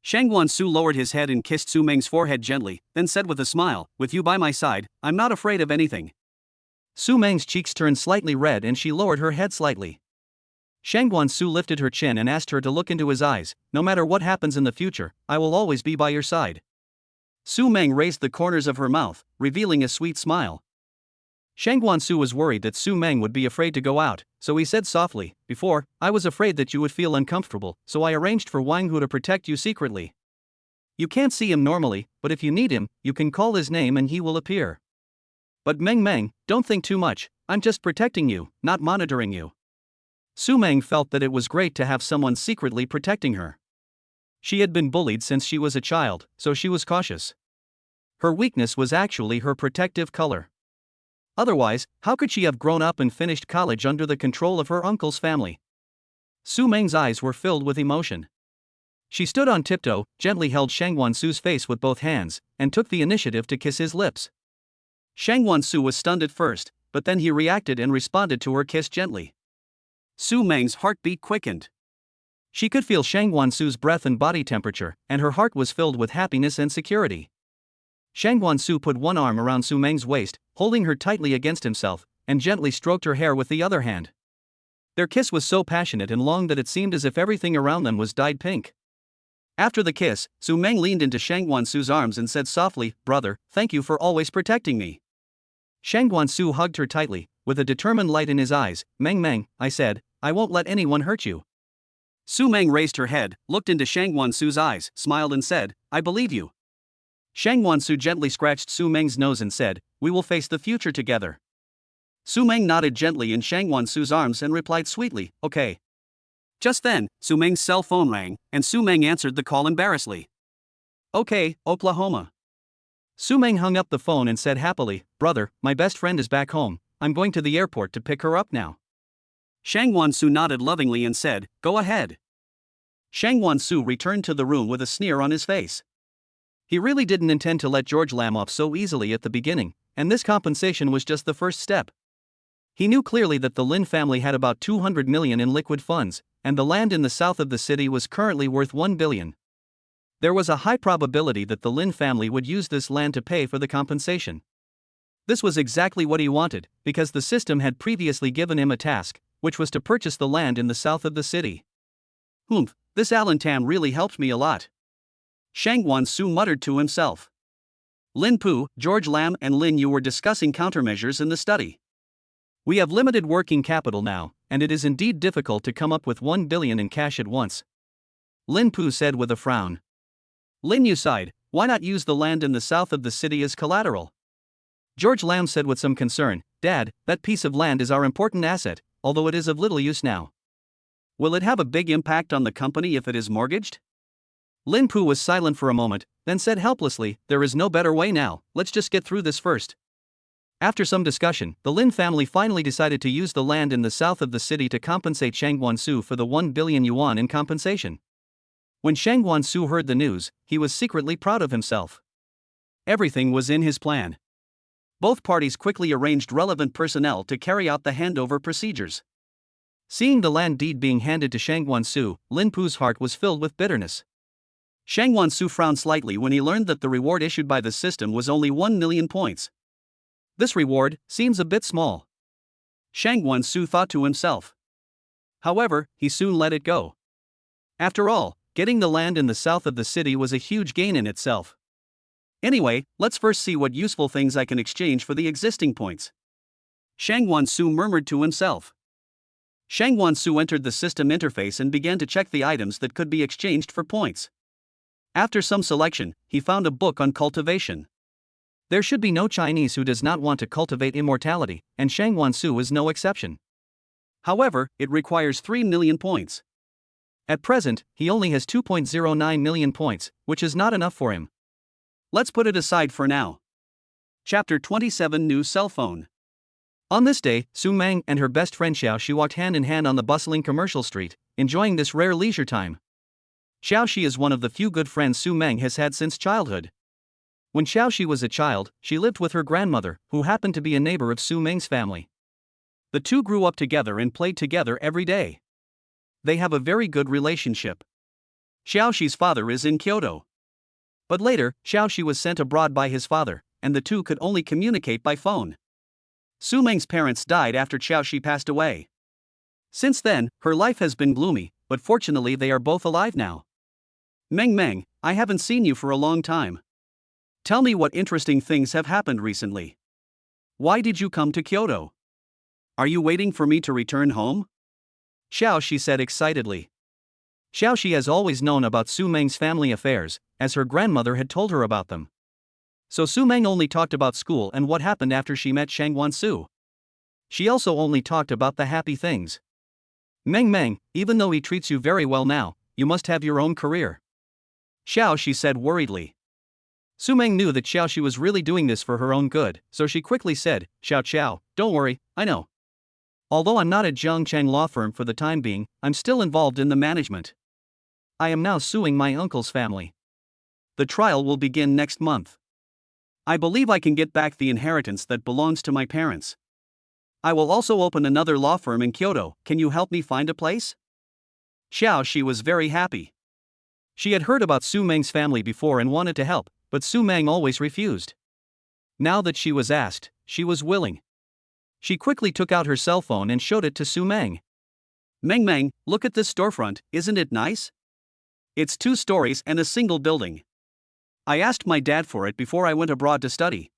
Shangwan Su lowered his head and kissed Su Mang's forehead gently, then said with a smile, with you by my side, I'm not afraid of anything. Su Mang's cheeks turned slightly red and she lowered her head slightly. Shangwan Su lifted her chin and asked her to look into his eyes, no matter what happens in the future, I will always be by your side. Su Mang raised the corners of her mouth, revealing a sweet smile. Shangwan Su was worried that Su Mang would be afraid to go out, so he said softly, Before, I was afraid that you would feel uncomfortable, so I arranged for Wang Hu to protect you secretly. You can't see him normally, but if you need him, you can call his name and he will appear. But Meng, don't think too much, I'm just protecting you, not monitoring you. Su Mang felt that it was great to have someone secretly protecting her. She had been bullied since she was a child, so she was cautious. Her weakness was actually her protective color. Otherwise, how could she have grown up and finished college under the control of her uncle's family? Su Mang's eyes were filled with emotion. She stood on tiptoe, gently held Shangwan Su's face with both hands, and took the initiative to kiss his lips. Shangwan Su was stunned at first, but then he reacted and responded to her kiss gently. Su Mang's heartbeat quickened. She could feel Shangwan Su's breath and body temperature, and her heart was filled with happiness and security. Shangwan Su put one arm around Su Mang's waist, holding her tightly against himself, and gently stroked her hair with the other hand. Their kiss was so passionate and long that it seemed as if everything around them was dyed pink. After the kiss, Su Mang leaned into Shangwan Su's arms and said softly, Brother, thank you for always protecting me. Shangwan Su hugged her tightly, with a determined light in his eyes. Meng, I said, I won't let anyone hurt you. Su Mang raised her head, looked into Shangwan Su's eyes, smiled and said, I believe you. Shangwan Su gently scratched Su Mang's nose and said, We will face the future together. Su Mang nodded gently in Shangwan Su's arms and replied sweetly, Okay. Just then, Su Mang's cell phone rang, and Su Mang answered the call embarrassedly. Okay, Oklahoma. Su Mang hung up the phone and said happily, Brother, my best friend is back home, I'm going to the airport to pick her up now. Shangwan Su nodded lovingly and said, Go ahead. Shangwan Su returned to the room with a sneer on his face. He really didn't intend to let George Lam off so easily at the beginning, and this compensation was just the first step. He knew clearly that the Lin family had about 200 million in liquid funds, and the land in the south of the city was currently worth 1 billion. There was a high probability that the Lin family would use this land to pay for the compensation. This was exactly what he wanted, because the system had previously given him a task, which was to purchase the land in the south of the city. Humph, this Allentam really helped me a lot. Shangwan Su muttered to himself. Lin Pu, George Lam and Lin Yu were discussing countermeasures in the study. We have limited working capital now, and it is indeed difficult to come up with 1 billion in cash at once. Lin Pu said with a frown. Lin Yu sighed, why not use the land in the south of the city as collateral? George Lam said with some concern, Dad, that piece of land is our important asset, although it is of little use now. Will it have a big impact on the company if it is mortgaged? Lin Pu was silent for a moment, then said helplessly, there is no better way now, let's just get through this first. After some discussion, the Lin family finally decided to use the land in the south of the city to compensate Shangwan Su for the 1 billion yuan in compensation. When Shangwan Su heard the news, he was secretly proud of himself. Everything was in his plan. Both parties quickly arranged relevant personnel to carry out the handover procedures. Seeing the land deed being handed to Shangwan Su, Lin Pu's heart was filled with bitterness. Shangwan Su frowned slightly when he learned that the reward issued by the system was only 1 million points. This reward seems a bit small. Shangwan Su thought to himself. However, he soon let it go. After all, getting the land in the south of the city was a huge gain in itself. Anyway, let's first see what useful things I can exchange for the existing points. Shangwan Su murmured to himself. Shangwan Su entered the system interface and began to check the items that could be exchanged for points. After some selection, he found a book on cultivation. There should be no Chinese who does not want to cultivate immortality, and Shangwan Su is no exception. However, it requires 3 million points. At present, he only has 2.09 million points, which is not enough for him. Let's put it aside for now. Chapter 27 New Cell Phone. On this day, Su Mang and her best friend Xiaoxi walked hand in hand on the bustling commercial street, enjoying this rare leisure time. Xiaoxi is one of the few good friends Su Mang has had since childhood. When Xiaoxi was a child, she lived with her grandmother, who happened to be a neighbor of Su Mang's family. The two grew up together and played together every day. They have a very good relationship. Xiaoxi's father is in Kyoto. But later, Xiaoxi was sent abroad by his father, and the two could only communicate by phone. Su Mang's parents died after Xiaoxi passed away. Since then, her life has been gloomy, but fortunately they are both alive now. Meng, I haven't seen you for a long time. Tell me what interesting things have happened recently. Why did you come to Kyoto? Are you waiting for me to return home? Xiaoxi said excitedly. Xiaoxi has always known about Su Mang's family affairs, as her grandmother had told her about them. So Su Mang only talked about school and what happened after she met Shangwan Su. She also only talked about the happy things. Meng, even though he treats you very well now, you must have your own career. Xiaoxi said worriedly. Su Mang knew that Xiaoxi was really doing this for her own good, so she quickly said, Xiao, don't worry, I know. Although I'm not at Zhangchang law firm for the time being, I'm still involved in the management. I am now suing my uncle's family. The trial will begin next month. I believe I can get back the inheritance that belongs to my parents. I will also open another law firm in Kyoto. Can you help me find a place? Xiaoxi was very happy. She had heard about Su Mang's family before and wanted to help, but Su Mang always refused. Now that she was asked, she was willing. She quickly took out her cell phone and showed it to Su Mang. Meng, look at this storefront, isn't it nice? It's 2 stories and a single building. I asked my dad for it before I went abroad to study.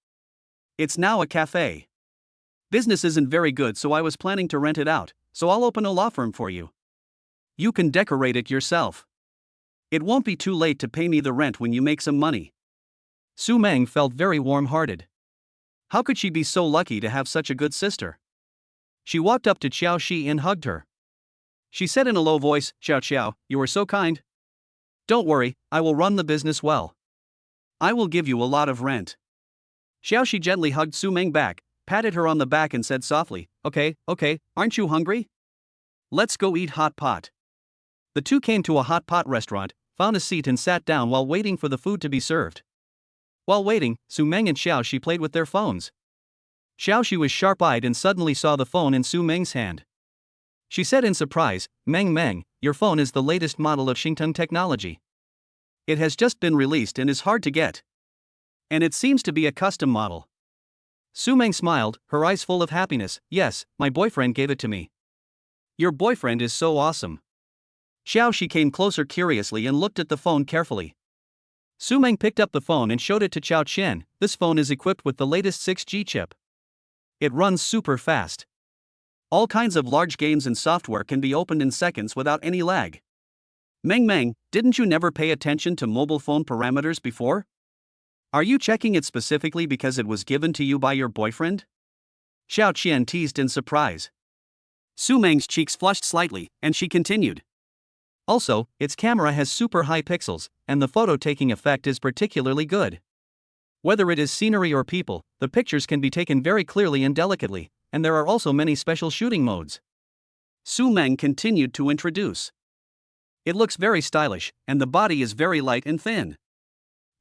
It's now a cafe. Business isn't very good, so I was planning to rent it out, so I'll open a law firm for you. You can decorate it yourself. It won't be too late to pay me the rent when you make some money. Su Mang felt very warm-hearted. How could she be so lucky to have such a good sister? She walked up to Xiaoxi and hugged her. She said in a low voice, Xiao, you are so kind. Don't worry, I will run the business well. I will give you a lot of rent. Xiaoxi gently hugged Su Mang back, patted her on the back and said softly, Okay, aren't you hungry? Let's go eat hot pot. The two came to a hot pot restaurant, found a seat and sat down while waiting for the food to be served. While waiting, Su Mang and Xiaoxi played with their phones. Xiaoxi was sharp-eyed and suddenly saw the phone in Su Mang's hand. She said in surprise, Meng, your phone is the latest model of Xingteng technology. It has just been released and is hard to get. And it seems to be a custom model. Su Mang smiled, her eyes full of happiness. Yes, my boyfriend gave it to me. Your boyfriend is so awesome. Xiaoxi came closer curiously and looked at the phone carefully. Su Mang picked up the phone and showed it to Chao Qian. This phone is equipped with the latest 6G chip. It runs super fast. All kinds of large games and software can be opened in seconds without any lag. Meng, didn't you never pay attention to mobile phone parameters before? Are you checking it specifically because it was given to you by your boyfriend? Xiao Qian teased in surprise. Su Mang's cheeks flushed slightly, and she continued. Also, its camera has super high pixels, and the photo-taking effect is particularly good. Whether it is scenery or people, the pictures can be taken very clearly and delicately, and there are also many special shooting modes. Su Mang continued to introduce. It looks very stylish, and the body is very light and thin.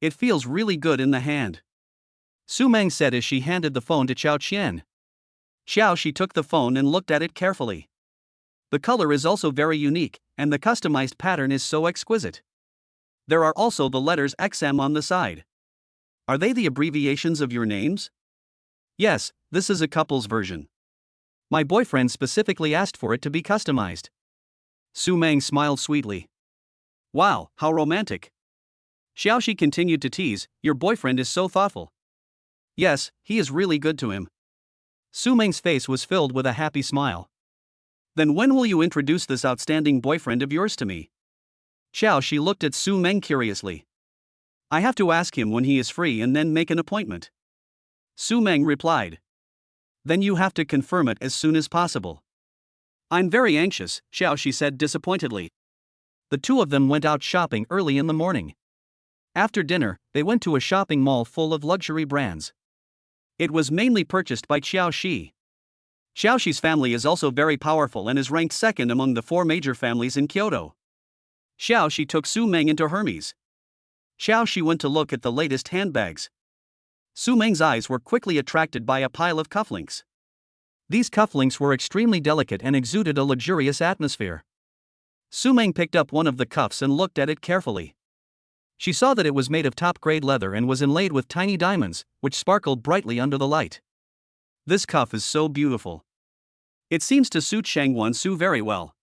It feels really good in the hand. Su Mang said as she handed the phone to Chao Qian. Xiaoxi took the phone and looked at it carefully. The color is also very unique, and the customized pattern is so exquisite. There are also the letters XM on the side. Are they the abbreviations of your names? Yes, this is a couple's version. My boyfriend specifically asked for it to be customized. Su Mang smiled sweetly. Wow, how romantic. Xiaoxi continued to tease, your boyfriend is so thoughtful. Yes, he is really good to him. Su Mang's face was filled with a happy smile. Then when will you introduce this outstanding boyfriend of yours to me? Xiaoxi looked at Su Mang curiously. I have to ask him when he is free and then make an appointment. Su Mang replied. Then you have to confirm it as soon as possible. I'm very anxious, Xiaoxi said disappointedly. The two of them went out shopping early in the morning. After dinner, they went to a shopping mall full of luxury brands. It was mainly purchased by Xiaoxi. Xiaoxi's family is also very powerful and is ranked second among the 4 major families in Kyoto. Xiaoxi took Su Mang into Hermes. Xiaoxi went to look at the latest handbags. Su Mang's eyes were quickly attracted by a pile of cufflinks. These cufflinks were extremely delicate and exuded a luxurious atmosphere. Su Mang picked up one of the cuffs and looked at it carefully. She saw that it was made of top-grade leather and was inlaid with tiny diamonds, which sparkled brightly under the light. This cuff is so beautiful. It seems to suit Shangwan Su very well.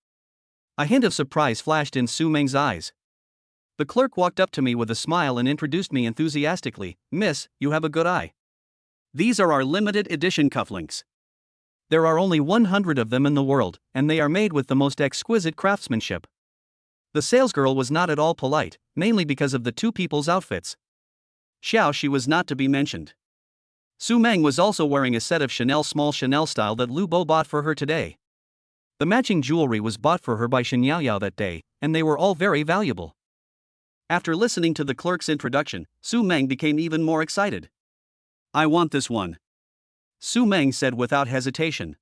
A hint of surprise flashed in Su Mang's eyes. The clerk walked up to me with a smile and introduced me enthusiastically. Miss, you have a good eye. These are our limited edition cufflinks. There are only 100 of them in the world, and they are made with the most exquisite craftsmanship. The salesgirl was not at all polite, mainly because of the two people's outfits. Xiaoxi was not to be mentioned. Su Mang was also wearing a set of small Chanel style that Lu Bo bought for her today. The matching jewelry was bought for her by Shen Yaoyao that day, and they were all very valuable. After listening to the clerk's introduction, Su Mang became even more excited. I want this one. Su Mang said without hesitation.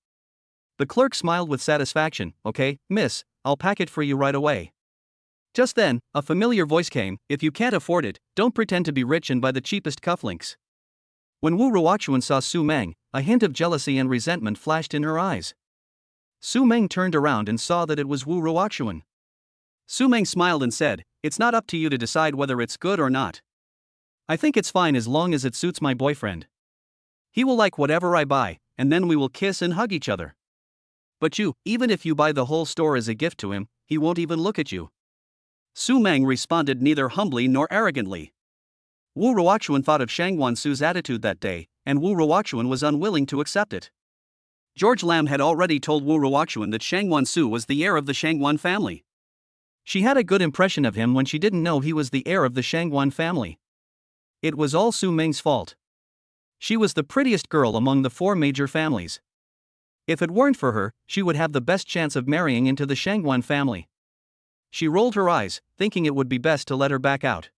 The clerk smiled with satisfaction. Okay, miss, I'll pack it for you right away. Just then, a familiar voice came, if you can't afford it, don't pretend to be rich and buy the cheapest cufflinks. When Wu Ruoxuan saw Su Mang, a hint of jealousy and resentment flashed in her eyes. Su Mang turned around and saw that it was Wu Ruoxuan. Su Mang smiled and said, it's not up to you to decide whether it's good or not. I think it's fine as long as it suits my boyfriend. He will like whatever I buy, and then we will kiss and hug each other. But you, even if you buy the whole store as a gift to him, he won't even look at you. Su Mang responded neither humbly nor arrogantly. Wu Ruoxuan thought of Shangwan Su's attitude that day, and Wu Ruoxuan was unwilling to accept it. George Lam had already told Wu Ruoxuan that Shangwan Su was the heir of the Shangwan family. She had a good impression of him when she didn't know he was the heir of the Shangwan family. It was all Su Mang's fault. She was the prettiest girl among the 4 major families. If it weren't for her, she would have the best chance of marrying into the Shangwan family. She rolled her eyes, thinking it would be best to let her back out.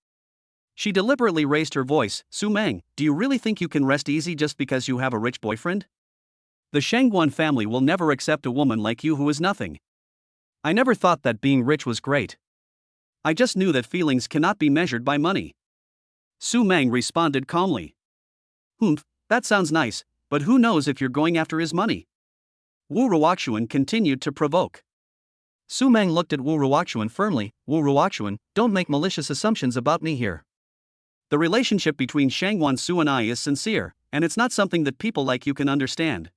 She deliberately raised her voice, Su Mang, do you really think you can rest easy just because you have a rich boyfriend? The Shangwan family will never accept a woman like you who is nothing. I never thought that being rich was great. I just knew that feelings cannot be measured by money. Su Mang responded calmly. That sounds nice, but who knows if you're going after his money? Wu Ruoxuan continued to provoke. Su Mang looked at Wu Ruoxuan firmly. Wu Ruoxuan, don't make malicious assumptions about me here. The relationship between Shangwan Su and I is sincere, and it's not something that people like you can understand.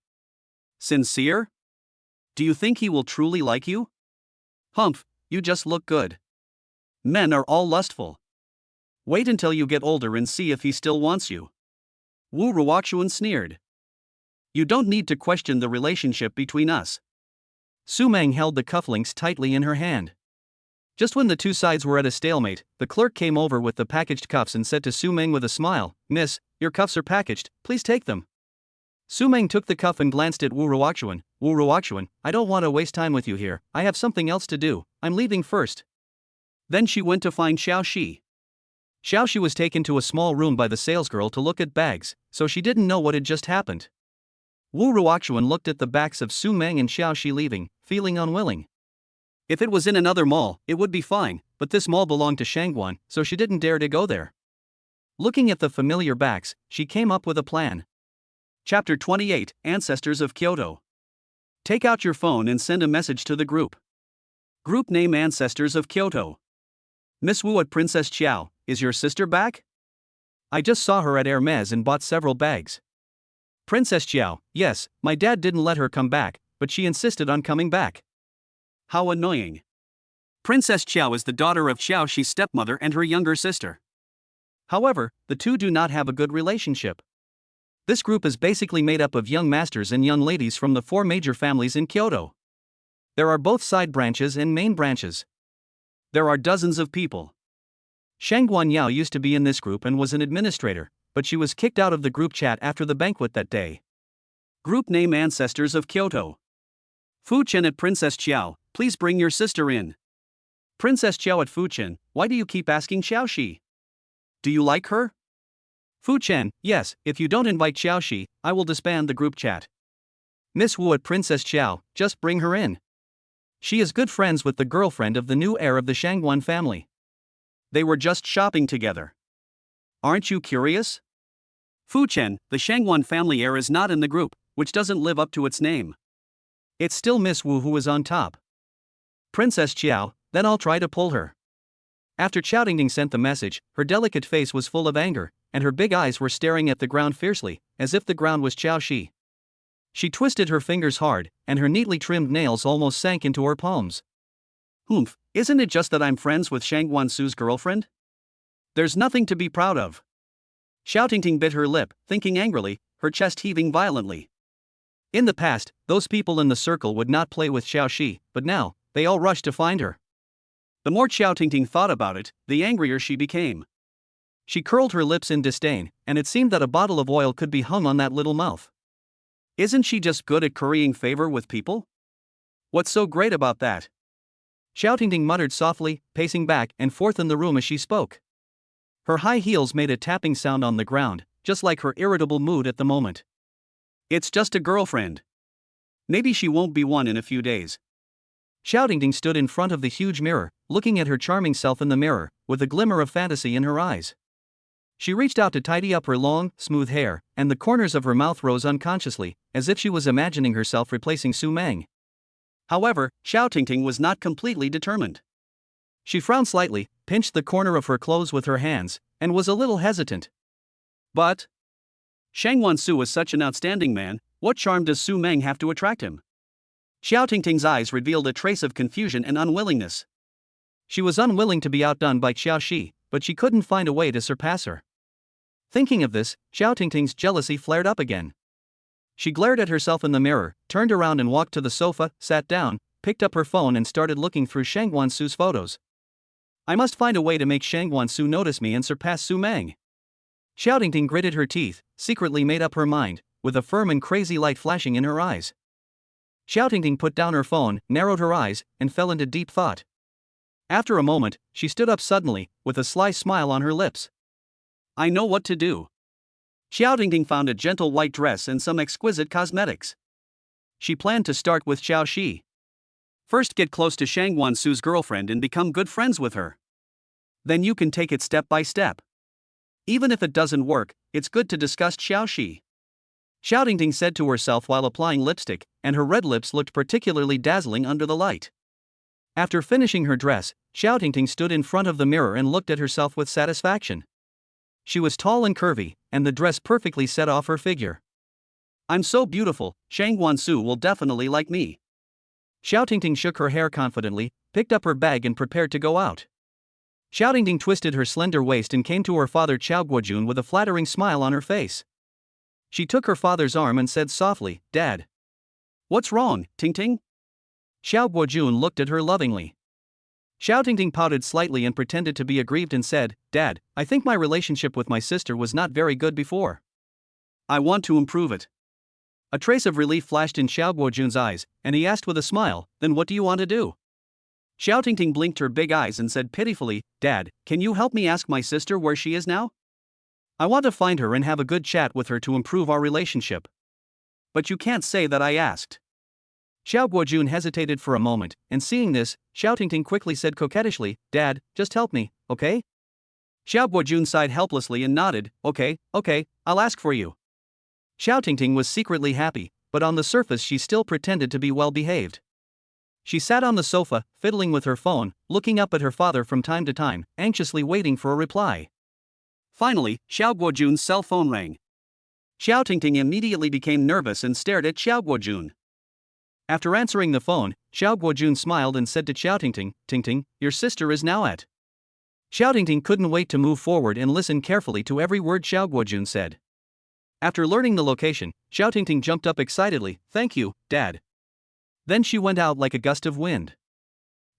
Sincere? Do you think he will truly like you? you just look good. Men are all lustful. Wait until you get older and see if he still wants you. Wu Ruoxuan sneered. You don't need to question the relationship between us. Su Mang held the cufflinks tightly in her hand. Just when the two sides were at a stalemate, the clerk came over with the packaged cuffs and said to Su Mang with a smile, "Miss, your cuffs are packaged, please take them." Su Mang took the cuff and glanced at Wu Ruoxuan. "Wu Ruoxuan, I don't want to waste time with you here, I have something else to do, I'm leaving first." Then she went to find Xiao Shi. Xiao Shi was taken to a small room by the salesgirl to look at bags, so she didn't know what had just happened. Wu Ruoxuan looked at the backs of Su Mang and Xiao Shi leaving, feeling unwilling. If it was in another mall, it would be fine, but this mall belonged to Shangguan, so she didn't dare to go there. Looking at the familiar backs, she came up with a plan. Chapter 28, Ancestors of Kyoto. Take out your phone and send a message to the group. Group name Ancestors of Kyoto. Miss Wu at Princess Chiao, is your sister back? I just saw her at Hermes and bought several bags. Princess Chiao, yes, my dad didn't let her come back, but she insisted on coming back. How annoying. Princess Chiao is the daughter of Xiao Shi's stepmother and her younger sister. However, the two do not have a good relationship. This group is basically made up of young masters and young ladies from the 4 major families in Kyoto. There are both side branches and main branches. There are dozens of people. Shangguan Yao used to be in this group and was an administrator, but she was kicked out of the group chat after the banquet that day. Group name Ancestors of Kyoto. Fu Chen at Princess Chiao, please bring your sister in. Princess Chiao at Fu Chen, why do you keep asking Xiao Shi? Do you like her? Fu Chen, yes, if you don't invite Xiao Shi, I will disband the group chat. Miss Wu at Princess Chiao, just bring her in. She is good friends with the girlfriend of the new heir of the Shangguan family. They were just shopping together. Aren't you curious? Fu Chen, the Shangguan family heir is not in the group, which doesn't live up to its name. It's still Miss Wu who is on top. Princess Chiao, then I'll try to pull her. After Xiao Tingting sent the message, her delicate face was full of anger, and her big eyes were staring at the ground fiercely, as if the ground was Xiao Shi. She twisted her fingers hard, and her neatly trimmed nails almost sank into her palms. Humph, isn't it just that I'm friends with Shangguan Su's girlfriend? There's nothing to be proud of. Xiao Tingting bit her lip, thinking angrily, her chest heaving violently. In the past, those people in the circle would not play with Xiao Shi, but now, they all rushed to find her. The more Xiao Tingting thought about it, the angrier she became. She curled her lips in disdain, and it seemed that a bottle of oil could be hung on that little mouth. Isn't she just good at currying favor with people? What's so great about that? Xiao Tingting muttered softly, pacing back and forth in the room as she spoke. Her high heels made a tapping sound on the ground, just like her irritable mood at the moment. It's just a girlfriend. Maybe she won't be one in a few days. Xiao Tingting stood in front of the huge mirror, looking at her charming self in the mirror, with a glimmer of fantasy in her eyes. She reached out to tidy up her long, smooth hair, and the corners of her mouth rose unconsciously, as if she was imagining herself replacing Su Mang. However, Xiao Tingting was not completely determined. She frowned slightly, pinched the corner of her clothes with her hands, and was a little hesitant. But Shangguan Su is such an outstanding man, what charm does Su Mang have to attract him? Xiao Tingting's eyes revealed a trace of confusion and unwillingness. She was unwilling to be outdone by Xiao Shi, but she couldn't find a way to surpass her. Thinking of this, Xiao Tingting's jealousy flared up again. She glared at herself in the mirror, turned around and walked to the sofa, sat down, picked up her phone and started looking through Shangguan Su's photos. I must find a way to make Shangguan Su notice me and surpass Su Mang. Xiao Tingting gritted her teeth, secretly made up her mind, with a firm and crazy light flashing in her eyes. Xiao Tingting put down her phone, narrowed her eyes, and fell into deep thought. After a moment, she stood up suddenly, with a sly smile on her lips. I know what to do. Xiao Tingting found a gentle white dress and some exquisite cosmetics. She planned to start with Xiao Shi. First get close to Shangguan Su's girlfriend and become good friends with her. Then you can take it step by step. Even if it doesn't work, it's good to discuss Xiao Shi. Xiao Tingting said to herself while applying lipstick, and her red lips looked particularly dazzling under the light. After finishing her dress, Xiao Tingting stood in front of the mirror and looked at herself with satisfaction. She was tall and curvy, and the dress perfectly set off her figure. I'm so beautiful, Shangguan Su will definitely like me. Xiao Tingting shook her hair confidently, picked up her bag and prepared to go out. Xiaotingting twisted her slender waist and came to her father Qiao Guojun with a flattering smile on her face. She took her father's arm and said softly, "Dad." "What's wrong, Tingting?" Xiao Guojun looked at her lovingly. Xiaotingting pouted slightly and pretended to be aggrieved and said, "Dad, I think my relationship with my sister was not very good before. I want to improve it." A trace of relief flashed in Xiao Guojun's eyes, and he asked with a smile, "Then what do you want to do?" Xiaotingting blinked her big eyes and said pitifully, "Dad, can you help me ask my sister where she is now? I want to find her and have a good chat with her to improve our relationship." "But you can't say that I asked." Xiao Guojun hesitated for a moment, and seeing this, Xiaotingting quickly said coquettishly, "Dad, just help me, okay?" Xiao Guojun sighed helplessly and nodded, Okay, I'll ask for you." Xiaotingting was secretly happy, but on the surface she still pretended to be well behaved. She sat on the sofa, fiddling with her phone, looking up at her father from time to time, anxiously waiting for a reply. Finally, Xiao Guojun's cell phone rang. Xiaotingting immediately became nervous and stared at Xiao Guojun. After answering the phone, Xiao Guojun smiled and said to Xiaotingting, "Tingting, your sister is now at." Xiaotingting couldn't wait to move forward and listen carefully to every word Xiao Guojun said. After learning the location, Xiaotingting jumped up excitedly, "Thank you, Dad." Then she went out like a gust of wind.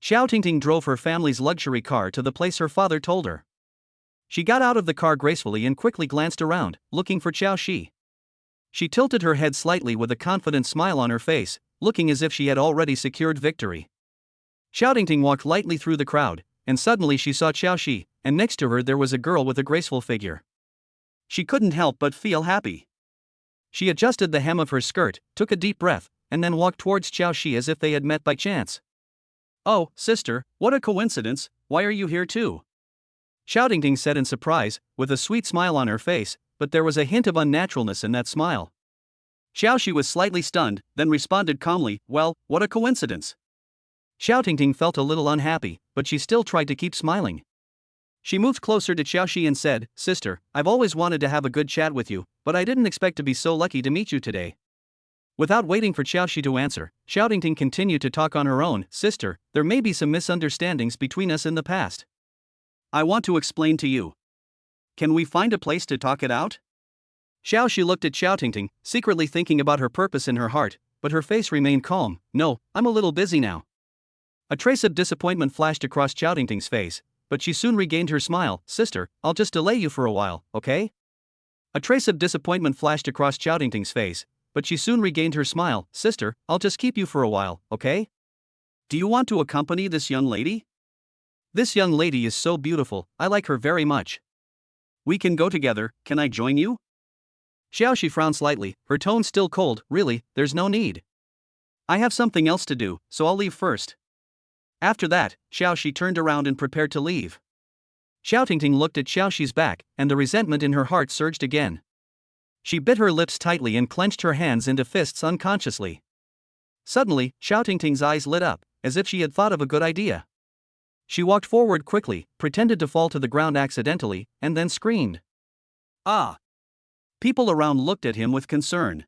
Xiaotingting drove her family's luxury car to the place her father told her. She got out of the car gracefully and quickly glanced around, looking for Qiao Shi. She tilted her head slightly with a confident smile on her face, looking as if she had already secured victory. Xiaotingting walked lightly through the crowd, and suddenly she saw Qiao Shi, and next to her there was a girl with a graceful figure. She couldn't help but feel happy. She adjusted the hem of her skirt, took a deep breath, and then walked towards Qiao Shi as if they had met by chance. "Oh, sister, what a coincidence, why are you here too?" Xiaotingting said in surprise, with a sweet smile on her face, but there was a hint of unnaturalness in that smile. Qiao Shi was slightly stunned, then responded calmly, "Well, what a coincidence." Xiaotingting felt a little unhappy, but she still tried to keep smiling. She moved closer to Qiao Shi and said, "Sister, I've always wanted to have a good chat with you, but I didn't expect to be so lucky to meet you today." Without waiting for Qiao Shi to answer, Xiaotingting continued to talk on her own. "Sister, there may be some misunderstandings between us in the past. I want to explain to you. Can we find a place to talk it out?" Xiao Shi looked at Xiaotingting, secretly thinking about her purpose in her heart, but her face remained calm. "No, I'm a little busy now." A trace of disappointment flashed across Xiaotingting's face, but she soon regained her smile. "Sister, I'll just delay you for a while, okay?" A trace of disappointment flashed across Xiaotingting's face, but she soon regained her smile. "Sister, I'll just keep you for a while, okay?" "Do you want to accompany this young lady?" "This young lady is so beautiful, I like her very much." "We can go together, can I join you?" Xiao Shi frowned slightly, her tone still cold. "Really, there's no need. I have something else to do, so I'll leave first." After that, Xiao Shi turned around and prepared to leave. Xiaotingting looked at Xiao Shi's back, and the resentment in her heart surged again. She bit her lips tightly and clenched her hands into fists unconsciously. Suddenly, Xiaotingting's eyes lit up, as if she had thought of a good idea. She walked forward quickly, pretended to fall to the ground accidentally, and then screamed. "Ah!" People around looked at him with concern.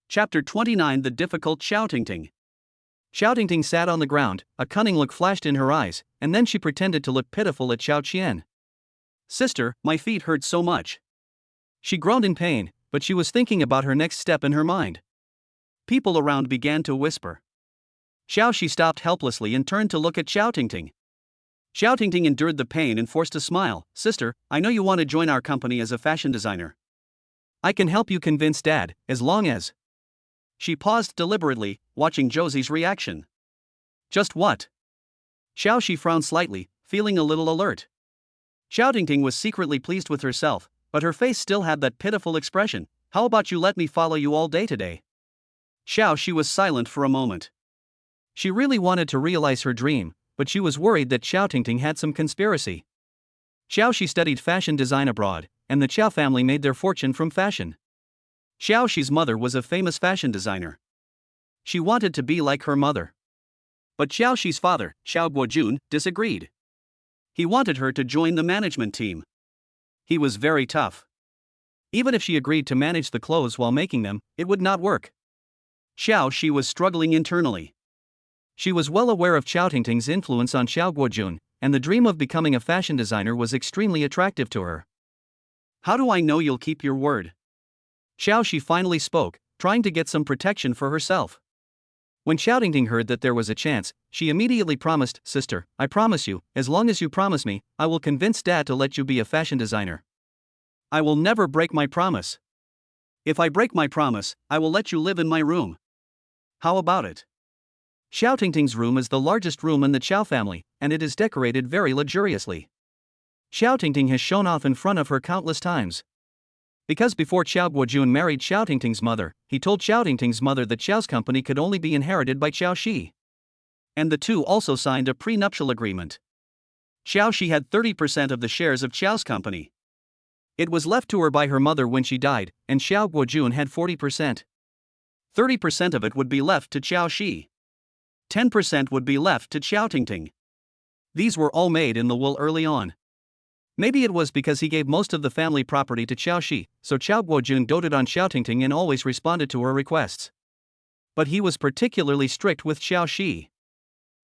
Chapter 29: The Difficult Xiaotingting. Xiaotingting sat on the ground, a cunning look flashed in her eyes, and then she pretended to look pitiful at Xiao Qian. "Sister, my feet hurt so much." She groaned in pain, but she was thinking about her next step in her mind. People around began to whisper. Xiao Shi stopped helplessly and turned to look at Xiaotingting. Xiaotingting endured the pain and forced a smile. "Sister, I know you want to join our company as a fashion designer. I can help you convince Dad, as long as..." She paused deliberately, watching Josie's reaction. "Just what?" Xiao Shi frowned slightly, feeling a little alert. Xiaotingting was secretly pleased with herself, but her face still had that pitiful expression. "How about you let me follow you all day today?" Xiao Shi was silent for a moment. She really wanted to realize her dream, but she was worried that Xiaotingting had some conspiracy. Xiao Shi studied fashion design abroad, and the Qiao family made their fortune from fashion. Xiao Shi's mother was a famous fashion designer. She wanted to be like her mother. But Xiao Shi's father, Xiao Guojun, disagreed. He wanted her to join the management team. He was very tough. Even if she agreed to manage the clothes while making them, it would not work. Xiao Shi was struggling internally. She was well aware of Xiao Tingting's influence on Xiao Guojun, and the dream of becoming a fashion designer was extremely attractive to her. How do I know you'll keep your word? Xiao Shi finally spoke, trying to get some protection for herself. When Xiao Tingting heard that there was a chance, she immediately promised, "Sister, I promise you, as long as you promise me, I will convince Dad to let you be a fashion designer." I will never break my promise. If I break my promise, I will let you live in my room. How about it? Xiao Tingting's room is the largest room in the Qiao family, and it is decorated very luxuriously. Xiao Tingting has shown off in front of her countless times. Because before Xiao Guojun married Xiao Tingting's mother, he told Xiao Tingting's mother that Xiao's company could only be inherited by Xiao Shi. And the two also signed a prenuptial agreement. Xiao Shi had 30% of the shares of Xiao's company. It was left to her by her mother when she died, and Xiao Guojun had 40%. 30% of it would be left to Xiao Shi. 10% would be left to Xiao Tingting. These were all made in the wool early on. Maybe it was because he gave most of the family property to Xiao Shi, so Xiao Guojun doted on Xiao Tingting and always responded to her requests. But he was particularly strict with Xiao Shi.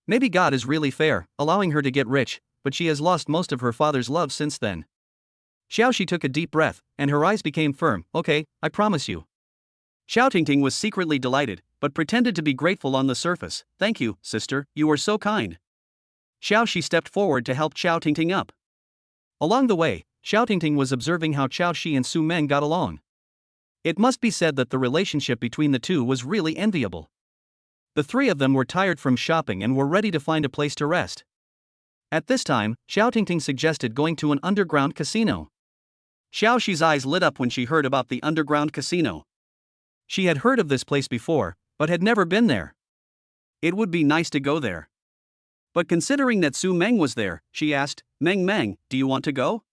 Maybe God is really fair, allowing her to get rich, but she has lost most of her father's love since then. Xiao Shi took a deep breath, and her eyes became firm. "Okay, I promise you." Xiao Tingting was secretly delighted, but pretended to be grateful on the surface. "Thank you, sister, you are so kind." Xiao Shi stepped forward to help Xiao Tingting up. Along the way, Xiao Tingting was observing how Xiao Shi and Su Mang got along. It must be said that the relationship between the two was really enviable. The three of them were tired from shopping and were ready to find a place to rest. At this time, Xiao Tingting suggested going to an underground casino. Xiao Shi's eyes lit up when she heard about the underground casino. She had heard of this place before, but had never been there. It would be nice to go there. But considering that Su Mang was there, she asked, Mang, do you want to go?"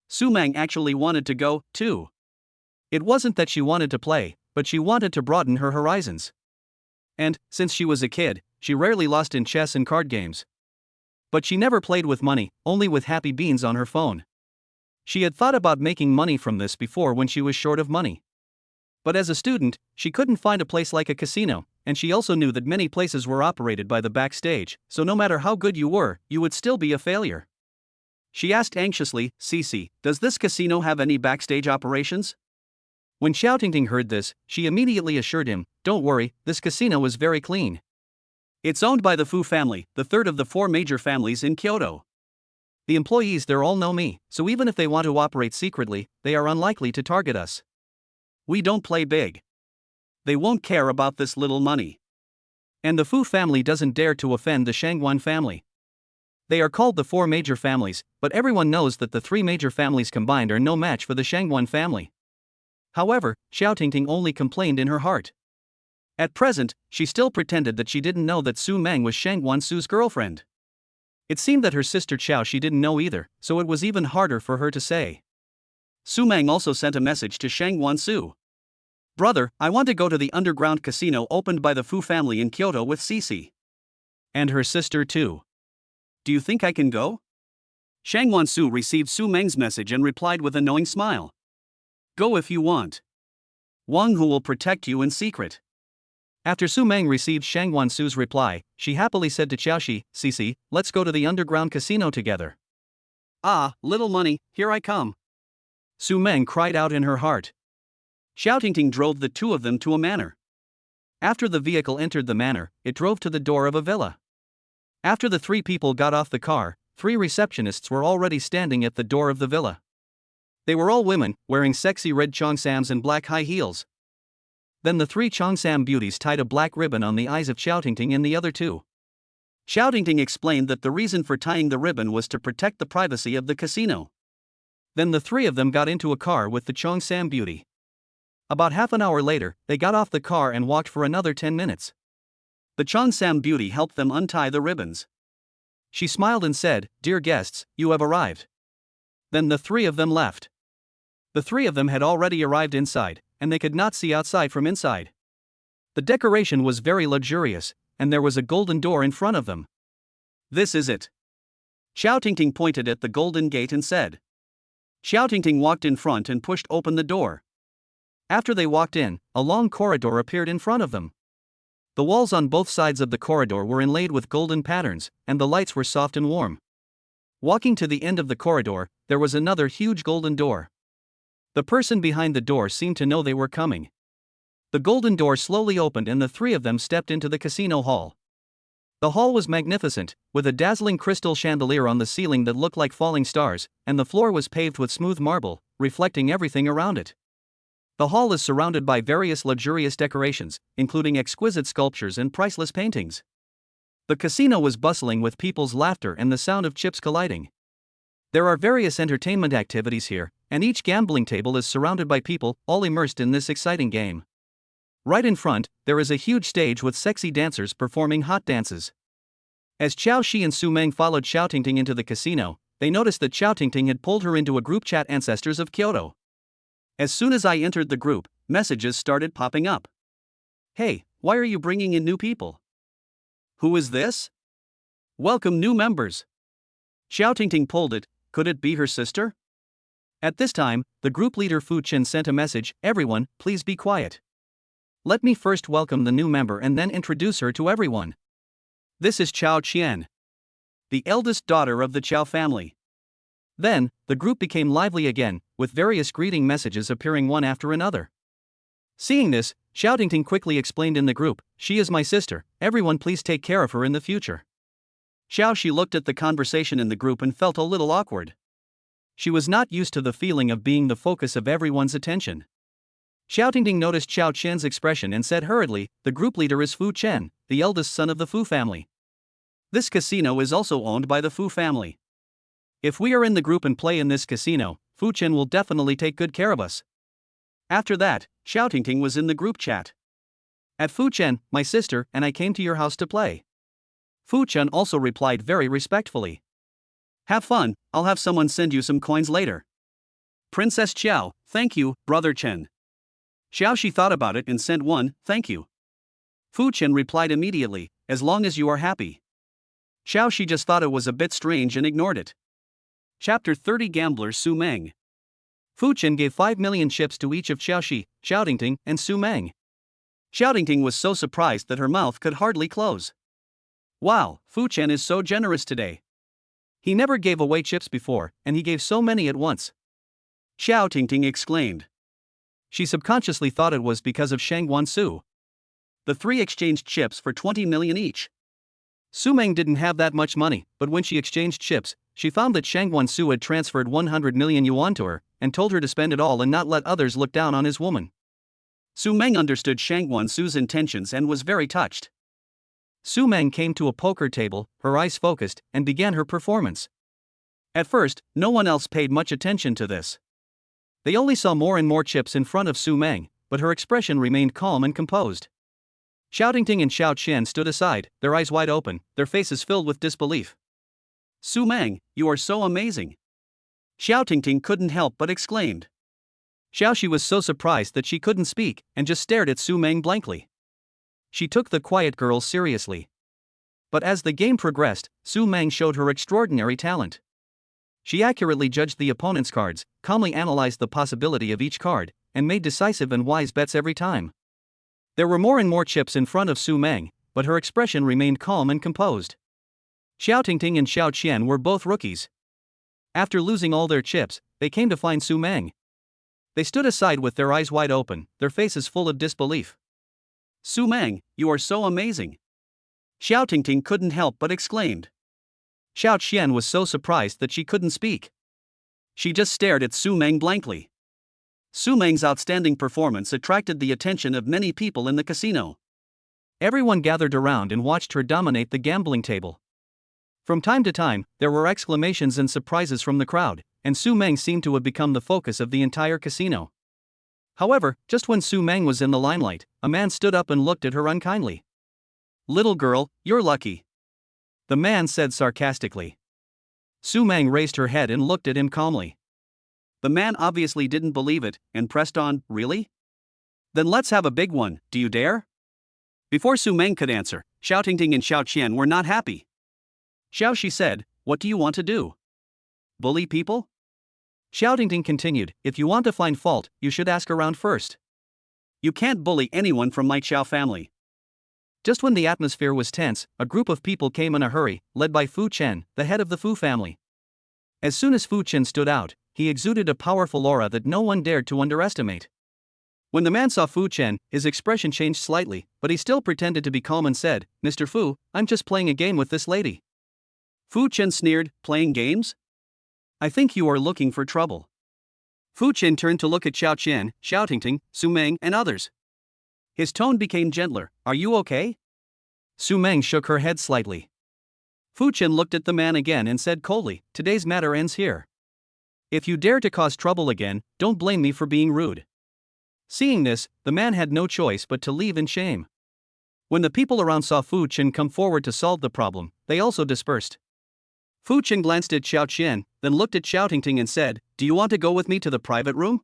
Su Mang actually wanted to go, too. It wasn't that she wanted to play, but she wanted to broaden her horizons. And, since she was a kid, she rarely lost in chess and card games. But she never played with money, only with happy beans on her phone. She had thought about making money from this before when she was short of money. But as a student, she couldn't find a place like a casino, and she also knew that many places were operated by the backstage, so no matter how good you were, you would still be a failure. She asked anxiously, "Cici, does this casino have any backstage operations?" When Xiao Tingting heard this, she immediately assured him, "Don't worry, this casino is very clean. It's owned by the Fu family, the third of the 4 major families in Kyoto. The employees there all know me, so even if they want to operate secretly, they are unlikely to target us. We don't play big. They won't care about this little money. And the Fu family doesn't dare to offend the Shangguan family. They are called the 4 major families, but everyone knows that the 3 major families combined are no match for the Shangguan family." However, Xiao Tingting only complained in her heart. At present, she still pretended that she didn't know that Su Mang was Shangguan Su's girlfriend. It seemed that her sister Qiao she didn't know either, so it was even harder for her to say. Su Mang also sent a message to Shangguan Su. "Brother, I want to go to the underground casino opened by the Fu family in Kyoto with Cici. And her sister too. Do you think I can go?" Shangguan Su received Su Mang's message and replied with a knowing smile. "Go if you want. Wang Hu will protect you in secret." After Su Mang received Shangguan Su's reply, she happily said to Xiao Shi, "Cici, let's go to the underground casino together." "Ah, little money, here I come." Su Mang cried out in her heart. Xiao Tingting drove the two of them to a manor. After the vehicle entered the manor, it drove to the door of a villa. After the 3 people got off the car, 3 receptionists were already standing at the door of the villa. They were all women, wearing sexy red cheongsams and black high heels. Then the 3 cheongsam beauties tied a black ribbon on the eyes of Xiao Tingting and the other 2. Xiao Tingting explained that the reason for tying the ribbon was to protect the privacy of the casino. Then the 3 of them got into a car with the cheongsam beauty. About half an hour later, they got off the car and walked for another 10 minutes. The cheongsam beauty helped them untie the ribbons. She smiled and said, "Dear guests, you have arrived." Then the 3 of them left. The 3 of them had already arrived inside, and they could not see outside from inside. The decoration was very luxurious, and there was a golden door in front of them. "This is it." Xiao Tingting pointed at the golden gate and said. Xiao Tingting walked in front and pushed open the door. After they walked in, a long corridor appeared in front of them. The walls on both sides of the corridor were inlaid with golden patterns, and the lights were soft and warm. Walking to the end of the corridor, there was another huge golden door. The person behind the door seemed to know they were coming. The golden door slowly opened and the three of them stepped into the casino hall. The hall was magnificent, with a dazzling crystal chandelier on the ceiling that looked like falling stars, and the floor was paved with smooth marble, reflecting everything around it. The hall is surrounded by various luxurious decorations, including exquisite sculptures and priceless paintings. The casino was bustling with people's laughter and the sound of chips colliding. There are various entertainment activities here, and each gambling table is surrounded by people, all immersed in this exciting game. Right in front, there is a huge stage with sexy dancers performing hot dances. As Xiao Shi and Su Mang followed Xiao Tingting into the casino, they noticed that Xiao Tingting had pulled her into a group chat Ancestors of Kyoto. As soon as I entered the group, messages started popping up. Hey, why are you bringing in new people? Who is this? Welcome new members. Xiao Tingting pulled it, could it be her sister? At this time, the group leader Fu Chen sent a message, everyone, please be quiet. Let me first welcome the new member and then introduce her to everyone. This is Chao Qian, the eldest daughter of the Chao family. Then, the group became lively again, with various greeting messages appearing one after another. Seeing this, Xiao Tingting quickly explained in the group, she is my sister, everyone please take care of her in the future. Xiao Shi looked at the conversation in the group and felt a little awkward. She was not used to the feeling of being the focus of everyone's attention. Xiao Tingting noticed Xiao Qian's expression and said hurriedly, the group leader is Fu Chen, the eldest son of the Fu family. This casino is also owned by the Fu family. If we are in the group and play in this casino, Fu Chen will definitely take good care of us. After that, Xiao Tingting was in the group chat. At Fu Chen, my sister, and I came to your house to play. Fu Chen also replied very respectfully. Have fun, I'll have someone send you some coins later. Princess Xiao, thank you, brother Chen. Xiao Shi thought about it and sent one, thank you. Fu Chen replied immediately, as long as you are happy. Xiao Shi just thought it was a bit strange and ignored it. Chapter 30 Gambler Su Mang. Fu Chen gave 5 million chips to each of Xiao Shi, Xiao Tingting, and Su Mang. Xiao Tingting was so surprised that her mouth could hardly close. Wow, Fu Chen is so generous today. He never gave away chips before, and he gave so many at once. Xiao Tingting exclaimed. She subconsciously thought it was because of Shang Guansu. The three exchanged chips for 20 million each. Su Mang didn't have that much money, but when she exchanged chips, she found that Shang Guansu had transferred 100 million yuan to her, and told her to spend it all and not let others look down on his woman. Su Mang understood Shang Guansu's intentions and was very touched. Su Mang came to a poker table, her eyes focused, and began her performance. At first, no one else paid much attention to this. They only saw more and more chips in front of Su Mang, but her expression remained calm and composed. Xiao Tingting and Xiao Qian stood aside, their eyes wide open, their faces filled with disbelief. Su Mang, you are so amazing. Xiao Tingting couldn't help but exclaimed. Xiao Shi was so surprised that she couldn't speak, and just stared at Su Mang blankly. She took the quiet girl seriously. But as the game progressed, Su Mang showed her extraordinary talent. She accurately judged the opponent's cards, calmly analyzed the possibility of each card, and made decisive and wise bets every time. There were more and more chips in front of Su Mang, but her expression remained calm and composed. Xiao Tingting and Xiao Qian were both rookies. After losing all their chips, they came to find Su Mang. They stood aside with their eyes wide open, their faces full of disbelief. Su Mang, you are so amazing. Xiao Tingting couldn't help but exclaimed. Xiao Qian was so surprised that she couldn't speak. She just stared at Su Mang blankly. Su Mang's outstanding performance attracted the attention of many people in the casino. Everyone gathered around and watched her dominate the gambling table. From time to time, there were exclamations and surprises from the crowd, and Su Mang seemed to have become the focus of the entire casino. However, just when Su Mang was in the limelight, a man stood up and looked at her unkindly. Little girl, you're lucky. The man said sarcastically. Su Mang raised her head and looked at him calmly. The man obviously didn't believe it, and pressed on, really? Then let's have a big one, do you dare? Before Su Mang could answer, Xiao Tingting and Xiao Qian were not happy. Xiao Shi said, what do you want to do? Bully people? Xiao Tingting continued, if you want to find fault, you should ask around first. You can't bully anyone from my Xiao family. Just when the atmosphere was tense, a group of people came in a hurry, led by Fu Chen, the head of the Fu family. As soon as Fu Chen stood out, he exuded a powerful aura that no one dared to underestimate. When the man saw Fu Chen, his expression changed slightly, but he still pretended to be calm and said, "Mr. Fu, I'm just playing a game with this lady." Fu Chen sneered, "Playing games? I think you are looking for trouble." Fu Chen turned to look at Xiao Qian, Xiaotingting, Su Mang, and others. His tone became gentler. "Are you okay?" Su Mang shook her head slightly. Fu Chen looked at the man again and said coldly, "Today's matter ends here. If you dare to cause trouble again, don't blame me for being rude." Seeing this, the man had no choice but to leave in shame. When the people around saw Fu Chen come forward to solve the problem, they also dispersed. Fu Chen glanced at Xiao Qian, then looked at Xiaotingting and said, "Do you want to go with me to the private room?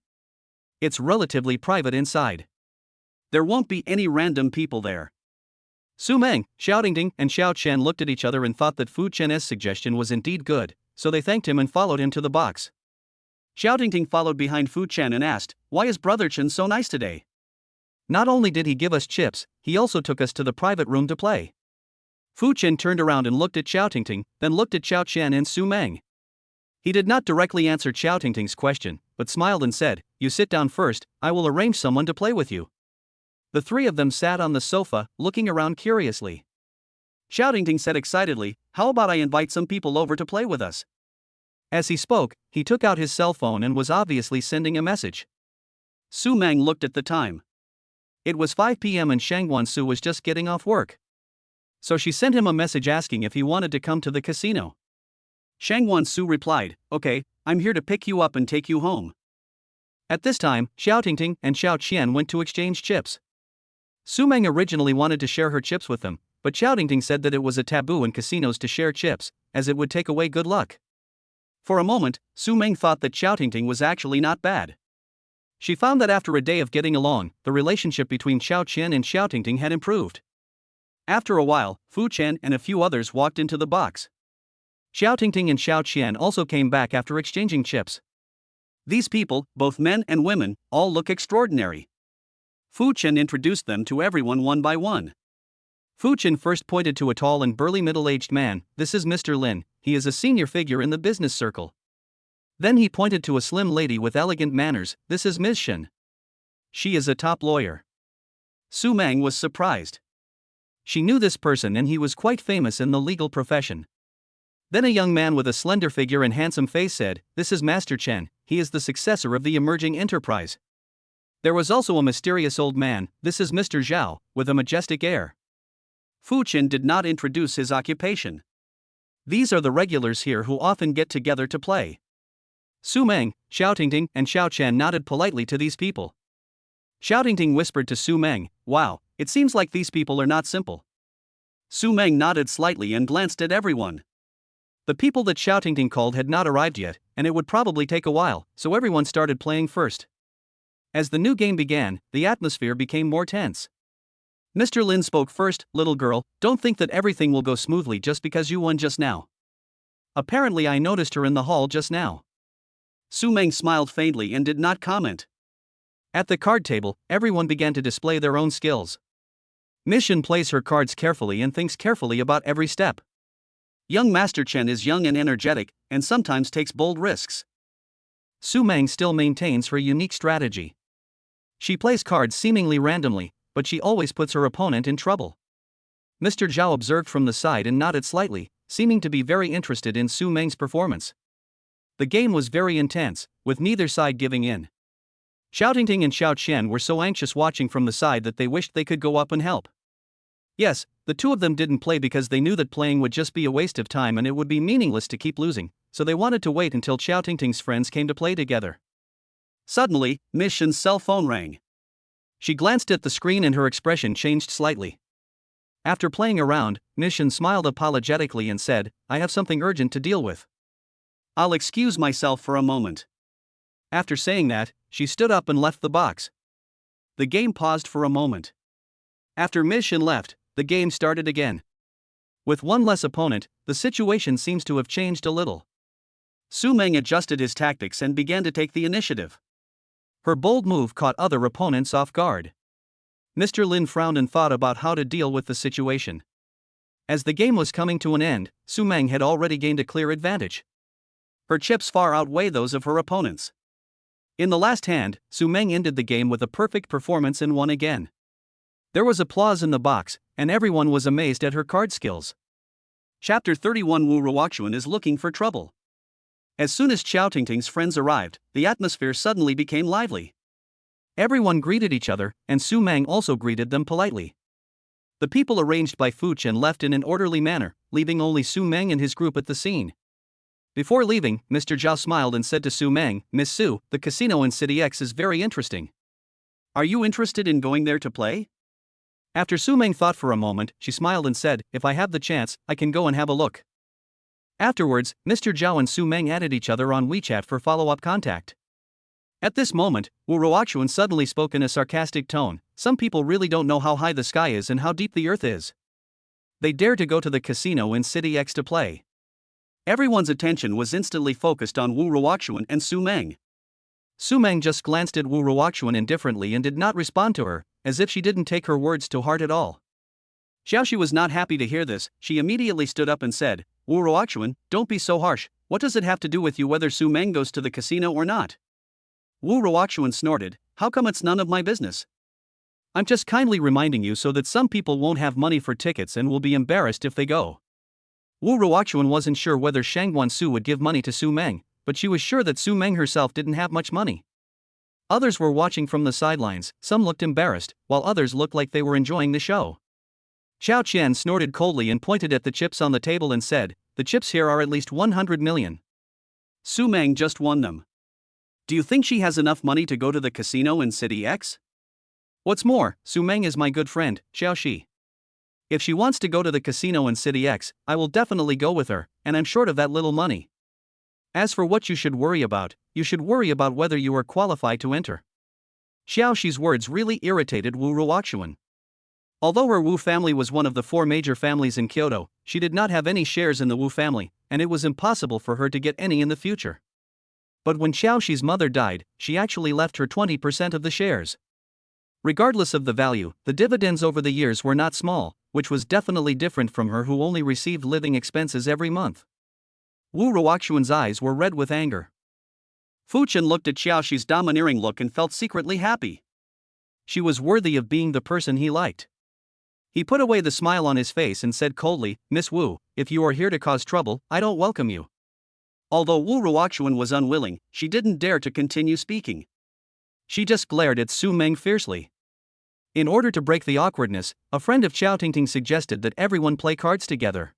It's relatively private inside. There won't be any random people there." Su Mang, Xiaotingting, and Xiao Qian looked at each other and thought that Fu Chen's suggestion was indeed good, so they thanked him and followed him to the box. Xiaotingting followed behind Fu Chen and asked, "Why is Brother Chen so nice today? Not only did he give us chips, he also took us to the private room to play." Fu Chen turned around and looked at Xiaotingting, then looked at Xiao Qian and Su Mang. He did not directly answer Xiaotingting's question, but smiled and said, "You sit down first, I will arrange someone to play with you." The three of them sat on the sofa, looking around curiously. Xiaotingting said excitedly, "How about I invite some people over to play with us?" As he spoke, he took out his cell phone and was obviously sending a message. Su Mang looked at the time. It was 5 p.m. and Shangwan Su was just getting off work. So she sent him a message asking if he wanted to come to the casino. Shangwan Su replied, "Okay, I'm here to pick you up and take you home." At this time, Xiaotingting and Xiao Qian went to exchange chips. Su Mang originally wanted to share her chips with them, but Xiaotingting said that it was a taboo in casinos to share chips, as it would take away good luck. For a moment, Su Mang thought that Xiaotingting was actually not bad. She found that after a day of getting along, the relationship between Xiao Qian and Xiaotingting had improved. After a while, Fu Chen and a few others walked into the box. Xiaotingting and Xiao Qian also came back after exchanging chips. These people, both men and women, all look extraordinary. Fu Chen introduced them to everyone one by one. Fu Chen first pointed to a tall and burly middle-aged man. "This is Mr. Lin, he is a senior figure in the business circle." Then he pointed to a slim lady with elegant manners. "This is Ms. Shen. She is a top lawyer." Su Mang was surprised. She knew this person and he was quite famous in the legal profession. Then a young man with a slender figure and handsome face said, "This is Master Chen, he is the successor of the emerging enterprise." There was also a mysterious old man. "This is Mr. Zhao, with a majestic air." Fu Chen did not introduce his occupation. "These are the regulars here who often get together to play." Su Mang, Xiaotingting, and Xiao Qian nodded politely to these people. Xiaotingting whispered to Su Mang, "Wow, it seems like these people are not simple." Su Mang nodded slightly and glanced at everyone. The people that Xiaotingting called had not arrived yet, and it would probably take a while, so everyone started playing first. As the new game began, the atmosphere became more tense. Mr. Lin spoke first. "Little girl, don't think that everything will go smoothly just because you won just now. Apparently I noticed her in the hall just now." Su Mang smiled faintly and did not comment. At the card table, everyone began to display their own skills. Ms. Shen plays her cards carefully and thinks carefully about every step. Young Master Chen is young and energetic, and sometimes takes bold risks. Su Mang still maintains her unique strategy. She plays cards seemingly randomly, but she always puts her opponent in trouble. Mr. Zhao observed from the side and nodded slightly, seeming to be very interested in Su Mang's performance. The game was very intense, with neither side giving in. Xiaotingting and Xiao Qian were so anxious watching from the side that they wished they could go up and help. Yes, the two of them didn't play because they knew that playing would just be a waste of time and it would be meaningless to keep losing, so they wanted to wait until Xiaotingting's friends came to play together. Suddenly, Ms. Shen's cell phone rang. She glanced at the screen and her expression changed slightly. After playing around, Ms. Shen smiled apologetically and said, "I have something urgent to deal with. I'll excuse myself for a moment." After saying that, she stood up and left the box. The game paused for a moment. After Ms. Shen left, the game started again. With one less opponent, the situation seems to have changed a little. Su Mang adjusted his tactics and began to take the initiative. Her bold move caught other opponents off guard. Mr. Lin frowned and thought about how to deal with the situation. As the game was coming to an end, Su Mang had already gained a clear advantage. Her chips far outweigh those of her opponents. In the last hand, Su Mang ended the game with a perfect performance and won again. There was applause in the box, and everyone was amazed at her card skills. Chapter 31 Wu Ruoxuan is looking for trouble. As soon as Xiao Tingting's friends arrived, the atmosphere suddenly became lively. Everyone greeted each other, and Su Mang also greeted them politely. The people arranged by Fu Chen left in an orderly manner, leaving only Su Mang and his group at the scene. Before leaving, Mr. Zhao smiled and said to Su Mang, "Miss Su, the casino in City X is very interesting. Are you interested in going there to play?" After Su Mang thought for a moment, she smiled and said, "If I have the chance, I can go and have a look." Afterwards, Mr. Zhao and Su Mang added each other on WeChat for follow-up contact. At this moment, Wu Ruoxuan suddenly spoke in a sarcastic tone. "Some people really don't know how high the sky is and how deep the earth is. They dare to go to the casino in City X to play." Everyone's attention was instantly focused on Wu Ruoxuan and Su Mang. Su Mang just glanced at Wu Ruoxuan indifferently and did not respond to her, as if she didn't take her words to heart at all. Xiaoxi was not happy to hear this. She immediately stood up and said, "Wu Ruoxuan, don't be so harsh. What does it have to do with you whether Su Mang goes to the casino or not?" Wu Ruoxuan snorted, "How come it's none of my business? I'm just kindly reminding you so that some people won't have money for tickets and will be embarrassed if they go." Wu Ruoxuan wasn't sure whether Shangguan Su would give money to Su Mang, but she was sure that Su Mang herself didn't have much money. Others were watching from the sidelines, some looked embarrassed, while others looked like they were enjoying the show. Xiao Qian snorted coldly and pointed at the chips on the table and said, "The chips here are at least 100 million. Su Mang just won them. Do you think she has enough money to go to the casino in City X? What's more, Su Mang is my good friend, Xiaoxi. If she wants to go to the casino in City X, I will definitely go with her, and I'm short of that little money. As for what you should worry about whether you are qualified to enter." Xiaoxi's words really irritated Wu Ruoxuan. Although her Wu family was one of the 4 major families in Kyoto, she did not have any shares in the Wu family, and it was impossible for her to get any in the future. But when Xiaoxi's mother died, she actually left her 20% of the shares. Regardless of the value, the dividends over the years were not small, which was definitely different from her who only received living expenses every month. Wu Ruoxuan's eyes were red with anger. Fu Chen looked at Xiaoxi's domineering look and felt secretly happy. She was worthy of being the person he liked. He put away the smile on his face and said coldly, "Miss Wu, if you are here to cause trouble, I don't welcome you." Although Wu Ruoxuan was unwilling, she didn't dare to continue speaking. She just glared at Su Mang fiercely. In order to break the awkwardness, a friend of Xiao Tingting suggested that everyone play cards together.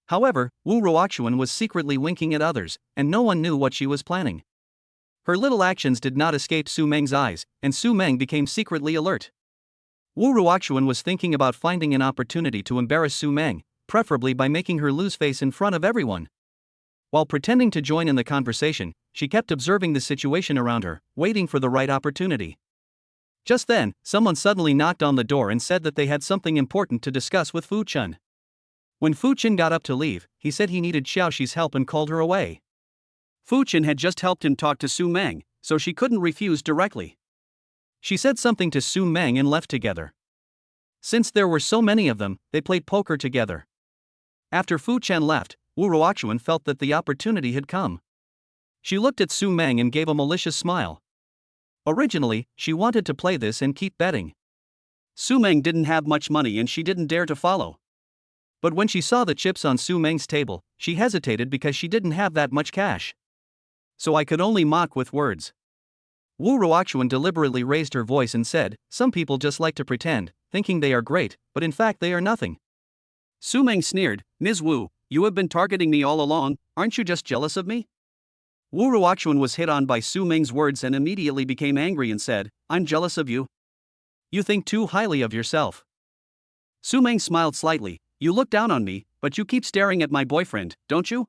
However, Wu Ruoxuan was secretly winking at others, and no one knew what she was planning. Her little actions did not escape Su Mang's eyes, and Su Mang became secretly alert. Wu Ruoxuan was thinking about finding an opportunity to embarrass Su Mang, preferably by making her lose face in front of everyone. While pretending to join in the conversation, she kept observing the situation around her, waiting for the right opportunity. Just then, someone suddenly knocked on the door and said that they had something important to discuss with Fu Chen. When Fu Chen got up to leave, he said he needed Xiaoxi's help and called her away. Fu Chen had just helped him talk to Su Mang, so she couldn't refuse directly. She said something to Su Mang and left together. Since there were so many of them, they played poker together. After Fu Chen left, Wu Ruoxuan felt that the opportunity had come. She looked at Su Mang and gave a malicious smile. Originally, she wanted to play this and keep betting. Su Mang didn't have much money and she didn't dare to follow. But when she saw the chips on Su Mang's table, she hesitated because she didn't have that much cash. So I could only mock with words. Wu Ruoxuan deliberately raised her voice and said, "Some people just like to pretend, thinking they are great, but in fact they are nothing." Su Mang sneered, "Ms. Wu, you have been targeting me all along, aren't you just jealous of me?" Wu Ruoxuan was hit on by Su Mang's words and immediately became angry and said, "I'm jealous of you? You think too highly of yourself." Su Mang smiled slightly, "You look down on me, but you keep staring at my boyfriend, don't you?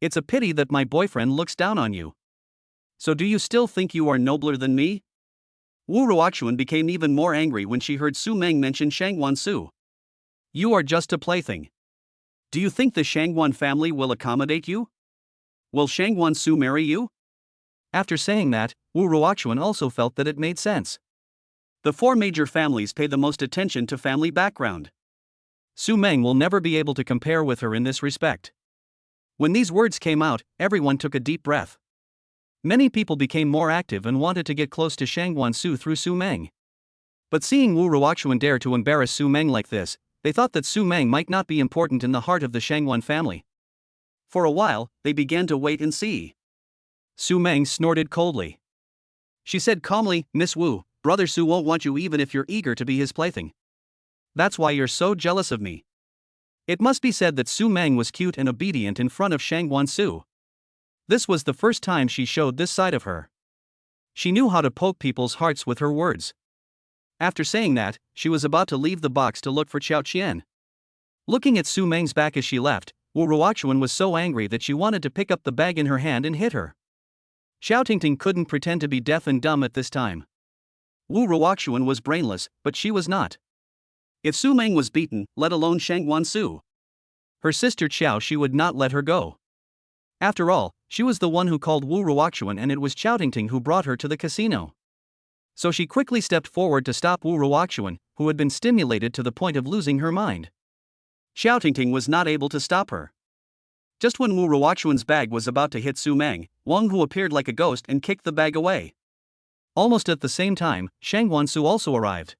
It's a pity that my boyfriend looks down on you. So do you still think you are nobler than me?" Wu Ruoxuan became even more angry when she heard Su Mang mention Shangguan Su. "You are just a plaything. Do you think the Shangguan family will accommodate you? Will Shangguan Su marry you?" After saying that, Wu Ruoxuan also felt that it made sense. The four major families pay the most attention to family background. Su Mang will never be able to compare with her in this respect. When these words came out, everyone took a deep breath. Many people became more active and wanted to get close to Shangguan Su through Su Mang. But seeing Wu Ruoxuan dare to embarrass Su Mang like this, they thought that Su Mang might not be important in the heart of the Shangguan family. For a while, they began to wait and see. Su Mang snorted coldly. She said calmly, "Miss Wu, Brother Su won't want you even if you're eager to be his plaything. That's why you're so jealous of me." It must be said that Su Mang was cute and obedient in front of Shangguan Su. This was the first time she showed this side of her. She knew how to poke people's hearts with her words. After saying that, she was about to leave the box to look for Qiao Qian. Looking at Su Mang's back as she left, Wu Ruoxuan was so angry that she wanted to pick up the bag in her hand and hit her. Xiao Tingting couldn't pretend to be deaf and dumb at this time. Wu Ruoxuan was brainless, but she was not. If Su Mang was beaten, let alone Shangguan Su, her sister Qiao, she would not let her go. After all, she was the one who called Wu Ruoxuan, and it was Xiao Tingting who brought her to the casino. So she quickly stepped forward to stop Wu Ruoxuan, who had been stimulated to the point of losing her mind. Xiao Tingting was not able to stop her. Just when Wu Ruoxuan's bag was about to hit Su Mang, Wang Hu appeared like a ghost and kicked the bag away. Almost at the same time, Shangguan Su also arrived.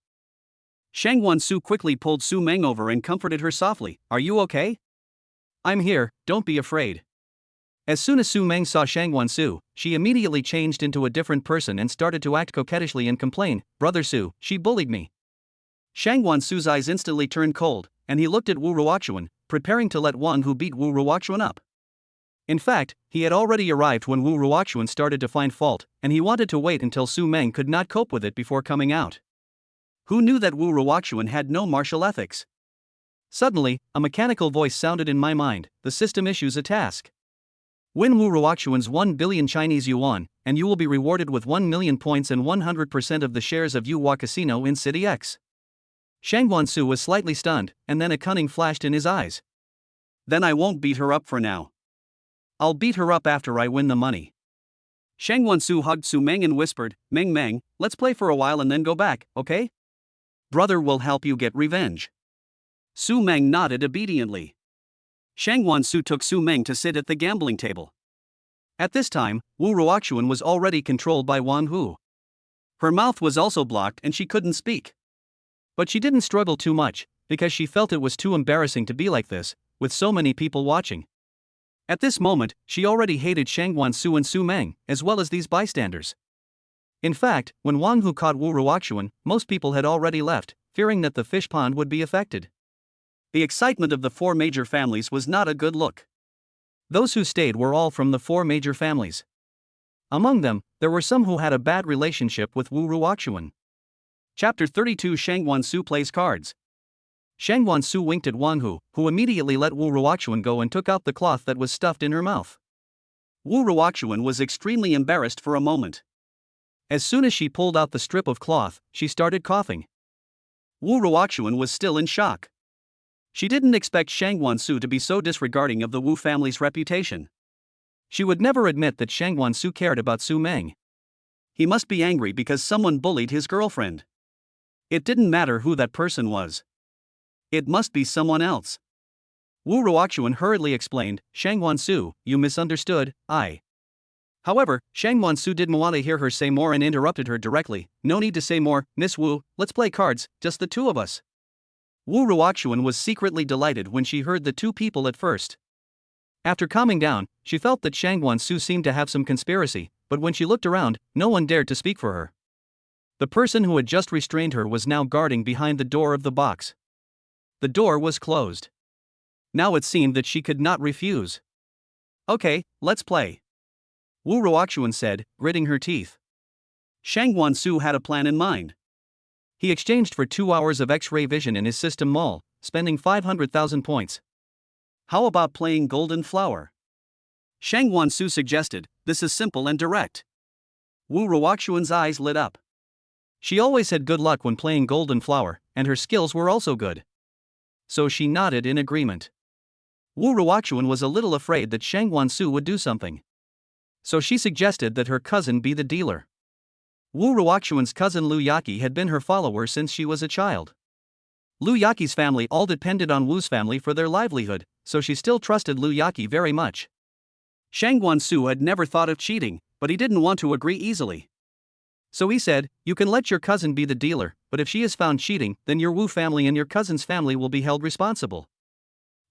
Shangguan Su quickly pulled Su Mang over and comforted her softly. "Are you okay?" "I'm here, don't be afraid." As soon as Su Mang saw Shangguan Su, she immediately changed into a different person and started to act coquettishly and complain, "Brother Su, she bullied me." Shangguan Su's eyes instantly turned cold, and he looked at Wu Ruoxuan, preparing to let Wang Hu beat Wu Ruoxuan up. In fact, he had already arrived when Wu Ruoxuan started to find fault, and he wanted to wait until Su Mang could not cope with it before coming out. Who knew that Wu Ruoxuan had no martial ethics? Suddenly, a mechanical voice sounded in my mind. The system issues a task. Win Wu Ruoxuan's 1 billion Chinese yuan, and you will be rewarded with 1 million points and 100% of the shares of Yuhua Casino in City X. Shangguan Su was slightly stunned, and then a cunning flashed in his eyes. "Then I won't beat her up for now. I'll beat her up after I win the money." Shangguan Su hugged Su Mang and whispered, "Meng Meng, let's play for a while and then go back, okay? Brother will help you get revenge." Su Mang nodded obediently. Shangguan Su took Su Mang to sit at the gambling table. At this time, Wu Ruoxuan was already controlled by Wang Hu. Her mouth was also blocked and she couldn't speak. But she didn't struggle too much, because she felt it was too embarrassing to be like this, with so many people watching. At this moment, she already hated Shangguan Su and Su Mang, as well as these bystanders. In fact, when Wang Hu caught Wu Ruoxuan, most people had already left, fearing that the fish pond would be affected. The excitement of the four major families was not a good look. Those who stayed were all from the four major families. Among them, there were some who had a bad relationship with Wu Ruoxuan. Chapter 32 Shangguan Su plays cards. Shangguan Su winked at Wang Hu, who immediately let Wu Ruoxuan go and took out the cloth that was stuffed in her mouth. Wu Ruoxuan was extremely embarrassed for a moment. As soon as she pulled out the strip of cloth, she started coughing. Wu Ruoxuan was still in shock. She didn't expect Shangguan Su to be so disregarding of the Wu family's reputation. She would never admit that Shangguan Su cared about Su Mang. He must be angry because someone bullied his girlfriend. It didn't matter who that person was. It must be someone else. Wu Ruoxuan hurriedly explained, "Shangguan Su, you misunderstood, However, Shangguan Su didn't want to hear her say more and interrupted her directly. "No need to say more, Miss Wu, let's play cards, just the two of us." Wu Ruoxuan was secretly delighted when she heard the two people at first. After calming down, she felt that Shangguan Su seemed to have some conspiracy, but when she looked around, no one dared to speak for her. The person who had just restrained her was now guarding behind the door of the box. The door was closed. Now it seemed that she could not refuse. "Okay, let's play," Wu Ruoxuan said, gritting her teeth. Shangguan Su had a plan in mind. He exchanged for 2 hours of X-ray vision in his system mall, spending 500,000 points. "How about playing Golden Flower?" Shangguan Su suggested. "This is simple and direct." Wu Ruoxuan's eyes lit up. She always had good luck when playing Golden Flower, and her skills were also good. So she nodded in agreement. Wu Ruoxuan was a little afraid that Shangguan Su would do something. So she suggested that her cousin be the dealer. Wu Ruoxuan's cousin Lu Yaqi had been her follower since she was a child. Lu Yaqi's family all depended on Wu's family for their livelihood, so she still trusted Lu Yaqi very much. Shang Guansu had never thought of cheating, but he didn't want to agree easily. So he said, "You can let your cousin be the dealer, but if she is found cheating, then your Wu family and your cousin's family will be held responsible."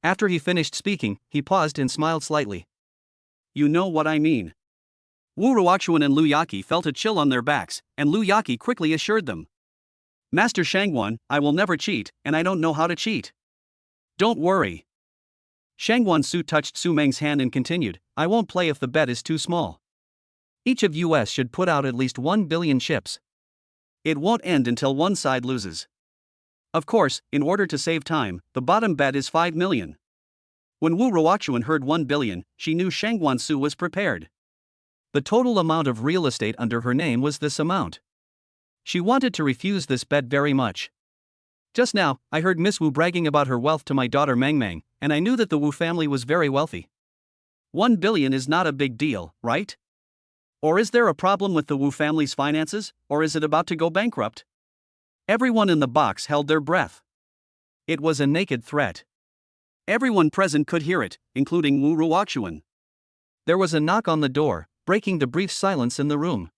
After he finished speaking, he paused and smiled slightly. You know what I mean. Wu Ruoxuan and Lu Yaqi felt a chill on their backs, and Lu Yaqi quickly assured them. Master Shangguan, I will never cheat, and I don't know how to cheat. Don't worry. Shangguan Su touched Su Mang's hand and continued, I won't play if the bet is too small. Each of us should put out at least 1 billion chips. It won't end until one side loses. Of course, in order to save time, the bottom bet is 5 million. When Wu Ruoxuan heard 1 billion, she knew Shangguan Su was prepared. The total amount of real estate under her name was this amount. She wanted to refuse this bet very much. Just now, I heard Miss Wu bragging about her wealth to my daughter Mang Mang, and I knew that the Wu family was very wealthy. 1 billion is not a big deal, right? Or is there a problem with the Wu family's finances, or is it about to go bankrupt? Everyone in the box held their breath. It was a naked threat. Everyone present could hear it, including Wu Ruoxuan. There was a knock on the door, breaking the brief silence in the room.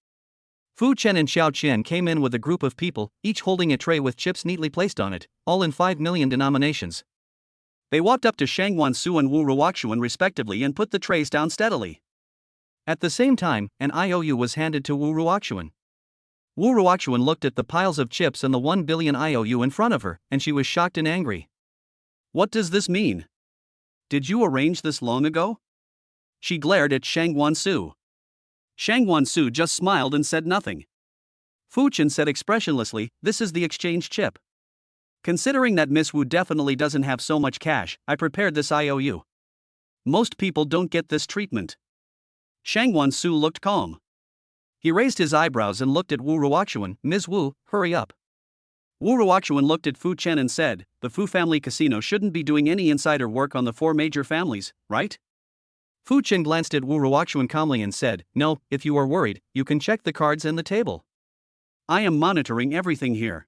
Fu Chen and Xiao Qian came in with a group of people, each holding a tray with chips neatly placed on it, all in 5 million denominations. They walked up to Shangguan Su and Wu Ruoxuan respectively and put the trays down steadily. At the same time, an IOU was handed to Wu Ruoxuan. Wu Ruoxuan looked at the piles of chips and the 1 billion IOU in front of her, and she was shocked and angry. What does this mean? Did you arrange this long ago? She glared at Shangguan Su. Shangguan Su just smiled and said nothing. Fu Chen said expressionlessly, this is the exchange chip. Considering that Miss Wu definitely doesn't have so much cash, I prepared this IOU. Most people don't get this treatment. Shangguan Su looked calm. He raised his eyebrows and looked at Wu Ruoxuan. Ms. Wu, hurry up. Wu Ruoxuan looked at Fu Chen and said, the Fu family casino shouldn't be doing any insider work on the 4 major families, right? Fu Chen glanced at Wu Ruoxuan calmly and said, no, if you are worried, you can check the cards and the table. I am monitoring everything here.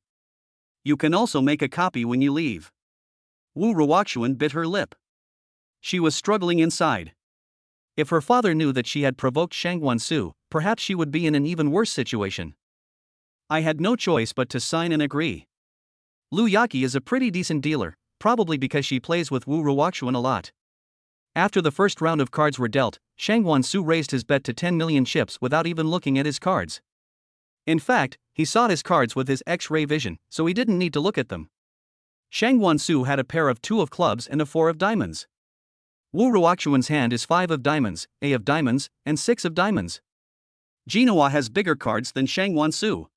You can also make a copy when you leave. Wu Ruoxuan bit her lip. She was struggling inside. If her father knew that she had provoked Shangguan Su, perhaps she would be in an even worse situation. I had no choice but to sign and agree. Lu Yaqi is a pretty decent dealer, probably because she plays with Wu Ruoxuan a lot. After the first round of cards were dealt, Shangguan Su raised his bet to 10 million chips without even looking at his cards. In fact, he saw his cards with his X-ray vision, so he didn't need to look at them. Shangguan Su had a pair of 2 of clubs and a 4 of diamonds. Wu Ruoxuan's hand is 5 of diamonds, A of diamonds, and 6 of diamonds. Jinhua has bigger cards than Shangguan Su.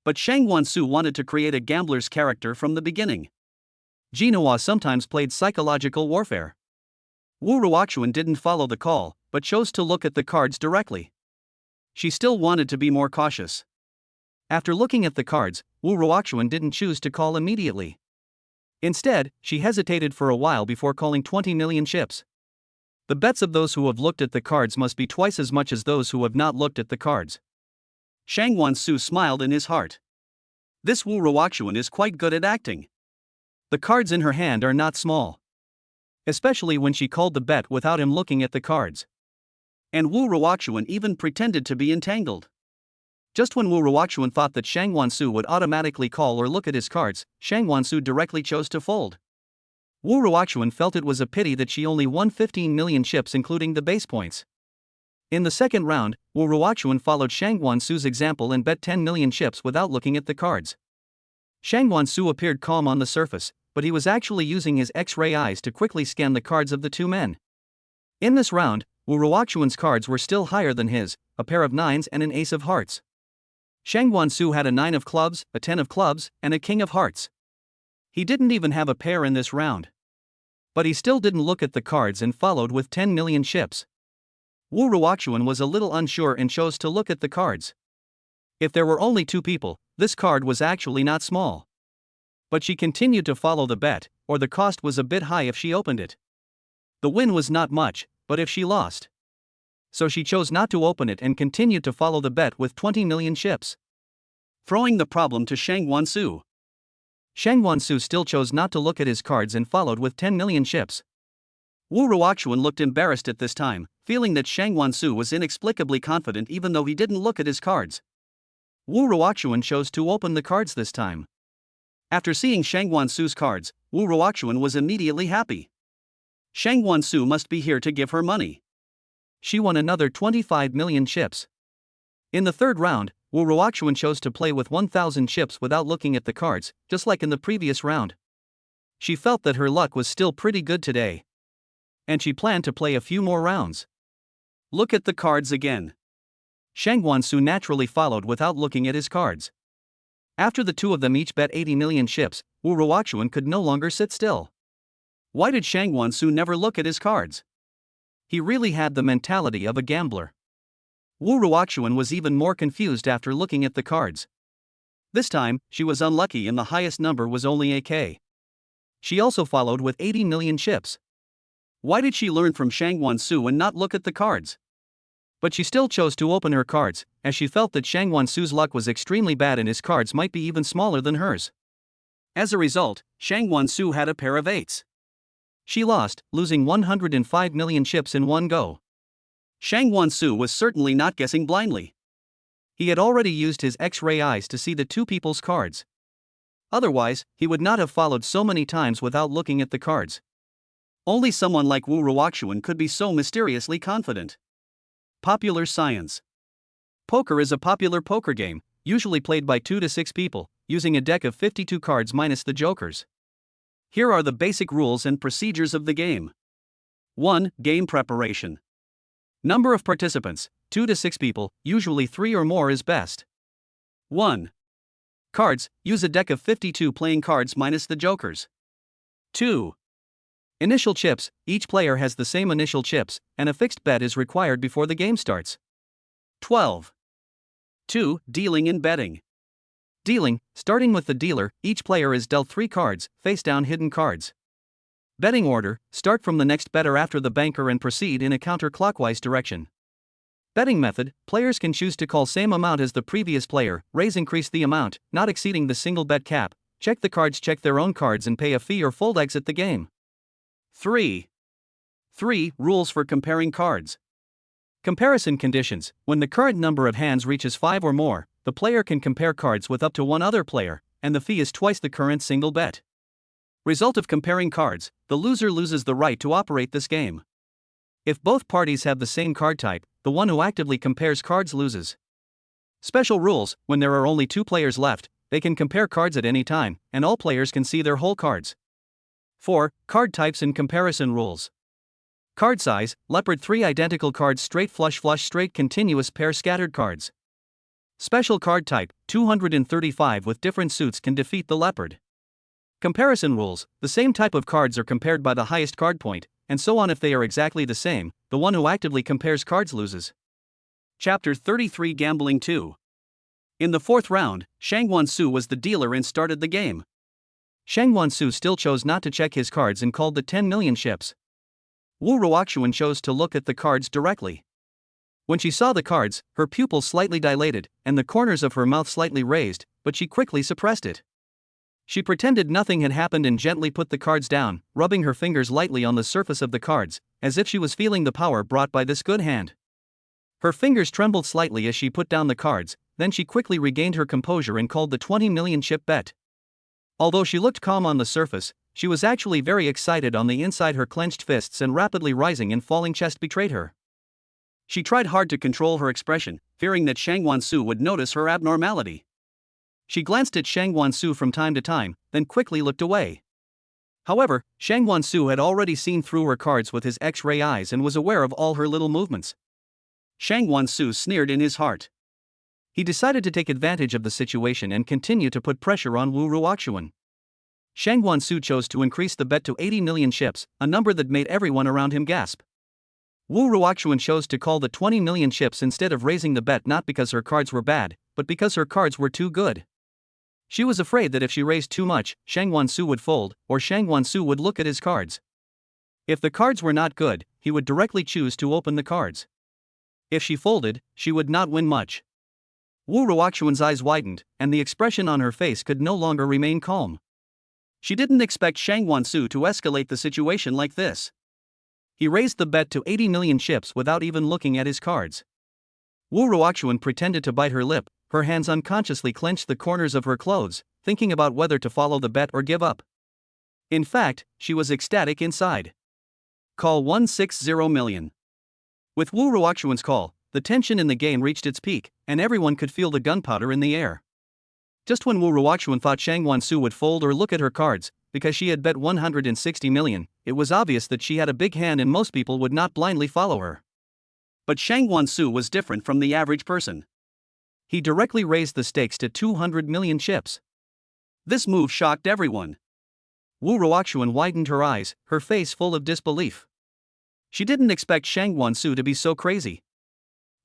But Shangguan Su wanted to create a gambler's character from the beginning. Jinhua sometimes played psychological warfare. Wu Ruoxuan didn't follow the call, but chose to look at the cards directly. She still wanted to be more cautious. After looking at the cards, Wu Ruoxuan didn't choose to call immediately. Instead, she hesitated for a while before calling 20 million chips. The bets of those who have looked at the cards must be twice as much as those who have not looked at the cards. Shangguan Su smiled in his heart. This Wu Ruoxuan is quite good at acting. The cards in her hand are not small. Especially when she called the bet without him looking at the cards. And Wu Ruoxuan even pretended to be entangled. Just when Wu Ruoxuan thought that Shangguan Su would automatically call or look at his cards, Shangguan Su directly chose to fold. Wu Ruoxuan felt it was a pity that she only won 15 million chips including the base points. In the second round, Wu Ruoxuan followed Shangguan Su's example and bet 10 million chips without looking at the cards. Shangguan Su appeared calm on the surface, but he was actually using his X-ray eyes to quickly scan the cards of the 2 men. In this round, Wu Ruoxuan's cards were still higher than his, a pair of 9s and an ace of hearts. Shangguan Su had a 9 of clubs, a 10 of clubs, and a king of hearts. He didn't even have a pair in this round. But he still didn't look at the cards and followed with 10 million chips. Wu Ruoxuan was a little unsure and chose to look at the cards. If there were only 2 people, this card was actually not small. But she continued to follow the bet, or the cost was a bit high if she opened it. The win was not much, but if she lost. So she chose not to open it and continued to follow the bet with 20 million chips. throwing the problem to Shang Wansu. Shang Wansu still chose not to look at his cards and followed with 10 million chips. Wu Ruoxuan looked embarrassed at this time, feeling that Shang Wansu was inexplicably confident even though he didn't look at his cards. Wu Ruoxuan chose to open the cards this time. After seeing Shang Wansu's cards, Wu Ruoxuan was immediately happy. Shang Wansu must be here to give her money. She won another 25 million chips. In the third round, Wu Ruoxuan chose to play with 1,000 chips without looking at the cards, just like in the previous round. She felt that her luck was still pretty good today. And she planned to play a few more rounds. Look at the cards again. Shang Wansu naturally followed without looking at his cards. After the two of them each bet 80 million chips, Wu Ruoxuan could no longer sit still. Why did Shang Wansu never look at his cards? He really had the mentality of a gambler. Wu Ruoxuan was even more confused after looking at the cards. This time, she was unlucky and the highest number was only a K. She also followed with 80 million chips. Why did she learn from Shang Wansu and not look at the cards? But she still chose to open her cards, as she felt that Shang Wansu's luck was extremely bad and his cards might be even smaller than hers. As a result, Shang Wansu had a pair of 8s. She lost, losing 105 million chips in one go. Shang Wansu was certainly not guessing blindly. He had already used his X-ray eyes to see the two people's cards. Otherwise, he would not have followed so many times without looking at the cards. Only someone like Wu Ruoxuan could be so mysteriously confident. Popular science. Poker is a popular poker game, usually played by 2 to 6 people, using a deck of 52 cards minus the jokers. Here are the basic rules and procedures of the game. 1. Game preparation. Number of participants, 2 to 6 people, usually 3 or more is best. 1. Cards, use a deck of 52 playing cards minus the jokers. 2. Initial chips, each player has the same initial chips, and a fixed bet is required before the game starts. 12. 2. Dealing and betting. Dealing, starting with the dealer, each player is dealt 3 cards, face down hidden cards. Betting order, start from the next better after the banker and proceed in a counterclockwise direction. Betting method, players can choose to call same amount as the previous player, raise increase the amount, not exceeding the single bet cap, check the cards check their own cards and pay a fee or fold exit the game. 3. Rules for comparing cards. Comparison conditions, when the current number of hands reaches 5 or more, the player can compare cards with up to one other player, and the fee is twice the current single bet. Result of comparing cards, the loser loses the right to operate this game. If both parties have the same card type, the one who actively compares cards loses. Special rules, when there are only 2 players left, they can compare cards at any time, and all players can see their whole cards. 4. Card types and comparison rules. Card size, leopard 3 identical cards straight flush straight continuous pair scattered cards. Special card type, 235 with different suits can defeat the leopard. Comparison rules, the same type of cards are compared by the highest card point, and so on if they are exactly the same, the one who actively compares cards loses. Chapter 33 Gambling 2. In the 4th round, Shang Wansu was the dealer and started the game. Shang Wansu still chose not to check his cards and called the 10 million chips. Wu Ruoxuan chose to look at the cards directly. When she saw the cards, her pupils slightly dilated, and the corners of her mouth slightly raised, but she quickly suppressed it. She pretended nothing had happened and gently put the cards down, rubbing her fingers lightly on the surface of the cards, as if she was feeling the power brought by this good hand. Her fingers trembled slightly as she put down the cards, then she quickly regained her composure and called the 20 million chip bet. Although she looked calm on the surface, she was actually very excited on the inside. Her clenched fists and rapidly rising and falling chest betrayed her. She tried hard to control her expression, fearing that Shang Wansu would notice her abnormality. She glanced at Shang Wansu from time to time, then quickly looked away. However, Shang Wansu had already seen through her cards with his X-ray eyes and was aware of all her little movements. Shang Wansu sneered in his heart. He decided to take advantage of the situation and continue to put pressure on Wu Ruoxuan. Shang Wansu chose to increase the bet to 80 million chips, a number that made everyone around him gasp. Wu Ruoxuan chose to call the 20 million chips instead of raising the bet, not because her cards were bad, but because her cards were too good. She was afraid that if she raised too much, Shang Wansu would fold, or Shang Wansu would look at his cards. If the cards were not good, he would directly choose to open the cards. If she folded, she would not win much. Wu Ruoxuan's eyes widened, and the expression on her face could no longer remain calm. She didn't expect Shang Wansu to escalate the situation like this. He raised the bet to 80 million chips without even looking at his cards. Wu Ruoxuan pretended to bite her lip, her hands unconsciously clenched the corners of her clothes, thinking about whether to follow the bet or give up. In fact, she was ecstatic inside. Call 160 million. With Wu Ruoxuan's call, the tension in the game reached its peak, and everyone could feel the gunpowder in the air. Just when Wu Ruoxuan thought Shang Wansu would fold or look at her cards, because she had bet 160 million, it was obvious that she had a big hand and most people would not blindly follow her. But Shang Wansu was different from the average person. He directly raised the stakes to 200 million chips. This move shocked everyone. Wu Ruoxuan widened her eyes, her face full of disbelief. She didn't expect Shang Wansu to be so crazy.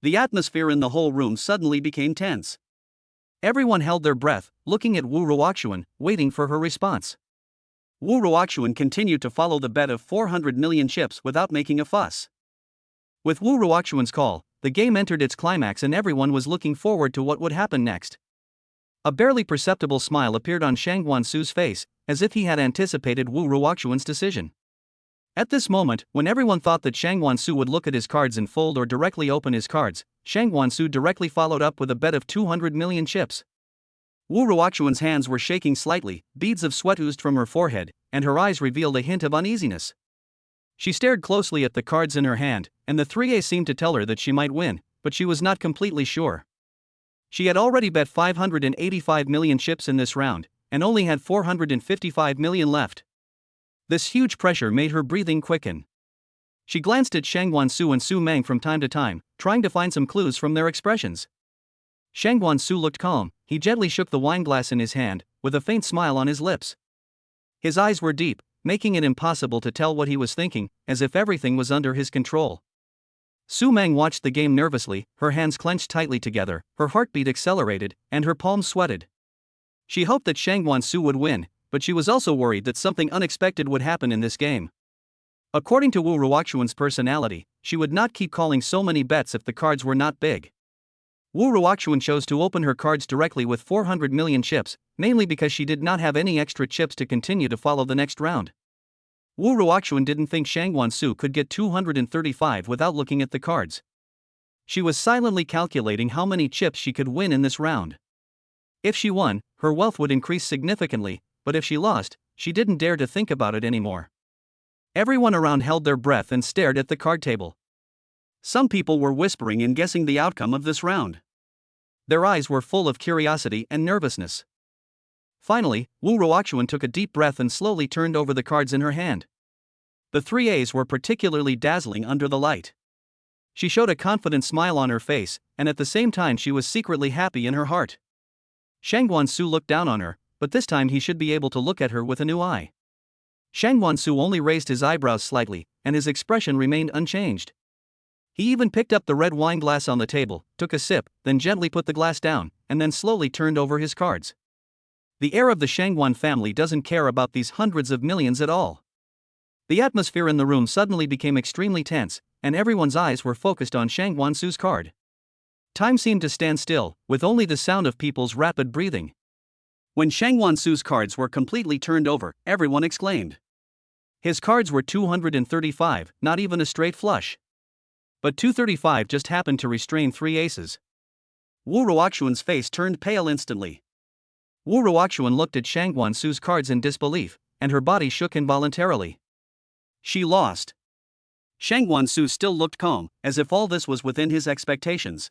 The atmosphere in the whole room suddenly became tense. Everyone held their breath, looking at Wu Ruoxuan, waiting for her response. Wu Ruoxuan continued to follow the bet of 400 million chips without making a fuss. With Wu Ruoxuan's call, the game entered its climax and everyone was looking forward to what would happen next. A barely perceptible smile appeared on Shang Wansu's face, as if he had anticipated Wu Ruoxuan's decision. At this moment, when everyone thought that Shang Wansu would look at his cards and fold or directly open his cards, Shang Wansu directly followed up with a bet of 200 million chips. Wu Ruoxuan's hands were shaking slightly, beads of sweat oozed from her forehead, and her eyes revealed a hint of uneasiness. She stared closely at the cards in her hand, and the 3A seemed to tell her that she might win, but she was not completely sure. She had already bet 585 million chips in this round, and only had 455 million left. This huge pressure made her breathing quicken. She glanced at Shang Wansu and Su Mang from time to time, trying to find some clues from their expressions. Shang Wansu looked calm. He gently shook the wineglass in his hand, with a faint smile on his lips. His eyes were deep, making it impossible to tell what he was thinking, as if everything was under his control. Su Mang watched the game nervously, her hands clenched tightly together, her heartbeat accelerated, and her palms sweated. She hoped that Shang Wansu would win, but she was also worried that something unexpected would happen in this game. According to Wu Ruoxuan's personality, she would not keep calling so many bets if the cards were not big. Wu Ruoxuan chose to open her cards directly with 400 million chips, mainly because she did not have any extra chips to continue to follow the next round. Wu Ruoxuan didn't think Shang Wansu could get 235 without looking at the cards. She was silently calculating how many chips she could win in this round. If she won, her wealth would increase significantly, but if she lost, she didn't dare to think about it anymore. Everyone around held their breath and stared at the card table. Some people were whispering and guessing the outcome of this round. Their eyes were full of curiosity and nervousness. Finally, Wu Ruoxuan took a deep breath and slowly turned over the cards in her hand. The 3As were particularly dazzling under the light. She showed a confident smile on her face, and at the same time she was secretly happy in her heart. Shang Wansu looked down on her, but this time he should be able to look at her with a new eye. Shang Wansu only raised his eyebrows slightly, and his expression remained unchanged. He even picked up the red wine glass on the table, took a sip, then gently put the glass down, and then slowly turned over his cards. The heir of the Shangwan family doesn't care about these hundreds of millions at all. The atmosphere in the room suddenly became extremely tense, and everyone's eyes were focused on Shang Wansu's card. Time seemed to stand still, with only the sound of people's rapid breathing. When Shang Wansu's cards were completely turned over, everyone exclaimed. His cards were 235, not even a straight flush. But 235 just happened to restrain 3 aces. Wu Ruoxuan's face turned pale instantly. Wu Ruoxuan looked at Shang Wansu's cards in disbelief, and her body shook involuntarily. She lost. Shang Wansu still looked calm, as if all this was within his expectations.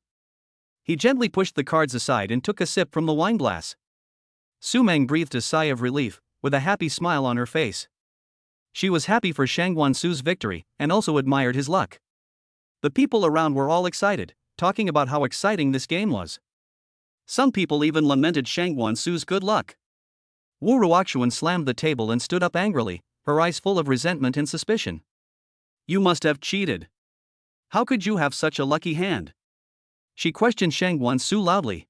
He gently pushed the cards aside and took a sip from the wineglass. Su Mang breathed a sigh of relief, with a happy smile on her face. She was happy for Shang Wansu's victory, and also admired his luck. The people around were all excited, talking about how exciting this game was. Some people even lamented Shang Wansu's good luck. Wu Ruoxuan slammed the table and stood up angrily, her eyes full of resentment and suspicion. You must have cheated. How could you have such a lucky hand? She questioned Shang Wansu loudly.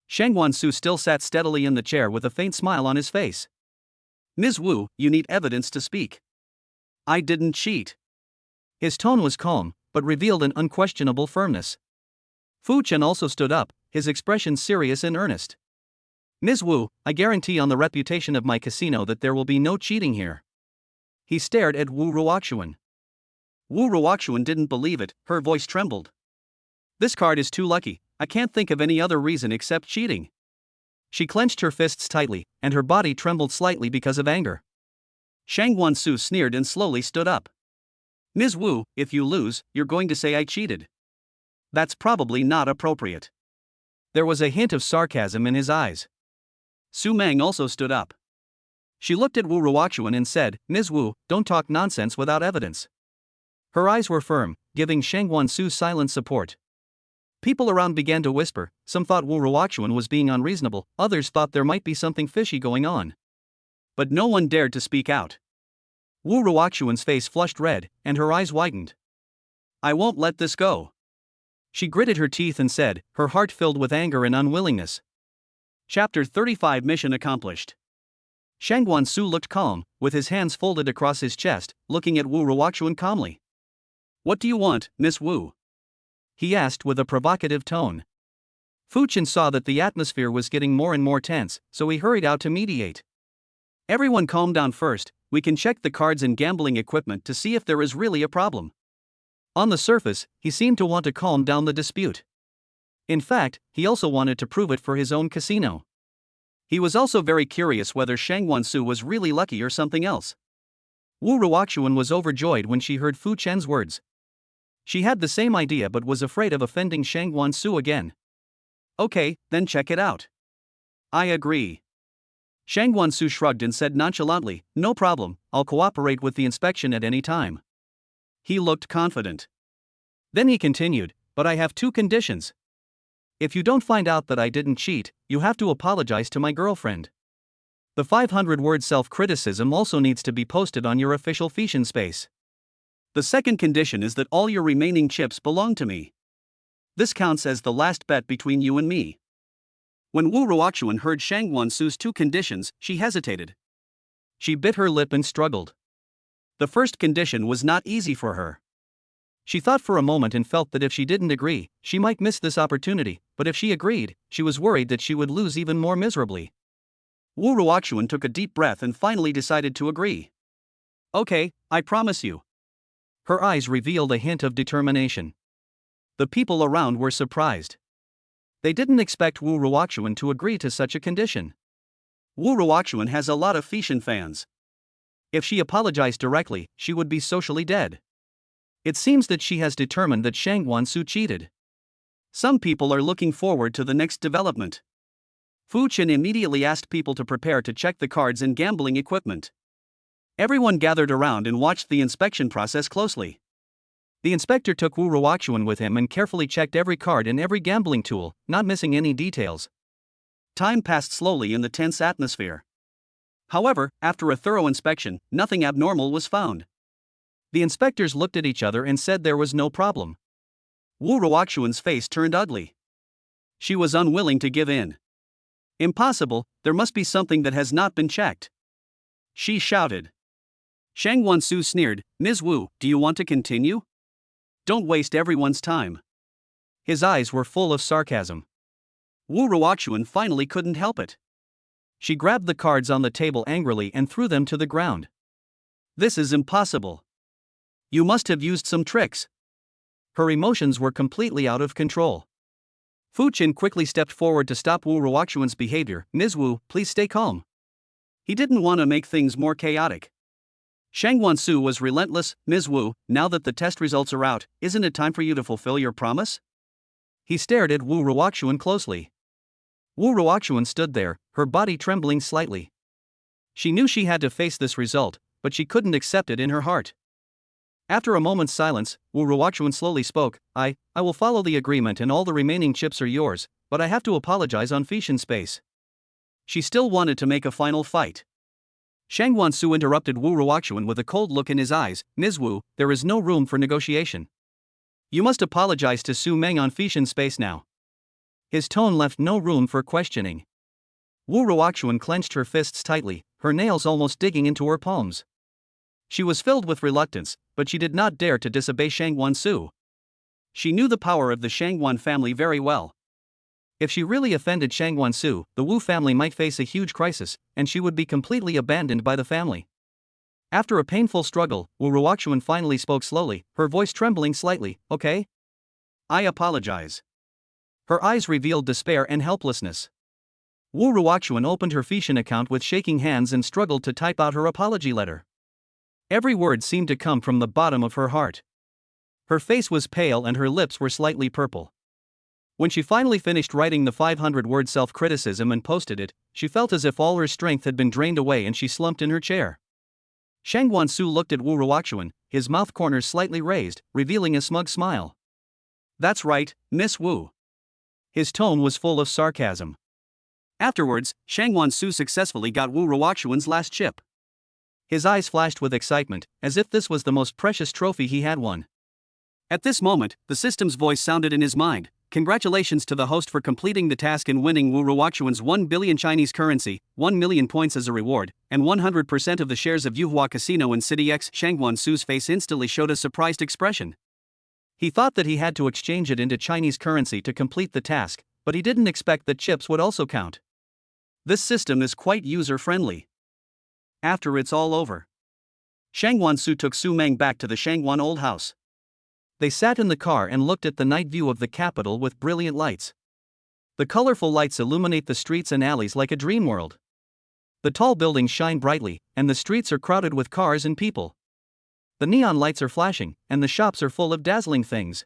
Shang Wansu still sat steadily in the chair with a faint smile on his face. Ms. Wu, you need evidence to speak. I didn't cheat. His tone was calm, but revealed an unquestionable firmness. Fu Chen also stood up, his expression serious and earnest. Ms. Wu, I guarantee on the reputation of my casino that there will be no cheating here. He stared at Wu Ruoxuan. Wu Ruoxuan didn't believe it, her voice trembled. This card is too lucky, I can't think of any other reason except cheating. She clenched her fists tightly, and her body trembled slightly because of anger. Shang Wansu sneered and slowly stood up. Ms. Wu, if you lose, you're going to say I cheated. That's probably not appropriate. There was a hint of sarcasm in his eyes. Su Mang also stood up. She looked at Wu Ruoxuan and said, Ms. Wu, don't talk nonsense without evidence. Her eyes were firm, giving Shang Wansu silent support. People around began to whisper, some thought Wu Ruoxuan was being unreasonable, others thought there might be something fishy going on. But no one dared to speak out. Wu Ruoxuan's face flushed red, and her eyes widened. I won't let this go. She gritted her teeth and said, her heart filled with anger and unwillingness. Chapter 35 Mission accomplished. Shang Wansu looked calm, with his hands folded across his chest, looking at Wu Ruoxuan calmly. What do you want, Miss Wu? He asked with a provocative tone. Fu Chen saw that the atmosphere was getting more and more tense, so he hurried out to mediate. Everyone calm down first, we can check the cards and gambling equipment to see if there is really a problem. On the surface, he seemed to want to calm down the dispute. In fact, he also wanted to prove it for his own casino. He was also very curious whether Shang Wansu was really lucky or something else. Wu Ruoxuan was overjoyed when she heard Fu Chen's words. She had the same idea but was afraid of offending Shang Wansu again. Okay, then check it out. I agree. Shang Wansu shrugged and said nonchalantly, no problem, I'll cooperate with the inspection at any time. He looked confident. Then he continued, but I have two conditions. If you don't find out that I didn't cheat, you have to apologize to my girlfriend. The 500-word self-criticism also needs to be posted on your official Fission space. The second condition is that all your remaining chips belong to me. This counts as the last bet between you and me. When Wu Ruoxuan heard Shang Wansu's two conditions, she hesitated. She bit her lip and struggled. The first condition was not easy for her. She thought for a moment and felt that if she didn't agree, she might miss this opportunity, but if she agreed, she was worried that she would lose even more miserably. Wu Ruoxuan took a deep breath and finally decided to agree. Okay, I promise you. Her eyes revealed a hint of determination. The people around were surprised. They didn't expect Wu Ruoxuan to agree to such a condition. Wu Ruoxuan has a lot of Fission fans. If she apologized directly, she would be socially dead. It seems that she has determined that Shang Wansu cheated. Some people are looking forward to the next development. Fu Chen immediately asked people to prepare to check the cards and gambling equipment. Everyone gathered around and watched the inspection process closely. The inspector took Wu Ruoxuan with him and carefully checked every card and every gambling tool, not missing any details. Time passed slowly in the tense atmosphere. However, after a thorough inspection, nothing abnormal was found. The inspectors looked at each other and said there was no problem. Wu Ruoxuan's face turned ugly. She was unwilling to give in. Impossible, there must be something that has not been checked. She shouted. Shang Wansu sneered, Ms. Wu, do you want to continue? Don't waste everyone's time. His eyes were full of sarcasm. Wu Ruoxuan finally couldn't help it. She grabbed the cards on the table angrily and threw them to the ground. This is impossible. You must have used some tricks. Her emotions were completely out of control. Fu Chen quickly stepped forward to stop Wu Ruoxuan's behavior. Ms. Wu, please stay calm. He didn't want to make things more chaotic. Shang Wansu was relentless. Ms. Wu, now that the test results are out, isn't it time for you to fulfill your promise? He stared at Wu Ruoxuan closely. Wu Ruoxuan stood there, her body trembling slightly. She knew she had to face this result, but she couldn't accept it in her heart. After a moment's silence, Wu Ruoxuan slowly spoke, I will follow the agreement and all the remaining chips are yours, but I have to apologize on Fission space. She still wanted to make a final fight. Shang Wansu interrupted Wu Ruoxuan with a cold look in his eyes. Ms. Wu, there is no room for negotiation. You must apologize to Su Mang on Fission space now. His tone left no room for questioning. Wu Ruoxuan clenched her fists tightly, her nails almost digging into her palms. She was filled with reluctance, but she did not dare to disobey Shang Wansu. She knew the power of the Shangwan family very well. If she really offended Shangguan Su, the Wu family might face a huge crisis, and she would be completely abandoned by the family. After a painful struggle, Wu Ruoxuan finally spoke slowly, her voice trembling slightly. Okay? I apologize. Her eyes revealed despair and helplessness. Wu Ruoxuan opened her Feitian account with shaking hands and struggled to type out her apology letter. Every word seemed to come from the bottom of her heart. Her face was pale and her lips were slightly purple. When she finally finished writing the 500-word self-criticism and posted it, she felt as if all her strength had been drained away and she slumped in her chair. Shangguan Su looked at Wu Ruoxuan, his mouth corners slightly raised, revealing a smug smile. That's right, Miss Wu. His tone was full of sarcasm. Afterwards, Shangguan Su successfully got Wu Ruoxuan's last chip. His eyes flashed with excitement, as if this was the most precious trophy he had won. At this moment, the system's voice sounded in his mind. Congratulations to the host for completing the task and winning Wu Ruoxuan's 1 billion Chinese currency, 1 million points as a reward, and 100% of the shares of Yuhua Casino in City X. Shangguan Su's face instantly showed a surprised expression. He thought that he had to exchange it into Chinese currency to complete the task, but he didn't expect that chips would also count. This system is quite user-friendly. After it's all over, Shangguan Su took Su Mang back to the Shangguan old house. They sat in the car and looked at the night view of the capital with brilliant lights. The colorful lights illuminate the streets and alleys like a dream world. The tall buildings shine brightly, and the streets are crowded with cars and people. The neon lights are flashing, and the shops are full of dazzling things.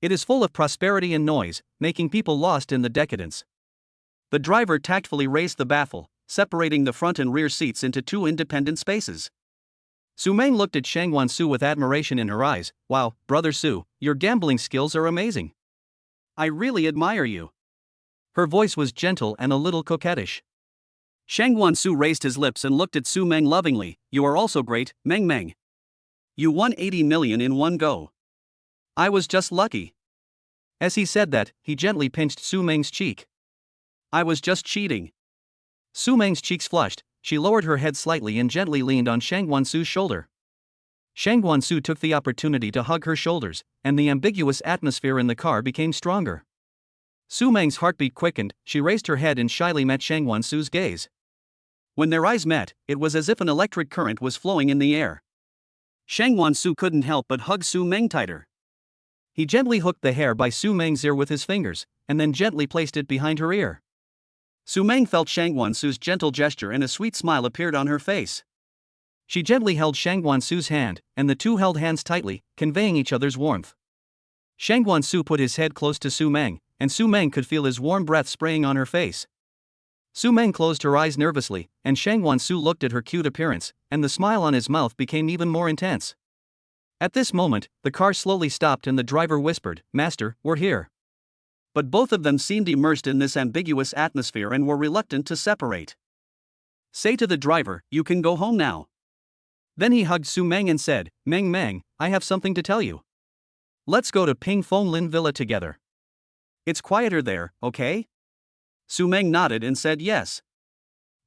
It is full of prosperity and noise, making people lost in the decadence. The driver tactfully raised the baffle, separating the front and rear seats into two independent spaces. Su Mang looked at Shangguan Su with admiration in her eyes. Wow, Brother Su, your gambling skills are amazing. I really admire you. Her voice was gentle and a little coquettish. Shangguan Su raised his lips and looked at Su Mang lovingly. You are also great, Meng Meng. You won 80 million in one go. I was just lucky. As he said that, he gently pinched Su Mang's cheek. I was just cheating. Su Mang's cheeks flushed. She lowered her head slightly and gently leaned on Shangguan Su's shoulder. Shangguan Su took the opportunity to hug her shoulders, and the ambiguous atmosphere in the car became stronger. Su Mang's heartbeat quickened. She raised her head and shyly met Shangguan Su's gaze. When their eyes met, it was as if an electric current was flowing in the air. Shangguan Su couldn't help but hug Su Mang tighter. He gently hooked the hair by Su Mang's ear with his fingers, and then gently placed it behind her ear. Su Mang felt Shangguan Su's gentle gesture and a sweet smile appeared on her face. She gently held Shangguan Su's hand, and the two held hands tightly, conveying each other's warmth. Shangguan Su put his head close to Su Mang, and Su Mang could feel his warm breath spraying on her face. Su Mang closed her eyes nervously, and Shangguan Su looked at her cute appearance, and the smile on his mouth became even more intense. At this moment, the car slowly stopped and the driver whispered, "Master, we're here." But both of them seemed immersed in this ambiguous atmosphere and were reluctant to separate. Say to the driver, you can go home now. Then he hugged Su Mang and said, Meng Meng, I have something to tell you. Let's go to Confronting the Lynn villa together. It's quieter there, okay? Su Mang nodded and said yes.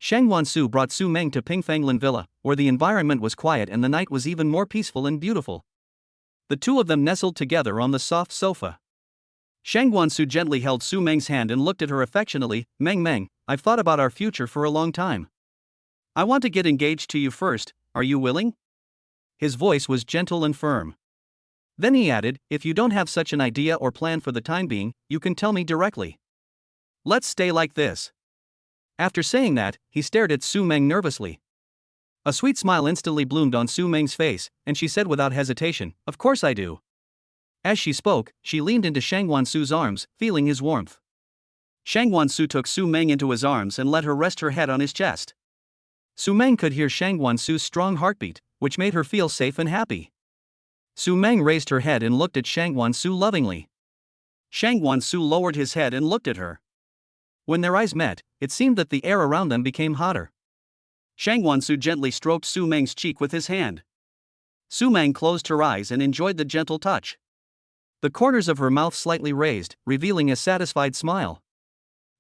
Shangguan Su brought Su Mang to Confronting the Lynn villa, where the environment was quiet and the night was even more peaceful and beautiful. The two of them nestled together on the soft sofa. Shangguan Su gently held Su Meng's hand and looked at her affectionately. Meng Meng, I've thought about our future for a long time. I want to get engaged to you first, are you willing? His voice was gentle and firm. Then he added, if you don't have such an idea or plan for the time being, you can tell me directly. Let's stay like this. After saying that, he stared at Su Mang nervously. A sweet smile instantly bloomed on Su Meng's face, and she said without hesitation, of course I do. As she spoke, she leaned into Shangguan Su's arms, feeling his warmth. Shangguan Su took Su Mang into his arms and let her rest her head on his chest. Su Mang could hear Shangguan Su's strong heartbeat, which made her feel safe and happy. Su Mang raised her head and looked at Shangguan Su lovingly. Shangguan Su lowered his head and looked at her. When their eyes met, it seemed that the air around them became hotter. Shangguan Su gently stroked Su Mang's cheek with his hand. Su Mang closed her eyes and enjoyed the gentle touch. The corners of her mouth slightly raised, revealing a satisfied smile.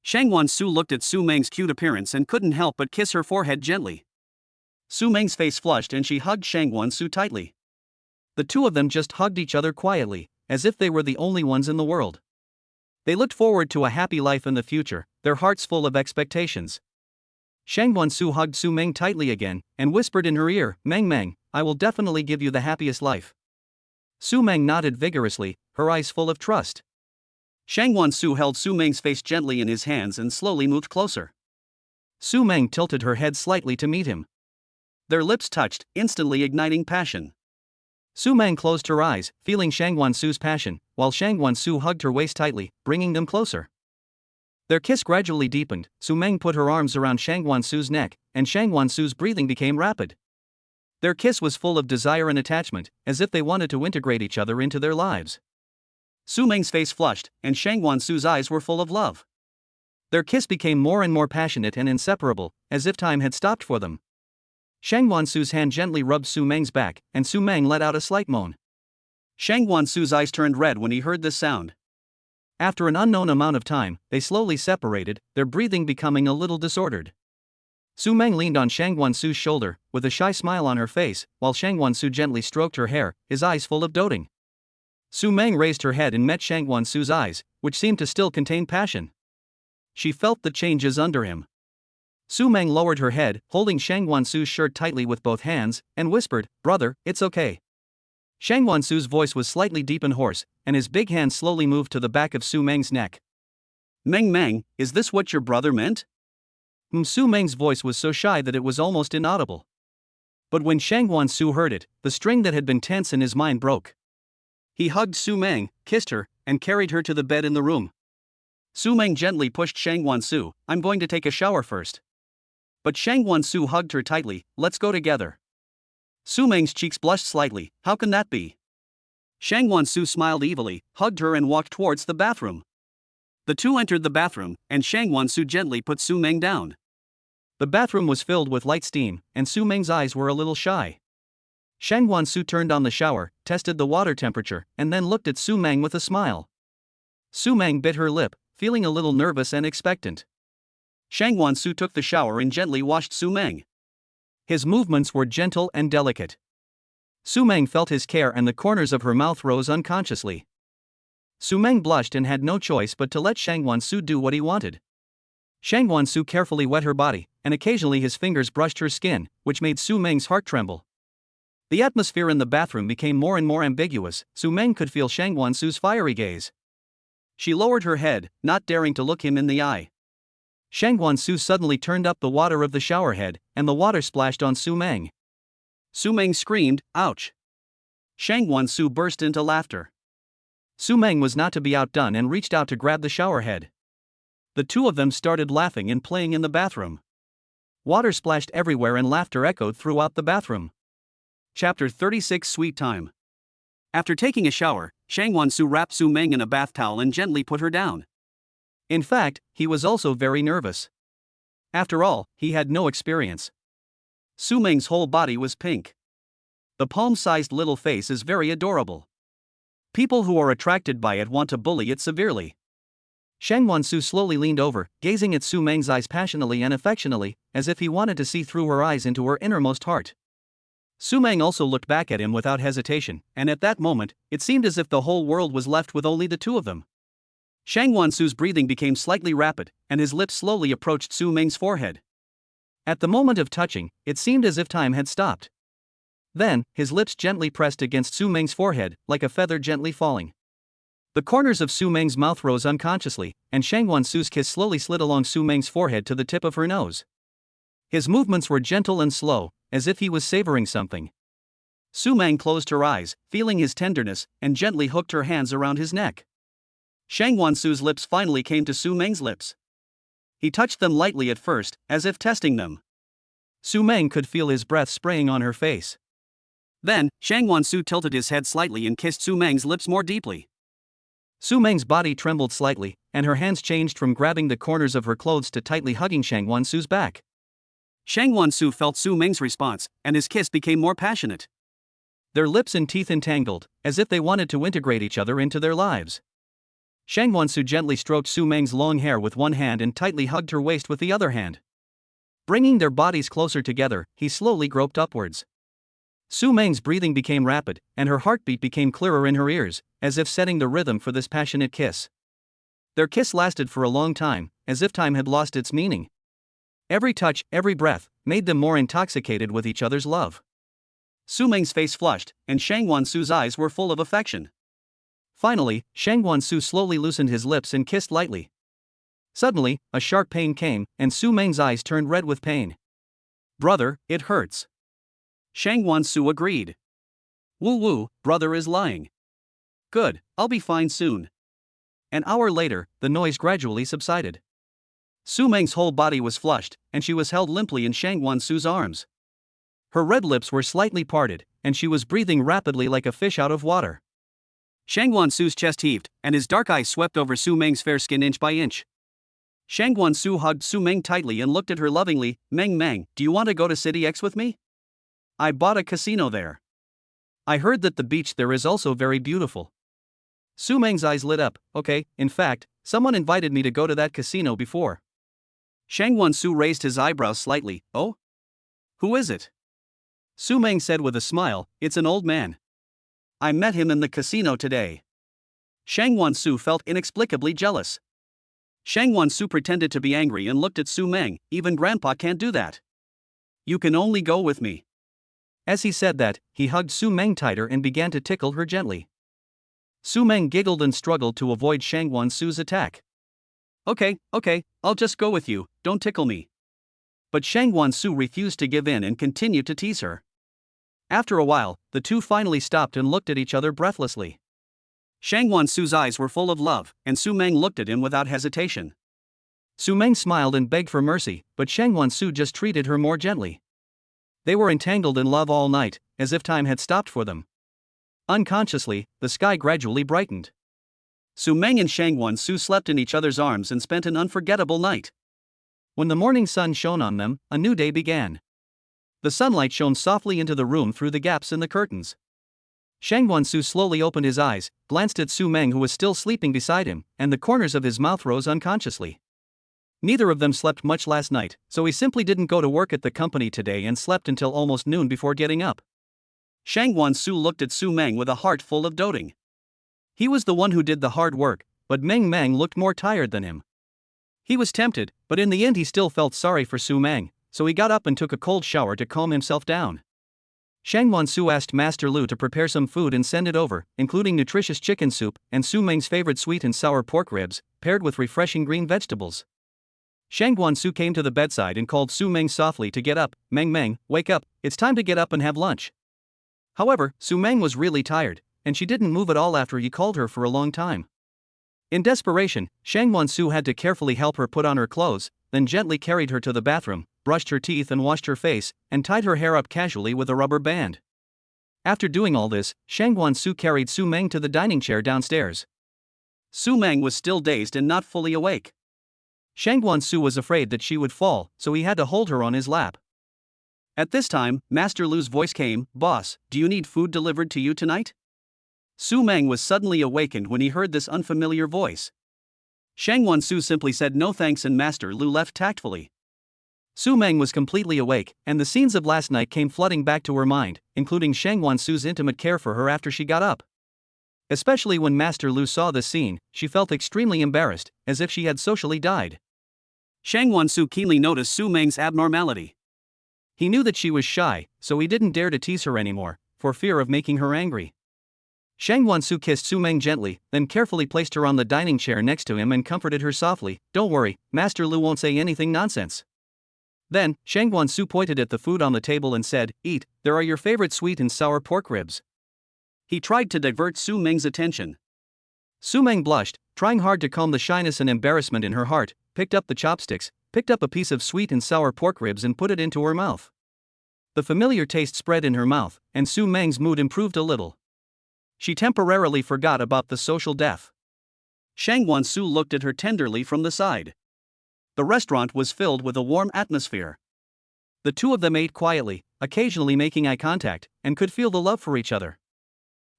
Shangguan Su looked at Su Mang's cute appearance and couldn't help but kiss her forehead gently. Su Mang's face flushed and she hugged Shangguan Su tightly. The two of them just hugged each other quietly, as if they were the only ones in the world. They looked forward to a happy life in the future, their hearts full of expectations. Shang Wansu hugged Su Mang tightly again, and whispered in her ear, "Mang Mang, I will definitely give you the happiest life." Su Mang nodded vigorously, her eyes full of trust. Shang Wansu held Su Mang's face gently in his hands and slowly moved closer. Su Mang tilted her head slightly to meet him. Their lips touched, instantly igniting passion. Su Mang closed her eyes, feeling Shang Wansu's passion, while Shang Wansu hugged her waist tightly, bringing them closer. Their kiss gradually deepened. Su Mang put her arms around Shang Wansu's neck, and Shang Wansu's breathing became rapid. Their kiss was full of desire and attachment, as if they wanted to integrate each other into their lives. Su Mang's face flushed, and Shang Wansu's eyes were full of love. Their kiss became more and more passionate and inseparable, as if time had stopped for them. Shang Wansu's hand gently rubbed Su Mang's back, and Su Mang let out a slight moan. Shang Wansu's eyes turned red when he heard this sound. After an unknown amount of time, they slowly separated, their breathing becoming a little disordered. Su Mang leaned on Shang Wansu's shoulder, with a shy smile on her face, while Shang Wansu gently stroked her hair, his eyes full of doting. Su Mang raised her head and met Shang Wansu's eyes, which seemed to still contain passion. She felt the changes under him. Su Mang lowered her head, holding Shang Wansu's shirt tightly with both hands, and whispered, "Brother, it's okay." Shang Wansu's voice was slightly deep and hoarse, and his big hand slowly moved to the back of Su Mang's neck. "Mang Mang, is this what your brother meant?" Su Mang's voice was so shy that it was almost inaudible. But when Shang Wansu heard it, the string that had been tense in his mind broke. He hugged Su Mang, kissed her, and carried her to the bed in the room. Su Mang gently pushed Shang Wansu, "I'm going to take a shower first." But Shang Wansu hugged her tightly, "Let's go together." Su Mang's cheeks blushed slightly, "How can that be?" Shang Wansu smiled evilly, hugged her and walked towards the bathroom. The two entered the bathroom, and Shang Wansu gently put Su Mang down. The bathroom was filled with light steam, and Su Mang's eyes were a little shy. Shang Wansu turned on the shower, tested the water temperature, and then looked at Su Mang with a smile. Su Mang bit her lip, feeling a little nervous and expectant. Shang Wansu took the shower and gently washed Su Mang. His movements were gentle and delicate. Su Mang felt his care and the corners of her mouth rose unconsciously. Su Mang blushed and had no choice but to let Shang Wansu do what he wanted. Shang Wansu carefully wet her body, and occasionally his fingers brushed her skin, which made Su Mang's heart tremble. The atmosphere in the bathroom became more and more ambiguous. Su Mang could feel Shang Wansu's fiery gaze. She lowered her head, not daring to look him in the eye. Shang Wansu suddenly turned up the water of the shower head, and the water splashed on Su Mang. Su Mang screamed, "Ouch!" Shang Wansu burst into laughter. Su Mang was not to be outdone and reached out to grab the shower head. The two of them started laughing and playing in the bathroom. Water splashed everywhere and laughter echoed throughout the bathroom. Chapter 36 Sweet Time. After taking a shower, Shang Wansu wrapped Su Mang in a bath towel and gently put her down. In fact, he was also very nervous. After all, he had no experience. Su Mang's whole body was pink. The palm-sized little face is very adorable. People who are attracted by it want to bully it severely. Shang Wansu slowly leaned over, gazing at Su Mang's eyes passionately and affectionately, as if he wanted to see through her eyes into her innermost heart. Su Mang also looked back at him without hesitation, and at that moment, it seemed as if the whole world was left with only the two of them. Shang Wansu's breathing became slightly rapid, and his lips slowly approached Su Mang's forehead. At the moment of touching, it seemed as if time had stopped. Then, his lips gently pressed against Su Mang's forehead, like a feather gently falling. The corners of Su Mang's mouth rose unconsciously, and Shang Wansu's kiss slowly slid along Su Mang's forehead to the tip of her nose. His movements were gentle and slow, as if he was savoring something. Su Mang closed her eyes, feeling his tenderness, and gently hooked her hands around his neck. Shang Wansu's lips finally came to Su Mang's lips. He touched them lightly at first, as if testing them. Su Mang could feel his breath spraying on her face. Then, Shang Wansu tilted his head slightly and kissed Su Mang's lips more deeply. Su Mang's body trembled slightly, and her hands changed from grabbing the corners of her clothes to tightly hugging Shang Wansu's back. Shang Wansu felt Su Mang's response, and his kiss became more passionate. Their lips and teeth entangled, as if they wanted to integrate each other into their lives. Shang Wansu gently stroked Su Mang's long hair with one hand and tightly hugged her waist with the other hand. Bringing their bodies closer together, he slowly groped upwards. Su Mang's breathing became rapid, and her heartbeat became clearer in her ears, as if setting the rhythm for this passionate kiss. Their kiss lasted for a long time, as if time had lost its meaning. Every touch, every breath, made them more intoxicated with each other's love. Su Mang's face flushed, and Shangguan Su's eyes were full of affection. Finally, Shangguan Su slowly loosened his lips and kissed lightly. Suddenly, a sharp pain came, and Su Mang's eyes turned red with pain. "Brother, it hurts." Shangguan Su agreed. "Woo woo, brother is lying." "Good, I'll be fine soon." An hour later, the noise gradually subsided. Su Mang's whole body was flushed, and she was held limply in Shangguan Su's arms. Her red lips were slightly parted, and she was breathing rapidly like a fish out of water. Shangguan Su's chest heaved, and his dark eyes swept over Su Mang's fair skin inch by inch. Shangguan Su hugged Su Mang tightly and looked at her lovingly. "Mang, do you want to go to City X with me? I bought a casino there. I heard that the beach there is also very beautiful." Su Mang's eyes lit up. "Okay, in fact, someone invited me to go to that casino before." Shangguan Su raised his eyebrows slightly. "Oh? Who is it?" Su Mang said with a smile, "It's an old man. I met him in the casino today." Shangguan Su felt inexplicably jealous. Shangguan Su pretended to be angry and looked at Su Mang. "Even Grandpa can't do that. You can only go with me." As he said that, he hugged Su Mang tighter and began to tickle her gently. Su Mang giggled and struggled to avoid Shangguan Su's attack. Okay, I'll just go with you, don't tickle me." But Shangguan Su refused to give in and continued to tease her. After a while, the two finally stopped and looked at each other breathlessly. Shangguan Su's eyes were full of love, and Su Mang looked at him without hesitation. Su Mang smiled and begged for mercy, but Shangguan Su just treated her more gently. They were entangled in love all night, as if time had stopped for them. Unconsciously, the sky gradually brightened. Su Mang and Shangguan Su slept in each other's arms and spent an unforgettable night. When the morning sun shone on them, a new day began. The sunlight shone softly into the room through the gaps in the curtains. Shangguan Su slowly opened his eyes, glanced at Su Mang who was still sleeping beside him, and the corners of his mouth rose unconsciously. Neither of them slept much last night, so he simply didn't go to work at the company today and slept until almost noon before getting up. Shangguan Su looked at Su Mang with a heart full of doting. He was the one who did the hard work, but Mang looked more tired than him. He was tempted, but in the end he still felt sorry for Su Mang, so he got up and took a cold shower to calm himself down. Shangguan Su asked Master Lu to prepare some food and send it over, including nutritious chicken soup and Su Mang's favorite sweet and sour pork ribs, paired with refreshing green vegetables. Shangguan Su came to the bedside and called Su Mang softly to get up. Mang, wake up, it's time to get up and have lunch." However, Su Mang was really tired, and she didn't move at all after he called her for a long time. In desperation, Shangguan Su had to carefully help her put on her clothes, then gently carried her to the bathroom, brushed her teeth and washed her face, and tied her hair up casually with a rubber band. After doing all this, Shangguan Su carried Su Mang to the dining chair downstairs. Su Mang was still dazed and not fully awake. Shangguan Su was afraid that she would fall, so he had to hold her on his lap. At this time, Master Lu's voice came. "Boss, do you need food delivered to you tonight?" Su Mang was suddenly awakened when he heard this unfamiliar voice. Shangguan Su simply said no thanks and Master Lu left tactfully. Su Mang was completely awake, and the scenes of last night came flooding back to her mind, including Shangguan Su's intimate care for her after she got up. Especially when Master Lu saw this scene, she felt extremely embarrassed, as if she had socially died. Shangguan Su keenly noticed Su Mang's abnormality. He knew that she was shy, so he didn't dare to tease her anymore, for fear of making her angry. Shangguan Su kissed Su Mang gently, then carefully placed her on the dining chair next to him and comforted her softly. "Don't worry, Master Lu won't say anything nonsense." Then, Shangguan Su pointed at the food on the table and said, "Eat, there are your favorite sweet and sour pork ribs." He tried to divert Su Mang's attention. Su Mang blushed, trying hard to calm the shyness and embarrassment in her heart, picked up the chopsticks, picked up a piece of sweet and sour pork ribs and put it into her mouth. The familiar taste spread in her mouth, and Su Mang's mood improved a little. She temporarily forgot about the social death. Shangguan Su looked at her tenderly from the side. The restaurant was filled with a warm atmosphere. The two of them ate quietly, occasionally making eye contact, and could feel the love for each other.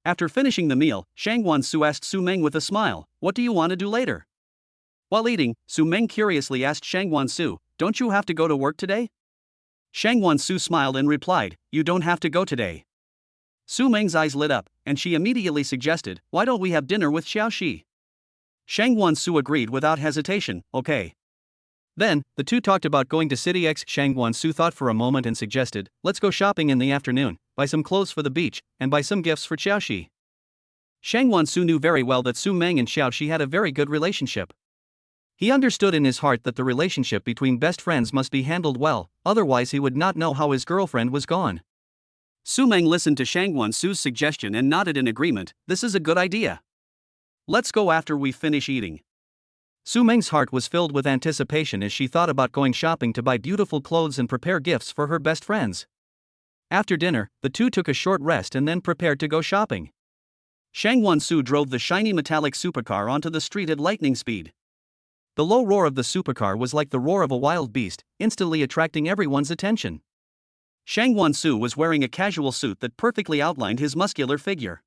After finishing the meal, Shangguan Su asked Su Mang with a smile, "What do you want to do later?" While eating, Su Mang curiously asked Shangguan Su, "Don't you have to go to work today?" Shangguan Su smiled and replied, "You don't have to go today." Su Mang's eyes lit up, and she immediately suggested, "Why don't we have dinner with Xiaoxi?" Shang Wansu agreed without hesitation, okay. Then, the two talked about going to City X. Shang Wansu thought for a moment and suggested, let's go shopping in the afternoon, buy some clothes for the beach, and buy some gifts for Xiaoxi. Shang Wansu knew very well that Su Mang and Xiaoxi had a very good relationship. He understood in his heart that the relationship between best friends must be handled well, otherwise he would not know how his girlfriend was gone. Su Mang listened to Shang Wansu's suggestion and nodded in agreement, this is a good idea. Let's go after we finish eating. Su Meng's heart was filled with anticipation as she thought about going shopping to buy beautiful clothes and prepare gifts for her best friends. After dinner, the two took a short rest and then prepared to go shopping. Shang Wansu drove the shiny metallic supercar onto the street at lightning speed. The low roar of the supercar was like the roar of a wild beast, instantly attracting everyone's attention. Shang Wansu was wearing a casual suit that perfectly outlined his muscular figure.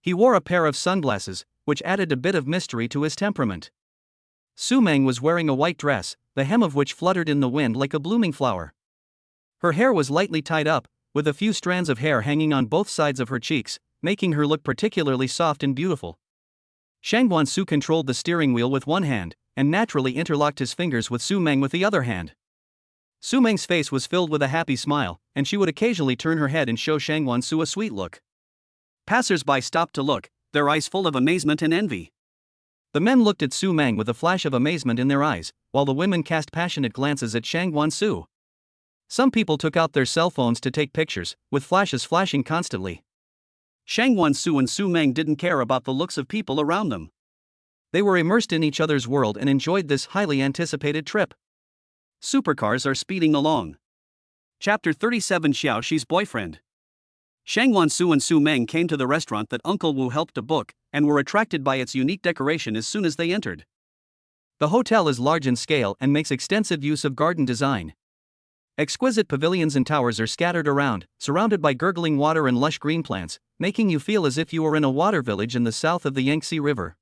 He wore a pair of sunglasses, which added a bit of mystery to his temperament. Su Mang was wearing a white dress, the hem of which fluttered in the wind like a blooming flower. Her hair was lightly tied up, with a few strands of hair hanging on both sides of her cheeks, making her look particularly soft and beautiful. Shang Wansu controlled the steering wheel with one hand, and naturally interlocked his fingers with Su Mang with the other hand. Su Meng's face was filled with a happy smile, and she would occasionally turn her head and show Shang Wansu a sweet look. Passers-by stopped to look, their eyes full of amazement and envy. The men looked at Su Mang with a flash of amazement in their eyes, while the women cast passionate glances at Shang Wansu. Some people took out their cell phones to take pictures, with flashes flashing constantly. Shang Wansu and Su Mang didn't care about the looks of people around them. They were immersed in each other's world and enjoyed this highly anticipated trip. Supercars are speeding along. Chapter 37 Xiaoxi's boyfriend. Shang Wansu and Su Mang came to the restaurant that Uncle Wu helped to book, and were attracted by its unique decoration as soon as they entered. The hotel is large in scale and makes extensive use of garden design. Exquisite pavilions and towers are scattered around, surrounded by gurgling water and lush green plants, making you feel as if you were in a water village in the south of the Yangtze River.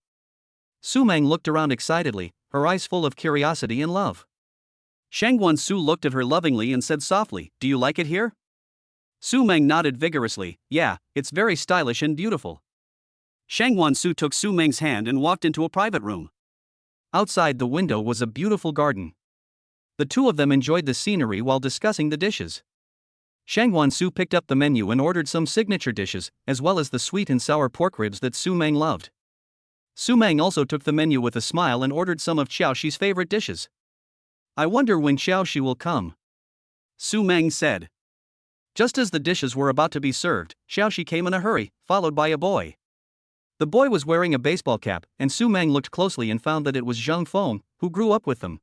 Su Mang looked around excitedly, her eyes full of curiosity and love. Shang Wansu looked at her lovingly and said softly, "Do you like it here?" Su Mang nodded vigorously, "Yeah, it's very stylish and beautiful." Shang Wansu took Su Meng's hand and walked into a private room. Outside the window was a beautiful garden. The two of them enjoyed the scenery while discussing the dishes. Shang Wansu picked up the menu and ordered some signature dishes, as well as the sweet and sour pork ribs that Su Mang loved. Su Mang also took the menu with a smile and ordered some of Xiaoxi's favorite dishes. "I wonder when Xiaoxi will come," Su Mang said. Just as the dishes were about to be served, Xiaoxi came in a hurry, followed by a boy. The boy was wearing a baseball cap, and Su Mang looked closely and found that it was Zhang Feng, who grew up with them.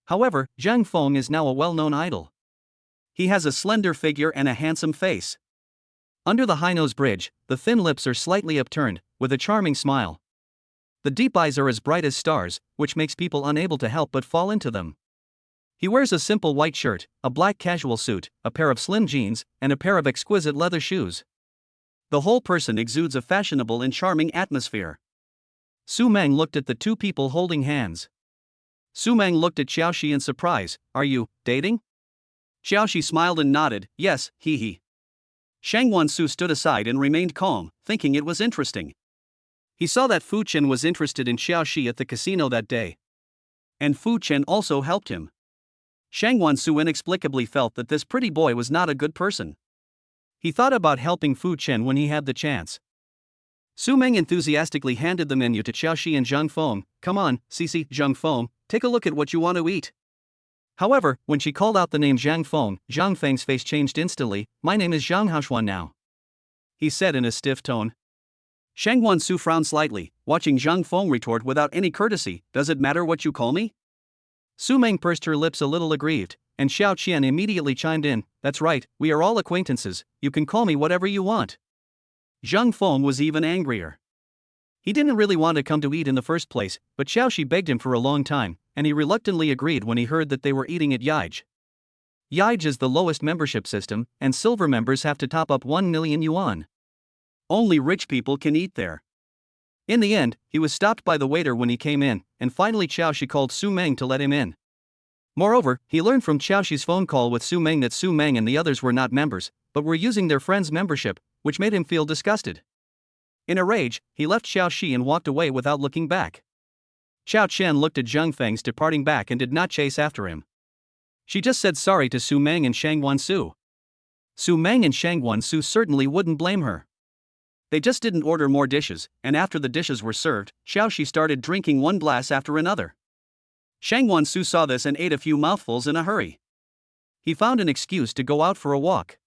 However, Zhang Feng is now a well-known idol. He has a slender figure and a handsome face. Under the high-nose bridge, the thin lips are slightly upturned, with a charming smile. The deep eyes are as bright as stars, which makes people unable to help but fall into them. He wears a simple white shirt, a black casual suit, a pair of slim jeans, and a pair of exquisite leather shoes. The whole person exudes a fashionable and charming atmosphere. Su Mang looked at the two people holding hands. Su Mang looked at Xiaoxi in surprise, "Are you dating?" Xiaoxi smiled and nodded, "Yes, he." Shang Wansu stood aside and remained calm, thinking it was interesting. He saw that Fu Chen was interested in Xiaoxi at the casino that day. And Fu Chen also helped him. Shang Wansu inexplicably felt that this pretty boy was not a good person. He thought about helping Fu Chen when he had the chance. Su Mang enthusiastically handed the menu to Xiaoxi and Zhang Feng. "Come on, Cici, Zhang Feng, take a look at what you want to eat." However, when she called out the name Zhang Feng, Zhang Feng's face changed instantly. "My name is Zhang Haoshuan now," he said in a stiff tone. Shang Wansu frowned slightly, watching Zhang Feng retort without any courtesy, "Does it matter what you call me?" Su Mang pursed her lips a little aggrieved, and Xiao Qian immediately chimed in, "That's right, we are all acquaintances, you can call me whatever you want." Zhang Feng was even angrier. He didn't really want to come to eat in the first place, but Xiaoxi begged him for a long time, and he reluctantly agreed when he heard that they were eating at Yaij. Yaij is the lowest membership system, and silver members have to top up 1 million yuan. Only rich people can eat there. In the end, he was stopped by the waiter when he came in, and finally Xiaoxi called Su Mang to let him in. Moreover, he learned from Xiaoxi's phone call with Su Mang that Su Mang and the others were not members, but were using their friend's membership, which made him feel disgusted. In a rage, he left Xiaoxi and walked away without looking back. Xiao Qian looked at Zheng Feng's departing back and did not chase after him. She just said sorry to Su Mang and Shang Wansu. Su Mang and Shang Wansu certainly wouldn't blame her. They just didn't order more dishes, and after the dishes were served, Xiaoxi started drinking one glass after another. Shang Wansu saw this and ate a few mouthfuls in a hurry. He found an excuse to go out for a walk.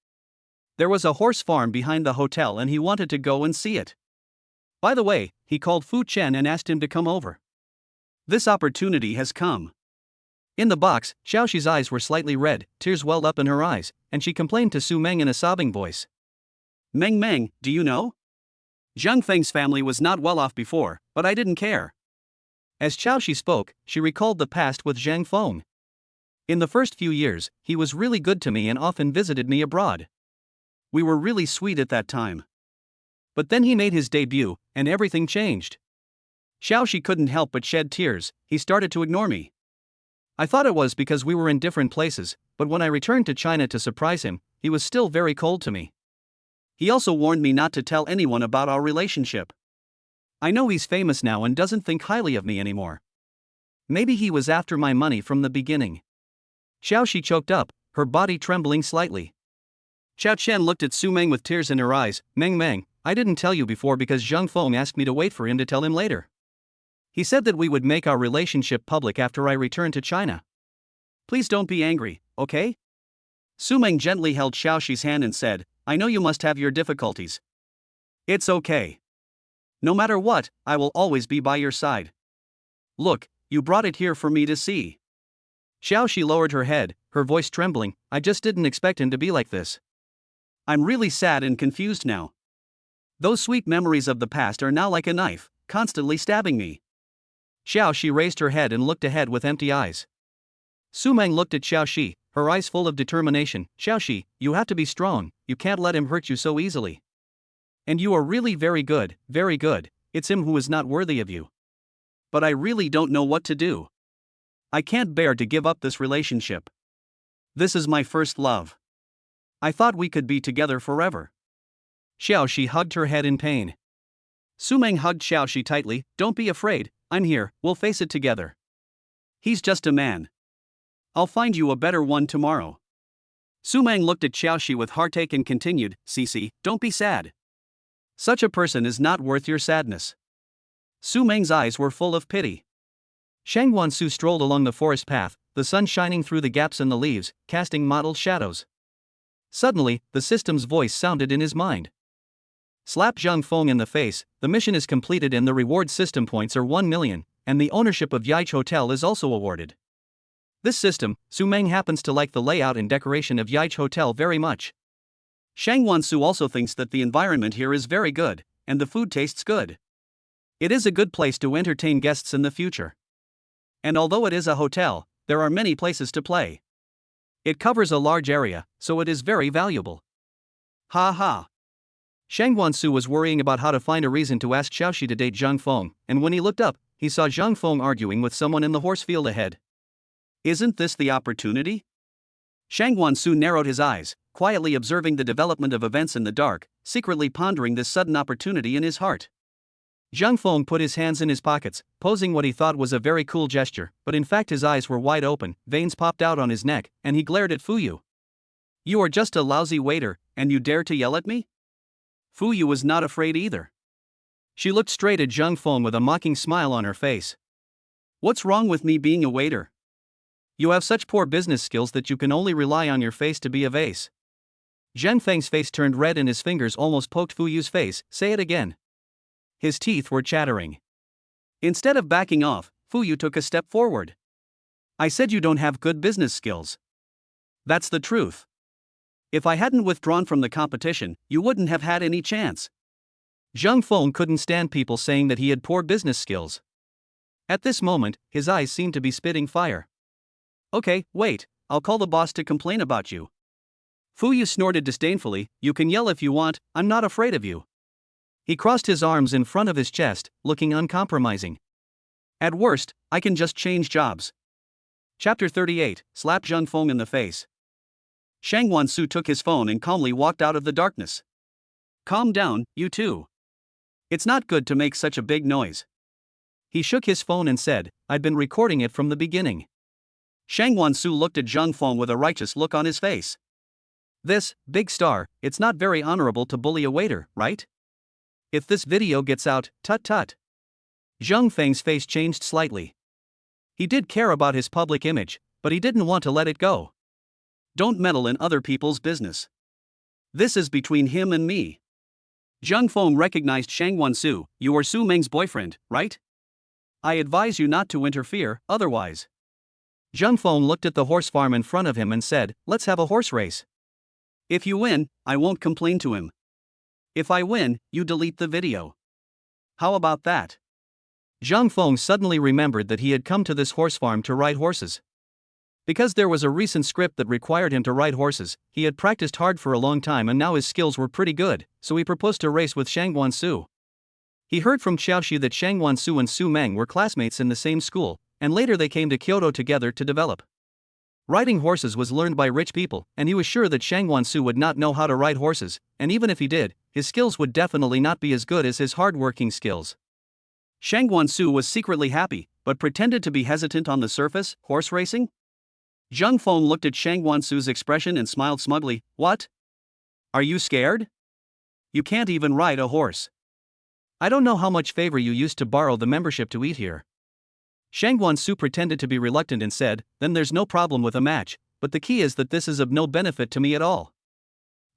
There was a horse farm behind the hotel and he wanted to go and see it. By the way, he called Fu Chen and asked him to come over. This opportunity has come. In the box, Xiaoxi's eyes were slightly red, tears welled up in her eyes, and she complained to Su Meng in a sobbing voice. Meng, do you know? Zheng Feng's family was not well off before, but I didn't care. As Xiaoxi spoke, she recalled the past with Zhang Feng. In the first few years, he was really good to me and often visited me abroad. We were really sweet at that time. But then he made his debut, and everything changed. Xiaoxi couldn't help but shed tears. He started to ignore me. I thought it was because we were in different places, but when I returned to China to surprise him, he was still very cold to me. He also warned me not to tell anyone about our relationship. I know he's famous now and doesn't think highly of me anymore. Maybe he was after my money from the beginning. Xiaoxi choked up, her body trembling slightly. Xiao Chen looked at Su Meng with tears in her eyes. Meng, I didn't tell you before because Zheng Feng asked me to wait for him to tell him later. He said that we would make our relationship public after I returned to China. Please don't be angry, okay? Su Meng gently held Xiaoxi's hand and said, I know you must have your difficulties. It's okay. No matter what, I will always be by your side. Look, you brought it here for me to see. Xiaoxi lowered her head, her voice trembling. I just didn't expect him to be like this. I'm really sad and confused now. Those sweet memories of the past are now like a knife, constantly stabbing me. Xiaoxi raised her head and looked ahead with empty eyes. Su Meng looked at Xiaoxi, her eyes full of determination. Xiaoxi, you have to be strong, you can't let him hurt you so easily. And you are really very good, it's him who is not worthy of you. But I really don't know what to do. I can't bear to give up this relationship. This is my first love. I thought we could be together forever. Xiaoxi hugged her head in pain. Su Meng hugged Xiaoxi tightly. Don't be afraid, I'm here, we'll face it together. He's just a man. I'll find you a better one tomorrow. Su Meng looked at Xiaoxi with heartache and continued, Cici, don't be sad. Such a person is not worth your sadness. Su Meng's eyes were full of pity. Shang Wansu strolled along the forest path, the sun shining through the gaps in the leaves, casting mottled shadows. Suddenly, the system's voice sounded in his mind. Slap Zheng Feng in the face, the mission is completed and the reward system points are 1 million, and the ownership of Yaich Hotel is also awarded. This system, Su Meng happens to like the layout and decoration of Yaich Hotel very much. Shang Wansu also thinks that the environment here is very good, and the food tastes good. It is a good place to entertain guests in the future. And although it is a hotel, there are many places to play. It covers a large area, so it is very valuable. Ha ha. Shang Wansu was worrying about how to find a reason to ask Xiaoxi to date Zheng Feng, and when he looked up, he saw Zheng Feng arguing with someone in the horse field ahead. Isn't this the opportunity? Shang Wansu narrowed his eyes, quietly observing the development of events in the dark, secretly pondering this sudden opportunity in his heart. Zheng Feng put his hands in his pockets, posing what he thought was a very cool gesture, but in fact his eyes were wide open, veins popped out on his neck, and he glared at Fuyu. You are just a lousy waiter, and you dare to yell at me? Fuyu was not afraid either. She looked straight at Zheng Feng with a mocking smile on her face. What's wrong with me being a waiter? You have such poor business skills that you can only rely on your face to be a vase. Zheng Feng's face turned red and his fingers almost poked Fuyu's face. Say it again. His teeth were chattering. Instead of backing off, Fuyu took a step forward. I said you don't have good business skills. That's the truth. If I hadn't withdrawn from the competition, you wouldn't have had any chance. Zheng Feng couldn't stand people saying that he had poor business skills. At this moment, his eyes seemed to be spitting fire. Okay, wait, I'll call the boss to complain about you. Fuyu snorted disdainfully. You can yell if you want, I'm not afraid of you. He crossed his arms in front of his chest, looking uncompromising. At worst, I can just change jobs. Chapter 38, Slap Zheng Feng in the face. Shang Wansu took his phone and calmly walked out of the darkness. Calm down, you two. It's not good to make such a big noise. He shook his phone and said, "I'd been recording it from the beginning." Shang Wansu looked at Zhang Feng with a righteous look on his face. "This, big star, it's not very honorable to bully a waiter, right? If this video gets out, tut-tut." Zhang Feng's face changed slightly. He did care about his public image, but he didn't want to let it go. "Don't meddle in other people's business. This is between him and me." Zhang Feng recognized Shang Wansu. "You are Su Mang's boyfriend, right? I advise you not to interfere, otherwise." Zhang Feng looked at the horse farm in front of him and said, "Let's have a horse race. If you win, I won't complain to him. If I win, you delete the video. How about that?" Zhang Feng suddenly remembered that he had come to this horse farm to ride horses. Because there was a recent script that required him to ride horses, he had practiced hard for a long time and now his skills were pretty good, so he proposed to race with Shang Wansu. He heard from Xiaoxiu that Shang Wansu and Su Mang were classmates in the same school, and later they came to Kyoto together to develop. Riding horses was learned by rich people, and he was sure that Shang Wansu would not know how to ride horses, and even if he did, his skills would definitely not be as good as his hard-working skills. Shang Wansu was secretly happy, but pretended to be hesitant on the surface. Horse racing? Zhang Feng looked at Shang Wansu's expression and smiled smugly. "What? Are you scared? You can't even ride a horse." "I don't know how much favor you used to borrow the membership to eat here." Shang Wansu pretended to be reluctant and said, "Then there's no problem with a match, but the key is that this is of no benefit to me at all."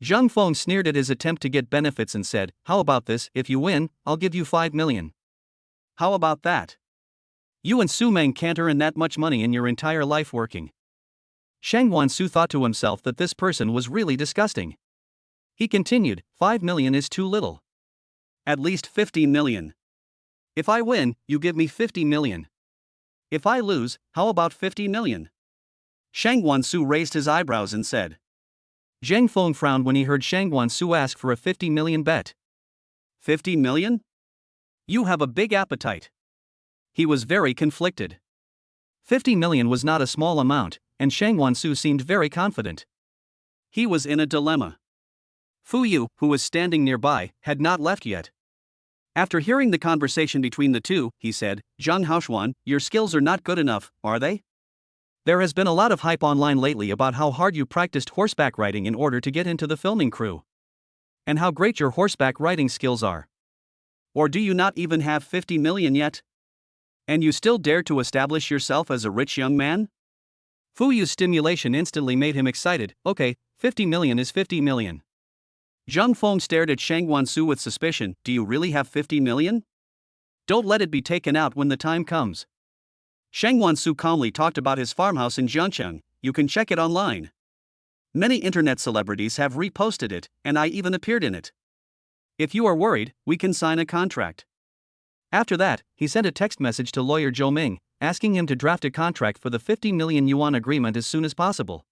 Zhang Feng sneered at his attempt to get benefits and said, "How about this? If you win, I'll give you 5 million. How about that? You and Su Mang can't earn that much money in your entire life working." Shang Wansu thought to himself that this person was really disgusting. He continued, 5 million is too little. At least 15 million. If I win, you give me 50 million. If I lose, how about 50 million? Shang Wansu raised his eyebrows and said. Zhang Feng frowned when he heard Shang Wansu ask for a 50 million bet. 50 million? You have a big appetite. He was very conflicted. 50 million was not a small amount, and Shang Wansu seemed very confident. He was in a dilemma. Fu Yu, who was standing nearby, had not left yet. After hearing the conversation between the two, he said, "Zhang Haoxuan, your skills are not good enough, are they? There has been a lot of hype online lately about how hard you practiced horseback riding in order to get into the filming crew. And how great your horseback riding skills are. Or do you not even have 50 million yet? And you still dare to establish yourself as a rich young man?" Fu Yu's stimulation instantly made him excited. "Okay, 50 million is 50 million. Zhang Feng stared at Shang Wansu with suspicion. "Do you really have 50 million? Don't let it be taken out when the time comes." Shang Wansu calmly talked about his farmhouse in Jiangcheng. You can check it online. Many internet celebrities have reposted it, and I even appeared in it. If you are worried, we can sign a contract. After that, he sent a text message to lawyer Zhou Ming, asking him to draft a contract for the 50 million yuan agreement as soon as possible.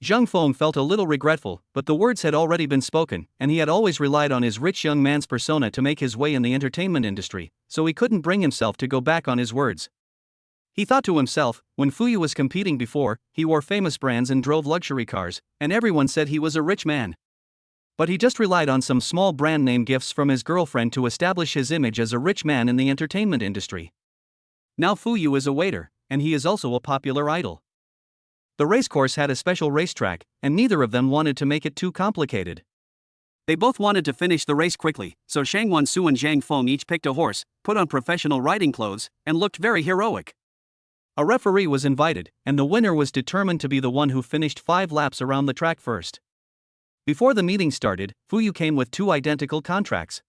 Zhang Feng felt a little regretful, but the words had already been spoken, and he had always relied on his rich young man's persona to make his way in the entertainment industry, so he couldn't bring himself to go back on his words. He thought to himself, when Fu Yu was competing before, he wore famous brands and drove luxury cars, and everyone said he was a rich man. But he just relied on some small brand name gifts from his girlfriend to establish his image as a rich man in the entertainment industry. Now Fu Yu is a waiter, and he is also a popular idol. The racecourse had a special racetrack, and neither of them wanted to make it too complicated. They both wanted to finish the race quickly, so Shang Wansu and Zhang Feng each picked a horse, put on professional riding clothes, and looked very heroic. A referee was invited, and the winner was determined to be the one who finished 5 laps around the track first. Before the meeting started, Fu Yu came with 2 identical contracts.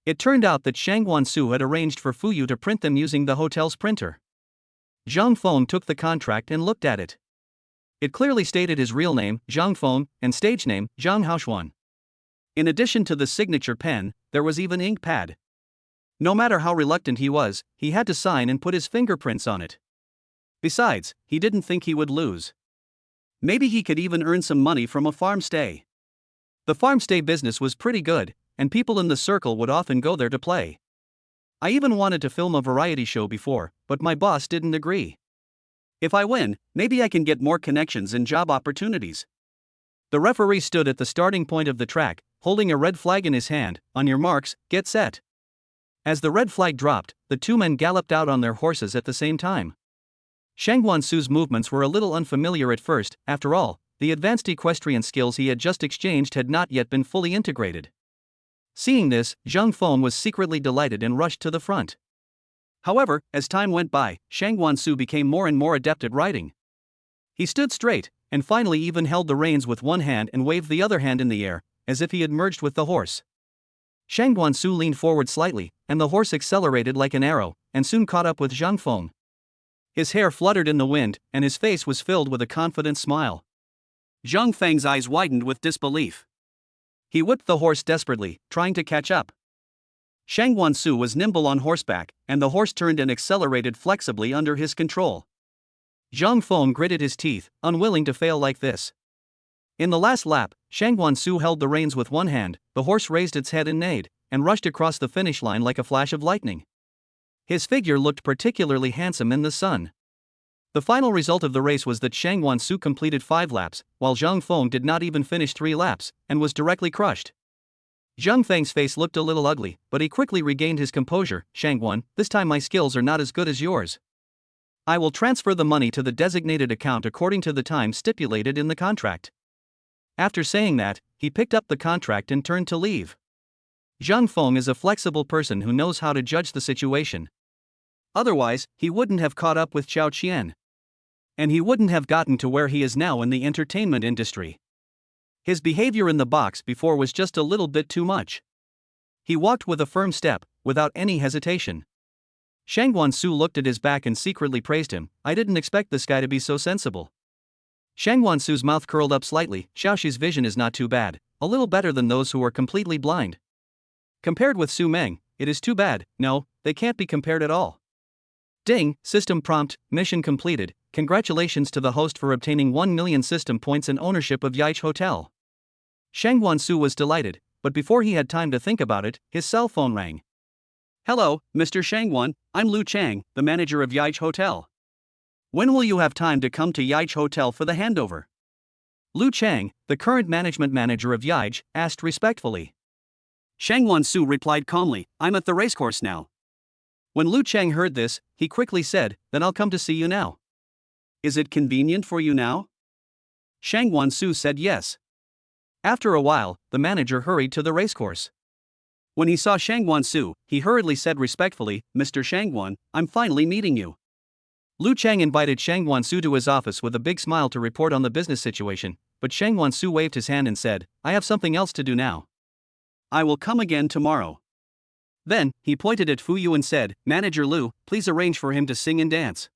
It turned out that Shang Wansu had arranged for Fu Yu to print them using the hotel's printer. Zhang Feng took the contract and looked at it. It clearly stated his real name, Zhang Feng, and stage name, Zhang Haoxuan. In addition to the signature pen, there was even ink pad. No matter how reluctant he was, he had to sign and put his fingerprints on it. Besides, he didn't think he would lose. Maybe he could even earn some money from a farm stay. The farm stay business was pretty good, and people in the circle would often go there to play. I even wanted to film a variety show before, but my boss didn't agree. If I win, maybe I can get more connections and job opportunities. The referee stood at the starting point of the track, holding a red flag in his hand. On your marks, get set. As the red flag dropped, the two men galloped out on their horses at the same time. Shang Guansu's movements were a little unfamiliar at first. After all, the advanced equestrian skills he had just exchanged had not yet been fully integrated. Seeing this, Zhang Feng was secretly delighted and rushed to the front. However, as time went by, Shang Guansu became more and more adept at riding. He stood straight, and finally even held the reins with one hand and waved the other hand in the air, as if he had merged with the horse. Shang Guansu leaned forward slightly, and the horse accelerated like an arrow, and soon caught up with Zhang Feng. His hair fluttered in the wind, and his face was filled with a confident smile. Zhang Feng's eyes widened with disbelief. He whipped the horse desperately, trying to catch up. Shang Guansu was nimble on horseback, and the horse turned and accelerated flexibly under his control. Zhang Feng gritted his teeth, unwilling to fail like this. In the last lap, Shang Guansu held the reins with one hand, the horse raised its head and neighed, and rushed across the finish line like a flash of lightning. His figure looked particularly handsome in the sun. The final result of the race was that Shang Guansu completed 5 laps, while Zhang Feng did not even finish 3 laps, and was directly crushed. Zhang Feng's face looked a little ugly, but he quickly regained his composure. Shang Guan, this time my skills are not as good as yours. I will transfer the money to the designated account according to the time stipulated in the contract. After saying that, he picked up the contract and turned to leave. Zhang Feng is a flexible person who knows how to judge the situation. Otherwise, he wouldn't have caught up with Chao Qian. And he wouldn't have gotten to where he is now in the entertainment industry. His behavior in the box before was just a little bit too much. He walked with a firm step, without any hesitation. Shang Guansu looked at his back and secretly praised him. I didn't expect this guy to be so sensible. Shang Guansu's mouth curled up slightly. Xiaoxi's vision is not too bad, a little better than those who are completely blind. Compared with Su Mang, it is too bad. No, they can't be compared at all. Ding, system prompt, mission completed. Congratulations to the host for obtaining 1 million system points and ownership of Yaich Hotel. Shang Guansu was delighted, but before he had time to think about it, his cell phone rang. Hello, Mr. Shangguan, I'm Lu Chang, the manager of Yaich Hotel. When will you have time to come to Yaich Hotel for the handover? Lu Chang, the current management manager of Yaich, asked respectfully. Shang Guansu replied calmly, I'm at the racecourse now. When Lu Chang heard this, he quickly said, then I'll come to see you now. Is it convenient for you now? Shang Guansu said yes. After a while, the manager hurried to the racecourse. When he saw Shang Guansu, he hurriedly said respectfully, Mr. Shangguan, I'm finally meeting you. Lu Chang invited Shang Guansu to his office with a big smile to report on the business situation, but Shang Guansu waved his hand and said, I have something else to do now. I will come again tomorrow. Then, he pointed at Fu Yu and said, Manager Lu, please arrange for him to sing and dance.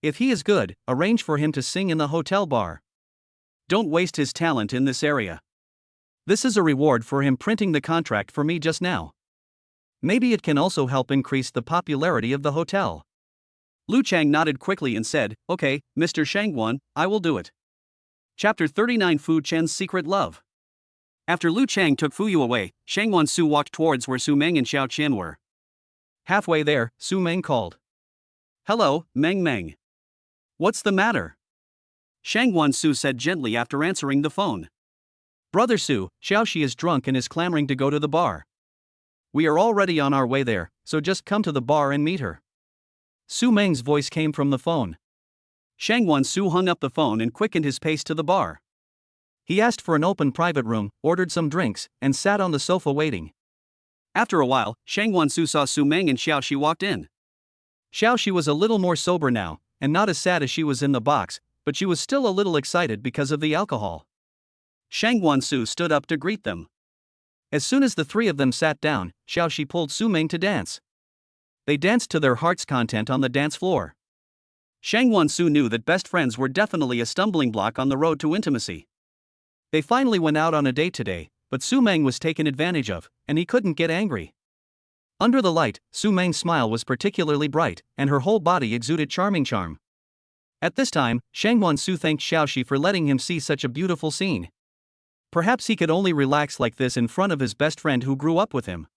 If he is good, arrange for him to sing in the hotel bar. Don't waste his talent in this area. This is a reward for him printing the contract for me just now. Maybe it can also help increase the popularity of the hotel. Lu Chang nodded quickly and said, Okay, Mr. Shangguan, I will do it. Chapter 39 Fu Chen's Secret Love. After Lu Chang took Fu Yu away, Shang Guansu walked towards where Su Mang and Xiao Qian were. Halfway there, Su Mang called. Hello, Meng. What's the matter? Shang Guansu said gently after answering the phone. Brother Su, Xiaoxi is drunk and is clamoring to go to the bar. We are already on our way there, so just come to the bar and meet her. Su Meng's voice came from the phone. Shang Guansu hung up the phone and quickened his pace to the bar. He asked for an open private room, ordered some drinks, and sat on the sofa waiting. After a while, Shang Guansu saw Su Mang and Xiaoxi walked in. Xiaoxi was a little more sober now, and not as sad as she was in the box, but she was still a little excited because of the alcohol. Shang Guansu stood up to greet them. As soon as the three of them sat down, Xiaoxi pulled Su Mang to dance. They danced to their heart's content on the dance floor. Shang Guansu knew that best friends were definitely a stumbling block on the road to intimacy. They finally went out on a date today, but Su Mang was taken advantage of, and he couldn't get angry. Under the light, Su Mang's smile was particularly bright, and her whole body exuded charming charm. At this time, Shang Guansu thanked Xiaoxi for letting him see such a beautiful scene. Perhaps he could only relax like this in front of his best friend who grew up with him.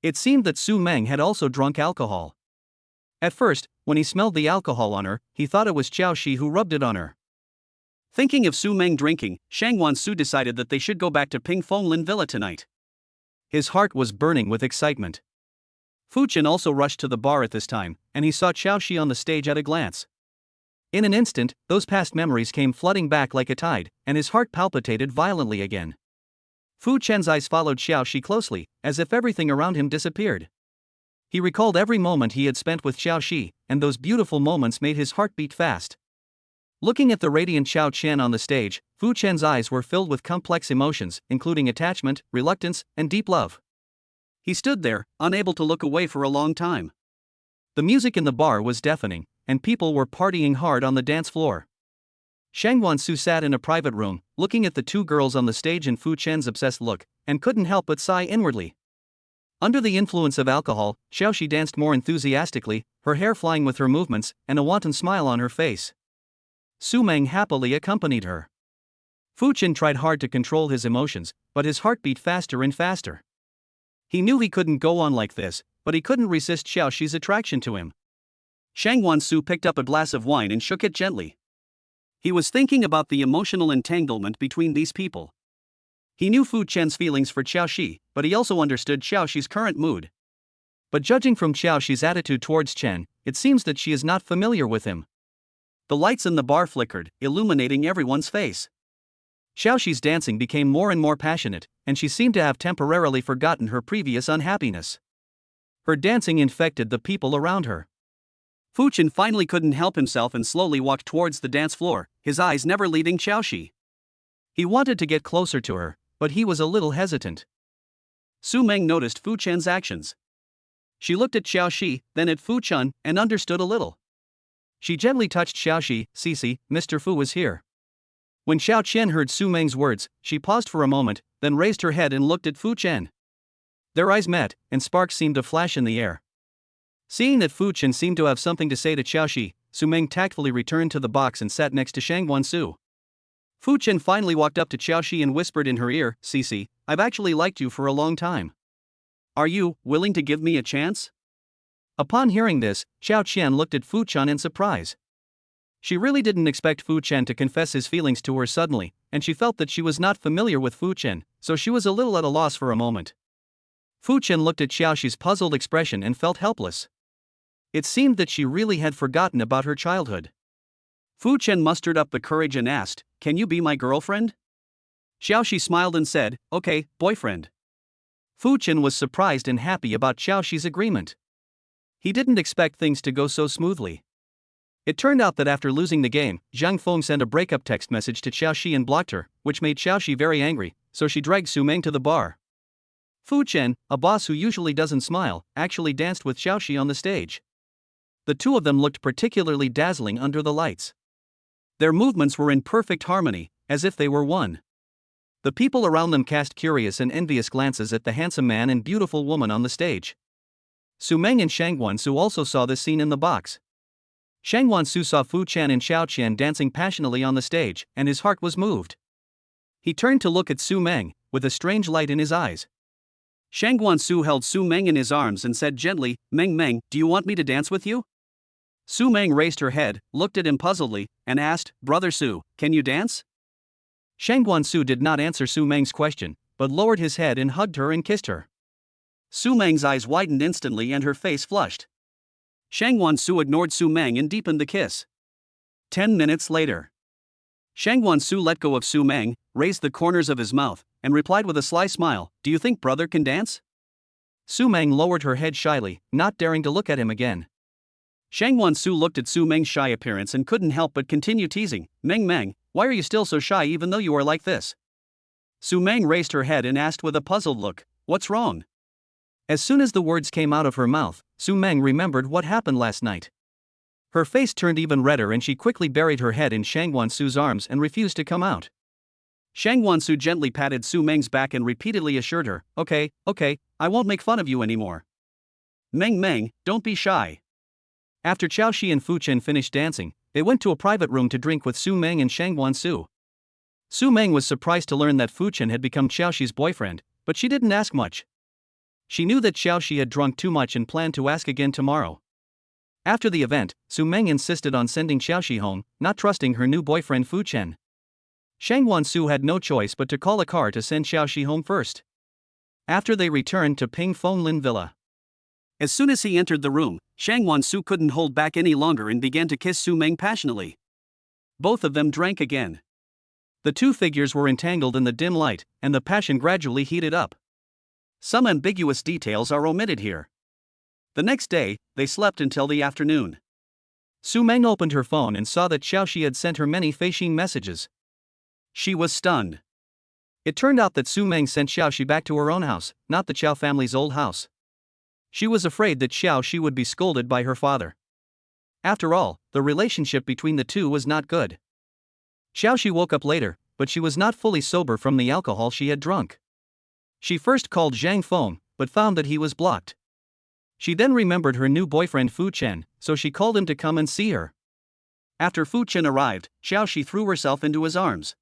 It seemed that Su Mang had also drunk alcohol. At first, when he smelled the alcohol on her, he thought it was Xiaoxi who rubbed it on her. Thinking of Su Mang drinking, Shang Guansu decided that they should go back to Ping Fonglin Villa tonight. His heart was burning with excitement. Fu Chen also rushed to the bar at this time, and he saw Xiaoxi on the stage at a glance. In an instant, those past memories came flooding back like a tide, and his heart palpitated violently again. Fu Chen's eyes followed Xiaoxi closely, as if everything around him disappeared. He recalled every moment he had spent with Xiaoxi, and those beautiful moments made his heart beat fast. Looking at the radiant Xiao Qian on the stage, Fu Chen's eyes were filled with complex emotions, including attachment, reluctance, and deep love. He stood there, unable to look away for a long time. The music in the bar was deafening, and people were partying hard on the dance floor. Shang Wansu sat in a private room, looking at the two girls on the stage and Fu Chen's obsessed look, and couldn't help but sigh inwardly. Under the influence of alcohol, Xiaoxi danced more enthusiastically, her hair flying with her movements, and a wanton smile on her face. Su Mang happily accompanied her. Fu Chen tried hard to control his emotions, but his heart beat faster and faster. He knew he couldn't go on like this, but he couldn't resist Xiaoxi's attraction to him. Shang Wansu picked up a glass of wine and shook it gently. He was thinking about the emotional entanglement between these people. He knew Fu Chen's feelings for Xiaoxi, but he also understood Xiaoxi's current mood. But judging from Xiaoxi's attitude towards Chen, it seems that she is not familiar with him. The lights in the bar flickered, illuminating everyone's face. Xiaoxi's dancing became more and more passionate, and she seemed to have temporarily forgotten her previous unhappiness. Her dancing infected the people around her. Fu Chen finally couldn't help himself and slowly walked towards the dance floor, his eyes never leaving Xiaoxi. He wanted to get closer to her, but he was a little hesitant. Su Mang noticed Fu Chen's actions. She looked at Xiaoxi, then at Fu Chen, and understood a little. She gently touched Xiaoxi. "Cici, Mr. Fu is here." When Xiao Qian heard Su Mang's words, she paused for a moment, then raised her head and looked at Fu Chen. Their eyes met, and sparks seemed to flash in the air. Seeing that Fu Chen seemed to have something to say to Xiaoxi, Su Mang tactfully returned to the box and sat next to Shang Wansu. Fu Chen finally walked up to Xiaoxi and whispered in her ear, "Cici, I've actually liked you for a long time. Are you willing to give me a chance?" Upon hearing this, Xiao Qian looked at Fu Chen in surprise. She really didn't expect Fu Chen to confess his feelings to her suddenly, and she felt that she was not familiar with Fu Chen, so she was a little at a loss for a moment. Fu Chen looked at Xiaoxi's puzzled expression and felt helpless. It seemed that she really had forgotten about her childhood. Fu Chen mustered up the courage and asked, "Can you be my girlfriend?" Xiaoxi smiled and said, "Okay, boyfriend." Fu Chen was surprised and happy about Xiaoxi's agreement. He didn't expect things to go so smoothly. It turned out that after losing the game, Zhang Feng sent a breakup text message to Xiaoxi and blocked her, which made Xiaoxi very angry, so she dragged Su Mang to the bar. Fu Chen, a boss who usually doesn't smile, actually danced with Xiaoxi on the stage. The two of them looked particularly dazzling under the lights. Their movements were in perfect harmony, as if they were one. The people around them cast curious and envious glances at the handsome man and beautiful woman on the stage. Su Mang and Shang Wansu also saw this scene in the box. Shang Wansu saw Fu Chen and Xiao Qian dancing passionately on the stage, and his heart was moved. He turned to look at Su Mang, with a strange light in his eyes. Shang Wansu held Su Mang in his arms and said gently, "Meng, do you want me to dance with you?" Su Mang raised her head, looked at him puzzledly, and asked, "Brother Su, can you dance?" Shang Wansu did not answer Su Mang's question, but lowered his head and hugged her and kissed her. Su Mang's eyes widened instantly and her face flushed. Shang Wansu ignored Su Mang and deepened the kiss. 10 minutes later. Shang Wansu let go of Su Mang, raised the corners of his mouth, and replied with a sly smile, "Do you think brother can dance?" Su Mang lowered her head shyly, not daring to look at him again. Shang Wansu looked at Su Mang's shy appearance and couldn't help but continue teasing, Meng, why are you still so shy even though you are like this?" Su Mang raised her head and asked with a puzzled look, "What's wrong?" As soon as the words came out of her mouth, Su Mang remembered what happened last night. Her face turned even redder and she quickly buried her head in Shang Wansu's arms and refused to come out. Shang Wansu gently patted Su Mang's back and repeatedly assured her, Okay, I won't make fun of you anymore. Meng, don't be shy." After Xiaoxi and Fu Chen finished dancing, they went to a private room to drink with Su Mang and Shang Wansu. Su Mang was surprised to learn that Fu Chen had become Xiaoxi's boyfriend, but she didn't ask much. She knew that Xiaoxi had drunk too much and planned to ask again tomorrow. After the event, Su Mang insisted on sending Xiaoxi home, not trusting her new boyfriend Fu Chen. Shang Wansu had no choice but to call a car to send Xiaoxi home first. After they returned to Ping Fong Lin Villa. As soon as he entered the room, Shangwan Su couldn't hold back any longer and began to kiss Su Mang passionately. Both of them drank again. The two figures were entangled in the dim light, and the passion gradually heated up. Some ambiguous details are omitted here. The next day, they slept until the afternoon. Su Mang opened her phone and saw that Xiaoxi had sent her many phishing messages. She was stunned. It turned out that Su Mang sent Xiaoxi back to her own house, not the Qiao family's old house. She was afraid that Xiaoxi would be scolded by her father. After all, the relationship between the two was not good. Xiaoxi woke up later, but she was not fully sober from the alcohol she had drunk. She first called Zhang Feng, but found that he was blocked. She then remembered her new boyfriend Fu Chen, so she called him to come and see her. After Fu Chen arrived, Xiaoxi threw herself into his arms.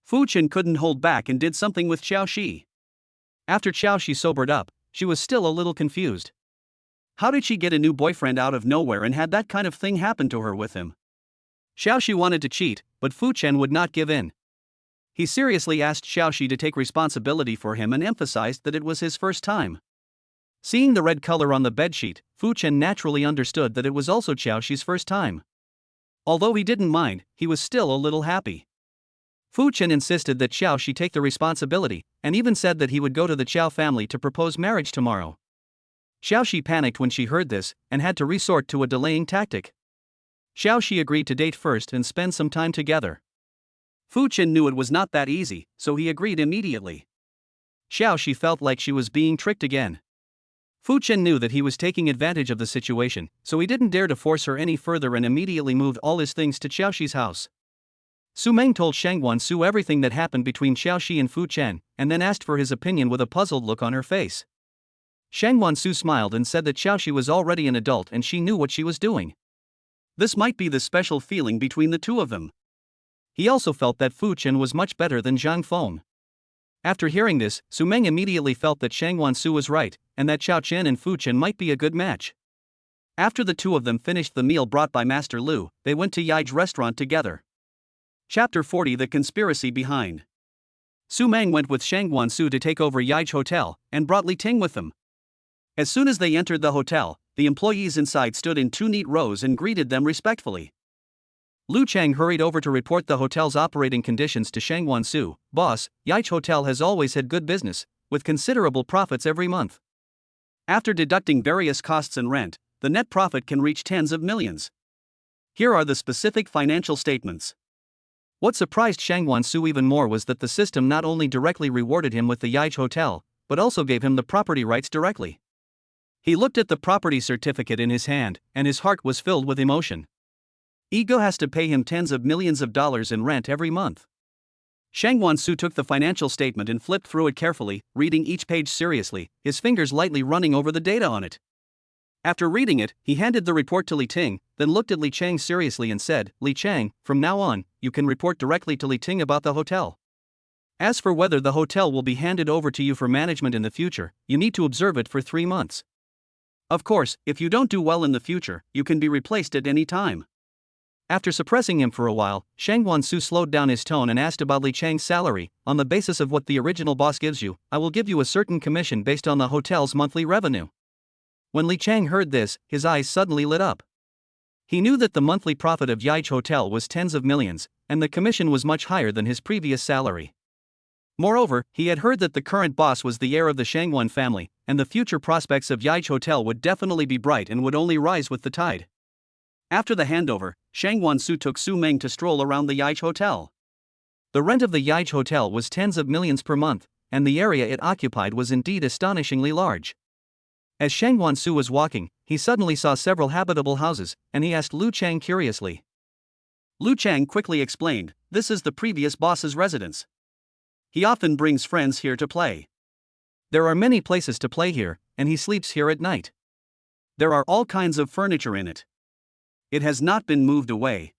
Fu Chen couldn't hold back and did something with Xiaoxi. After Xiaoxi sobered up, she was still a little confused. How did she get a new boyfriend out of nowhere and had that kind of thing happen to her with him? Xiaoxi wanted to cheat, but Fu Chen would not give in. He seriously asked Xiaoxi to take responsibility for him and emphasized that it was his first time. Seeing the red color on the bedsheet, Fu Chen naturally understood that it was also Xiaoxi's first time. Although he didn't mind, he was still a little happy. Fu Chen insisted that Xiaoxi take the responsibility, and even said that he would go to the Qiao family to propose marriage tomorrow. Xiaoxi panicked when she heard this, and had to resort to a delaying tactic. Xiaoxi agreed to date first and spend some time together. Fu Chen knew it was not that easy, so he agreed immediately. Xiaoxi felt like she was being tricked again. Fu Chen knew that he was taking advantage of the situation, so he didn't dare to force her any further and immediately moved all his things to Xiaoxi's house. Su Mang told Shangwan Su everything that happened between Xiaoxi and Fu Chen, and then asked for his opinion with a puzzled look on her face. Shangwan Su smiled and said that Xiaoxi was already an adult and she knew what she was doing. This might be the special feeling between the two of them. He also felt that Fu Chen was much better than Zhang Feng. After hearing this, Su Mang immediately felt that Shangwan Su was right, and that Xiao Chen and Fu Chen might be a good match. After the two of them finished the meal brought by Master Lu, they went to Yai's restaurant together. Chapter 40: The Conspiracy Behind. Su Mang went with Shangwan Su to take over Yai's hotel, and brought Li Ting with them. As soon as they entered the hotel, the employees inside stood in two neat rows and greeted them respectfully. Lu Chang hurried over to report the hotel's operating conditions to Shangwan Su. Boss, Yai's hotel has always had good business, with considerable profits every month. After deducting various costs and rent, the net profit can reach tens of millions. Here are the specific financial statements. What surprised Shangwan Su even more was that the system not only directly rewarded him with the Yai's hotel, but also gave him the property rights directly. He looked at the property certificate in his hand, and his heart was filled with emotion. Ego has to pay him tens of millions of dollars in rent every month. Shangwan Su took the financial statement and flipped through it carefully, reading each page seriously, his fingers lightly running over the data on it. After reading it, he handed the report to Li Ting, then looked at Li Chang seriously and said, Li Chang, from now on, you can report directly to Li Ting about the hotel. As for whether the hotel will be handed over to you for management in the future, you need to observe it for 3 months. Of course, if you don't do well in the future, you can be replaced at any time. After suppressing him for a while, Shangwan Su slowed down his tone and asked about Li Chang's salary. On the basis of what the original boss gives you, I will give you a certain commission based on the hotel's monthly revenue. When Li Chang heard this, his eyes suddenly lit up. He knew that the monthly profit of Yai's hotel was tens of millions, and the commission was much higher than his previous salary. Moreover, he had heard that the current boss was the heir of the Shangwan family, and the future prospects of Yai's hotel would definitely be bright and would only rise with the tide. After the handover, Shangwan Su took Su Mang to stroll around the Yai's hotel. The rent of the Yai's hotel was tens of millions per month, and the area it occupied was indeed astonishingly large. As Shangwan Su was walking, he suddenly saw several habitable houses, and he asked Lu Chang curiously. Lu Chang quickly explained, this is the previous boss's residence. He often brings friends here to play. There are many places to play here, and he sleeps here at night. There are all kinds of furniture in it. It has not been moved away.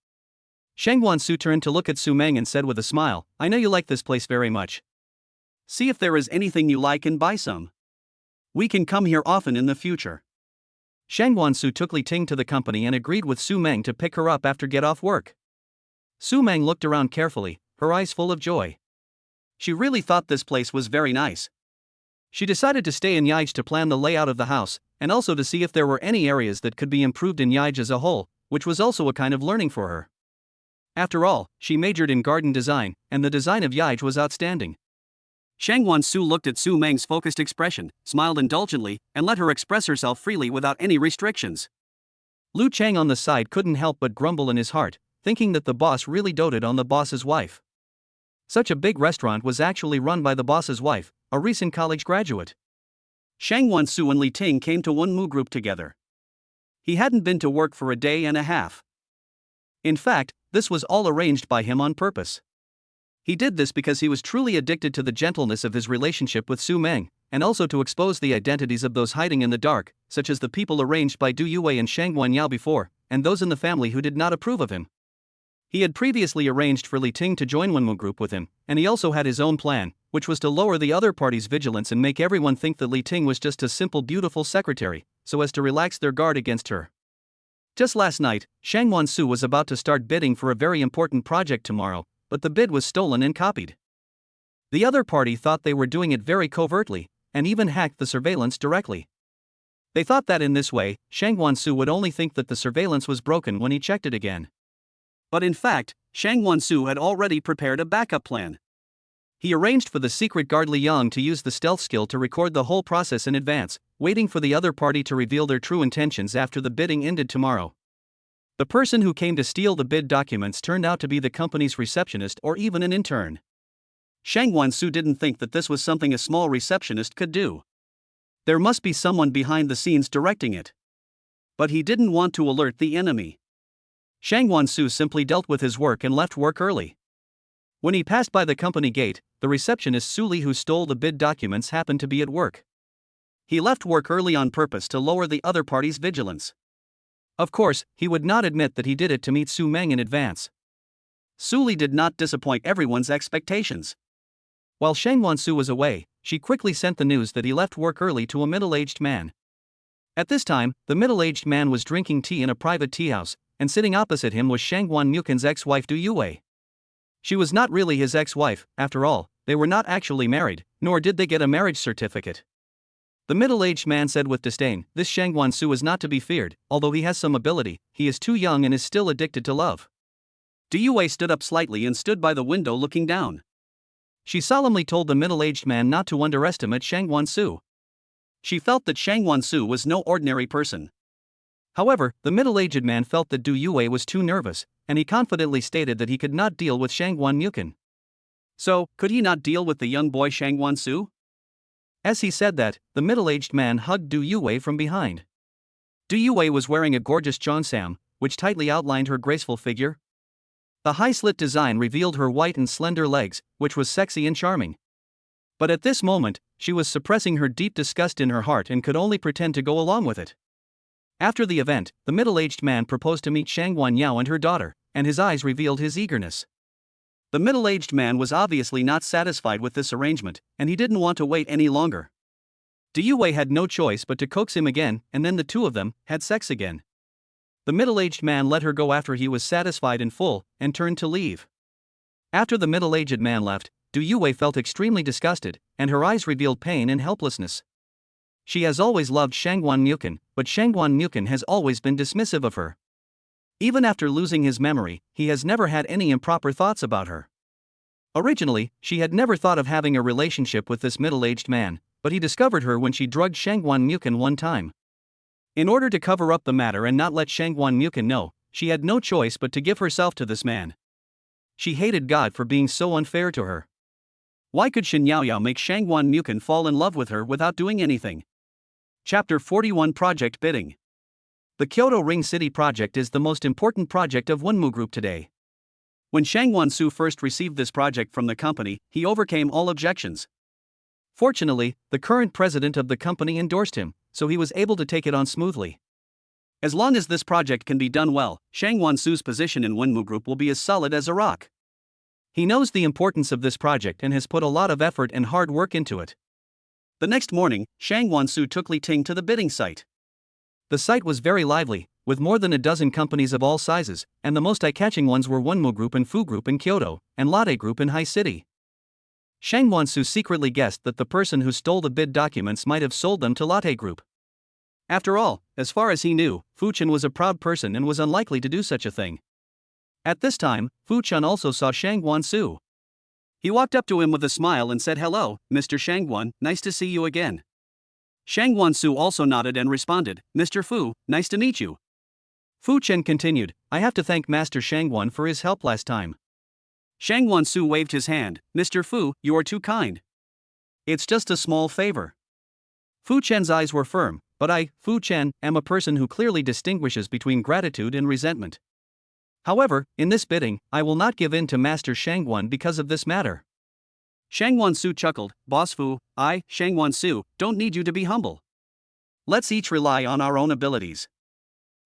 Shangwan Su turned to look at Su Mang and said with a smile, I know you like this place very much. See if there is anything you like and buy some. We can come here often in the future. Shangwan Su took Li Ting to the company and agreed with Su Mang to pick her up after get off work. Su Mang looked around carefully, her eyes full of joy. She really thought this place was very nice. She decided to stay in Yaij to plan the layout of the house, and also to see if there were any areas that could be improved in Yaij as a whole, which was also a kind of learning for her. After all, she majored in garden design, and the design of Yaij was outstanding. Shangwan Su looked at Su Mang's focused expression, smiled indulgently, and let her express herself freely without any restrictions. Lu Chang on the side couldn't help but grumble in his heart, thinking that the boss really doted on the boss's wife. Such a big restaurant was actually run by the boss's wife, a recent college graduate. Shangwan Su and Li Ting came to Wenmu Group together. He hadn't been to work for a day and a half. In fact, this was all arranged by him on purpose. He did this because he was truly addicted to the gentleness of his relationship with Su Mang, and also to expose the identities of those hiding in the dark, such as the people arranged by Du Yue and Shangguan Yao before, and those in the family who did not approve of him. He had previously arranged for Li Ting to join Wenmu Group with him, and he also had his own plan, which was to lower the other party's vigilance and make everyone think that Li Ting was just a simple beautiful secretary, so as to relax their guard against her. Just last night, Shangwan Su was about to start bidding for a very important project tomorrow, but the bid was stolen and copied. The other party thought they were doing it very covertly, and even hacked the surveillance directly. They thought that in this way, Shangwan Su would only think that the surveillance was broken when he checked it again. But in fact, Shangwan Su had already prepared a backup plan. He arranged for the secret guard Li Yang to use the stealth skill to record the whole process in advance, waiting for the other party to reveal their true intentions after the bidding ended tomorrow. The person who came to steal the bid documents turned out to be the company's receptionist or even an intern. Shangwan Su didn't think that this was something a small receptionist could do. There must be someone behind the scenes directing it. But he didn't want to alert the enemy. Shangwan Su simply dealt with his work and left work early. When he passed by the company gate, the receptionist Su Li who stole the bid documents happened to be at work. He left work early on purpose to lower the other party's vigilance. Of course, he would not admit that he did it to meet Su Mang in advance. Su Li did not disappoint everyone's expectations. While Shangwan Su was away, she quickly sent the news that he left work early to a middle-aged man. At this time, the middle-aged man was drinking tea in a private tea house, and sitting opposite him was Shangguan Mukin's ex-wife Du Yue. She was not really his ex-wife, after all, they were not actually married, nor did they get a marriage certificate. The middle-aged man said with disdain, "This Shangguan Su is not to be feared, although he has some ability, he is too young and is still addicted to love." Du Yue stood up slightly and stood by the window looking down. She solemnly told the middle-aged man not to underestimate Shangguan Su. She felt that Shangguan Su was no ordinary person. However, the middle-aged man felt that Du Yue was too nervous, and he confidently stated that he could not deal with Shangguan Mukin. So, could he not deal with the young boy Shangguan Su? As he said that, the middle-aged man hugged Du Yue from behind. Du Yue was wearing a gorgeous cheongsam, which tightly outlined her graceful figure. The high-slit design revealed her white and slender legs, which was sexy and charming. But at this moment, she was suppressing her deep disgust in her heart and could only pretend to go along with it. After the event, the middle-aged man proposed to meet Shangguan Yao and her daughter, and his eyes revealed his eagerness. The middle-aged man was obviously not satisfied with this arrangement, and he didn't want to wait any longer. Du Yue had no choice but to coax him again, and then the two of them had sex again. The middle-aged man let her go after he was satisfied in full, and turned to leave. After the middle-aged man left, Du Yue felt extremely disgusted, and her eyes revealed pain and helplessness. She has always loved Shangguan Mukin, but Shangguan Mukin has always been dismissive of her. Even after losing his memory, he has never had any improper thoughts about her. Originally, she had never thought of having a relationship with this middle-aged man, but he discovered her when she drugged Shangguan Mukin one time. In order to cover up the matter and not let Shangguan Mukin know, she had no choice but to give herself to this man. She hated God for being so unfair to her. Why could Shen Yaoyao make Shangguan Mukin fall in love with her without doing anything? Chapter 41 Project Bidding. The Kyoto Ring City project is the most important project of Wenmu Group today. When Shangguan Su first received this project from the company, he overcame all objections. Fortunately, the current president of the company endorsed him, so he was able to take it on smoothly. As long as this project can be done well, Shangguan Su's position in Wenmu Group will be as solid as a rock. He knows the importance of this project and has put a lot of effort and hard work into it. The next morning, Shangguan Su took Li Ting to the bidding site. The site was very lively, with more than a dozen companies of all sizes, and the most eye-catching ones were Wenmu Group and Fu Group in Kyoto, and Lotte Group in High City. Shang Wansu secretly guessed that the person who stole the bid documents might have sold them to Lotte Group. After all, as far as he knew, Fu Chen was a proud person and was unlikely to do such a thing. At this time, Fu Chen also saw Shang Wansu. He walked up to him with a smile and said, "Hello, Mr. Shangguan, nice to see you again." Shang Wansu also nodded and responded, "Mr. Fu, nice to meet you." Fu Chen continued, "I have to thank Master Shangguan for his help last time." Shang Wansu waved his hand, "Mr. Fu, you are too kind. It's just a small favor." Fu Chen's eyes were firm, but I, Fu Chen, am a person who clearly distinguishes between gratitude and resentment. However, in this bidding, I will not give in to Master Shangguan because of this matter. Shang Wansu chuckled, "Boss Fu, I, Shang Wansu, don't need you to be humble. Let's each rely on our own abilities."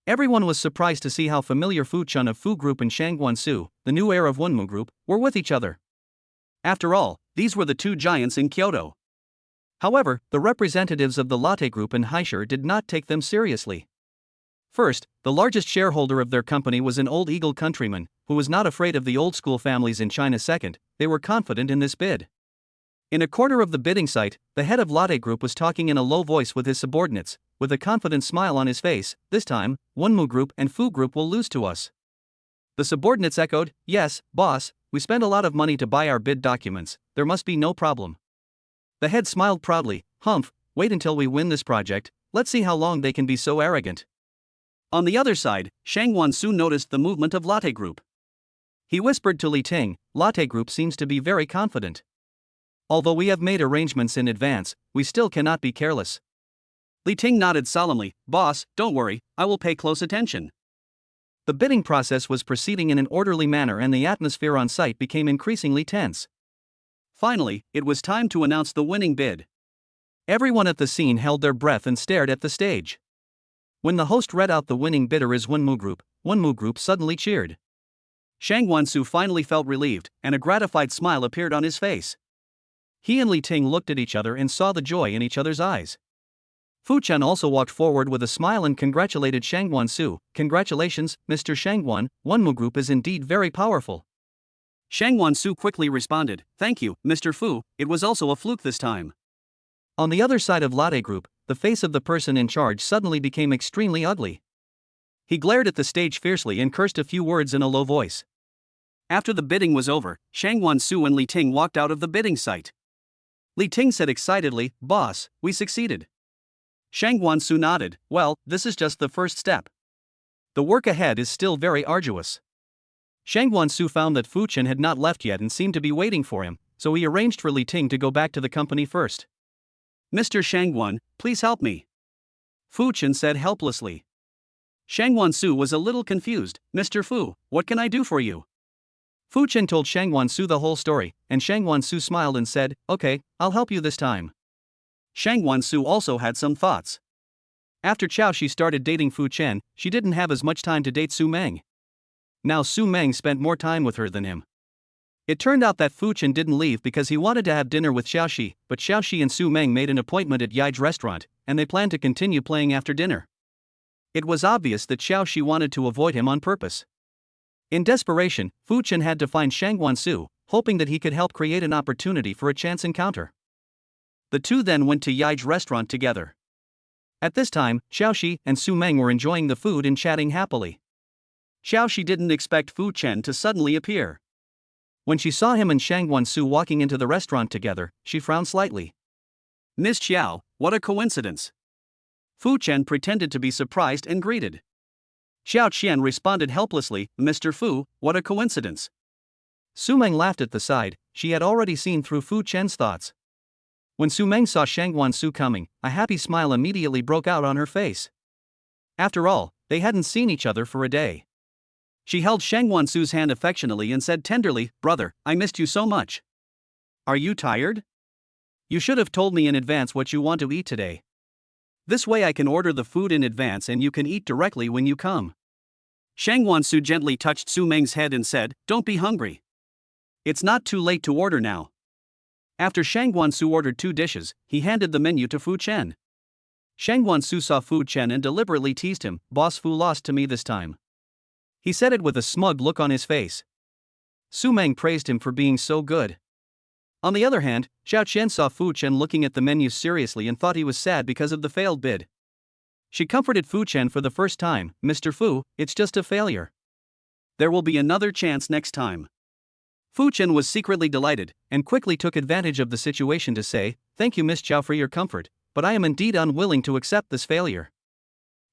Everyone was surprised to see how familiar Fu Chen of Fu Group and Shang Wansu, the new heir of Wenmu Group, were with each other. After all, these were the two giants in Kyoto. However, the representatives of the Lotte Group and Heisher did not take them seriously. First, the largest shareholder of their company was an old eagle countryman, who was not afraid of the old-school families in China. Second, they were confident in this bid. In a corner of the bidding site, the head of Lotte Group was talking in a low voice with his subordinates, with a confident smile on his face. "This time, Wenmu Group and Fu Group will lose to us." The subordinates echoed, "Yes, boss, we spent a lot of money to buy our bid documents, there must be no problem." The head smiled proudly, "Humph, wait until we win this project, let's see how long they can be so arrogant." On the other side, Shang Wansu noticed the movement of Lotte Group. He whispered to Li Ting, "Lotte Group seems to be very confident. Although we have made arrangements in advance, we still cannot be careless." Li Ting nodded solemnly, "Boss, don't worry, I will pay close attention." The bidding process was proceeding in an orderly manner and the atmosphere on site became increasingly tense. Finally, it was time to announce the winning bid. Everyone at the scene held their breath and stared at the stage. When the host read out the winning bidder is Wenmu Group suddenly cheered. Shang Wansu finally felt relieved, and a gratified smile appeared on his face. He and Li Ting looked at each other and saw the joy in each other's eyes. Fu Chen also walked forward with a smile and congratulated Shang Wansu, "Congratulations, Mr. Shangguan, Wenmu Group is indeed very powerful." Shang Wansu quickly responded, "Thank you, Mr. Fu, it was also a fluke this time." On the other side of Lotte Group, the face of the person in charge suddenly became extremely ugly. He glared at the stage fiercely and cursed a few words in a low voice. After the bidding was over, Shang Wansu and Li Ting walked out of the bidding site. Li Ting said excitedly, "Boss, we succeeded." Shang Wansu nodded, "Well, this is just the first step. The work ahead is still very arduous." Shang Wansu found that Fu Chen had not left yet and seemed to be waiting for him, so he arranged for Li Ting to go back to the company first. "Mr. Shangguan, please help me," Fu Chen said helplessly. Shang Wansu was a little confused. "Mr. Fu, what can I do for you?" Fu Chen told Shang Wansu the whole story, and Shang Wansu smiled and said, "Okay, I'll help you this time." Shang Wansu also had some thoughts. After Xiaoxi started dating Fu Chen, she didn't have as much time to date Su Mang. Now Su Mang spent more time with her than him. It turned out that Fu Chen didn't leave because he wanted to have dinner with Xiaoxi, but Xiaoxi and Su Mang made an appointment at Yi's restaurant, and they planned to continue playing after dinner. It was obvious that Xiaoxi wanted to avoid him on purpose. In desperation, Fu Chen had to find Shang Wansu, hoping that he could help create an opportunity for a chance encounter. The two then went to Yi's restaurant together. At this time, Xiaoxi and Su Mang were enjoying the food and chatting happily. Xiaoxi didn't expect Fu Chen to suddenly appear. When she saw him and Shang Wansu walking into the restaurant together, she frowned slightly. "Miss Xiao, what a coincidence." Fu Chen pretended to be surprised and greeted. Xiao Qian responded helplessly, "Mr. Fu, what a coincidence." Su Meng laughed at the side, she had already seen through Fu Chen's thoughts. When Su Meng saw Shang Wansu coming, a happy smile immediately broke out on her face. After all, they hadn't seen each other for a day. She held Shang Wansu's hand affectionately and said tenderly, "Brother, I missed you so much. Are you tired? You should have told me in advance what you want to eat today. This way I can order the food in advance and you can eat directly when you come." Shang Wansu gently touched Su Meng's head and said, "Don't be hungry. It's not too late to order now." After Shang Wansu ordered 2 dishes, he handed the menu to Fu Chen. Shang Wansu saw Fu Chen and deliberately teased him, "Boss Fu lost to me this time." He said it with a smug look on his face. Su Meng praised him for being so good. On the other hand, Xiao Qian saw Fu Chen looking at the menu seriously and thought he was sad because of the failed bid. She comforted Fu Chen for the first time. Mr. Fu, it's just a failure. There will be another chance next time. Fu Chen was secretly delighted, and quickly took advantage of the situation to say, thank you Miss Qiao for your comfort, but I am indeed unwilling to accept this failure.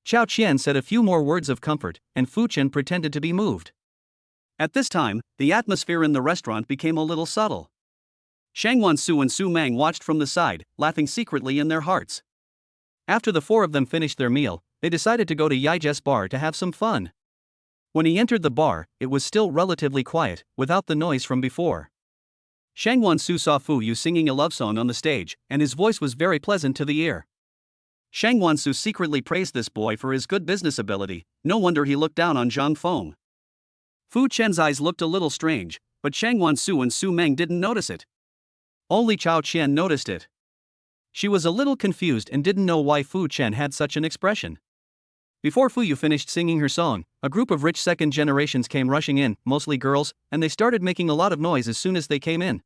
Xiao Qian said a few more words of comfort, and Fu Chen pretended to be moved. At this time, the atmosphere in the restaurant became a little subtle. Shangwan Su and Su Mang watched from the side, laughing secretly in their hearts. After the four of them finished their meal, they decided to go to Yije's bar to have some fun. When he entered the bar, it was still relatively quiet, without the noise from before. Shangwan Su saw Fu Yu singing a love song on the stage, and his voice was very pleasant to the ear. Shangwan Su secretly praised this boy for his good business ability. No wonder he looked down on Zhang Feng. Fu Chen's eyes looked a little strange, but Shangwan Su and Su Meng didn't notice it. Only Qiao Qian noticed it. She was a little confused and didn't know why Fu Chen had such an expression. Before Fu Yu finished singing her song, a group of rich second generations came rushing in, mostly girls, and they started making a lot of noise as soon as they came in.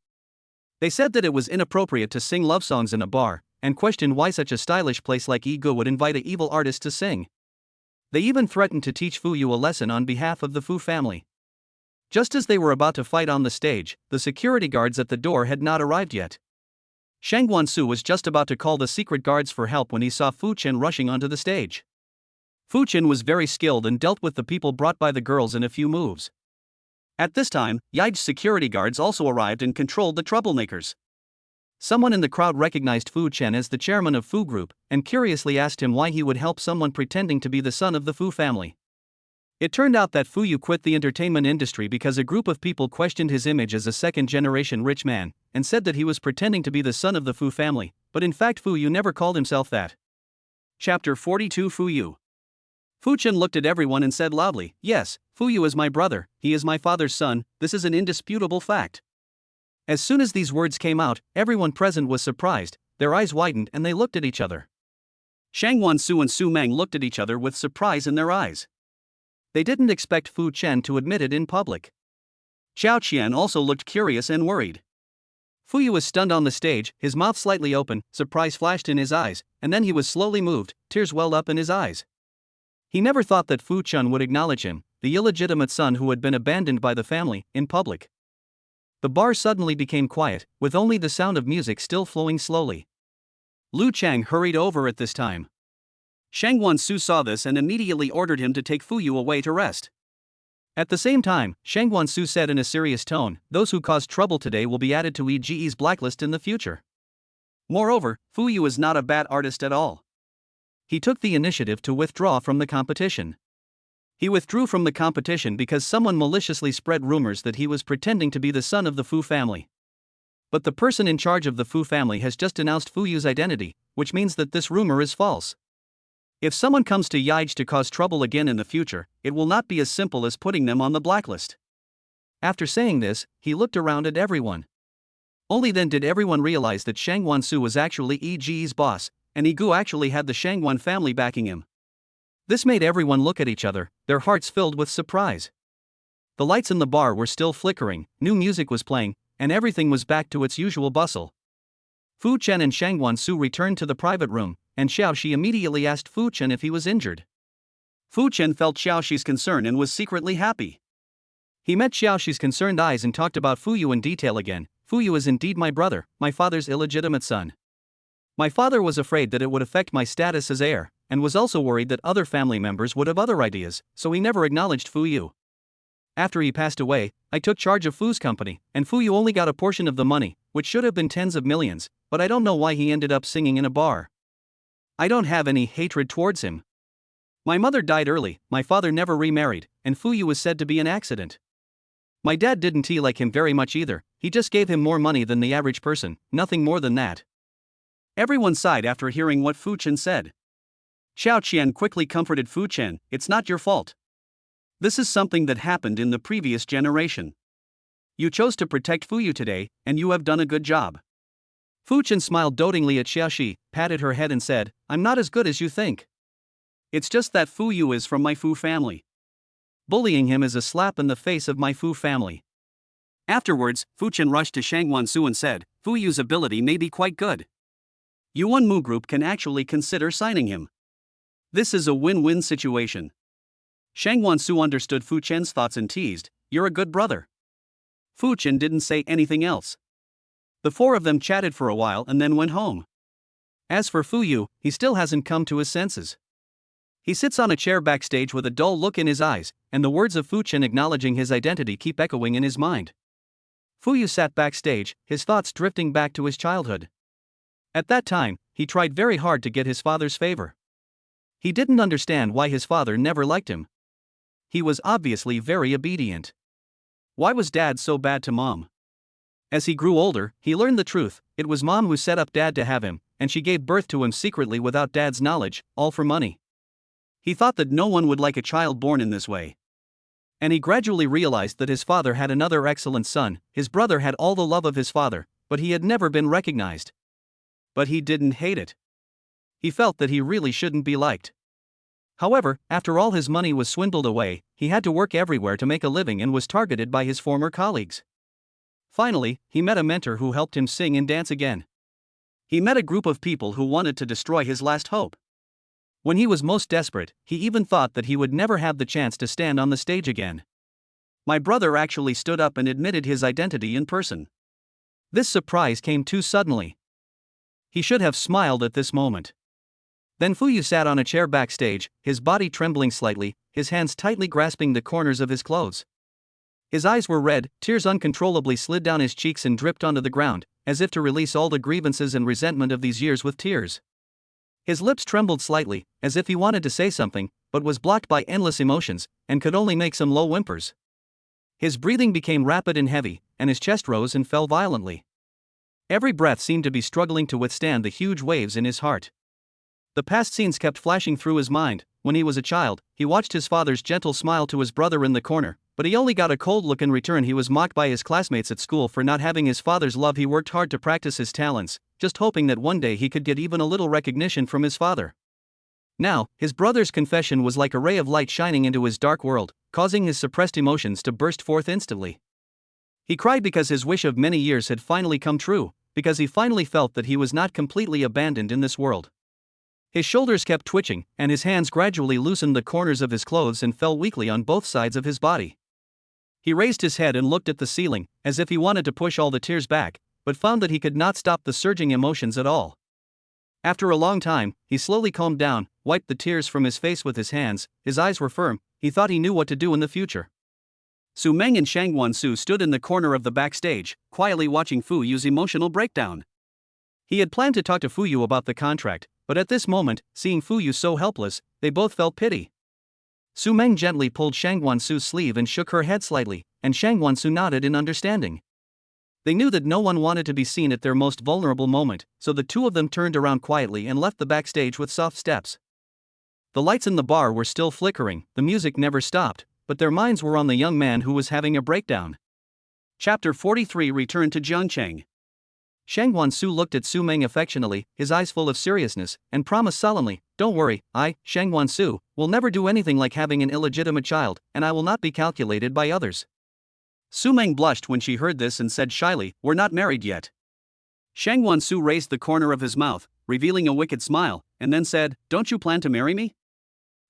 They said that it was inappropriate to sing love songs in a bar, and questioned why such a stylish place like Yigu would invite an evil artist to sing. They even threatened to teach Fu Yu a lesson on behalf of the Fu family. Just as they were about to fight on the stage, the security guards at the door had not arrived yet. Shangwan Su was just about to call the secret guards for help when he saw Fu Chen rushing onto the stage. Fu Chen was very skilled and dealt with the people brought by the girls in a few moves. At this time, Yije's security guards also arrived and controlled the troublemakers. Someone in the crowd recognized Fu Chen as the chairman of Fu Group, and curiously asked him why he would help someone pretending to be the son of the Fu family. It turned out that Fu Yu quit the entertainment industry because a group of people questioned his image as a second-generation rich man, and said that he was pretending to be the son of the Fu family, but in fact Fu Yu never called himself that. Chapter 42 Fu Yu. Fu Chen looked at everyone and said loudly, yes, Fu Yu is my brother, he is my father's son, this is an indisputable fact. As soon as these words came out, everyone present was surprised, their eyes widened and they looked at each other. Shangwan Su and Su Mang looked at each other with surprise in their eyes. They didn't expect Fu Chen to admit it in public. Xiao Qian also looked curious and worried. Fu Yu was stunned on the stage, his mouth slightly open, surprise flashed in his eyes, and then he was slowly moved, tears welled up in his eyes. He never thought that Fu Chen would acknowledge him, the illegitimate son who had been abandoned by the family, in public. The bar suddenly became quiet, with only the sound of music still flowing slowly. Lu Chang hurried over at this time. Shangwan Su saw this and immediately ordered him to take Fu Yu away to rest. At the same time, Shangwan Su said in a serious tone, those who caused trouble today will be added to EGE's blacklist in the future. Moreover, Fu Yu is not a bad artist at all. He took the initiative to withdraw from the competition. He withdrew from the competition because someone maliciously spread rumors that he was pretending to be the son of the Fu family. But the person in charge of the Fu family has just announced Fu Yu's identity, which means that this rumor is false. If someone comes to Yige to cause trouble again in the future, it will not be as simple as putting them on the blacklist. After saying this, he looked around at everyone. Only then did everyone realize that Shangwan Su was actually EGE's boss, and Yigu actually had the Shangwan family backing him. This made everyone look at each other, their hearts filled with surprise. The lights in the bar were still flickering, new music was playing, and everything was back to its usual bustle. Fu Chen and Shangwan Su returned to the private room, and Xiaoxi immediately asked Fu Chen if he was injured. Fu Chen felt Xiaoxi's concern and was secretly happy. He met Xiaoxi's concerned eyes and talked about Fu Yu in detail again. Fu Yu is indeed my brother, my father's illegitimate son. My father was afraid that it would affect my status as heir, and was also worried that other family members would have other ideas, so he never acknowledged Fu Yu. After he passed away, I took charge of Fu's company, and Fu Yu only got a portion of the money, which should have been tens of millions, but I don't know why he ended up singing in a bar. I don't have any hatred towards him. My mother died early, my father never remarried, and Fu Yu was said to be an accident. My dad didn't like him very much either, he just gave him more money than the average person, nothing more than that. Everyone sighed after hearing what Fu Chen said. Xiao Qian quickly comforted Fu Chen, it's not your fault. This is something that happened in the previous generation. You chose to protect Fu Yu today, and you have done a good job. Fu Chen smiled dotingly at Xiaoxi, patted her head and said, I'm not as good as you think. It's just that Fu Yu is from my Fu family. Bullying him is a slap in the face of my Fu family. Afterwards, Fu Chen rushed to Shang Wansu and said, Fu Yu's ability may be quite good. Yuan Mu Group can actually consider signing him. This is a win-win situation. Shang Wansu understood Fu Chen's thoughts and teased, You're a good brother. Fu Chen didn't say anything else. The four of them chatted for a while and then went home. As for Fu Yu, he still hasn't come to his senses. He sits on a chair backstage with a dull look in his eyes, and the words of Fu Chen acknowledging his identity keep echoing in his mind. Fu Yu sat backstage, his thoughts drifting back to his childhood. At that time, he tried very hard to get his father's favor. He didn't understand why his father never liked him. He was obviously very obedient. Why was Dad so bad to Mom? As he grew older, he learned the truth. It was Mom who set up Dad to have him, and she gave birth to him secretly without Dad's knowledge, all for money. He thought that no one would like a child born in this way. And he gradually realized that his father had another excellent son. His brother had all the love of his father, but he had never been recognized. But he didn't hate it. He felt that he really shouldn't be liked. However, after all his money was swindled away, he had to work everywhere to make a living and was targeted by his former colleagues. Finally, he met a mentor who helped him sing and dance again. He met a group of people who wanted to destroy his last hope. When he was most desperate, he even thought that he would never have the chance to stand on the stage again. My brother actually stood up and admitted his identity in person. This surprise came too suddenly. He should have smiled at this moment. Then Fu Yu sat on a chair backstage, his body trembling slightly, his hands tightly grasping the corners of his clothes. His eyes were red, tears uncontrollably slid down his cheeks and dripped onto the ground, as if to release all the grievances and resentment of these years with tears. His lips trembled slightly, as if he wanted to say something, but was blocked by endless emotions, and could only make some low whimpers. His breathing became rapid and heavy, and his chest rose and fell violently. Every breath seemed to be struggling to withstand the huge waves in his heart. The past scenes kept flashing through his mind. When he was a child, he watched his father's gentle smile to his brother in the corner, but he only got a cold look in return. He was mocked by his classmates at school for not having his father's love. He worked hard to practice his talents, just hoping that one day he could get even a little recognition from his father. Now, his brother's confession was like a ray of light shining into his dark world, causing his suppressed emotions to burst forth instantly. He cried because his wish of many years had finally come true, because he finally felt that he was not completely abandoned in this world. His shoulders kept twitching, and his hands gradually loosened the corners of his clothes and fell weakly on both sides of his body. He raised his head and looked at the ceiling, as if he wanted to push all the tears back, but found that he could not stop the surging emotions at all. After a long time, he slowly calmed down, wiped the tears from his face with his hands. His eyes were firm. He thought he knew what to do in the future. Su Mang and Shang Wansu stood in the corner of the backstage, quietly watching Fu Yu's emotional breakdown. He had planned to talk to Fu Yu about the contract, but at this moment, seeing Fu Yu so helpless, they both felt pity. Su Mang gently pulled Shang Wansu's sleeve and shook her head slightly, and Shang Wansu nodded in understanding. They knew that no one wanted to be seen at their most vulnerable moment, so the two of them turned around quietly and left the backstage with soft steps. The lights in the bar were still flickering, the music never stopped, but their minds were on the young man who was having a breakdown. Chapter 43 Return to Jiangcheng. Shang Wansu looked at Su Mang affectionately, his eyes full of seriousness, and promised solemnly, Don't worry, Shang Wansu, will never do anything like having an illegitimate child, and I will not be calculated by others. Su Mang blushed when she heard this and said shyly, We're not married yet. Shang Wansu raised the corner of his mouth, revealing a wicked smile, and then said, Don't you plan to marry me?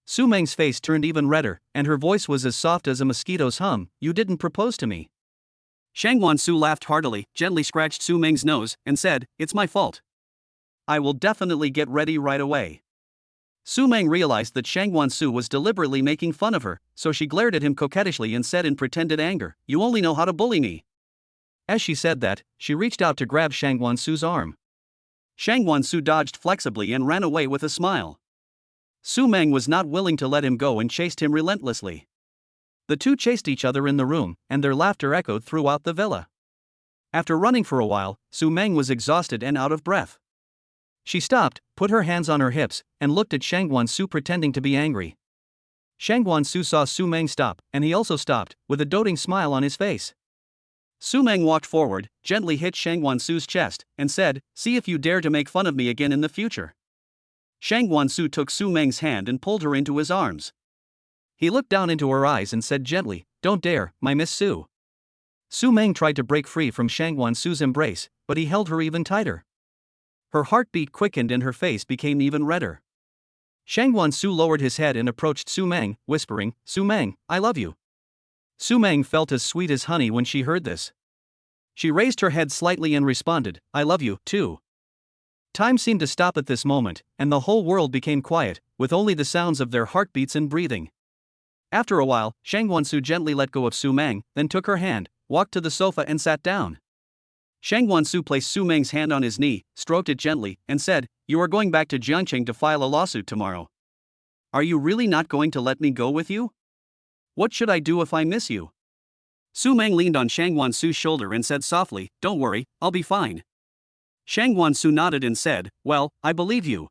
Su Mang's face turned even redder, and her voice was as soft as a mosquito's hum, You didn't propose to me. Shang Wansu laughed heartily, gently scratched Su Mang's nose, and said, It's my fault. I will definitely get ready right away. Su Mang realized that Shang Wansu was deliberately making fun of her, so she glared at him coquettishly and said in pretended anger, You only know how to bully me. As she said that, she reached out to grab Shang Wansu's arm. Shang Wansu dodged flexibly and ran away with a smile. Su Mang was not willing to let him go and chased him relentlessly. The two chased each other in the room, and their laughter echoed throughout the villa. After running for a while, Su Mang was exhausted and out of breath. She stopped, put her hands on her hips, and looked at Shang Wansu pretending to be angry. Shang Wansu saw Su Mang stop, and he also stopped, with a doting smile on his face. Su Mang walked forward, gently hit Shang Wansu's chest, and said, See if you dare to make fun of me again in the future. Shang Wansu took Su Mang's hand and pulled her into his arms. He looked down into her eyes and said gently, Don't dare, my Miss Su. Su Mang tried to break free from Shangwan Su's embrace, but he held her even tighter. Her heartbeat quickened and her face became even redder. Shangwan Su lowered his head and approached Su Mang, whispering, "Su Mang, I love you." Su Mang felt as sweet as honey when she heard this. She raised her head slightly and responded, "I love you, too." Time seemed to stop at this moment, and the whole world became quiet, with only the sounds of their heartbeats and breathing. After a while, Shangwan Su gently let go of Su Mang, then took her hand, walked to the sofa and sat down. Shangwan Su placed Su Mang's hand on his knee, stroked it gently, and said, "You are going back to Jiangqing to file a lawsuit tomorrow. Are you really not going to let me go with you? What should I do if I miss you?" Su Mang leaned on Shangwan Su's shoulder and said softly, "Don't worry, I'll be fine." Shangwan Su nodded and said, "Well, I believe you.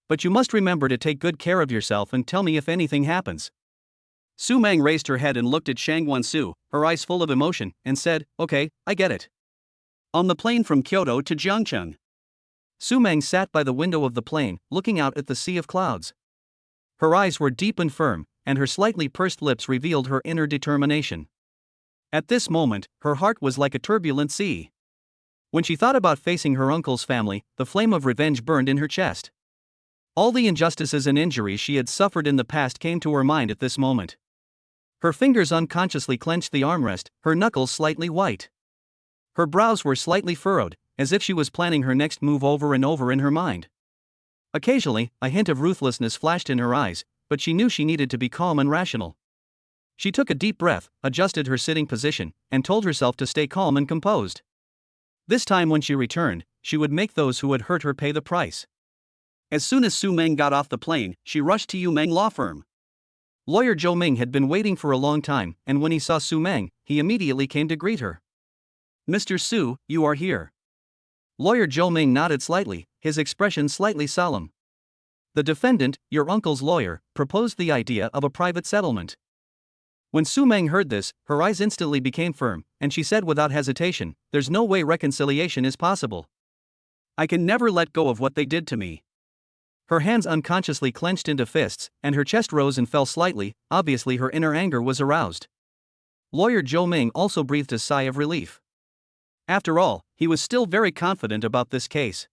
But you must remember to take good care of yourself and tell me if anything happens." Su Mang raised her head and looked at Shangwan Su, her eyes full of emotion, and said, "Okay, I get it." On the plane from Kyoto to Jiangcheng, Su Mang sat by the window of the plane, looking out at the sea of clouds. Her eyes were deep and firm, and her slightly pursed lips revealed her inner determination. At this moment, her heart was like a turbulent sea. When she thought about facing her uncle's family, the flame of revenge burned in her chest. All the injustices and injuries she had suffered in the past came to her mind at this moment. Her fingers unconsciously clenched the armrest, her knuckles slightly white. Her brows were slightly furrowed, as if she was planning her next move over and over in her mind. Occasionally, a hint of ruthlessness flashed in her eyes, but she knew she needed to be calm and rational. She took a deep breath, adjusted her sitting position, and told herself to stay calm and composed. This time when she returned, she would make those who had hurt her pay the price. As soon as Su Mang got off the plane, she rushed to Yu Meng Law Firm. Lawyer Zhou Ming had been waiting for a long time, and when he saw Su Mang, he immediately came to greet her. "Mr. Su, you are here." Lawyer Zhou Ming nodded slightly, his expression slightly solemn. "The defendant, your uncle's lawyer, proposed the idea of a private settlement." When Su Mang heard this, her eyes instantly became firm, and she said without hesitation, "There's no way reconciliation is possible. I can never let go of what they did to me." Her hands unconsciously clenched into fists, and her chest rose and fell slightly, obviously her inner anger was aroused. Lawyer Zhou Ming also breathed a sigh of relief. After all, he was still very confident about this case.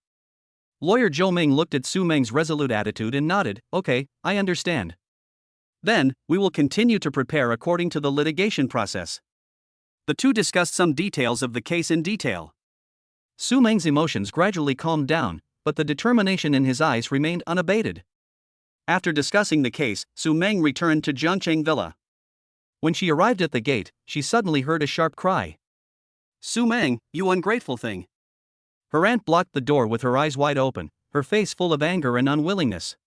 Lawyer Zhou Ming looked at Su Meng's resolute attitude and nodded, "Okay, I understand. Then, we will continue to prepare according to the litigation process." The two discussed some details of the case in detail. Su Meng's emotions gradually calmed down, but the determination in his eyes remained unabated. After discussing the case, Su Meng returned to Jiangcheng Villa. When she arrived at the gate, she suddenly heard a sharp cry. "Su Meng, you ungrateful thing." Her aunt blocked the door with her eyes wide open, her face full of anger and unwillingness.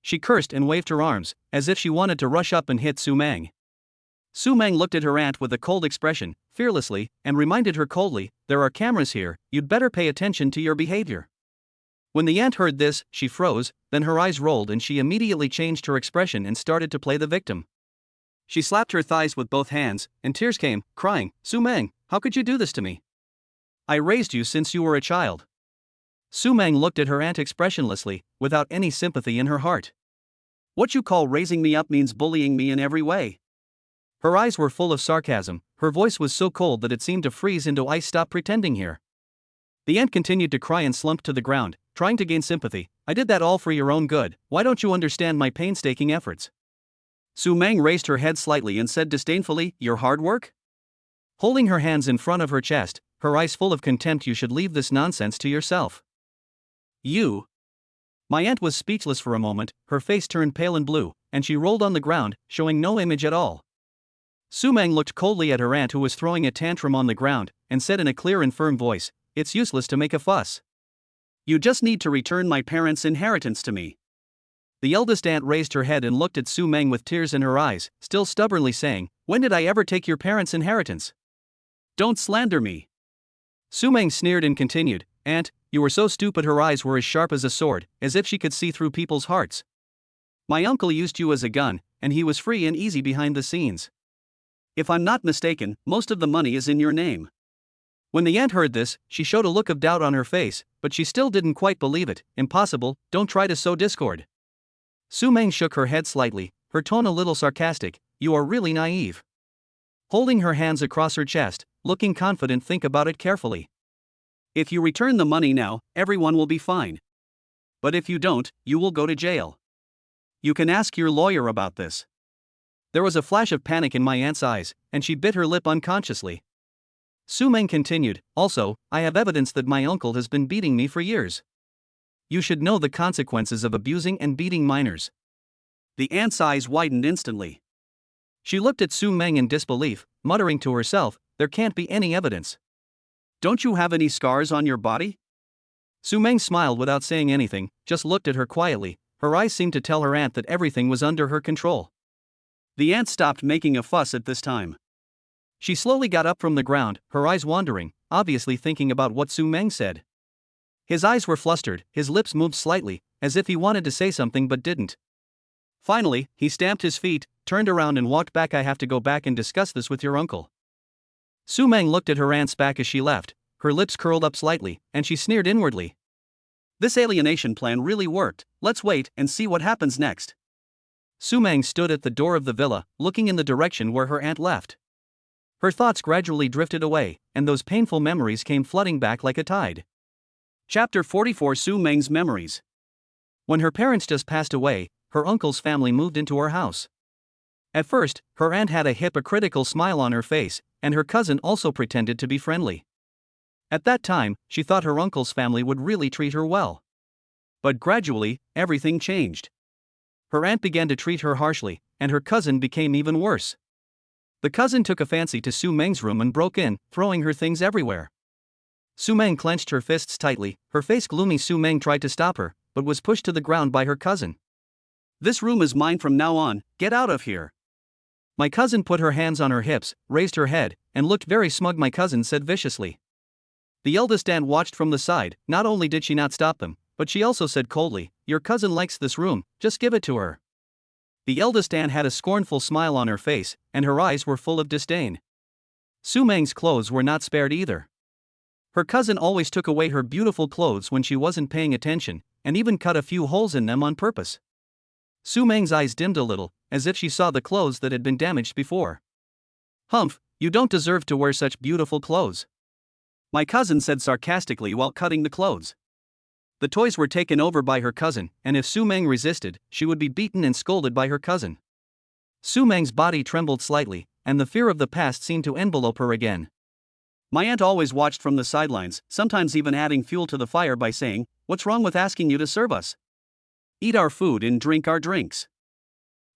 She cursed and waved her arms, as if she wanted to rush up and hit Su Meng. Su Meng looked at her aunt with a cold expression, fearlessly, and reminded her coldly, "There are cameras here, you'd better pay attention to your behavior." When the aunt heard this, she froze, then her eyes rolled and she immediately changed her expression and started to play the victim. She slapped her thighs with both hands, and tears came, crying, "Su Meng, how could you do this to me? I raised you since you were a child." Su Meng looked at her aunt expressionlessly, without any sympathy in her heart. "What you call raising me up means bullying me in every way." Her eyes were full of sarcasm, her voice was so cold that it seemed to freeze into ice. "Stop pretending here." The aunt continued to cry and slumped to the ground, trying to gain sympathy. "I did that all for your own good, why don't you understand my painstaking efforts?" Su Meng raised her head slightly and said disdainfully, "Your hard work?" Holding her hands in front of her chest, her eyes full of contempt, "You should leave this nonsense to yourself." "You?" My aunt was speechless for a moment, her face turned pale and blue, and she rolled on the ground, showing no image at all. Su Meng looked coldly at her aunt, who was throwing a tantrum on the ground, and said in a clear and firm voice, "It's useless to make a fuss. You just need to return my parents' inheritance to me." The eldest aunt raised her head and looked at Su Meng with tears in her eyes, still stubbornly saying, "When did I ever take your parents' inheritance? Don't slander me." Su Meng sneered and continued, "Aunt, you were so stupid." Her eyes were as sharp as a sword, as if she could see through people's hearts. "My uncle used you as a gun, and he was free and easy behind the scenes. If I'm not mistaken, most of the money is in your name." When the aunt heard this, she showed a look of doubt on her face, but she still didn't quite believe it. "Impossible, don't try to sow discord." Su Meng shook her head slightly, her tone a little sarcastic, "You are really naive. holding her hands across her chest, looking confident. Think about it carefully. If you return the money now, everyone will be fine. But if you don't, you will go to jail. You can ask your lawyer about this. There was a flash of panic in my aunt's eyes, and she bit her lip unconsciously. Su Mang continued, also, I have evidence that my uncle has been beating me for years. You should know the consequences of abusing and beating minors. The aunt's eyes widened instantly. She looked at Su Mang in disbelief, muttering to herself, there can't be any evidence. Don't you have any scars on your body? Su Mang smiled without saying anything, just looked at her quietly. Her eyes seemed to tell her aunt that everything was under her control. The aunt stopped making a fuss at this time. She slowly got up from the ground, her eyes wandering, obviously thinking about what Su Mang said. His eyes were flustered, his lips moved slightly, as if he wanted to say something but didn't. Finally, he stamped his feet, turned around and walked back. I have to go back and discuss this with your uncle. Su Mang looked at her aunt's back as she left, her lips curled up slightly, and she sneered inwardly. This alienation plan really worked, let's wait and see what happens next. Su Mang stood at the door of the villa, looking in the direction where her aunt left. Her thoughts gradually drifted away, and those painful memories came flooding back like a tide. Chapter 44 Su Mang's Memories. When her parents just passed away, her uncle's family moved into her house. At first, her aunt had a hypocritical smile on her face, and her cousin also pretended to be friendly. At that time, she thought her uncle's family would really treat her well. But gradually, everything changed. Her aunt began to treat her harshly, and her cousin became even worse. The cousin took a fancy to Su Mang's room and broke in, throwing her things everywhere. Su Mang clenched her fists tightly, her face gloomy. Su Mang tried to stop her, but was pushed to the ground by her cousin. This room is mine from now on, get out of here. My cousin put her hands on her hips, raised her head, and looked very smug. My cousin said viciously. The eldest aunt watched from the side. Not only did she not stop them, but she also said coldly, your cousin likes this room, just give it to her. The eldest aunt had a scornful smile on her face, and her eyes were full of disdain. Su Mang's clothes were not spared either. Her cousin always took away her beautiful clothes when she wasn't paying attention, and even cut a few holes in them on purpose. Su Mang's eyes dimmed a little, as if she saw the clothes that had been damaged before. Humph, you don't deserve to wear such beautiful clothes. My cousin said sarcastically while cutting the clothes. The toys were taken over by her cousin, and if Su Mang resisted, she would be beaten and scolded by her cousin. Su Mang's body trembled slightly, and the fear of the past seemed to envelope her again. My aunt always watched from the sidelines, sometimes even adding fuel to the fire by saying, what's wrong with asking you to serve us? Eat our food and drink our drinks.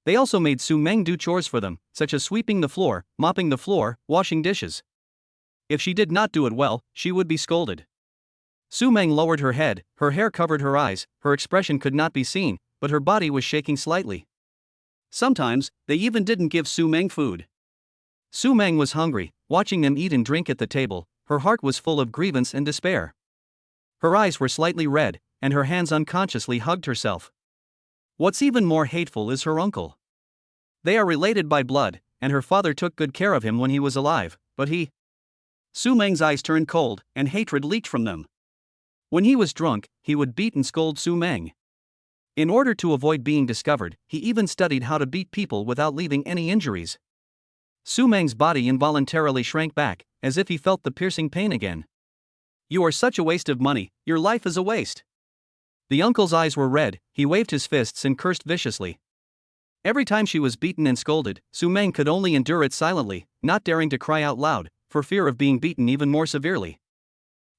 They also made Su Mang do chores for them, such as sweeping the floor, mopping the floor, washing dishes. If she did not do it well, she would be scolded. Su Mang lowered her head, her hair covered her eyes, her expression could not be seen, but her body was shaking slightly. Sometimes, they even didn't give Su Mang food. Su Mang was hungry, watching them eat and drink at the table, her heart was full of grievance and despair. Her eyes were slightly red, and her hands unconsciously hugged herself. What's even more hateful is her uncle. They are related by blood, and her father took good care of him when he was alive, but he... Su Mang's eyes turned cold, and hatred leaked from them. When he was drunk, he would beat and scold Su Mang. In order to avoid being discovered, he even studied how to beat people without leaving any injuries. Su Mang's body involuntarily shrank back, as if he felt the piercing pain again. You are such a waste of money, your life is a waste. The uncle's eyes were red, he waved his fists and cursed viciously. Every time she was beaten and scolded, Su Mang could only endure it silently, not daring to cry out loud, for fear of being beaten even more severely.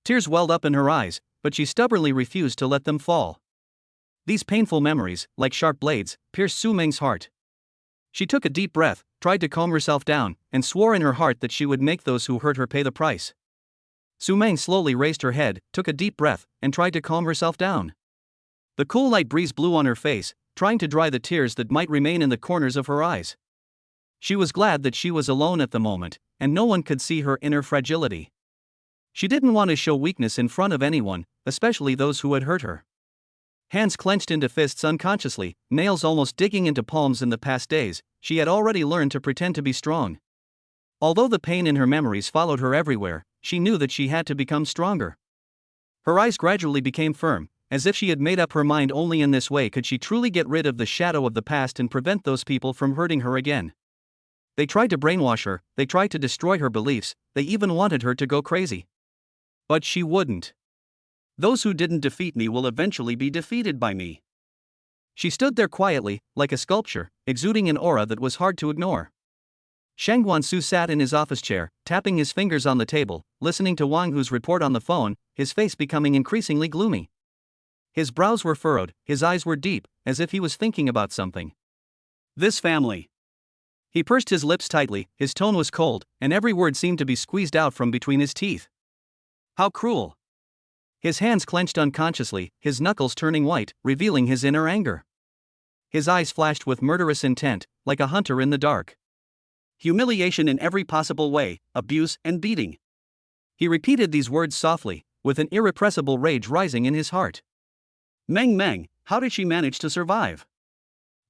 Tears welled up in her eyes, but she stubbornly refused to let them fall. These painful memories, like sharp blades, pierced Su Mang's heart. She took a deep breath, tried to calm herself down, and swore in her heart that she would make those who hurt her pay the price. Su Mang slowly raised her head, took a deep breath, and tried to calm herself down. The cool light breeze blew on her face, trying to dry the tears that might remain in the corners of her eyes. She was glad that she was alone at the moment, and no one could see her inner fragility. She didn't want to show weakness in front of anyone, especially those who had hurt her. Hands clenched into fists unconsciously, nails almost digging into palms. In the past days, she had already learned to pretend to be strong. Although the pain in her memories followed her everywhere, she knew that she had to become stronger. Her eyes gradually became firm, as if she had made up her mind only in this way could she truly get rid of the shadow of the past and prevent those people from hurting her again. They tried to brainwash her, they tried to destroy her beliefs, they even wanted her to go crazy. But she wouldn't. Those who didn't defeat me will eventually be defeated by me. She stood there quietly, like a sculpture, exuding an aura that was hard to ignore. Shang Guansu sat in his office chair, tapping his fingers on the table, listening to Wang Hu's report on the phone, his face becoming increasingly gloomy. His brows were furrowed, his eyes were deep, as if he was thinking about something. This family. He pursed his lips tightly, his tone was cold, and every word seemed to be squeezed out from between his teeth. How cruel. His hands clenched unconsciously, his knuckles turning white, revealing his inner anger. His eyes flashed with murderous intent, like a hunter in the dark. Humiliation in every possible way, abuse and beating. He repeated these words softly, with an irrepressible rage rising in his heart. Meng, how did she manage to survive?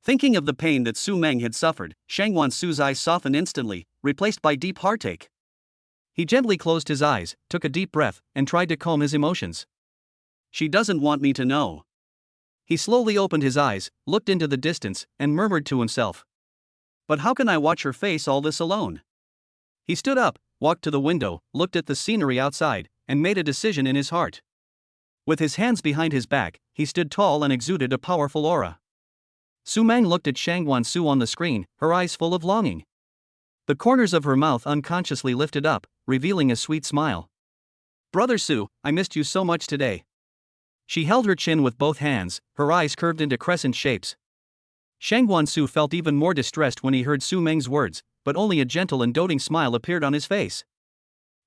Thinking of the pain that Su Mang had suffered, Shang Guansu's eyes softened instantly, replaced by deep heartache. He gently closed his eyes, took a deep breath, and tried to calm his emotions. She doesn't want me to know. He slowly opened his eyes, looked into the distance, and murmured to himself. But how can I watch her face all this alone? He stood up, walked to the window, looked at the scenery outside, and made a decision in his heart. With his hands behind his back, he stood tall and exuded a powerful aura. Su Mang looked at Shang Guansu on the screen, her eyes full of longing. The corners of her mouth unconsciously lifted up, revealing a sweet smile. Brother Su, I missed you so much today. She held her chin with both hands, her eyes curved into crescent shapes. Shang Guansu felt even more distressed when he heard Su Meng's words, but only a gentle and doting smile appeared on his face.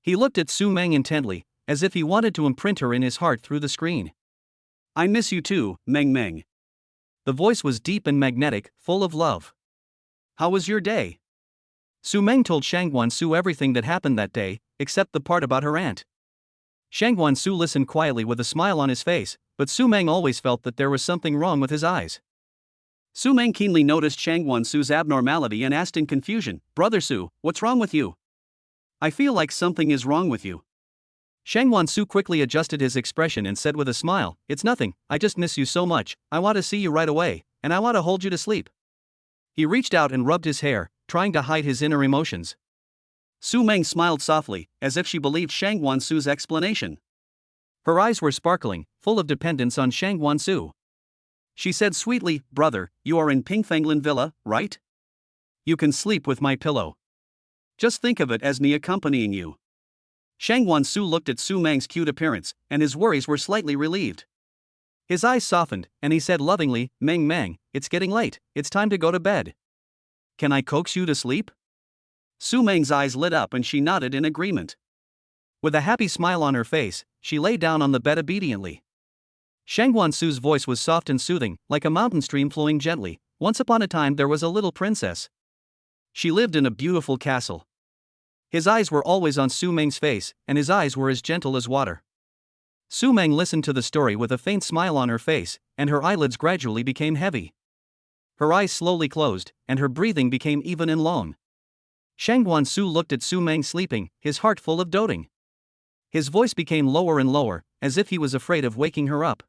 He looked at Su Mang intently, as if he wanted to imprint her in his heart through the screen. I miss you too, Meng. The voice was deep and magnetic, full of love. How was your day? Su Mang told Shang Guansu everything that happened that day, except the part about her aunt. Shang Guansu listened quietly with a smile on his face, but Su Mang always felt that there was something wrong with his eyes. Su Mang keenly noticed Shang Guansu's abnormality and asked in confusion, Brother Su, what's wrong with you? I feel like something is wrong with you. Shang Guansu quickly adjusted his expression and said with a smile, It's nothing, I just miss you so much, I want to see you right away, and I want to hold you to sleep. He reached out and rubbed his hair, trying to hide his inner emotions. Su Mang smiled softly, as if she believed Shang Guansu's explanation. Her eyes were sparkling, full of dependence on Shang Guansu. She said sweetly, Brother, you are in Pingfanglan Villa, right? You can sleep with my pillow. Just think of it as me accompanying you. Shang Guansu looked at Su Mang's cute appearance, and his worries were slightly relieved. His eyes softened, and he said lovingly, Meng, it's getting late, it's time to go to bed. Can I coax you to sleep? Su Mang's eyes lit up and she nodded in agreement. With a happy smile on her face, she lay down on the bed obediently. Shang Guansu's voice was soft and soothing, like a mountain stream flowing gently. Once upon a time there was a little princess. She lived in a beautiful castle. His eyes were always on Su Mang's face, and his eyes were as gentle as water. Su Mang listened to the story with a faint smile on her face, and her eyelids gradually became heavy. Her eyes slowly closed, and her breathing became even and long. Shang Guansu looked at Su Mang sleeping, his heart full of doting. His voice became lower and lower, as if he was afraid of waking her up.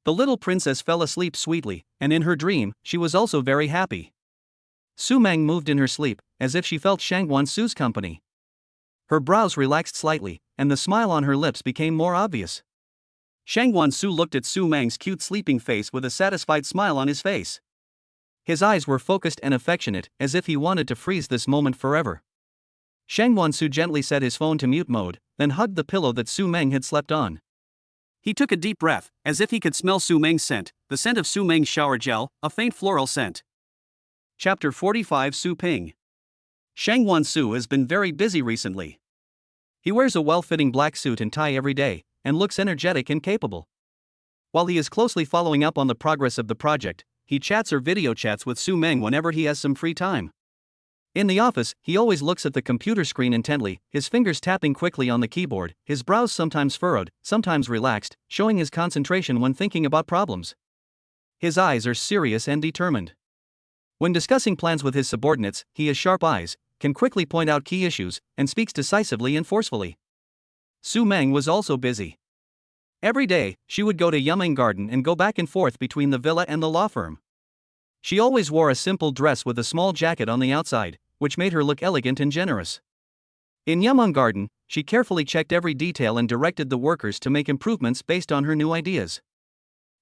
The little princess fell asleep sweetly, and in her dream, she was also very happy. Su Mang moved in her sleep, as if she felt Shang Guansu's company. Her brows relaxed slightly, and the smile on her lips became more obvious. Shang Guansu looked at Su Mang's cute sleeping face with a satisfied smile on his face. His eyes were focused and affectionate, as if he wanted to freeze this moment forever. Shang Guansu gently set his phone to mute mode, then hugged the pillow that Su Mang had slept on. He took a deep breath, as if he could smell Su Mang's scent, the scent of Su Mang's shower gel, a faint floral scent. Chapter 45 Su Ping. Shang Guansu has been very busy recently. He wears a well-fitting black suit and tie every day, and looks energetic and capable. While he is closely following up on the progress of the project, he chats or video chats with Su Mang whenever he has some free time. In the office, he always looks at the computer screen intently, his fingers tapping quickly on the keyboard, his brows sometimes furrowed, sometimes relaxed, showing his concentration when thinking about problems. His eyes are serious and determined. When discussing plans with his subordinates, he has sharp eyes, can quickly point out key issues, and speaks decisively and forcefully. Su Mang was also busy. Every day, she would go to Yumeng Garden and go back and forth between the villa and the law firm. She always wore a simple dress with a small jacket on the outside, which made her look elegant and generous. In Yumeng Garden, she carefully checked every detail and directed the workers to make improvements based on her new ideas.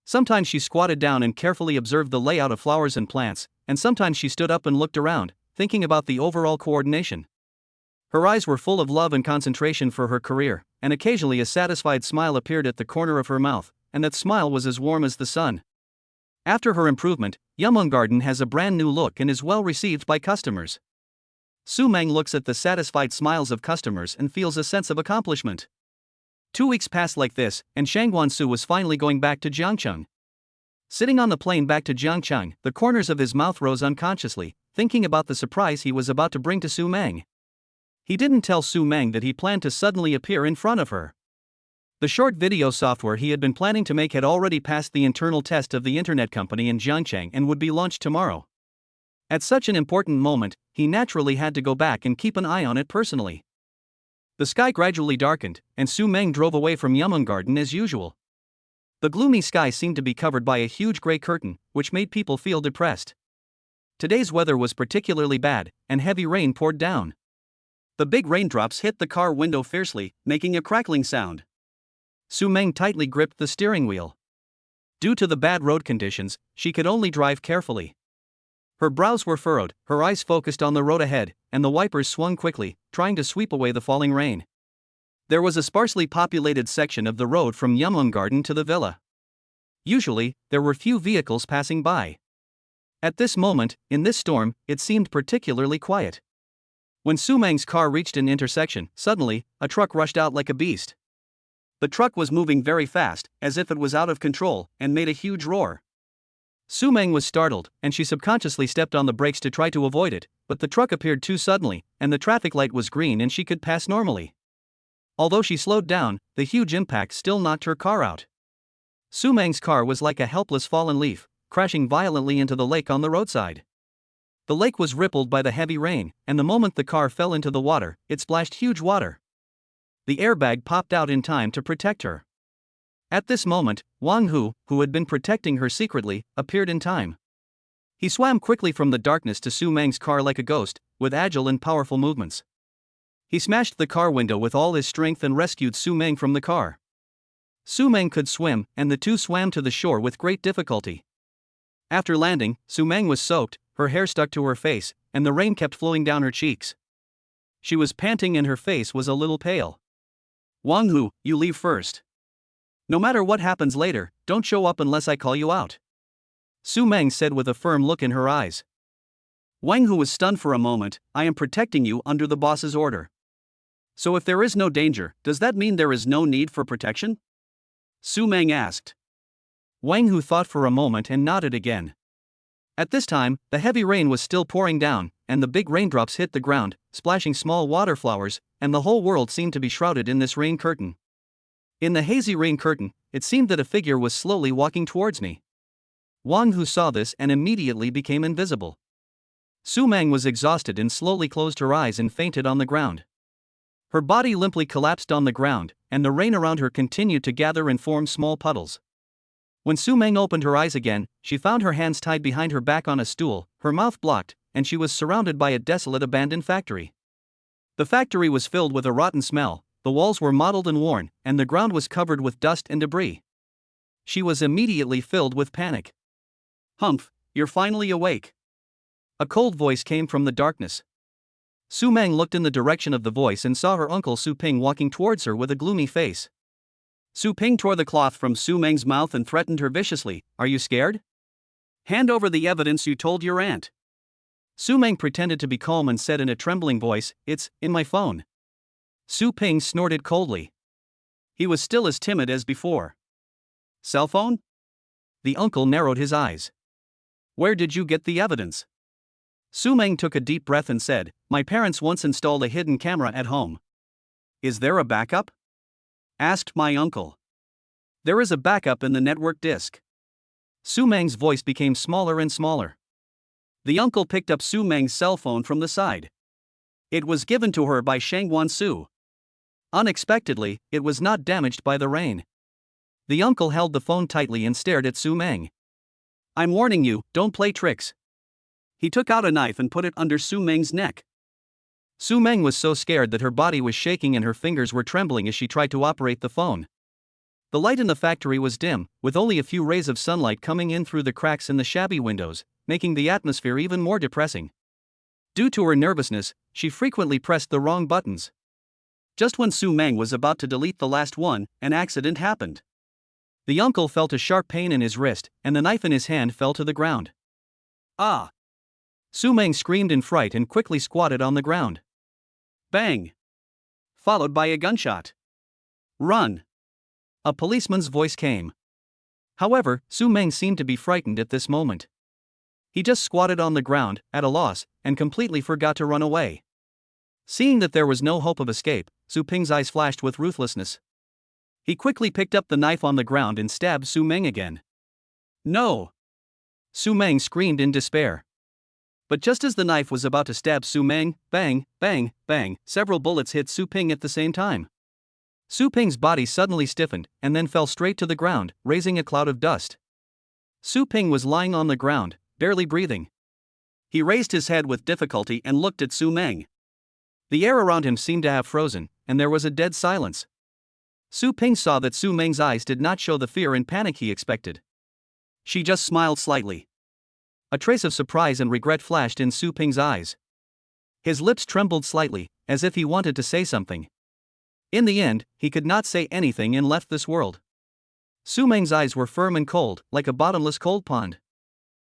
Sometimes she squatted down and carefully observed the layout of flowers and plants, and sometimes she stood up and looked around, thinking about the overall coordination. Her eyes were full of love and concentration for her career, and occasionally a satisfied smile appeared at the corner of her mouth, and that smile was as warm as the sun. After her improvement, Yumeng Garden has a brand new look and is well received by customers. Su Mang looks at the satisfied smiles of customers and feels a sense of accomplishment. 2 weeks passed like this, and Shangguan Su was finally going back to Jiangcheng. Sitting on the plane back to Jiangcheng, the corners of his mouth rose unconsciously, thinking about the surprise he was about to bring to Su Mang. He didn't tell Su Mang that he planned to suddenly appear in front of her. The short video software he had been planning to make had already passed the internal test of the internet company in Jiangcheng and would be launched tomorrow. At such an important moment, he naturally had to go back and keep an eye on it personally. The sky gradually darkened, and Su Mang drove away from Yumeng Garden as usual. The gloomy sky seemed to be covered by a huge gray curtain, which made people feel depressed. Today's weather was particularly bad, and heavy rain poured down. The big raindrops hit the car window fiercely, making a crackling sound. Su Mang tightly gripped the steering wheel. Due to the bad road conditions, she could only drive carefully. Her brows were furrowed, her eyes focused on the road ahead, and the wipers swung quickly, trying to sweep away the falling rain. There was a sparsely populated section of the road from Yumeng Garden to the villa. Usually, there were few vehicles passing by. At this moment, in this storm, it seemed particularly quiet. When Su Mang's car reached an intersection, suddenly, a truck rushed out like a beast. The truck was moving very fast, as if it was out of control, and made a huge roar. Su Mang was startled, and she subconsciously stepped on the brakes to try to avoid it, but the truck appeared too suddenly, and the traffic light was green and she could pass normally. Although she slowed down, the huge impact still knocked her car out. Su Mang's car was like a helpless fallen leaf, crashing violently into the lake on the roadside. The lake was rippled by the heavy rain, and the moment the car fell into the water, it splashed huge water. The airbag popped out in time to protect her. At this moment, Wang Hu, who had been protecting her secretly, appeared in time. He swam quickly from the darkness to Su Mang's car like a ghost, with agile and powerful movements. He smashed the car window with all his strength and rescued Su Mang from the car. Su Mang could swim, and the two swam to the shore with great difficulty. After landing, Su Mang was soaked, her hair stuck to her face, and the rain kept flowing down her cheeks. She was panting and her face was a little pale. Wang Hu, you leave first. No matter what happens later, don't show up unless I call you out. Su Mang said with a firm look in her eyes. Wang Hu was stunned for a moment. I am protecting you under the boss's order. So if there is no danger, does that mean there is no need for protection? Su Mang asked. Wang Hu thought for a moment and nodded again. At this time, the heavy rain was still pouring down, and the big raindrops hit the ground, splashing small water flowers, and the whole world seemed to be shrouded in this rain curtain. In the hazy rain curtain, it seemed that a figure was slowly walking towards me. Wang Hu saw this and immediately became invisible. Su Mang was exhausted and slowly closed her eyes and fainted on the ground. Her body limply collapsed on the ground, and the rain around her continued to gather and form small puddles. When Su Mang opened her eyes again, she found her hands tied behind her back on a stool, her mouth blocked, and she was surrounded by a desolate abandoned factory. The factory was filled with a rotten smell, the walls were mottled and worn, and the ground was covered with dust and debris. She was immediately filled with panic. Humph, you're finally awake. A cold voice came from the darkness. Su Mang looked in the direction of the voice and saw her uncle Su Ping walking towards her with a gloomy face. Su Ping tore the cloth from Su Mang's mouth and threatened her viciously. Are you scared? Hand over the evidence you told your aunt. Su Mang pretended to be calm and said in a trembling voice, It's in my phone. Su Ping snorted coldly. He was still as timid as before. Cell phone? The uncle narrowed his eyes. Where did you get the evidence? Su Mang took a deep breath and said, My parents once installed a hidden camera at home. Is there a backup? Asked my uncle. There is a backup in the network disk. Su Mang's voice became smaller and smaller. The uncle picked up Su Mang's cell phone from the side. It was given to her by Shangguan Su. Unexpectedly, it was not damaged by the rain. The uncle held the phone tightly and stared at Su Mang. I'm warning you, don't play tricks. He took out a knife and put it under Su Mang's neck. Su Mang was so scared that her body was shaking and her fingers were trembling as she tried to operate the phone. The light in the factory was dim, with only a few rays of sunlight coming in through the cracks in the shabby windows, making the atmosphere even more depressing. Due to her nervousness, she frequently pressed the wrong buttons. Just when Su Mang was about to delete the last one, an accident happened. The uncle felt a sharp pain in his wrist, and the knife in his hand fell to the ground. Ah! Su Mang screamed in fright and quickly squatted on the ground. Bang! Followed by a gunshot. Run! A policeman's voice came. However, Su Mang seemed to be frightened at this moment. He just squatted on the ground, at a loss, and completely forgot to run away. Seeing that there was no hope of escape, Su Ping's eyes flashed with ruthlessness. He quickly picked up the knife on the ground and stabbed Su Mang again. No! Su Mang screamed in despair. But just as the knife was about to stab Su Mang, bang, bang, bang, several bullets hit Su Ping at the same time. Su Ping's body suddenly stiffened and then fell straight to the ground, raising a cloud of dust. Su Ping was lying on the ground, barely breathing. He raised his head with difficulty and looked at Su Mang. The air around him seemed to have frozen, and there was a dead silence. Su Ping saw that Su Mang's eyes did not show the fear and panic he expected. She just smiled slightly. A trace of surprise and regret flashed in Su Ping's eyes. His lips trembled slightly, as if he wanted to say something. In the end, he could not say anything and left this world. Su Mang's eyes were firm and cold, like a bottomless cold pond.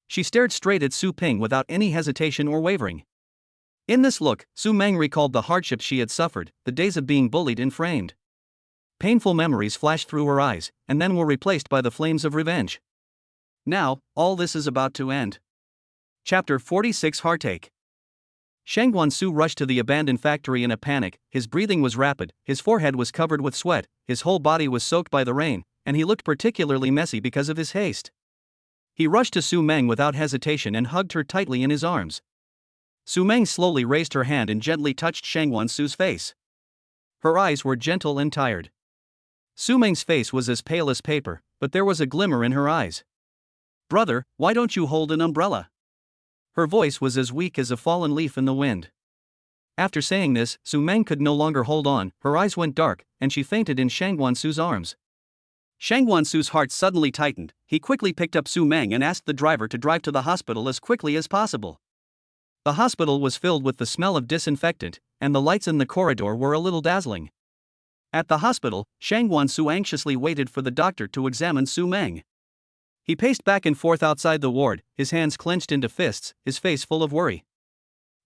She stared straight at Su Ping without any hesitation or wavering. In this look, Su Mang recalled the hardships she had suffered, the days of being bullied and framed. Painful memories flashed through her eyes, and then were replaced by the flames of revenge. Now, all this is about to end. Chapter 46 Heartache. Shang Guansu rushed to the abandoned factory in a panic. His breathing was rapid, his forehead was covered with sweat, his whole body was soaked by the rain, and he looked particularly messy because of his haste. He rushed to Su Mang without hesitation and hugged her tightly in his arms. Su Mang slowly raised her hand and gently touched Shang Guansu's face. Her eyes were gentle and tired. Su Mang's face was as pale as paper, but there was a glimmer in her eyes. "Brother, why don't you hold an umbrella?" Her voice was as weak as a fallen leaf in the wind. After saying this, Su Mang could no longer hold on, her eyes went dark, and she fainted in Shang Guansu's arms. Shang Guansu's heart suddenly tightened. He quickly picked up Su Mang and asked the driver to drive to the hospital as quickly as possible. The hospital was filled with the smell of disinfectant, and the lights in the corridor were a little dazzling. At the hospital, Shang Guansu anxiously waited for the doctor to examine Su Mang. He paced back and forth outside the ward, his hands clenched into fists, his face full of worry.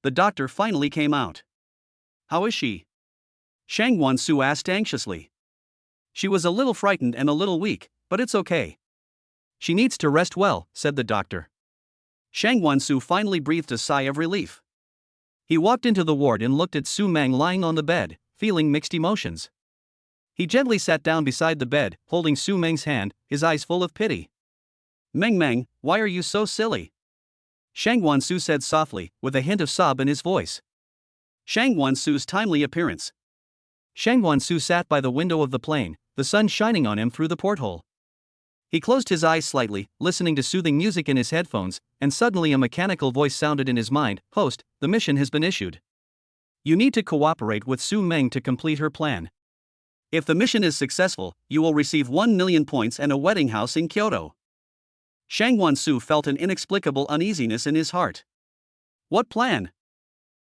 The doctor finally came out. "How is she?" Shang Guansu asked anxiously. "She was a little frightened and a little weak, but it's okay. She needs to rest well," said the doctor. Shang Guansu finally breathed a sigh of relief. He walked into the ward and looked at Su Mang lying on the bed, feeling mixed emotions. He gently sat down beside the bed, holding Su Mang's hand, his eyes full of pity. "Mang, why are you so silly?" Shang Guansu said softly, with a hint of sob in his voice. Shang Guansu's timely appearance. Shang Guansu sat by the window of the plane, the sun shining on him through the porthole. He closed his eyes slightly, listening to soothing music in his headphones, and suddenly a mechanical voice sounded in his mind. "Host, the mission has been issued. You need to cooperate with Su Mang to complete her plan. If the mission is successful, you will receive 1 million points and a wedding house in Kyoto." Shang Guansu felt an inexplicable uneasiness in his heart. What plan?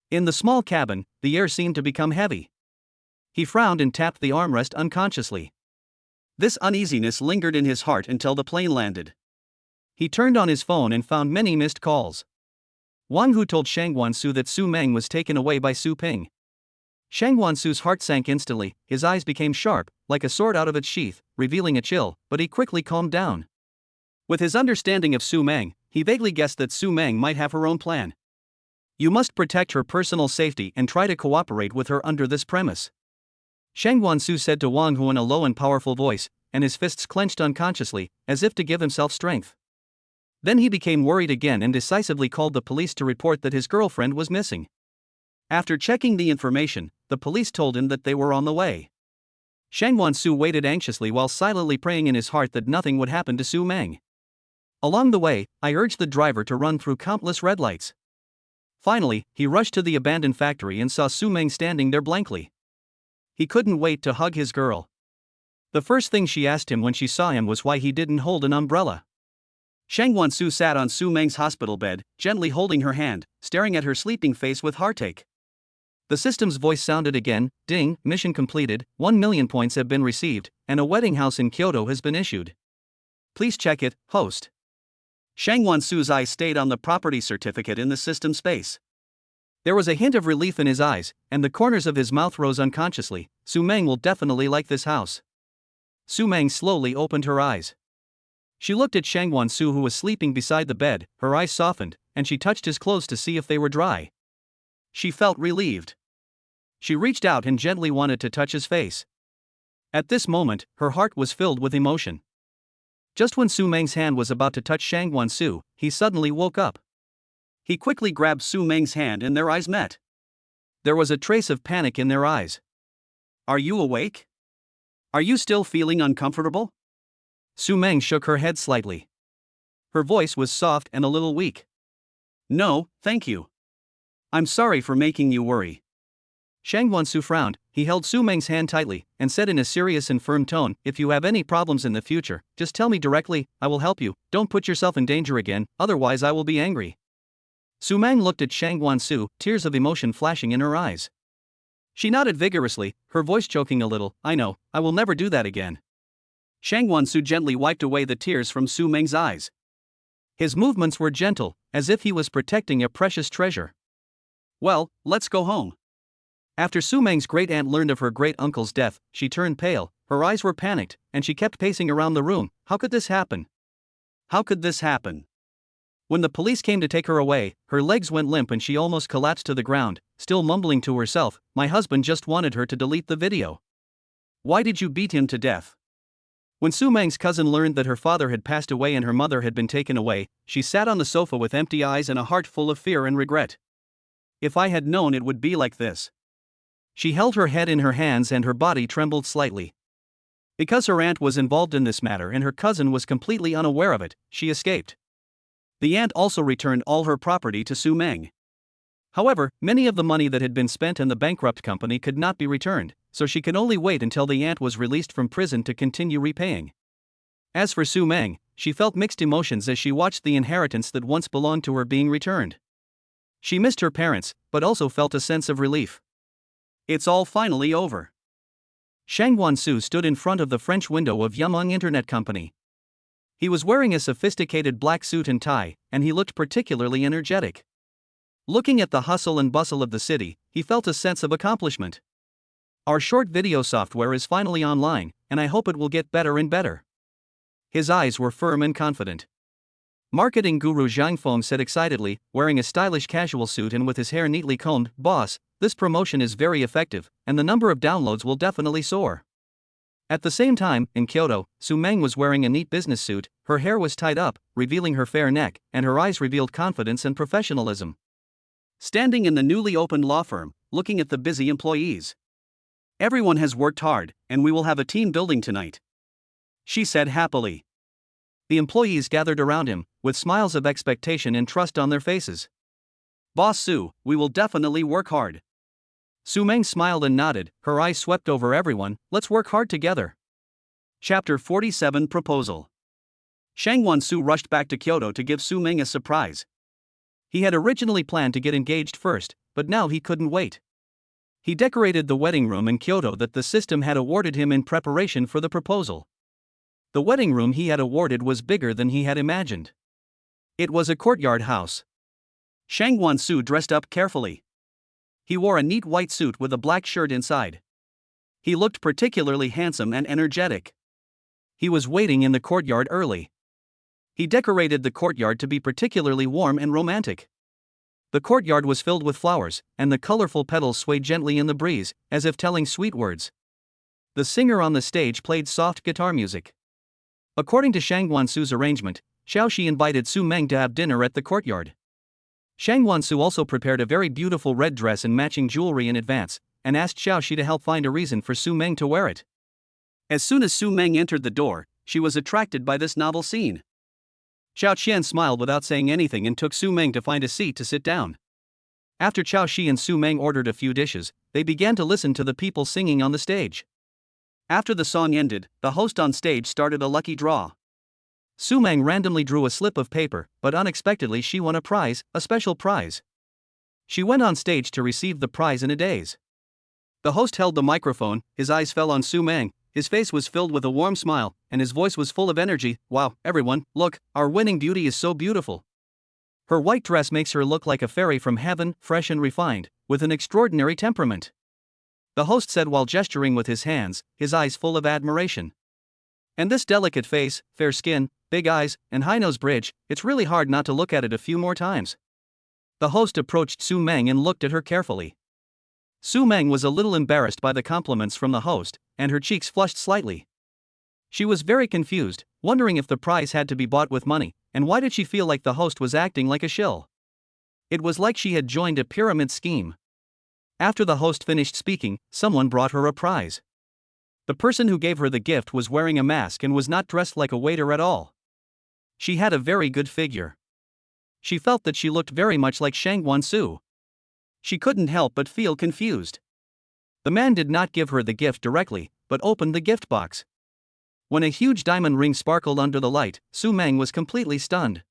In the small cabin, the air seemed to become heavy. He frowned and tapped the armrest unconsciously. This uneasiness lingered in his heart until the plane landed. He turned on his phone and found many missed calls. Wang Hu told Shang Guansu that Su Mang was taken away by Su Ping. Shang Guansu's heart sank instantly, his eyes became sharp, like a sword out of its sheath, revealing a chill, but he quickly calmed down. With his understanding of Su Mang, he vaguely guessed that Su Mang might have her own plan. You must protect her personal safety and try to cooperate with her under this premise. Shang Guansu said to Wang Hu in a low and powerful voice, and his fists clenched unconsciously, as if to give himself strength. Then he became worried again and decisively called the police to report that his girlfriend was missing. After checking the information, the police told him that they were on the way. Shang Guansu waited anxiously while silently praying in his heart that nothing would happen to Su Mang. Along the way, I urged the driver to run through countless red lights. Finally, he rushed to the abandoned factory and saw Su Mang standing there blankly. He couldn't wait to hug his girl. The first thing she asked him when she saw him was why he didn't hold an umbrella. Shangwan Su sat on Su Mang's hospital bed, gently holding her hand, staring at her sleeping face with heartache. The system's voice sounded again, ding, mission completed, 1 million points have been received, and a wedding house in Kyoto has been issued. Please check it, host. Shangwan Su's eyes stayed on the property certificate in the system space. There was a hint of relief in his eyes, and the corners of his mouth rose unconsciously. Su Mang will definitely like this house. Su Mang slowly opened her eyes. She looked at Shangwan Su, who was sleeping beside the bed, her eyes softened, and she touched his clothes to see if they were dry. She felt relieved. She reached out and gently wanted to touch his face. At this moment, her heart was filled with emotion. Just when Su Mang's hand was about to touch Shangwan Su, he suddenly woke up. He quickly grabbed Su Mang's hand and their eyes met. There was a trace of panic in their eyes. Are you awake? Are you still feeling uncomfortable? Su Mang shook her head slightly. Her voice was soft and a little weak. No, thank you. I'm sorry for making you worry. Shangwan Su frowned. He held Su Mang's hand tightly and said in a serious and firm tone, if you have any problems in the future, just tell me directly, I will help you. Don't put yourself in danger again, otherwise I will be angry. Su Mang looked at Shangwan Su, tears of emotion flashing in her eyes. She nodded vigorously, her voice choking a little, I know, I will never do that again. Shangwan Su gently wiped away the tears from Su Mang's eyes. His movements were gentle, as if he was protecting a precious treasure. Well, let's go home. After Su Mang's great-aunt learned of her great-uncle's death, she turned pale, her eyes were panicked, and she kept pacing around the room. How could this happen? How could this happen? When the police came to take her away, her legs went limp and she almost collapsed to the ground, still mumbling to herself, my husband just wanted her to delete the video. Why did you beat him to death? When Su Mang's cousin learned that her father had passed away and her mother had been taken away, she sat on the sofa with empty eyes and a heart full of fear and regret. If I had known it would be like this. She held her head in her hands and her body trembled slightly. Because her aunt was involved in this matter and her cousin was completely unaware of it, she escaped. The aunt also returned all her property to Su Mang. However, many of the money that had been spent in the bankrupt company could not be returned, so she could only wait until the aunt was released from prison to continue repaying. As for Su Mang, she felt mixed emotions as she watched the inheritance that once belonged to her being returned. She missed her parents, but also felt a sense of relief. It's all finally over. Shangwan Su stood in front of the French window of Yumeng Internet Company. He was wearing a sophisticated black suit and tie, and he looked particularly energetic. Looking at the hustle and bustle of the city, he felt a sense of accomplishment. Our short video software is finally online, and I hope it will get better and better. His eyes were firm and confident. Marketing guru Zhang Feng said excitedly, wearing a stylish casual suit and with his hair neatly combed, boss, this promotion is very effective, and the number of downloads will definitely soar. At the same time, in Kyoto, Su Mang was wearing a neat business suit, her hair was tied up, revealing her fair neck, and her eyes revealed confidence and professionalism. Standing in the newly opened law firm, looking at the busy employees. Everyone has worked hard, and we will have a team building tonight, she said happily. The employees gathered around him, with smiles of expectation and trust on their faces. Boss Su, we will definitely work hard. Su Mang smiled and nodded, her eyes swept over everyone, let's work hard together. Chapter 47 Proposal. Shangwan Su rushed back to Kyoto to give Su Mang a surprise. He had originally planned to get engaged first, but now he couldn't wait. He decorated the wedding room in Kyoto that the system had awarded him in preparation for the proposal. The wedding room he had awarded was bigger than he had imagined. It was a courtyard house. Shangwan Su dressed up carefully. He wore a neat white suit with a black shirt inside. He looked particularly handsome and energetic. He was waiting in the courtyard early. He decorated the courtyard to be particularly warm and romantic. The courtyard was filled with flowers, and the colorful petals swayed gently in the breeze, as if telling sweet words. The singer on the stage played soft guitar music. According to Shangwan Su's arrangement, Xiaoxi invited Su Mang to have dinner at the courtyard. Shangwan Su also prepared a very beautiful red dress and matching jewelry in advance, and asked Xiaoxi to help find a reason for Su Mang to wear it. As soon as Su Mang entered the door, she was attracted by this novel scene. Xiao Qian smiled without saying anything and took Su Mang to find a seat to sit down. After Xiao Shi and Su Mang ordered a few dishes, they began to listen to the people singing on the stage. After the song ended, the host on stage started a lucky draw. Su Mang randomly drew a slip of paper, but unexpectedly she won a prize, a special prize. She went on stage to receive the prize in a daze. The host held the microphone, his eyes fell on Su Mang, his face was filled with a warm smile, and his voice was full of energy. Wow, everyone, look, our winning beauty is so beautiful. Her white dress makes her look like a fairy from heaven, fresh and refined, with an extraordinary temperament. The host said while gesturing with his hands, his eyes full of admiration. And this delicate face, fair skin, big eyes, and high nose bridge, it's really hard not to look at it a few more times. The host approached Su Mang and looked at her carefully. Su Mang was a little embarrassed by the compliments from the host, and her cheeks flushed slightly. She was very confused, wondering if the prize had to be bought with money, and why did she feel like the host was acting like a shill? It was like she had joined a pyramid scheme. After the host finished speaking, someone brought her a prize. The person who gave her the gift was wearing a mask and was not dressed like a waiter at all. She had a very good figure. She felt that she looked very much like Shangguan Su. She couldn't help but feel confused. The man did not give her the gift directly, but opened the gift box. When a huge diamond ring sparkled under the light, Su Mang was completely stunned.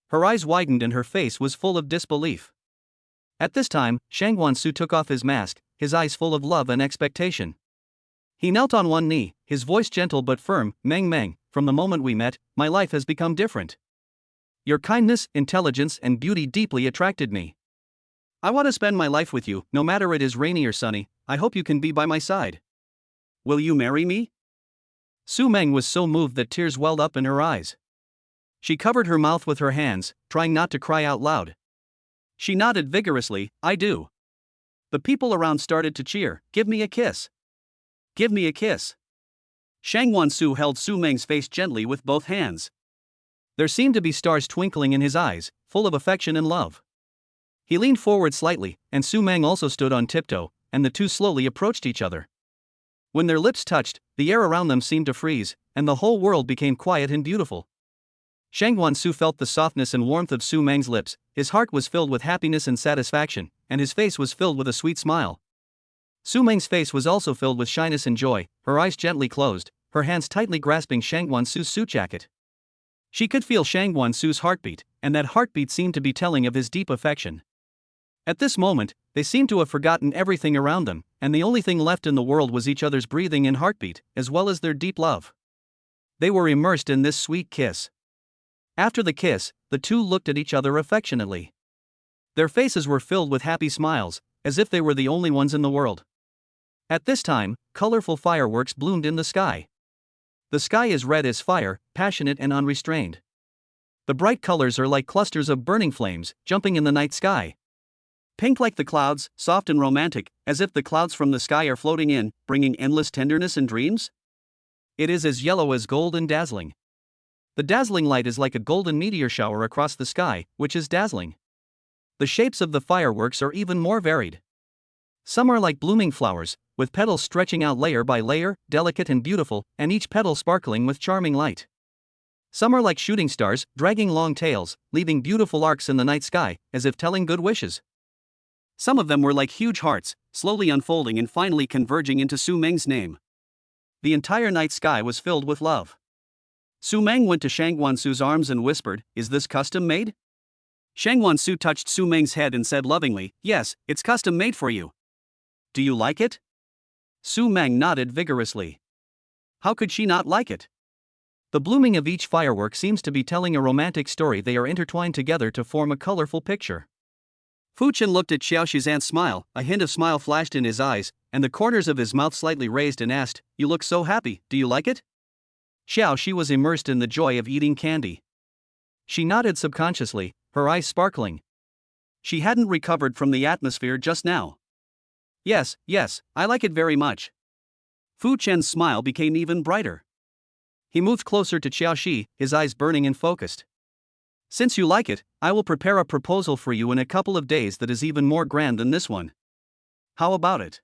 Her eyes widened and her face was full of disbelief. At this time, Shangguan Su took off his mask, his eyes full of love and expectation. He knelt on one knee, his voice gentle but firm. Meng, from the moment we met, my life has become different. Your kindness, intelligence, and beauty deeply attracted me. I want to spend my life with you, no matter it is rainy or sunny. I hope you can be by my side. Will you marry me? Su Mang was so moved that tears welled up in her eyes. She covered her mouth with her hands, trying not to cry out loud. She nodded vigorously, I do. The people around started to cheer, give me a kiss. Give me a kiss. Shangguan Su held Su Mang's face gently with both hands. There seemed to be stars twinkling in his eyes, full of affection and love. He leaned forward slightly, and Su Mang also stood on tiptoe, and the two slowly approached each other. When their lips touched, the air around them seemed to freeze, and the whole world became quiet and beautiful. Shangguan Su felt the softness and warmth of Su Mang's lips, his heart was filled with happiness and satisfaction, and his face was filled with a sweet smile. Su Mang's face was also filled with shyness and joy, her eyes gently closed, her hands tightly grasping Shangguan Su's suit jacket. She could feel Shangguan Su's heartbeat, and that heartbeat seemed to be telling of his deep affection. At this moment, they seemed to have forgotten everything around them, and the only thing left in the world was each other's breathing and heartbeat, as well as their deep love. They were immersed in this sweet kiss. After the kiss, the two looked at each other affectionately. Their faces were filled with happy smiles, as if they were the only ones in the world. At this time, colorful fireworks bloomed in the sky. The sky is red as fire, passionate and unrestrained. The bright colors are like clusters of burning flames, jumping in the night sky. Pink like the clouds, soft and romantic, as if the clouds from the sky are floating in, bringing endless tenderness and dreams. It is as yellow as gold and dazzling. The dazzling light is like a golden meteor shower across the sky, which is dazzling. The shapes of the fireworks are even more varied. Some are like blooming flowers, with petals stretching out layer by layer, delicate and beautiful, and each petal sparkling with charming light. Some are like shooting stars, dragging long tails, leaving beautiful arcs in the night sky, as if telling good wishes. Some of them were like huge hearts, slowly unfolding and finally converging into Su Mang's name. The entire night sky was filled with love. Su Mang went to Shangguan Su's arms and whispered, "Is this custom made?" Shangguan Su touched Su Mang's head and said lovingly, "Yes, it's custom made for you. Do you like it?" Su Mang nodded vigorously. How could she not like it? The blooming of each firework seems to be telling a romantic story. They are intertwined together to form a colorful picture. Fu Chen looked at Xiao Shi's aunt's smile, a hint of smile flashed in his eyes, and the corners of his mouth slightly raised and asked, "You look so happy, do you like it?" Xiao Shi was immersed in the joy of eating candy. She nodded subconsciously, her eyes sparkling. She hadn't recovered from the atmosphere just now. Yes, I like it very much." Fu Chen's smile became even brighter. He moved closer to Xiao Shi, his eyes burning and focused. "Since you like it, I will prepare a proposal for you in a couple of days that is even more grand than this one. How about it?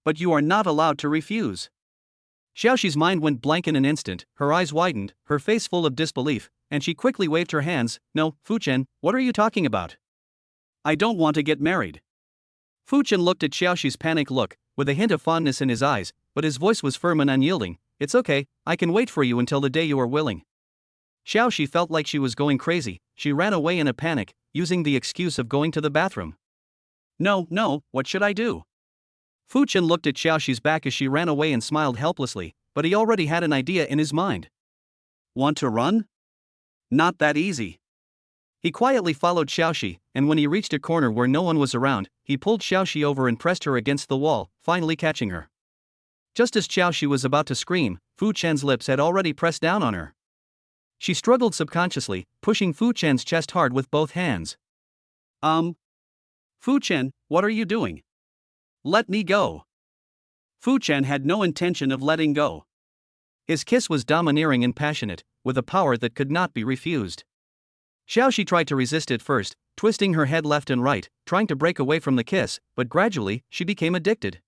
But you are not allowed to refuse." Xiao Shi's mind went blank in an instant, her eyes widened, her face full of disbelief, and she quickly waved her hands. "No, Fu Chen, what are you talking about? I don't want to get married. Fu Chen looked at Xiaoxi's panicked look, with a hint of fondness in his eyes, but his voice was firm and unyielding. It's okay, I can wait for you until the day you are willing. Xiaoxi felt like she was going crazy. She ran away in a panic, using the excuse of going to the bathroom. No, what should I do? Fu Chen looked at Xiaoxi's back as she ran away and smiled helplessly, but he already had an idea in his mind. Want to run? Not that easy. He quietly followed Xiaoxi, and when he reached a corner where no one was around, he pulled Xiaoxi over and pressed her against the wall, finally catching her. Just as Xiaoxi was about to scream, Fu Chen's lips had already pressed down on her. She struggled subconsciously, pushing Fu Chen's chest hard with both hands. Fu Chen, what are you doing? Let me go. Fu Chen had no intention of letting go. His kiss was domineering and passionate, with a power that could not be refused. Xiaoxi tried to resist at first, twisting her head left and right, trying to break away from the kiss, but gradually, she became addicted.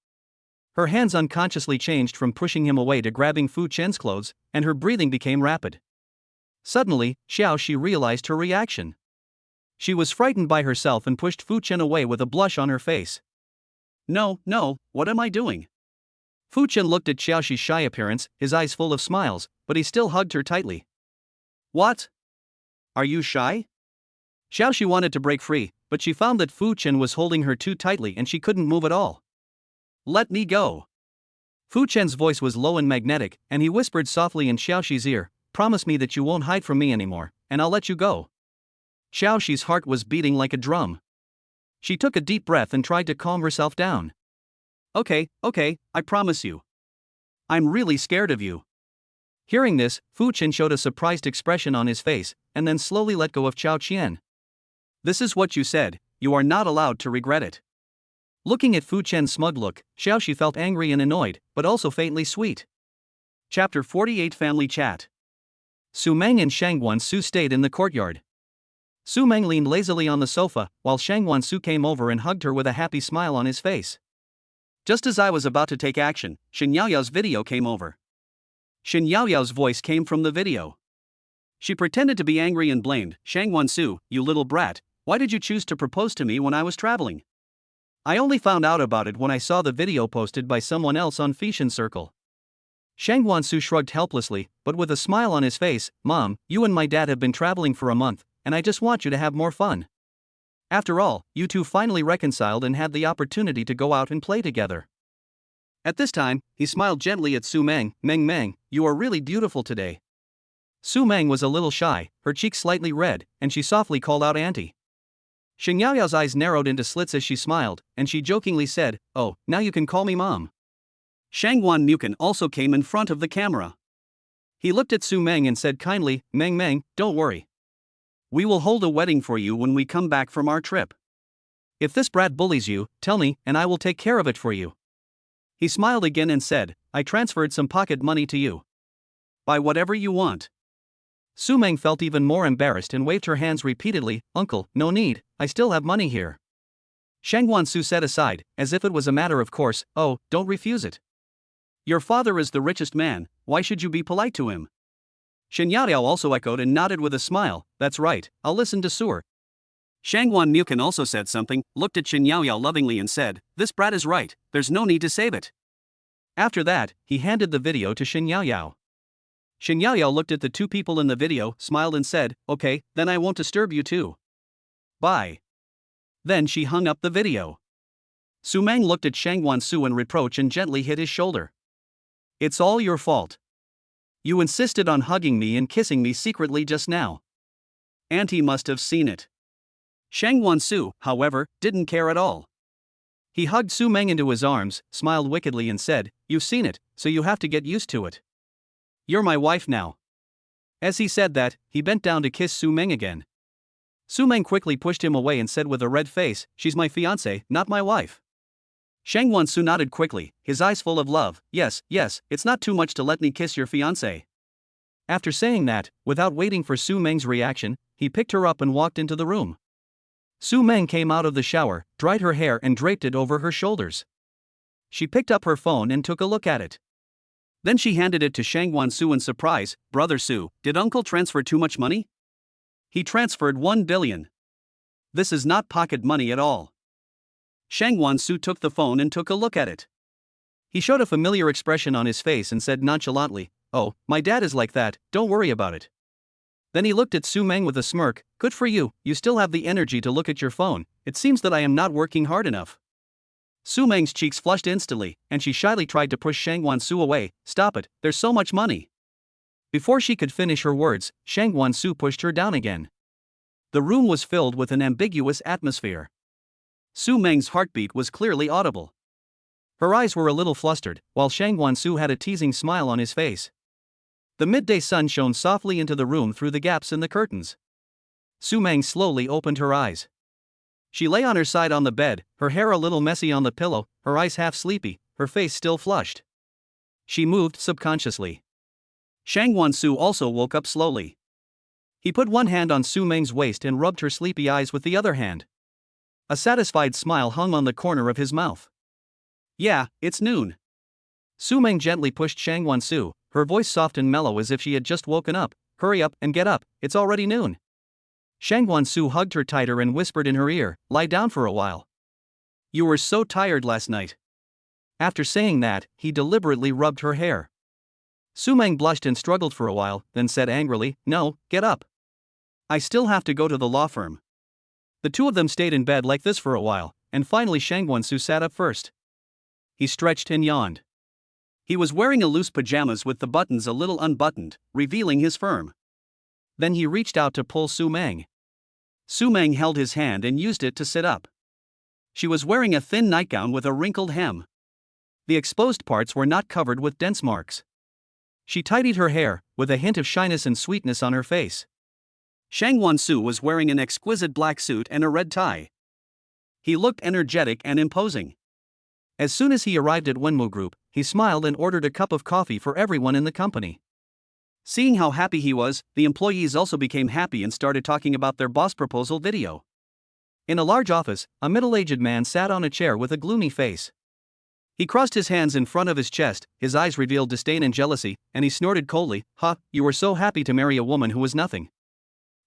Her hands unconsciously changed from pushing him away to grabbing Fu Chen's clothes, and her breathing became rapid. Suddenly, Xiaoxi realized her reaction. She was frightened by herself and pushed Fu Chen away with a blush on her face. No, what am I doing? Fu Chen looked at Xiaoxi's shy appearance, his eyes full of smiles, but he still hugged her tightly. What? Are you shy? Xiaoxi wanted to break free, but she found that Fu Chen was holding her too tightly and she couldn't move at all. Let me go. Fu Chen's voice was low and magnetic, and he whispered softly in Xiaoxi's ear, promise me that you won't hide from me anymore, and I'll let you go. Xiaoxi's heart was beating like a drum. She took a deep breath and tried to calm herself down. Okay, I promise you. I'm really scared of you. Hearing this, Fu Chen showed a surprised expression on his face, and then slowly let go of Xiao Qian. This is what you said, you are not allowed to regret it. Looking at Fu Chen's smug look, Xiaoxi felt angry and annoyed, but also faintly sweet. Chapter 48 Family Chat. Su Mang and Shangguan Su stayed in the courtyard. Su Mang leaned lazily on the sofa, while Shangguan Su came over and hugged her with a happy smile on his face. Just as I was about to take action, Shen Yaoyao's video came over. Shen Yaoyao's voice came from the video. She pretended to be angry and blamed, Shangguan Su, you little brat, why did you choose to propose to me when I was traveling? I only found out about it when I saw the video posted by someone else on Feishan Circle. Shangguan Su shrugged helplessly, but with a smile on his face, Mom, you and my dad have been traveling for a month, and I just want you to have more fun. After all, you two finally reconciled and had the opportunity to go out and play together. At this time, he smiled gently at Su Mang. Mang, you are really beautiful today. Su Mang was a little shy, her cheeks slightly red, and she softly called out Auntie. Shen Yaoyao's eyes narrowed into slits as she smiled, and she jokingly said, Oh, now you can call me Mom. Shangguan Mukan also came in front of the camera. He looked at Su Mang and said kindly, Mang, don't worry. We will hold a wedding for you when we come back from our trip. If this brat bullies you, tell me, and I will take care of it for you. He smiled again and said, I transferred some pocket money to you. Buy whatever you want. Su Mang felt even more embarrassed and waved her hands repeatedly, Uncle, no need, I still have money here. Shangguan Su said aside, as if it was a matter of course, oh, don't refuse it. Your father is the richest man, why should you be polite to him? Shen Yaoyao also echoed and nodded with a smile, that's right, I'll listen to Sur. Shangguan Mukan also said something, looked at Shen Yaoyao lovingly and said, this brat is right, there's no need to save it. After that, he handed the video to Shen Yaoyao. Shen Yaoyao looked at the two people in the video, smiled and said, okay, then I won't disturb you too. Bye. Then she hung up the video. Su Mang looked at Shangguan Su in reproach and gently hit his shoulder. It's all your fault. You insisted on hugging me and kissing me secretly just now. Auntie must have seen it. Shangguan Su, however, didn't care at all. He hugged Su Mang into his arms, smiled wickedly and said, you've seen it, so you have to get used to it. You're my wife now. As he said that, he bent down to kiss Su Mang again. Su Mang quickly pushed him away and said with a red face, she's my fiancée, not my wife. Shangguan Su nodded quickly, his eyes full of love, yes, it's not too much to let me kiss your fiancée. After saying that, without waiting for Su Mang's reaction, he picked her up and walked into the room. Su Mang came out of the shower, dried her hair and draped it over her shoulders. She picked up her phone and took a look at it. Then she handed it to Shangguan Su in surprise, Brother Su, did uncle transfer too much money? He transferred 1 billion. This is not pocket money at all. Shangwan Su took the phone and took a look at it. He showed a familiar expression on his face and said nonchalantly, "Oh, my dad is like that, don't worry about it." Then he looked at Su Mang with a smirk. "Good for you, you still have the energy to look at your phone. It seems that I am not working hard enough." Su Mang's cheeks flushed instantly, and she shyly tried to push Shangwan Su away. "Stop it, there's so much money." Before she could finish her words, Shangwan Su pushed her down again. The room was filled with an ambiguous atmosphere. Su Mang's heartbeat was clearly audible. Her eyes were a little flustered, while Shangwan Su had a teasing smile on his face. The midday sun shone softly into the room through the gaps in the curtains. Su Mang slowly opened her eyes. She lay on her side on the bed, her hair a little messy on the pillow, her eyes half sleepy, her face still flushed. She moved subconsciously. Shangwan Su also woke up slowly. He put one hand on Su Mang's waist and rubbed her sleepy eyes with the other hand. A satisfied smile hung on the corner of his mouth. "Yeah, it's noon." Su Mang gently pushed Shangwan Su, her voice soft and mellow as if she had just woken up. "Hurry up and get up, it's already noon." Shangwan Su hugged her tighter and whispered in her ear, "Lie down for a while. You were so tired last night." After saying that, he deliberately rubbed her hair. Su Mang blushed and struggled for a while, then said angrily, "No, get up. I still have to go to the law firm." The two of them stayed in bed like this for a while, and finally Shangwan Su sat up first. He stretched and yawned. He was wearing a loose pajamas with the buttons a little unbuttoned, revealing his firm. Then he reached out to pull Su Mang. Su Mang held his hand and used it to sit up. She was wearing a thin nightgown with a wrinkled hem. The exposed parts were not covered with dents marks. She tidied her hair, with a hint of shyness and sweetness on her face. Shangwan Su was wearing an exquisite black suit and a red tie. He looked energetic and imposing. As soon as he arrived at Wenmu Group, he smiled and ordered a cup of coffee for everyone in the company. Seeing how happy he was, the employees also became happy and started talking about their boss proposal video. In a large office, a middle-aged man sat on a chair with a gloomy face. He crossed his hands in front of his chest, his eyes revealed disdain and jealousy, and he snorted coldly, "Ha, you were so happy to marry a woman who was nothing."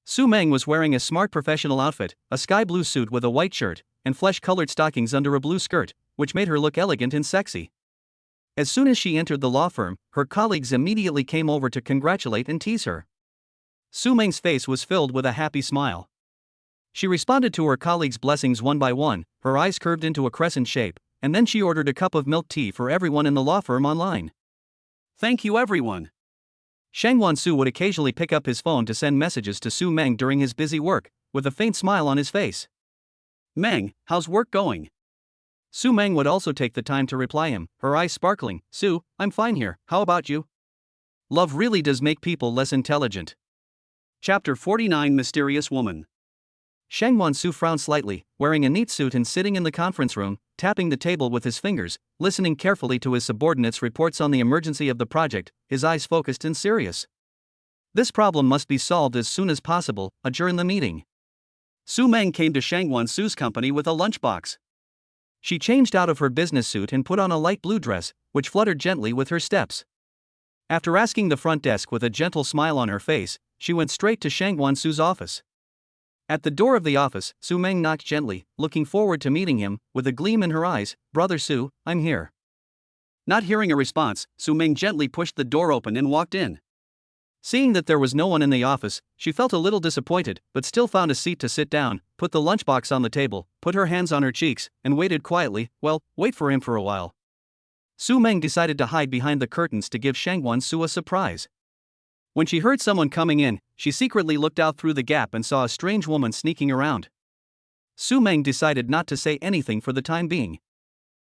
Su Mang was wearing a smart professional outfit, a sky blue suit with a white shirt, and flesh-colored stockings under a blue skirt, which made her look elegant and sexy. As soon as she entered the law firm, her colleagues immediately came over to congratulate and tease her. Su Mang's face was filled with a happy smile. She responded to her colleagues' blessings one by one, her eyes curved into a crescent shape, and then she ordered a cup of milk tea for everyone in the law firm online. "Thank you everyone." Shangwan Su would occasionally pick up his phone to send messages to Su Mang during his busy work, with a faint smile on his face. "Mang, how's work going?" Su Mang would also take the time to reply him, her eyes sparkling, "Su, I'm fine here, how about you?" Love really does make people less intelligent. Chapter 49 Mysterious Woman. Shangwan Su frowned slightly, wearing a neat suit and sitting in the conference room, tapping the table with his fingers, listening carefully to his subordinates' reports on the emergency of the project, his eyes focused and serious. This problem must be solved as soon as possible, adjourn the meeting. Su Mang came to Shangwan Su's company with a lunchbox. She changed out of her business suit and put on a light blue dress, which fluttered gently with her steps. After asking the front desk with a gentle smile on her face, she went straight to Shangwan Su's office. At the door of the office, Su Mang knocked gently, looking forward to meeting him, with a gleam in her eyes. "Brother Su, I'm here." Not hearing a response, Su Mang gently pushed the door open and walked in. Seeing that there was no one in the office, she felt a little disappointed, but still found a seat to sit down, put the lunchbox on the table, put her hands on her cheeks, and waited quietly, wait for him for a while. Su Mang decided to hide behind the curtains to give Shangwan Su a surprise. When she heard someone coming in, she secretly looked out through the gap and saw a strange woman sneaking around. Su Mang decided not to say anything for the time being.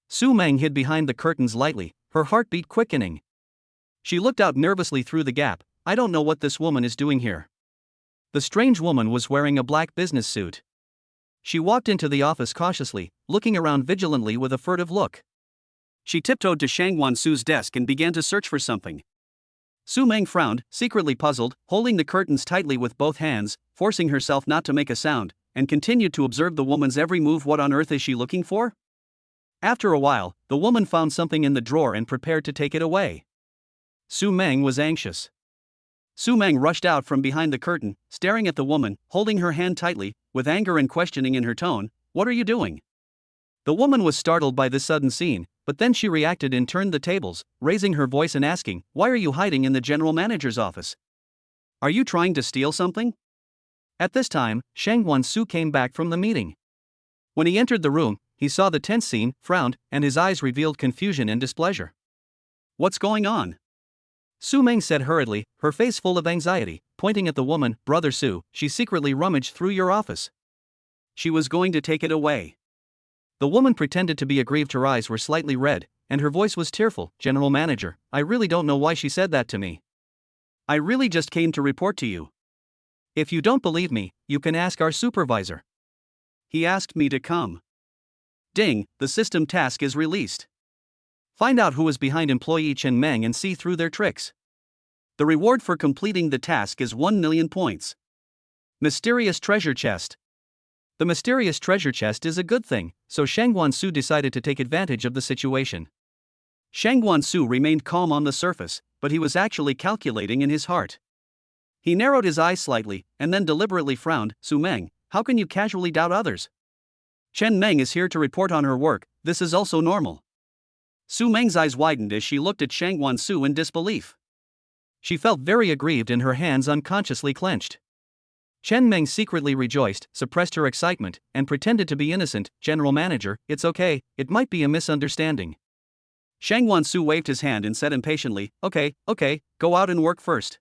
Su Mang hid behind the curtains lightly, her heartbeat quickening. She looked out nervously through the gap. "I don't know what this woman is doing here." The strange woman was wearing a black business suit. She walked into the office cautiously, looking around vigilantly with a furtive look. She tiptoed to Shangwan Su's desk and began to search for something. Su Mang frowned, secretly puzzled, holding the curtains tightly with both hands, forcing herself not to make a sound, and continued to observe the woman's every move. What on earth is she looking for? After a while, the woman found something in the drawer and prepared to take it away. Su Mang was anxious. Su Mang rushed out from behind the curtain, staring at the woman, holding her hand tightly, with anger and questioning in her tone. What are you doing? The woman was startled by this sudden scene, but then she reacted and turned the tables, raising her voice and asking, why are you hiding in the general manager's office? Are you trying to steal something? At this time, Shangwan-su came back from the meeting. When he entered the room, he saw the tense scene, frowned, and his eyes revealed confusion and displeasure. What's going on? Su Mang said hurriedly, her face full of anxiety, pointing at the woman. Brother Su, she secretly rummaged through your office. She was going to take it away. The woman pretended to be aggrieved. Her eyes were slightly red, and her voice was tearful. General Manager, I really don't know why she said that to me. I really just came to report to you. If you don't believe me, you can ask our supervisor. He asked me to come. Ding, the system task is released. Find out who is behind employee Chen Meng and see through their tricks. The reward for completing the task is 1 million points. Mysterious treasure chest. The mysterious treasure chest is a good thing, so Shangwan-su decided to take advantage of the situation. Shangwan-su remained calm on the surface, but he was actually calculating in his heart. He narrowed his eyes slightly, and then deliberately frowned. Su Mang, how can you casually doubt others? Chen Meng is here to report on her work, this is also normal. Su Meng's eyes widened as she looked at Shangwan-su in disbelief. She felt very aggrieved and her hands unconsciously clenched. Chen Meng secretly rejoiced, suppressed her excitement, and pretended to be innocent. General Manager, it's okay, it might be a misunderstanding. Shangwan-su waved his hand and said impatiently, okay, go out and work first.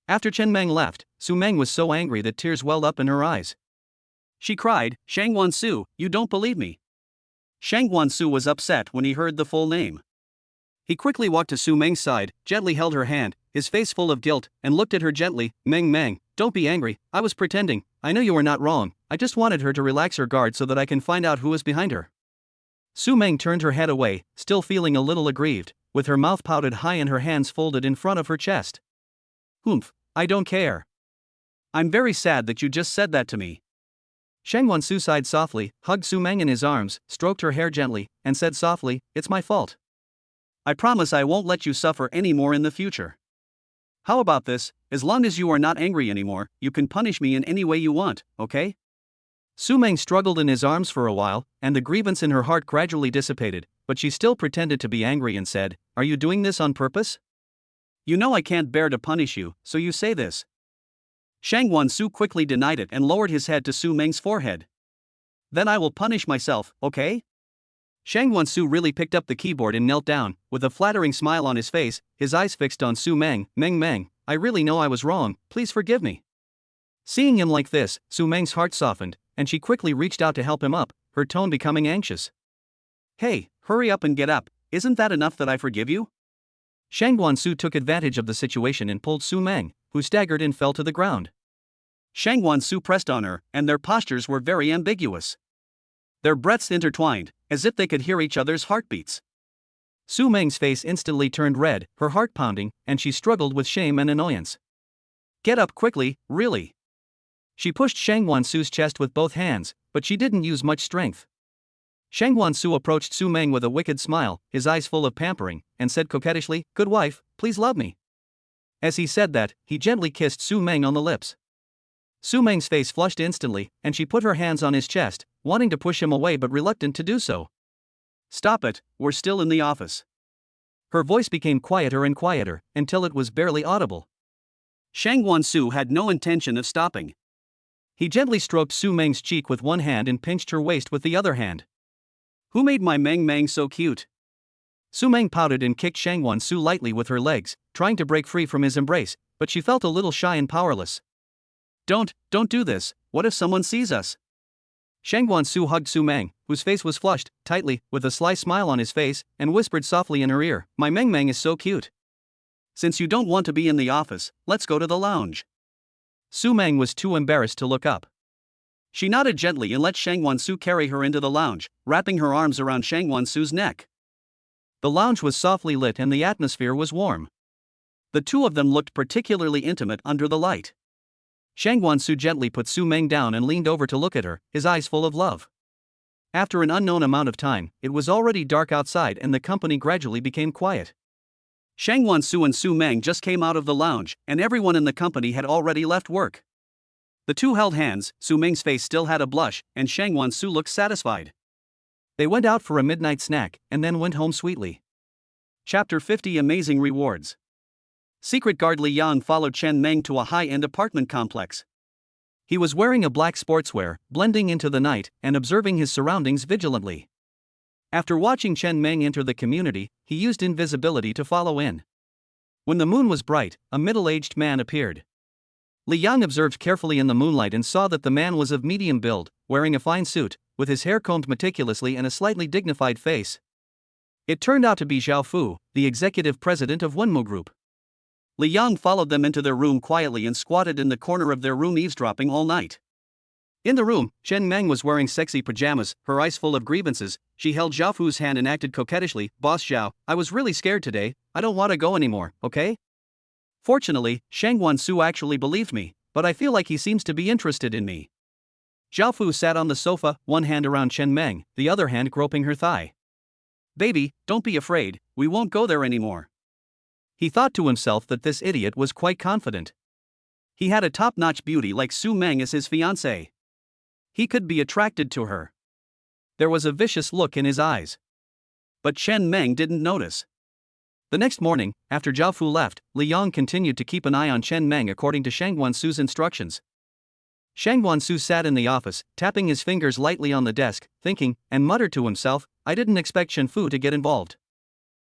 After Chen Meng left, Su Meng was so angry that tears welled up in her eyes. She cried, Shangwan-su, you don't believe me. Shangwan-su was upset when he heard the full name. He quickly walked to Su Meng's side, gently held her hand, his face full of guilt, and looked at her gently. Meng, don't be angry, I was pretending, I know you were not wrong, I just wanted her to relax her guard so that I can find out who is behind her. Su Meng turned her head away, still feeling a little aggrieved, with her mouth pouted high and her hands folded in front of her chest. Humph, I don't care. I'm very sad that you just said that to me. Shangwan-su sighed softly, hugged Su Meng in his arms, stroked her hair gently, and said softly, it's my fault. I promise I won't let you suffer any more in the future. How about this, as long as you are not angry anymore, you can punish me in any way you want, okay? Su Meng struggled in his arms for a while, and the grievance in her heart gradually dissipated, but she still pretended to be angry and said, are you doing this on purpose? You know I can't bear to punish you, so you say this. Shangwan-su quickly denied it and lowered his head to Su Meng's forehead. Then I will punish myself, okay? Shangwan-su really picked up the keyboard and knelt down, with a flattering smile on his face, his eyes fixed on Su Meng. Meng, I really know I was wrong, please forgive me. Seeing him like this, Su Meng's heart softened, and she quickly reached out to help him up, her tone becoming anxious. Hey, hurry up and get up, isn't that enough that I forgive you? Shangwan-su took advantage of the situation and pulled Su Meng, who staggered and fell to the ground. Shangwan-su pressed on her, and their postures were very ambiguous. Their breaths intertwined, as if they could hear each other's heartbeats. Su Meng's face instantly turned red, her heart pounding, and she struggled with shame and annoyance. Get up quickly, really. She pushed Shangwan-su's chest with both hands, but she didn't use much strength. Shangwan-su approached Su Meng with a wicked smile, his eyes full of pampering, and said coquettishly, good wife, please love me. As he said that, he gently kissed Su Meng on the lips. Su Meng's face flushed instantly, and she put her hands on his chest, wanting to push him away but reluctant to do so. Stop it, we're still in the office. Her voice became quieter and quieter, until it was barely audible. Shangwan-su had no intention of stopping. He gently stroked Su Meng's cheek with one hand and pinched her waist with the other hand. Who made my Meng so cute? Su Meng pouted and kicked Shangwan-su lightly with her legs, trying to break free from his embrace, but she felt a little shy and powerless. Don't do this, what if someone sees us? Shangwan-su hugged Su Meng, whose face was flushed, tightly, with a sly smile on his face, and whispered softly in her ear, my Meng is so cute. Since you don't want to be in the office, let's go to the lounge. Su Meng was too embarrassed to look up. She nodded gently and let Shangwan-su carry her into the lounge, wrapping her arms around Shangwan-su's neck. The lounge was softly lit and the atmosphere was warm. The two of them looked particularly intimate under the light. Shangwan-su gently put Su Meng down and leaned over to look at her, his eyes full of love. After an unknown amount of time, it was already dark outside and the company gradually became quiet. Shangwan Su and Su Mang just came out of the lounge, and everyone in the company had already left work. The two held hands, Su Meng's face still had a blush, and Shangwan Su looked satisfied. They went out for a midnight snack, and then went home sweetly. Chapter 50 Amazing Rewards. Secret guard Li Yang followed Chen Meng to a high-end apartment complex. He was wearing a black sportswear, blending into the night, and observing his surroundings vigilantly. After watching Chen Meng enter the community, he used invisibility to follow in. When the moon was bright, a middle-aged man appeared. Li Yang observed carefully in the moonlight and saw that the man was of medium build, wearing a fine suit, with his hair combed meticulously and a slightly dignified face. It turned out to be Zhao Fu, the executive president of Wenmo Group. Li Yang followed them into their room quietly and squatted in the corner of their room eavesdropping all night. In the room, Chen Meng was wearing sexy pajamas, her eyes full of grievances. She held Zhao Fu's hand and acted coquettishly. "Boss Zhao, I was really scared today, I don't want to go anymore, okay?" Fortunately, Shangwan Su actually believed me, but I feel like he seems to be interested in me. Zhao Fu sat on the sofa, one hand around Chen Meng, the other hand groping her thigh. "Baby, don't be afraid, we won't go there anymore." He thought to himself that this idiot was quite confident. He had a top-notch beauty like Su Mang as his fiancée. He could be attracted to her. There was a vicious look in his eyes. But Chen Meng didn't notice. The next morning, after Zhao Fu left, Li Yang continued to keep an eye on Chen Meng according to Shangwan Su's instructions. Shangwan Su sat in the office, tapping his fingers lightly on the desk, thinking, and muttered to himself, "I didn't expect Chen Fu to get involved."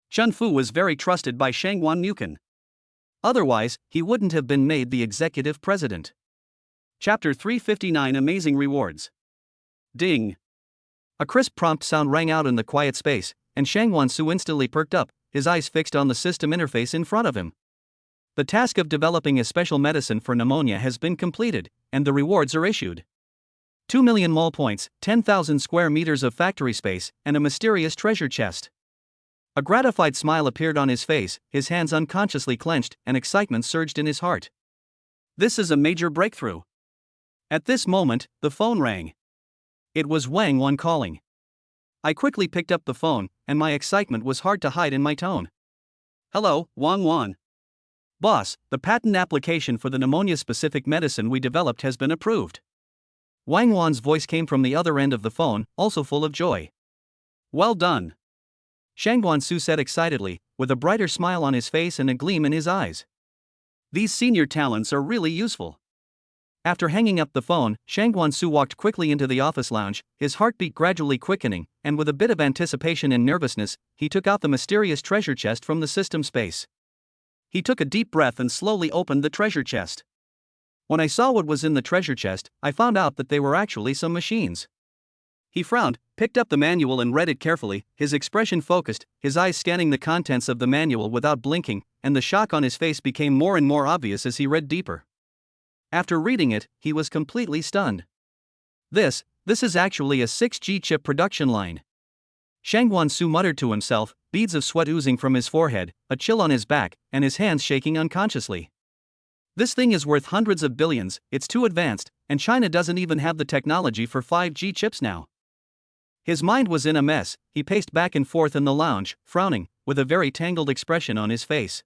Chen Fu was very trusted by Shangwan Mukan. Otherwise, he wouldn't have been made the executive president. Chapter 359 Amazing Rewards. Ding! A crisp prompt sound rang out in the quiet space, and Shangwan Su instantly perked up, his eyes fixed on the system interface in front of him. The task of developing a special medicine for pneumonia has been completed, and the rewards are issued. 2 million mole points, 10,000 square meters of factory space, and a mysterious treasure chest. A gratified smile appeared on his face, his hands unconsciously clenched, and excitement surged in his heart. This is a major breakthrough. At this moment, the phone rang. It was Wang Wan calling. I quickly picked up the phone, and my excitement was hard to hide in my tone. "Hello, Wang Wan. Boss, the patent application for the pneumonia-specific medicine we developed has been approved." Wang Wan's voice came from the other end of the phone, also full of joy. "Well done," Shangwan Su said excitedly, with a brighter smile on his face and a gleam in his eyes. "These senior talents are really useful." After hanging up the phone, Shangwan Su walked quickly into the office lounge, his heartbeat gradually quickening, and with a bit of anticipation and nervousness, he took out the mysterious treasure chest from the system space. He took a deep breath and slowly opened the treasure chest. When I saw what was in the treasure chest, I found out that they were actually some machines. He frowned, picked up the manual and read it carefully, his expression focused, his eyes scanning the contents of the manual without blinking, and the shock on his face became more and more obvious as he read deeper. After reading it, he was completely stunned. This is actually a 6G chip production line. Shangwan Su muttered to himself, beads of sweat oozing from his forehead, a chill on his back, and his hands shaking unconsciously. This thing is worth hundreds of billions, it's too advanced, and China doesn't even have the technology for 5G chips now. His mind was in a mess, he paced back and forth in the lounge, frowning, with a very tangled expression on his face.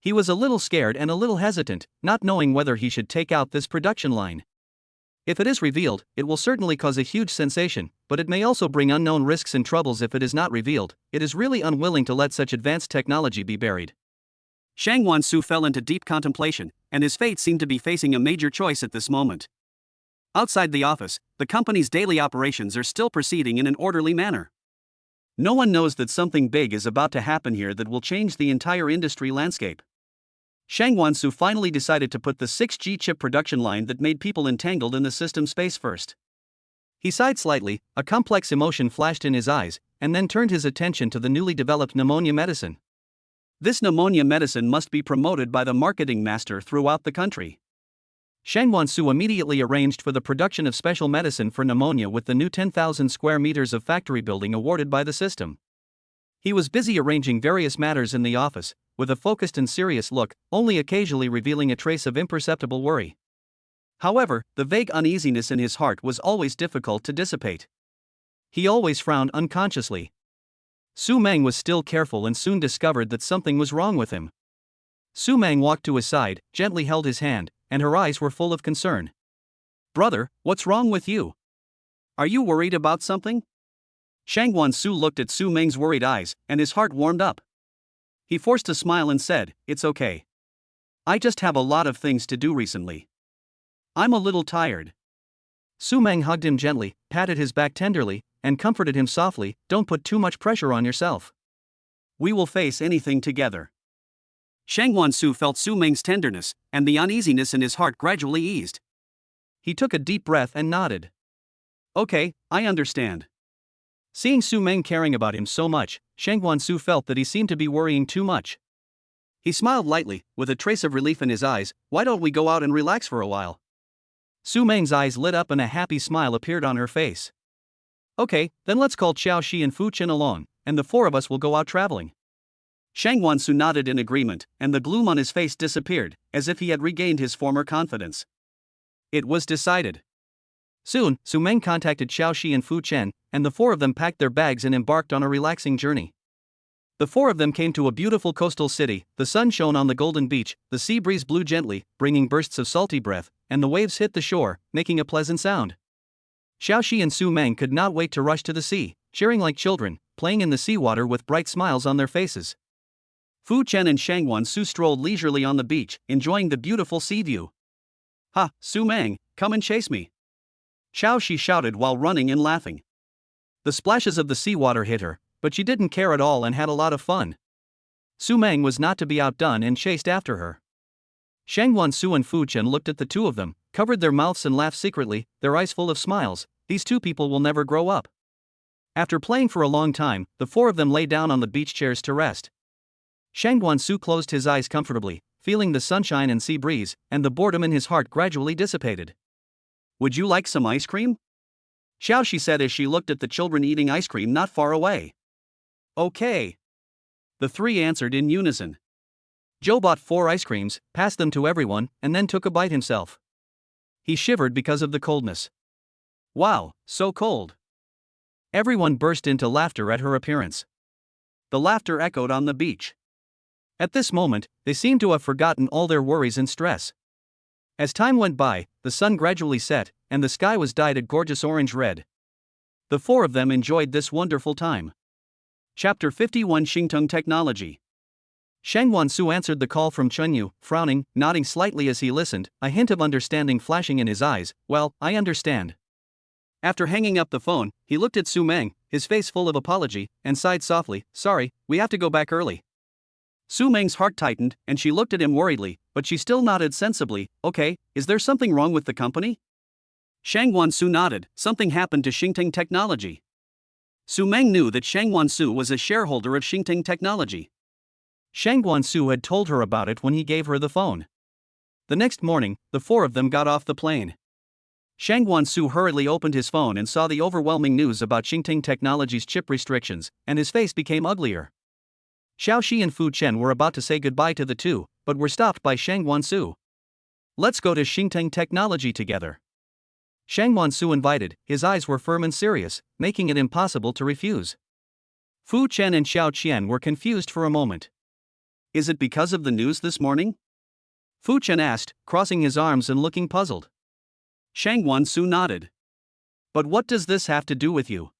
He was a little scared and a little hesitant, not knowing whether he should take out this production line. If it is revealed, it will certainly cause a huge sensation, but it may also bring unknown risks and troubles if it is not revealed. It is really unwilling to let such advanced technology be buried. Shangwan Su fell into deep contemplation, and his fate seemed to be facing a major choice at this moment. Outside the office, the company's daily operations are still proceeding in an orderly manner. No one knows that something big is about to happen here that will change the entire industry landscape. Shangwan Su finally decided to put the 6G chip production line that made people entangled in the system space first. He sighed slightly, a complex emotion flashed in his eyes, and then turned his attention to the newly developed pneumonia medicine. This pneumonia medicine must be promoted by the marketing master throughout the country. Shangwan Su immediately arranged for the production of special medicine for pneumonia with the new 10,000 square meters of factory building awarded by the system. He was busy arranging various matters in the office, with a focused and serious look, only occasionally revealing a trace of imperceptible worry. However, the vague uneasiness in his heart was always difficult to dissipate. He always frowned unconsciously. Su Mang was still careful and soon discovered that something was wrong with him. Su Mang walked to his side, gently held his hand, and her eyes were full of concern. Brother, what's wrong with you? Are you worried about something? Shangwan Su looked at Su Meng's worried eyes, and his heart warmed up. He forced a smile and said, "It's okay. I just have a lot of things to do recently. I'm a little tired." Su Mang hugged him gently, patted his back tenderly, and comforted him softly. "Don't put too much pressure on yourself. We will face anything together." Shangwan Su felt Su Meng's tenderness, and the uneasiness in his heart gradually eased. He took a deep breath and nodded. "Okay, I understand." Seeing Su Mang caring about him so much, Shangwan Su felt that he seemed to be worrying too much. He smiled lightly, with a trace of relief in his eyes. "Why don't we go out and relax for a while?" Su Meng's eyes lit up and a happy smile appeared on her face. "Okay, then let's call Xiaoxi and Fu Chen along, and the four of us will go out traveling." Shangwan Su nodded in agreement, and the gloom on his face disappeared, as if he had regained his former confidence. It was decided. Soon, Su Mang contacted Xiaoxi and Fu Chen, and the four of them packed their bags and embarked on a relaxing journey. The four of them came to a beautiful coastal city. The sun shone on the golden beach, the sea breeze blew gently, bringing bursts of salty breath, and the waves hit the shore, making a pleasant sound. Xiaoxi and Su Mang could not wait to rush to the sea, cheering like children, playing in the seawater with bright smiles on their faces. Fu Chen and Shangwan Su strolled leisurely on the beach, enjoying the beautiful sea view. "Ha, Su Mang, come and chase me!" Xiaoxi shouted while running and laughing. The splashes of the seawater hit her, but she didn't care at all and had a lot of fun. Su Mang was not to be outdone and chased after her. Shangwan Su and Fu Chen looked at the two of them, covered their mouths and laughed secretly, their eyes full of smiles. These two people will never grow up. After playing for a long time, the four of them lay down on the beach chairs to rest. Shangwan Su closed his eyes comfortably, feeling the sunshine and sea breeze, and the boredom in his heart gradually dissipated. "Would you like some ice cream?" Xiaoxi said as she looked at the children eating ice cream not far away. "Okay." The three answered in unison. Joe bought 4 ice creams, passed them to everyone, and then took a bite himself. He shivered because of the coldness. "Wow, so cold." Everyone burst into laughter at her appearance. The laughter echoed on the beach. At this moment, they seemed to have forgotten all their worries and stress. As time went by, the sun gradually set, and the sky was dyed a gorgeous orange-red. The four of them enjoyed this wonderful time. Chapter 51 Xingteng Technology. Shangwan Su answered the call from Chunyu, frowning, nodding slightly as he listened, a hint of understanding flashing in his eyes. "Well, I understand." After hanging up the phone, he looked at Su Mang, his face full of apology, and sighed softly. "Sorry, we have to go back early." Su Meng's heart tightened, and she looked at him worriedly, but she still nodded sensibly. "Okay, is there something wrong with the company?" Shangwan Su nodded. "Something happened to Xingteng Technology." Su Meng knew that Shangwan Su was a shareholder of Xingteng Technology. Shangwan Su had told her about it when he gave her the phone. The next morning, the four of them got off the plane. Shangwan Su hurriedly opened his phone and saw the overwhelming news about Xingteng Technology's chip restrictions, and his face became uglier. Xiaoxi and Fu Chen were about to say goodbye to the two, but were stopped by Shangwan Su. "Let's go to Xingteng Technology together." Shangwan Su invited. His eyes were firm and serious, making it impossible to refuse. Fu Chen and Xiao Qian were confused for a moment. "Is it because of the news this morning?" Fu Chen asked, crossing his arms and looking puzzled. Shangwan Su nodded. "But what does this have to do with you?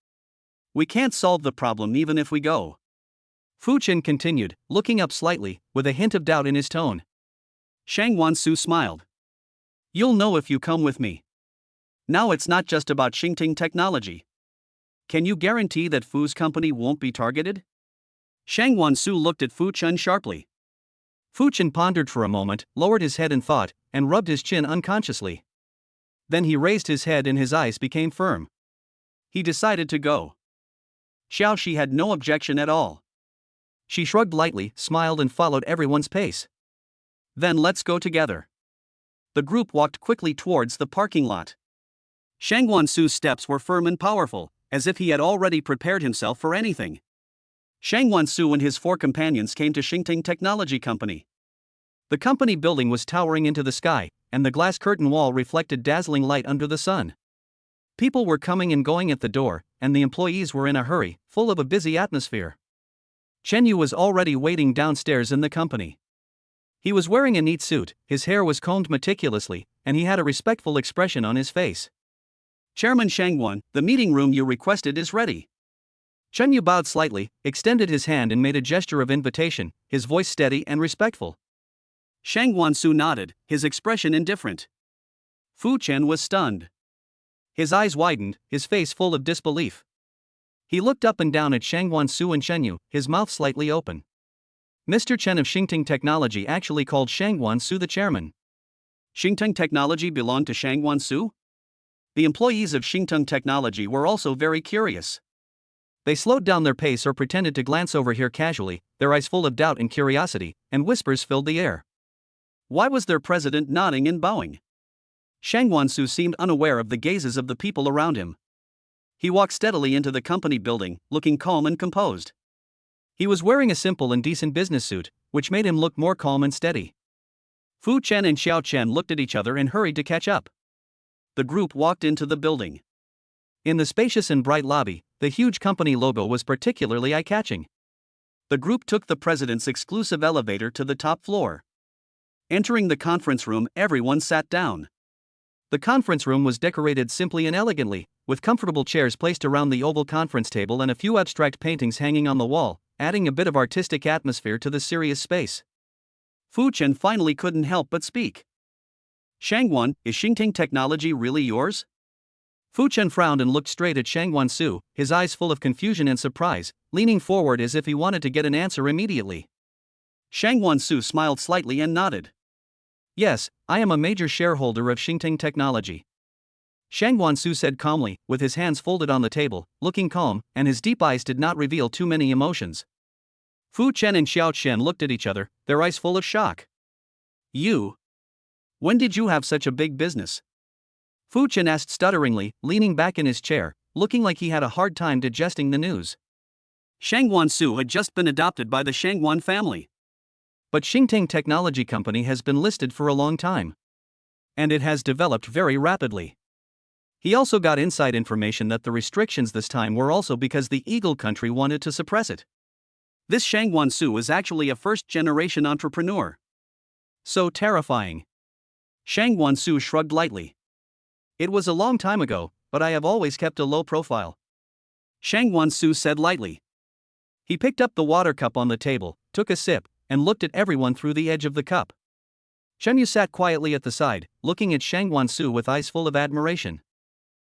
We can't solve the problem even if we go." Fu Chen continued, looking up slightly, with a hint of doubt in his tone. Shangwan Su smiled. "You'll know if you come with me. Now it's not just about Xingteng Technology. Can you guarantee that Fu's company won't be targeted?" Shangwan Su looked at Fu Chen sharply. Fu Chen pondered for a moment, lowered his head in thought, and rubbed his chin unconsciously. Then he raised his head and his eyes became firm. He decided to go. Xiaoxi had no objection at all. She shrugged lightly, smiled and followed everyone's pace. "Then let's go together." The group walked quickly towards the parking lot. Shangwan Su's steps were firm and powerful, as if he had already prepared himself for anything. Shangwan Su and his 4 companions came to Xingteng Technology Company. The company building was towering into the sky, and the glass curtain wall reflected dazzling light under the sun. People were coming and going at the door, and the employees were in a hurry, full of a busy atmosphere. Chen Yu was already waiting downstairs in the company. He was wearing a neat suit, his hair was combed meticulously, and he had a respectful expression on his face. Chairman Shangwan, the meeting room you requested is ready. Chen Yu bowed slightly, extended his hand and made a gesture of invitation, his voice steady and respectful. Shangwan Su nodded, his expression indifferent. Fu Chen was stunned. His eyes widened, his face full of disbelief. He looked up and down at Shangwan Su and Chen Yu, his mouth slightly open. Mr. Chen of Xingting Technology actually called Shangwan Su the chairman. Xingting Technology belonged to Shangwan Su? The employees of Xingting Technology were also very curious. They slowed down their pace or pretended to glance over here casually, their eyes full of doubt and curiosity, and whispers filled the air. Why was their president nodding and bowing? Shangwan Su seemed unaware of the gazes of the people around him. He walked steadily into the company building, looking calm and composed. He was wearing a simple and decent business suit, which made him look more calm and steady. Fu Chen and Xiao Chen looked at each other and hurried to catch up. The group walked into the building. In the spacious and bright lobby, the huge company logo was particularly eye-catching. The group took the president's exclusive elevator to the top floor. Entering the conference room, everyone sat down. The conference room was decorated simply and elegantly, with comfortable chairs placed around the oval conference table and a few abstract paintings hanging on the wall, adding a bit of artistic atmosphere to the serious space. Fu Chen finally couldn't help but speak. Shangwan, is Xingting Technology really yours? Fu Chen frowned and looked straight at Shangwan Su, his eyes full of confusion and surprise, leaning forward as if he wanted to get an answer immediately. Shangwan Su smiled slightly and nodded. Yes, I am a major shareholder of Xingting Technology. Shangwan Su said calmly, with his hands folded on the table, looking calm, and his deep eyes did not reveal too many emotions. Fu Chen and Xiao Chen looked at each other, their eyes full of shock. You? When did you have such a big business? Fu Chen asked stutteringly, leaning back in his chair, looking like he had a hard time digesting the news. Shangwan Su had just been adopted by the Shangwan family. But Xingting Technology Company has been listed for a long time. And it has developed very rapidly. He also got inside information that the restrictions this time were also because the Eagle country wanted to suppress it. This Shangwan Su is actually a first-generation entrepreneur. So terrifying. Shangwan Su shrugged lightly. It was a long time ago, but I have always kept a low profile. Shangwan Su said lightly. He picked up the water cup on the table, took a sip, and looked at everyone through the edge of the cup. Chen Yu sat quietly at the side, looking at Shangwan Su with eyes full of admiration.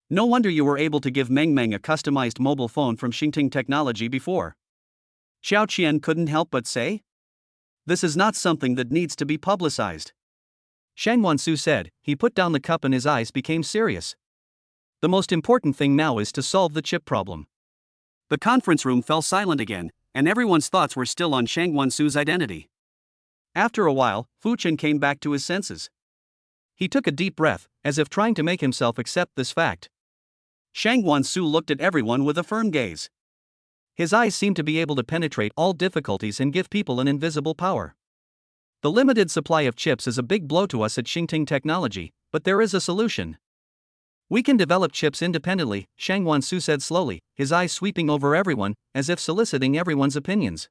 No wonder you were able to give Meng Meng a customized mobile phone from Xingting Technology before. Xiao Qian couldn't help but say. This is not something that needs to be publicized. Shangwan Su said. He put down the cup and his eyes became serious. The most important thing now is to solve the chip problem. The conference room fell silent again, and everyone's thoughts were still on Shangwan Su's identity. After a while, Fu Chen came back to his senses. He took a deep breath, as if trying to make himself accept this fact. Shangwan Su looked at everyone with a firm gaze. His eyes seemed to be able to penetrate all difficulties and give people an invisible power. The limited supply of chips is a big blow to us at Xingting Technology, but there is a solution. We can develop chips independently, Shangwan Su said slowly, his eyes sweeping over everyone, as if soliciting everyone's opinions.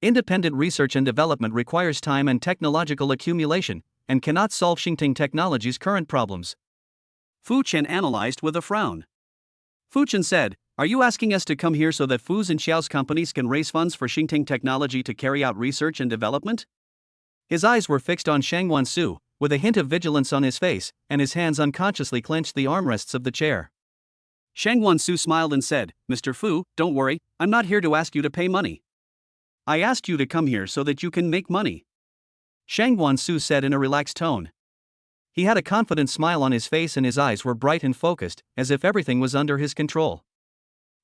Independent research and development requires time and technological accumulation, and cannot solve Xingting Technology's current problems. Fu Chen analyzed with a frown. Fu Chen said, are you asking us to come here so that Fu's and Xiao's companies can raise funds for Xingting Technology to carry out research and development? His eyes were fixed on Shangwan Su, with a hint of vigilance on his face, and his hands unconsciously clenched the armrests of the chair. Shangwan Su smiled and said, Mr. Fu, don't worry, I'm not here to ask you to pay money. I asked you to come here so that you can make money. Shangwan Su said in a relaxed tone. He had a confident smile on his face and his eyes were bright and focused, as if everything was under his control.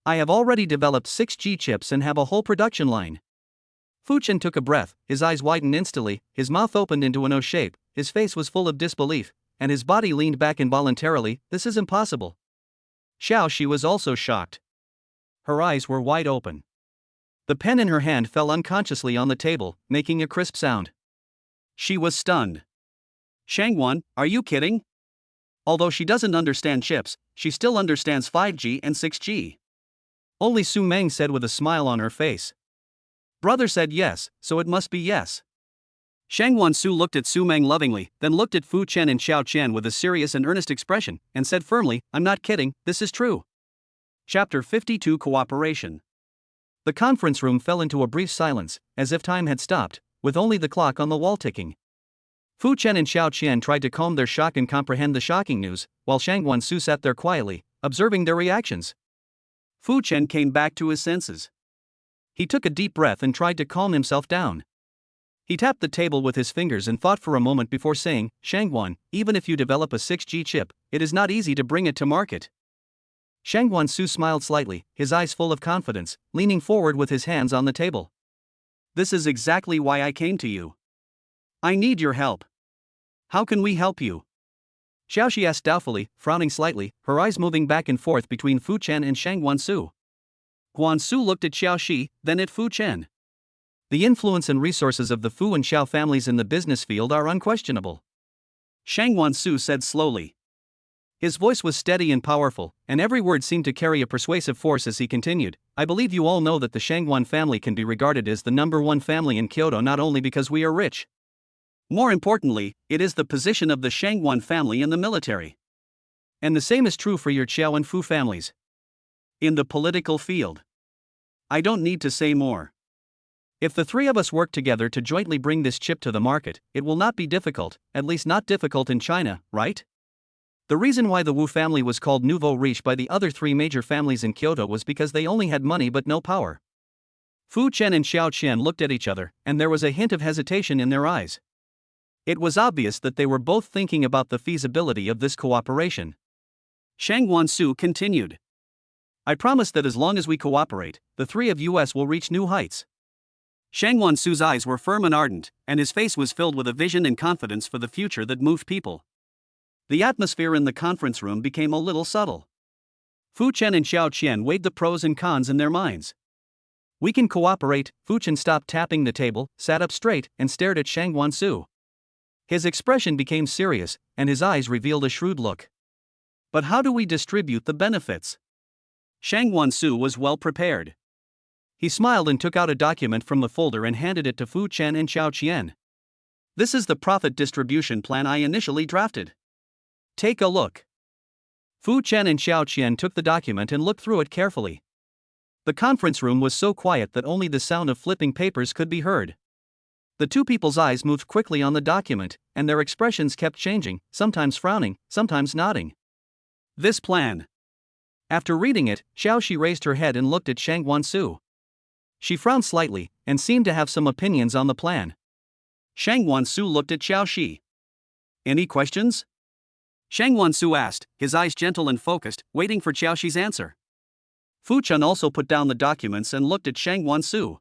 I have already developed 6G chips and have a whole production line. Fu Chen took a breath, his eyes widened instantly, his mouth opened into an O shape, his face was full of disbelief, and his body leaned back involuntarily. This is impossible. Xiao Shi was also shocked. Her eyes were wide open. The pen in her hand fell unconsciously on the table, making a crisp sound. She was stunned. Shangwan, are you kidding? Although she doesn't understand chips, she still understands 5G and 6G. Only Su Mang said with a smile on her face. Brother said yes, so it must be yes. Shang Wansu looked at Su Mang lovingly, then looked at Fu Chen and Xiao Qian with a serious and earnest expression, and said firmly, I'm not kidding, this is true. Chapter 52 Cooperation. The conference room fell into a brief silence, as if time had stopped, with only the clock on the wall ticking. Fu Chen and Xiao Qian tried to calm their shock and comprehend the shocking news, while Shang Wansu sat there quietly, observing their reactions. Fu Chen came back to his senses. He took a deep breath and tried to calm himself down. He tapped the table with his fingers and thought for a moment before saying, Shangguan, even if you develop a 6G chip, it is not easy to bring it to market. Shangguan Su smiled slightly, his eyes full of confidence, leaning forward with his hands on the table. This is exactly why I came to you. I need your help. How can we help you? Xiaoxi asked doubtfully, frowning slightly, her eyes moving back and forth between Fu Chen and Shangguan Su. Guan Su looked at Xiaoxi, then at Fu Chen. The influence and resources of the Fu and Xiao families in the business field are unquestionable. Shangguan Su said slowly. His voice was steady and powerful, and every word seemed to carry a persuasive force as he continued, I believe you all know that the Shangguan family can be regarded as the #1 family in Kyoto not only because we are rich. More importantly, it is the position of the Shangguan family in the military. And the same is true for your Qiao and Fu families. In the political field. I don't need to say more. If the three of us work together to jointly bring this chip to the market, it will not be difficult, at least not difficult in China, right? The reason why the Wu family was called nouveau riche by the other three major families in Kyoto was because they only had money but no power. Fu Chen and Xiao Qian looked at each other, and there was a hint of hesitation in their eyes. It was obvious that they were both thinking about the feasibility of this cooperation. Shangguan Su continued. I promise that as long as we cooperate, the three of us will reach new heights. Shangguan Su's eyes were firm and ardent, and his face was filled with a vision and confidence for the future that moved people. The atmosphere in the conference room became a little subtle. Fu Chen and Xiao Qian weighed the pros and cons in their minds. We can cooperate. Fu Chen stopped tapping the table, sat up straight, and stared at Shangguan Su. His expression became serious, and his eyes revealed a shrewd look. But how do we distribute the benefits? Shangguan Su was well prepared. He smiled and took out a document from the folder and handed it to Fu Chen and Xiao Qian. This is the profit distribution plan I initially drafted. Take a look. Fu Chen and Xiao Qian took the document and looked through it carefully. The conference room was so quiet that only the sound of flipping papers could be heard. The two people's eyes moved quickly on the document, and their expressions kept changing, sometimes frowning, sometimes nodding. This plan. After reading it, Xiaoxi raised her head and looked at Shangguan Su. She frowned slightly, and seemed to have some opinions on the plan. Shangguan Su looked at Xiaoxi. Any questions? Shangguan Su asked, his eyes gentle and focused, waiting for Xiaoxi's answer. Fu Chen also put down the documents and looked at Shangguan Su.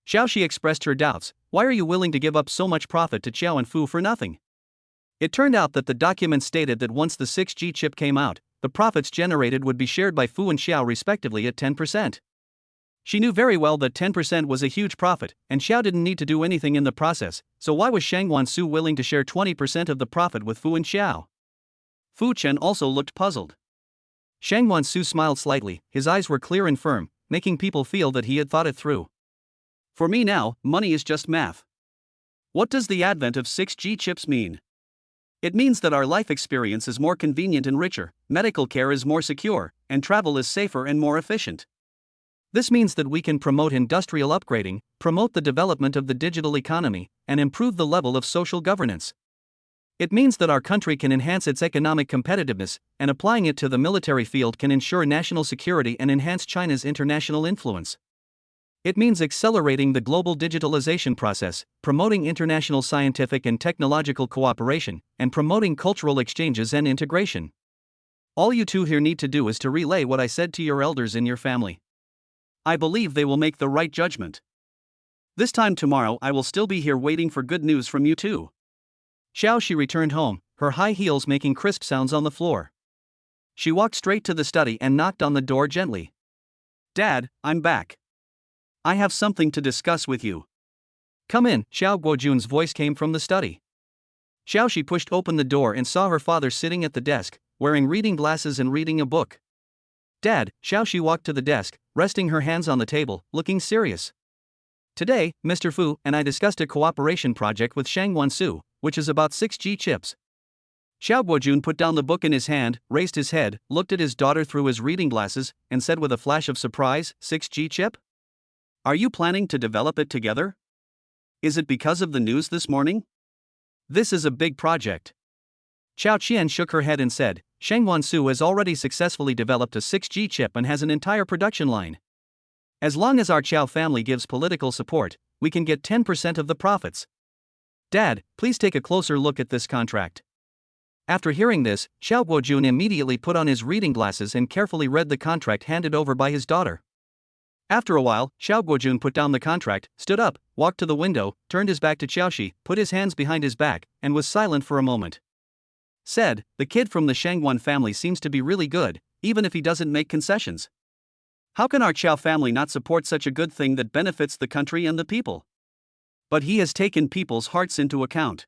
Xiaoxi expressed her doubts, why are you willing to give up so much profit to Qiao and Fu for nothing? It turned out that the document stated that once the 6G chip came out, the profits generated would be shared by Fu and Xiao respectively at 10%. She knew very well that 10% was a huge profit, and Xiao didn't need to do anything in the process, so why was Shangguan Su willing to share 20% of the profit with Fu and Xiao? Fu Chen also looked puzzled. Shangguan Su smiled slightly, his eyes were clear and firm, making people feel that he had thought it through. For me now, money is just math. What does the advent of 6G chips mean? It means that our life experience is more convenient and richer, medical care is more secure, and travel is safer and more efficient. This means that we can promote industrial upgrading, promote the development of the digital economy, and improve the level of social governance. It means that our country can enhance its economic competitiveness, and applying it to the military field can ensure national security and enhance China's international influence. It means accelerating the global digitalization process, promoting international scientific and technological cooperation, and promoting cultural exchanges and integration. All you two here need to do is to relay what I said to your elders in your family. I believe they will make the right judgment. This time tomorrow I will still be here waiting for good news from you too. Xiaoxi returned home, her high heels making crisp sounds on the floor. She walked straight to the study and knocked on the door gently. Dad, I'm back. I have something to discuss with you. Come in, Xiao Guojun's voice came from the study. Xiaoxi pushed open the door and saw her father sitting at the desk, wearing reading glasses and reading a book. Dad, Xiaoxi walked to the desk, resting her hands on the table, looking serious. Today, Mr. Fu and I discussed a cooperation project with Shangwan Su, which is about 6G chips. Xiao Guojun put down the book in his hand, raised his head, looked at his daughter through his reading glasses, and said with a flash of surprise, 6G chip? Are you planning to develop it together? Is it because of the news this morning? This is a big project. Chao Qian shook her head and said, Shangwan Su has already successfully developed a 6G chip and has an entire production line. As long as our Chao family gives political support, we can get 10% of the profits. Dad, please take a closer look at this contract. After hearing this, Xiao Guojun immediately put on his reading glasses and carefully read the contract handed over by his daughter. After a while, Xiao Guojun put down the contract, stood up, walked to the window, turned his back to Xiaoxi, put his hands behind his back, and was silent for a moment. Said, the kid from the Shangwan family seems to be really good, even if he doesn't make concessions. How can our Chao family not support such a good thing that benefits the country and the people? But he has taken people's hearts into account.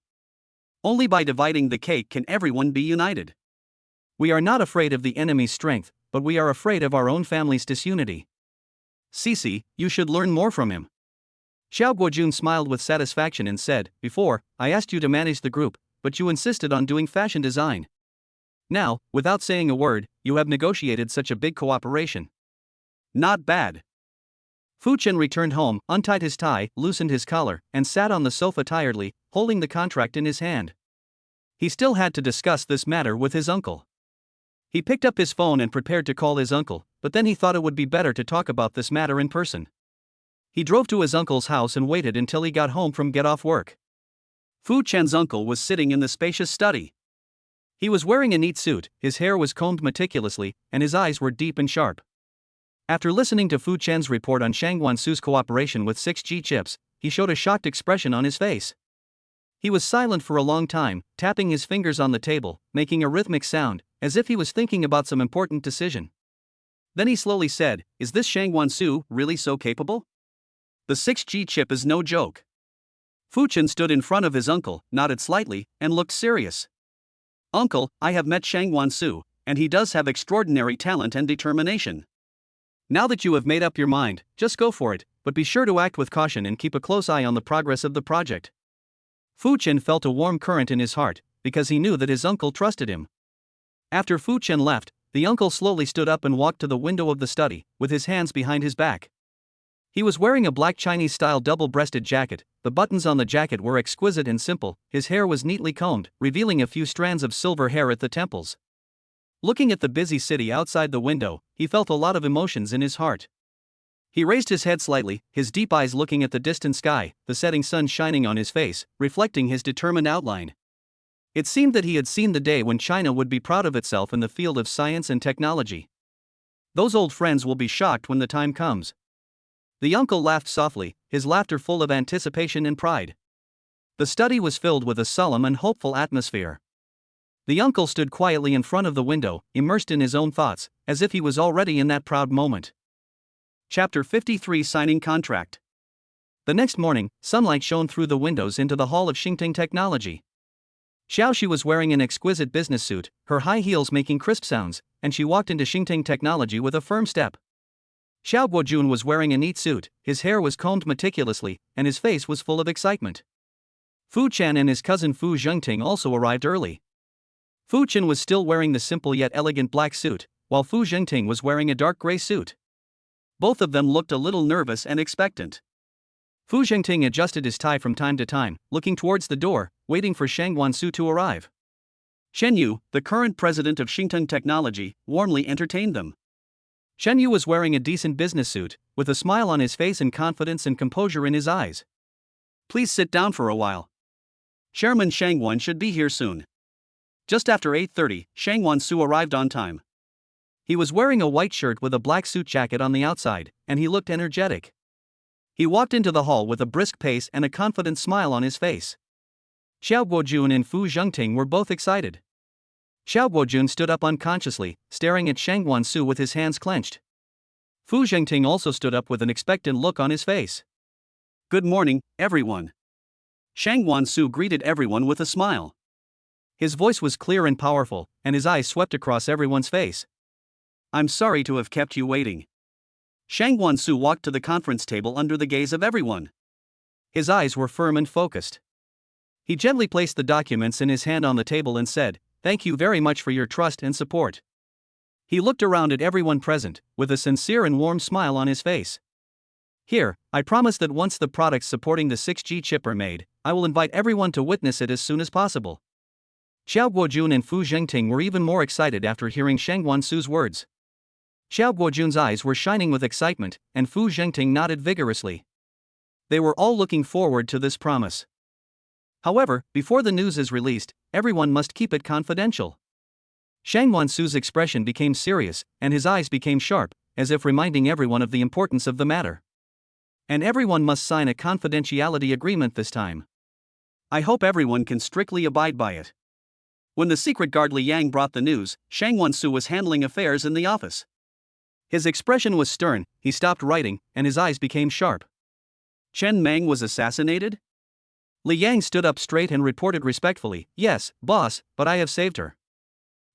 Only by dividing the cake can everyone be united. We are not afraid of the enemy's strength, but we are afraid of our own family's disunity. Cici, you should learn more from him. Xiao Guojun smiled with satisfaction and said, Before, I asked you to manage the group, but you insisted on doing fashion design. Now, without saying a word, you have negotiated such a big cooperation. Not bad. Fu Chen returned home, untied his tie, loosened his collar, and sat on the sofa tiredly, holding the contract in his hand. He still had to discuss this matter with his uncle. He picked up his phone and prepared to call his uncle, but then he thought it would be better to talk about this matter in person. He drove to his uncle's house and waited until he got home from get off work. Fu Chen's uncle was sitting in the spacious study. He was wearing a neat suit, his hair was combed meticulously, and his eyes were deep and sharp. After listening to Fu Chen's report on Shangwan Su's cooperation with 6G chips, he showed a shocked expression on his face. He was silent for a long time, tapping his fingers on the table, making a rhythmic sound, as if he was thinking about some important decision. Then he slowly said, Is this Shangwan Su really so capable? The 6G chip is no joke. Fu Chen stood in front of his uncle, nodded slightly, and looked serious. Uncle, I have met Shangwan Su, and he does have extraordinary talent and determination. Now that you have made up your mind, just go for it, but be sure to act with caution and keep a close eye on the progress of the project. Fu Chen felt a warm current in his heart, because he knew that his uncle trusted him. After Fu Chen left, the uncle slowly stood up and walked to the window of the study, with his hands behind his back. He was wearing a black Chinese-style double-breasted jacket, the buttons on the jacket were exquisite and simple, his hair was neatly combed, revealing a few strands of silver hair at the temples. Looking at the busy city outside the window, he felt a lot of emotions in his heart. He raised his head slightly, his deep eyes looking at the distant sky, the setting sun shining on his face, reflecting his determined outline. It seemed that he had seen the day when China would be proud of itself in the field of science and technology. Those old friends will be shocked when the time comes. The uncle laughed softly, his laughter full of anticipation and pride. The study was filled with a solemn and hopeful atmosphere. The uncle stood quietly in front of the window, immersed in his own thoughts, as if he was already in that proud moment. Chapter 53 Signing Contract. The next morning, sunlight shone through the windows into the hall of Xingting Technology. Xiaoxi was wearing an exquisite business suit, her high heels making crisp sounds, and she walked into Xingting Technology with a firm step. Xiao Guojun was wearing a neat suit, his hair was combed meticulously, and his face was full of excitement. Fu Chen and his cousin Fu Zhengting also arrived early. Fu Chen was still wearing the simple yet elegant black suit, while Fu Zhengting was wearing a dark gray suit. Both of them looked a little nervous and expectant. Fu Zhengting adjusted his tie from time to time, looking towards the door, waiting for Shangwan Su to arrive. Shen Yu, the current president of Xingting Technology, warmly entertained them. Shen Yu was wearing a decent business suit, with a smile on his face and confidence and composure in his eyes. Please sit down for a while. Chairman Shangwan should be here soon. Just after 8:30, Shangwan Su arrived on time. He was wearing a white shirt with a black suit jacket on the outside, and he looked energetic. He walked into the hall with a brisk pace and a confident smile on his face. Xiao Guojun and Fu Zhengting were both excited. Xiao Guojun stood up unconsciously, staring at Shangwan Su with his hands clenched. Fu Zhengting also stood up with an expectant look on his face. Good morning, everyone. Shangwan Su greeted everyone with a smile. His voice was clear and powerful, and his eyes swept across everyone's face. I'm sorry to have kept you waiting. Shangwan Su walked to the conference table under the gaze of everyone. His eyes were firm and focused. He gently placed the documents in his hand on the table and said, "Thank you very much for your trust and support." He looked around at everyone present, with a sincere and warm smile on his face. "Here, I promise that once the products supporting the 6G chip are made, I will invite everyone to witness it as soon as possible." Xiao Guojun and Fu Zhengting were even more excited after hearing Shang Guansu's words. Xiao Guojun's eyes were shining with excitement, and Fu Zhengting nodded vigorously. They were all looking forward to this promise. However, before the news is released, everyone must keep it confidential. Shang Guansu's expression became serious, and his eyes became sharp, as if reminding everyone of the importance of the matter. And everyone must sign a confidentiality agreement this time. I hope everyone can strictly abide by it. When the secret guard Li Yang brought the news, Shang Guansu was handling affairs in the office. His expression was stern, he stopped writing, and his eyes became sharp. Chen Mang was assassinated? Li Yang stood up straight and reported respectfully, "Yes, boss, but I have saved her."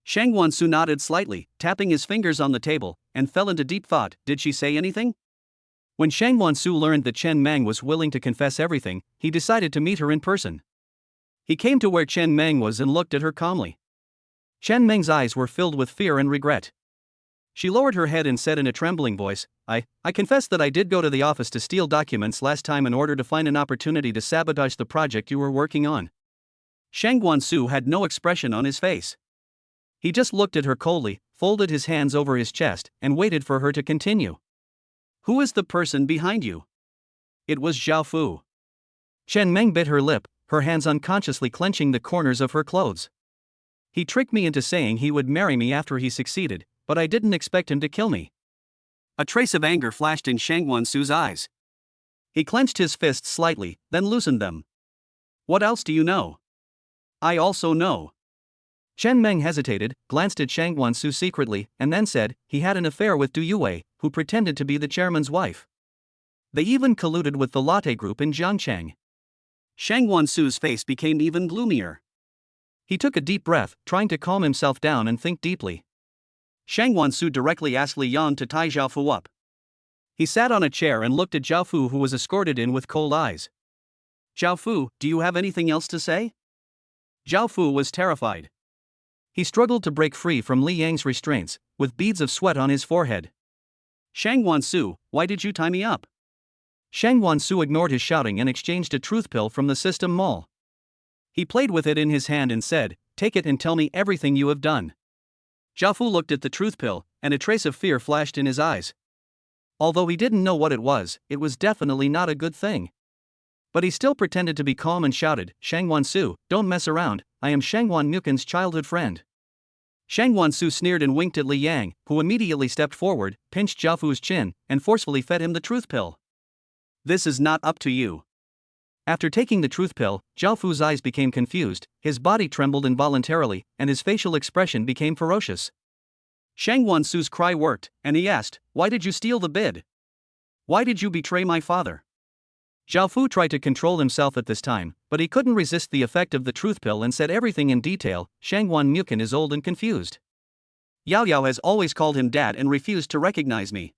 Shang Guansu nodded slightly, tapping his fingers on the table, and fell into deep thought. Did she say anything? When Shang Guansu learned that Chen Mang was willing to confess everything, he decided to meet her in person. He came to where Chen Mang was and looked at her calmly. Chen Meng's eyes were filled with fear and regret. She lowered her head and said in a trembling voice, I confess that I did go to the office to steal documents last time in order to find an opportunity to sabotage the project you were working on." Shang Guansu had no expression on his face. He just looked at her coldly, folded his hands over his chest, and waited for her to continue. "Who is the person behind you?" It was Zhao Fu. Chen Meng bit her lip, her hands unconsciously clenching the corners of her clothes. "He tricked me into saying he would marry me after he succeeded, but I didn't expect him to kill me." A trace of anger flashed in Shang Guansu's eyes. He clenched his fists slightly, then loosened them. "What else do you know?" "I also know." Chen Meng hesitated, glanced at Shang Guansu secretly, and then said, "He had an affair with Du Yue, who pretended to be the chairman's wife. They even colluded with the Latte Group in Jiangcheng." Shang Guansu's face became even gloomier. He took a deep breath, trying to calm himself down and think deeply. Shang Guansu directly asked Li Yan to tie Zhao Fu up. He sat on a chair and looked at Zhao Fu, who was escorted in with cold eyes. "Zhao Fu, do you have anything else to say?" Zhao Fu was terrified. He struggled to break free from Li Yang's restraints, with beads of sweat on his forehead. "Shang Guansu, why did you tie me up?" Shang Guansu ignored his shouting and exchanged a truth pill from the system mall. He played with it in his hand and said, "Take it and tell me everything you have done." Zhao Fu looked at the truth pill, and a trace of fear flashed in his eyes. Although he didn't know what it was definitely not a good thing. But he still pretended to be calm and shouted, "Shang Guansu, don't mess around, I am Shang Guanyukin's childhood friend." Shang Guansu sneered and winked at Li Yang, who immediately stepped forward, pinched Zhao Fu's chin, and forcefully fed him the truth pill. "This is not up to you." After taking the truth pill, Zhao Fu's eyes became confused, his body trembled involuntarily, and his facial expression became ferocious. Shang Guansu's cry worked, and he asked, "Why did you steal the bid? Why did you betray my father?" Zhao Fu tried to control himself at this time, but he couldn't resist the effect of the truth pill and said everything in detail. "Shang Guanyukin is old and confused. Yao Yao has always called him dad and refused to recognize me.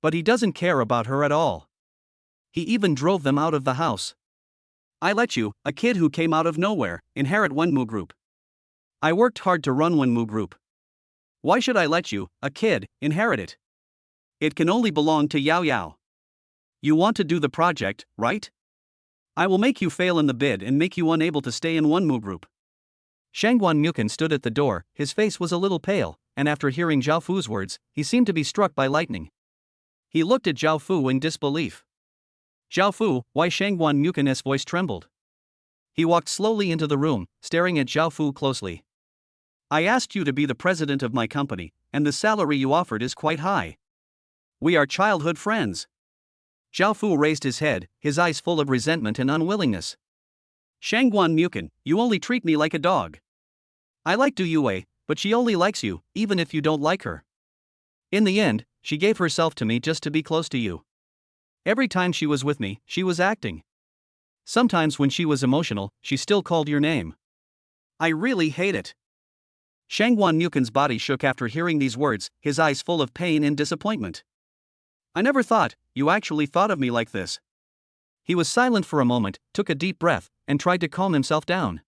But he doesn't care about her at all. He even drove them out of the house. I let you, a kid who came out of nowhere, inherit Wenmu Group. I worked hard to run Wenmu Group. Why should I let you, a kid, inherit it? It can only belong to Yao Yao. You want to do the project, right? I will make you fail in the bid and make you unable to stay in Wenmu Group." Shang Guanyukin stood at the door, his face was a little pale, and after hearing Zhao Fu's words, he seemed to be struck by lightning. He looked at Zhao Fu in disbelief. "Zhao Fu, why?" Shang Guanyukin's voice trembled. He walked slowly into the room, staring at Zhao Fu closely. "I asked you to be the president of my company, and the salary you offered is quite high. We are childhood friends." Zhao Fu raised his head, his eyes full of resentment and unwillingness. "Shang Guanyukin, you only treat me like a dog. I like Du Yue, but she only likes you, even if you don't like her. In the end, she gave herself to me just to be close to you. Every time she was with me, she was acting. Sometimes when she was emotional, she still called your name. I really hate it." Shang Guanyukin's body shook after hearing these words, his eyes full of pain and disappointment. "I never thought you actually thought of me like this." He was silent for a moment, took a deep breath, and tried to calm himself down.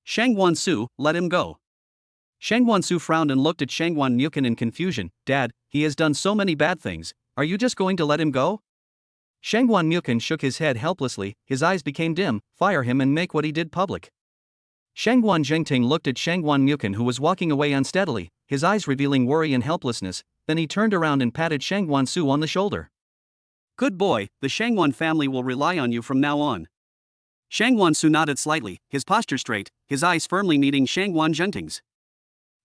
Shangguan Su, let him go. Shangguan Su frowned and looked at Shangguan Mukin in confusion. Dad, he has done so many bad things, are you just going to let him go? Shangguan Mukin shook his head helplessly, his eyes became dim. Fire him and make what he did public. Shangguan Zhengting looked at Shangguan Mukin, who was walking away unsteadily, his eyes revealing worry and helplessness. Then he turned around and patted Shangguan Su on the shoulder. Good boy, the Shangguan family will rely on you from now on. Shangguan Su nodded slightly, his posture straight, his eyes firmly meeting Shangguan Zhengting's.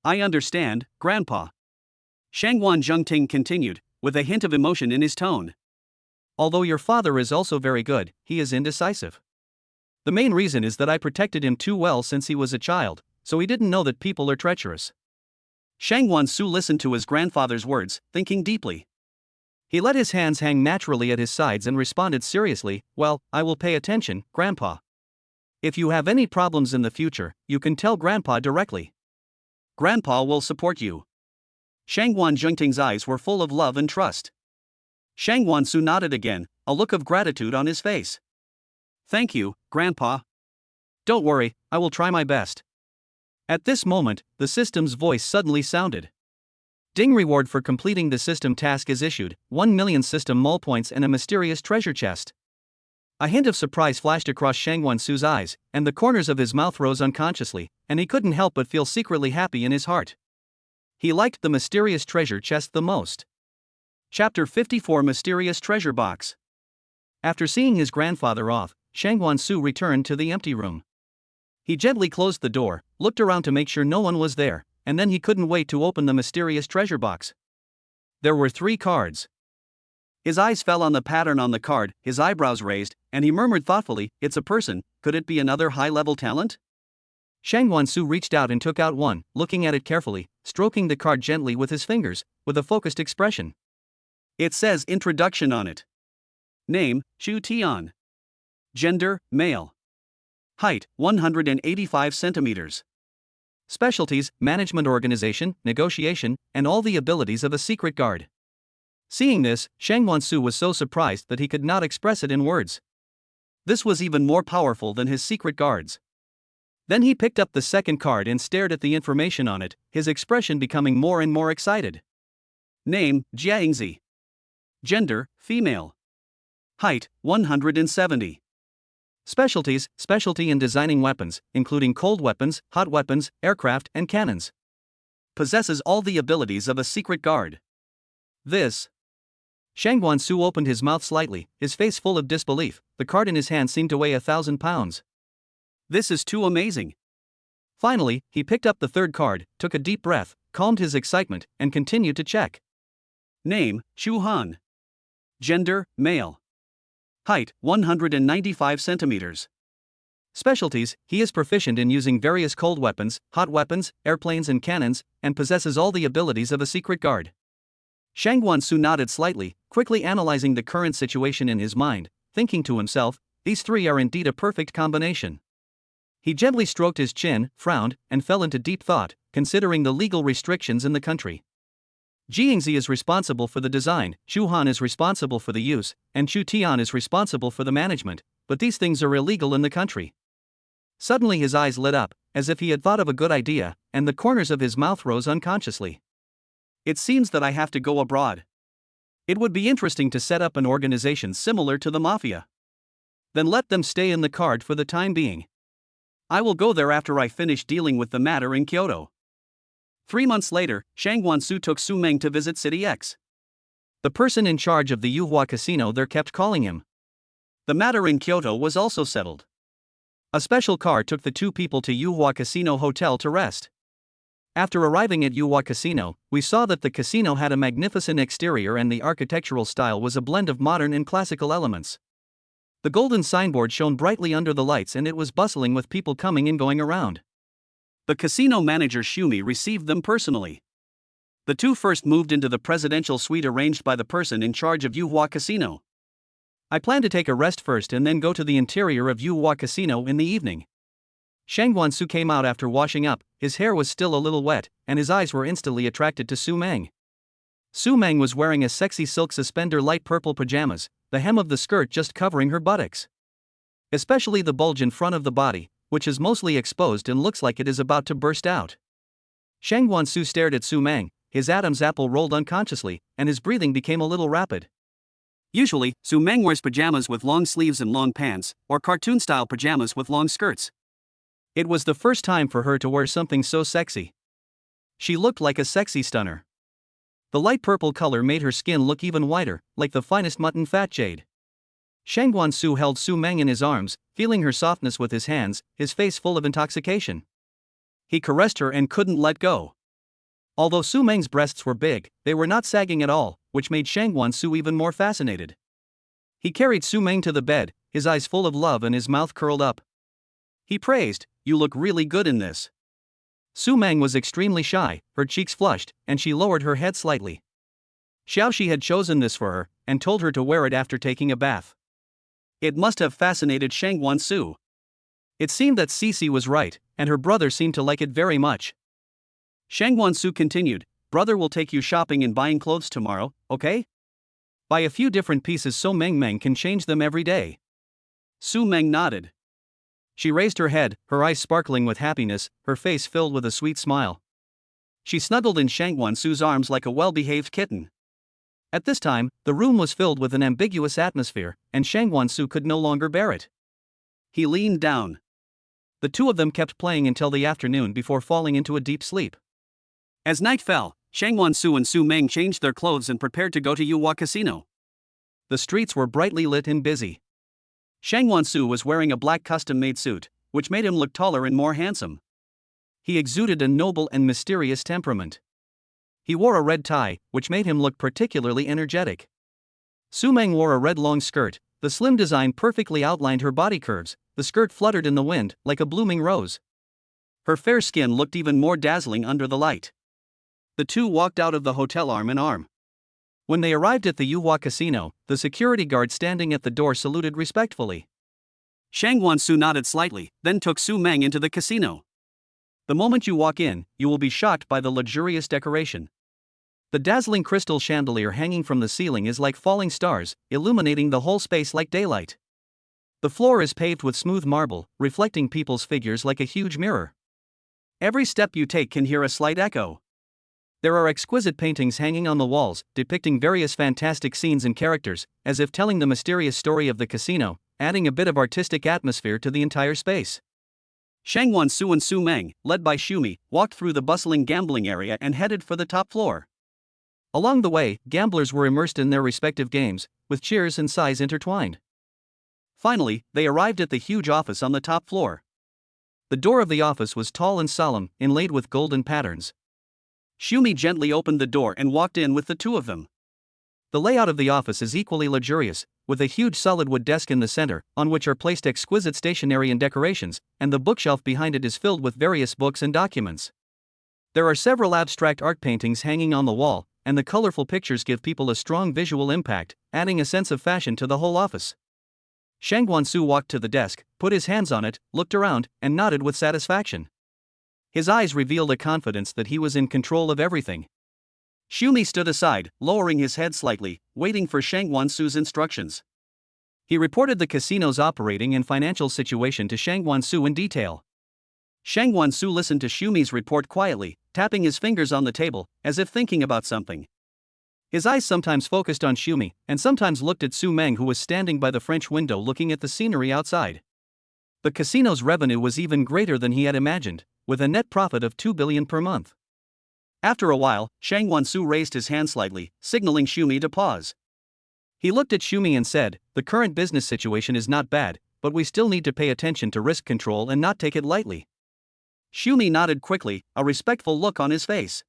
I understand, Grandpa. Shangguan Zhengting continued, with a hint of emotion in his tone. Although your father is also very good, he is indecisive. The main reason is that I protected him too well since he was a child, so he didn't know that people are treacherous. Shangguan Su listened to his grandfather's words, thinking deeply. He let his hands hang naturally at his sides and responded seriously, well, I will pay attention, Grandpa. If you have any problems in the future, you can tell Grandpa directly. Grandpa will support you. Shangguan Zhengting's eyes were full of love and trust. Shangguan Su nodded again, a look of gratitude on his face. Thank you, Grandpa. Don't worry, I will try my best. At this moment, the system's voice suddenly sounded. Ding, reward for completing the system task is issued, 1 million system mole points and a mysterious treasure chest. A hint of surprise flashed across Shangguan Su's eyes, and the corners of his mouth rose unconsciously, and he couldn't help but feel secretly happy in his heart. He liked the mysterious treasure chest the most. Chapter 54, Mysterious Treasure Box. After seeing his grandfather off, Shangguan Su returned to the empty room. He gently closed the door, looked around to make sure no one was there, and then he couldn't wait to open the mysterious treasure box. There were 3 cards. His eyes fell on the pattern on the card, his eyebrows raised, and he murmured thoughtfully, it's a person, could it be another high-level talent? Shangguan Su reached out and took out one, looking at it carefully, stroking the card gently with his fingers, with a focused expression. It says introduction on it. Name, Chu Tian. Gender, male. Height, 185 centimeters. Specialties, management, organization, negotiation, and all the abilities of a secret guard. Seeing this, Shangguan Su was so surprised that he could not express it in words. This was even more powerful than his secret guards. Then he picked up the second card and stared at the information on it, his expression becoming more and more excited. Name, Jiaingzi. Gender, female. Height, 170. Specialties, specialty in designing weapons, including cold weapons, hot weapons, aircraft, and cannons. Possesses all the abilities of a secret guard. This. Shangguan Su opened his mouth slightly, his face full of disbelief. The card in his hand seemed to weigh 1,000 pounds. This is too amazing. Finally, he picked up the third card, took a deep breath, calmed his excitement, and continued to check. Name, Shu Han. Gender, male. Height, 195 centimeters. Specialties, he is proficient in using various cold weapons, hot weapons, airplanes and cannons, and possesses all the abilities of a secret guard. Shangguan Su nodded slightly, quickly analyzing the current situation in his mind, thinking to himself, these 3 are indeed a perfect combination. He gently stroked his chin, frowned, and fell into deep thought, considering the legal restrictions in the country. Jiangzi is responsible for the design, Shu Han is responsible for the use, and Chu Tian is responsible for the management, but these things are illegal in the country. Suddenly his eyes lit up, as if he had thought of a good idea, and the corners of his mouth rose unconsciously. It seems that I have to go abroad. It would be interesting to set up an organization similar to the mafia. Then let them stay in the card for the time being. I will go there after I finish dealing with the matter in Kyoto. 3 months later, Shangguan Su took Su Mang to visit City X. The person in charge of the Yuhua casino there kept calling him. The matter in Kyoto was also settled. A special car took the 2 people to Yuhua Casino Hotel to rest. After arriving at Yuhua Casino, we saw that the casino had a magnificent exterior and the architectural style was a blend of modern and classical elements. The golden signboard shone brightly under the lights and it was bustling with people coming and going around. The casino manager Shumi received them personally. The 2 first moved into the presidential suite arranged by the person in charge of Yuhua Casino. I plan to take a rest first and then go to the interior of Yuhua Casino in the evening. Shangguan Su came out after washing up, his hair was still a little wet, and his eyes were instantly attracted to Su Mang. Su Mang was wearing a sexy silk suspender light purple pajamas, the hem of the skirt just covering her buttocks. Especially the bulge in front of the body, which is mostly exposed and looks like it is about to burst out. Shang Guansu stared at Su Mang, his Adam's apple rolled unconsciously, and his breathing became a little rapid. Usually, Su Mang wears pajamas with long sleeves and long pants, or cartoon-style pajamas with long skirts. It was the first time for her to wear something so sexy. She looked like a sexy stunner. The light purple color made her skin look even whiter, like the finest mutton fat jade. Shang Guansu held Su Mang in his arms, feeling her softness with his hands, his face full of intoxication. He caressed her and couldn't let go. Although Su Mang's breasts were big, they were not sagging at all, which made Shang Guansu even more fascinated. He carried Su Mang to the bed, his eyes full of love and his mouth curled up. He praised, "You look really good in this." Su Mang was extremely shy, her cheeks flushed, and she lowered her head slightly. Xiaoxi had chosen this for her, and told her to wear it after taking a bath. It must have fascinated Shang Guansu. It seemed that Cici was right, and her brother seemed to like it very much. Shang Guansu continued, "Brother will take you shopping and buying clothes tomorrow, okay? Buy a few different pieces so Meng Meng can change them every day." Su Meng nodded. She raised her head, her eyes sparkling with happiness, her face filled with a sweet smile. She snuggled in Shang Guansu's arms like a well-behaved kitten. At this time, the room was filled with an ambiguous atmosphere, and Shang Guansu could no longer bear it. He leaned down. The two of them kept playing until the afternoon before falling into a deep sleep. As night fell, Shang Guansu and Su Meng changed their clothes and prepared to go to Yuan Casino. The streets were brightly lit and busy. Shang Guansu was wearing a black custom-made suit, which made him look taller and more handsome. He exuded a noble and mysterious temperament. He wore a red tie, which made him look particularly energetic. Su Meng wore a red long skirt, the slim design perfectly outlined her body curves, the skirt fluttered in the wind, like a blooming rose. Her fair skin looked even more dazzling under the light. The two walked out of the hotel arm in arm. When they arrived at the Yuhua Casino, the security guard standing at the door saluted respectfully. Shang Guansu nodded slightly, then took Su Meng into the casino. The moment you walk in, you will be shocked by the luxurious decoration. The dazzling crystal chandelier hanging from the ceiling is like falling stars, illuminating the whole space like daylight. The floor is paved with smooth marble, reflecting people's figures like a huge mirror. Every step you take can hear a slight echo. There are exquisite paintings hanging on the walls, depicting various fantastic scenes and characters, as if telling the mysterious story of the casino, adding a bit of artistic atmosphere to the entire space. Shang Guansu and Su Meng, led by Shumi, walked through the bustling gambling area and headed for the top floor. Along the way, gamblers were immersed in their respective games, with cheers and sighs intertwined. Finally, they arrived at the huge office on the top floor. The door of the office was tall and solemn, inlaid with golden patterns. Shumi gently opened the door and walked in with the two of them. The layout of the office is equally luxurious, with a huge solid wood desk in the center, on which are placed exquisite stationery and decorations, and the bookshelf behind it is filled with various books and documents. There are several abstract art paintings hanging on the wall, and the colorful pictures give people a strong visual impact, adding a sense of fashion to the whole office. Shang Guansu walked to the desk, put his hands on it, looked around, and nodded with satisfaction. His eyes revealed a confidence that he was in control of everything. Shumi stood aside, lowering his head slightly, waiting for Shang Guansu's instructions. He reported the casino's operating and financial situation to Shang Guansu in detail. Shang Guansu listened to Shumi's report quietly, tapping his fingers on the table, as if thinking about something. His eyes sometimes focused on Shumi, and sometimes looked at Su Meng, who was standing by the French window looking at the scenery outside. The casino's revenue was even greater than he had imagined, with a net profit of 2 billion per month. After a while, Shang Guansu raised his hand slightly, signaling Shumi to pause. He looked at Shumi and said, "The current business situation is not bad, but we still need to pay attention to risk control and not take it lightly." Shumi nodded quickly, a respectful look on his face.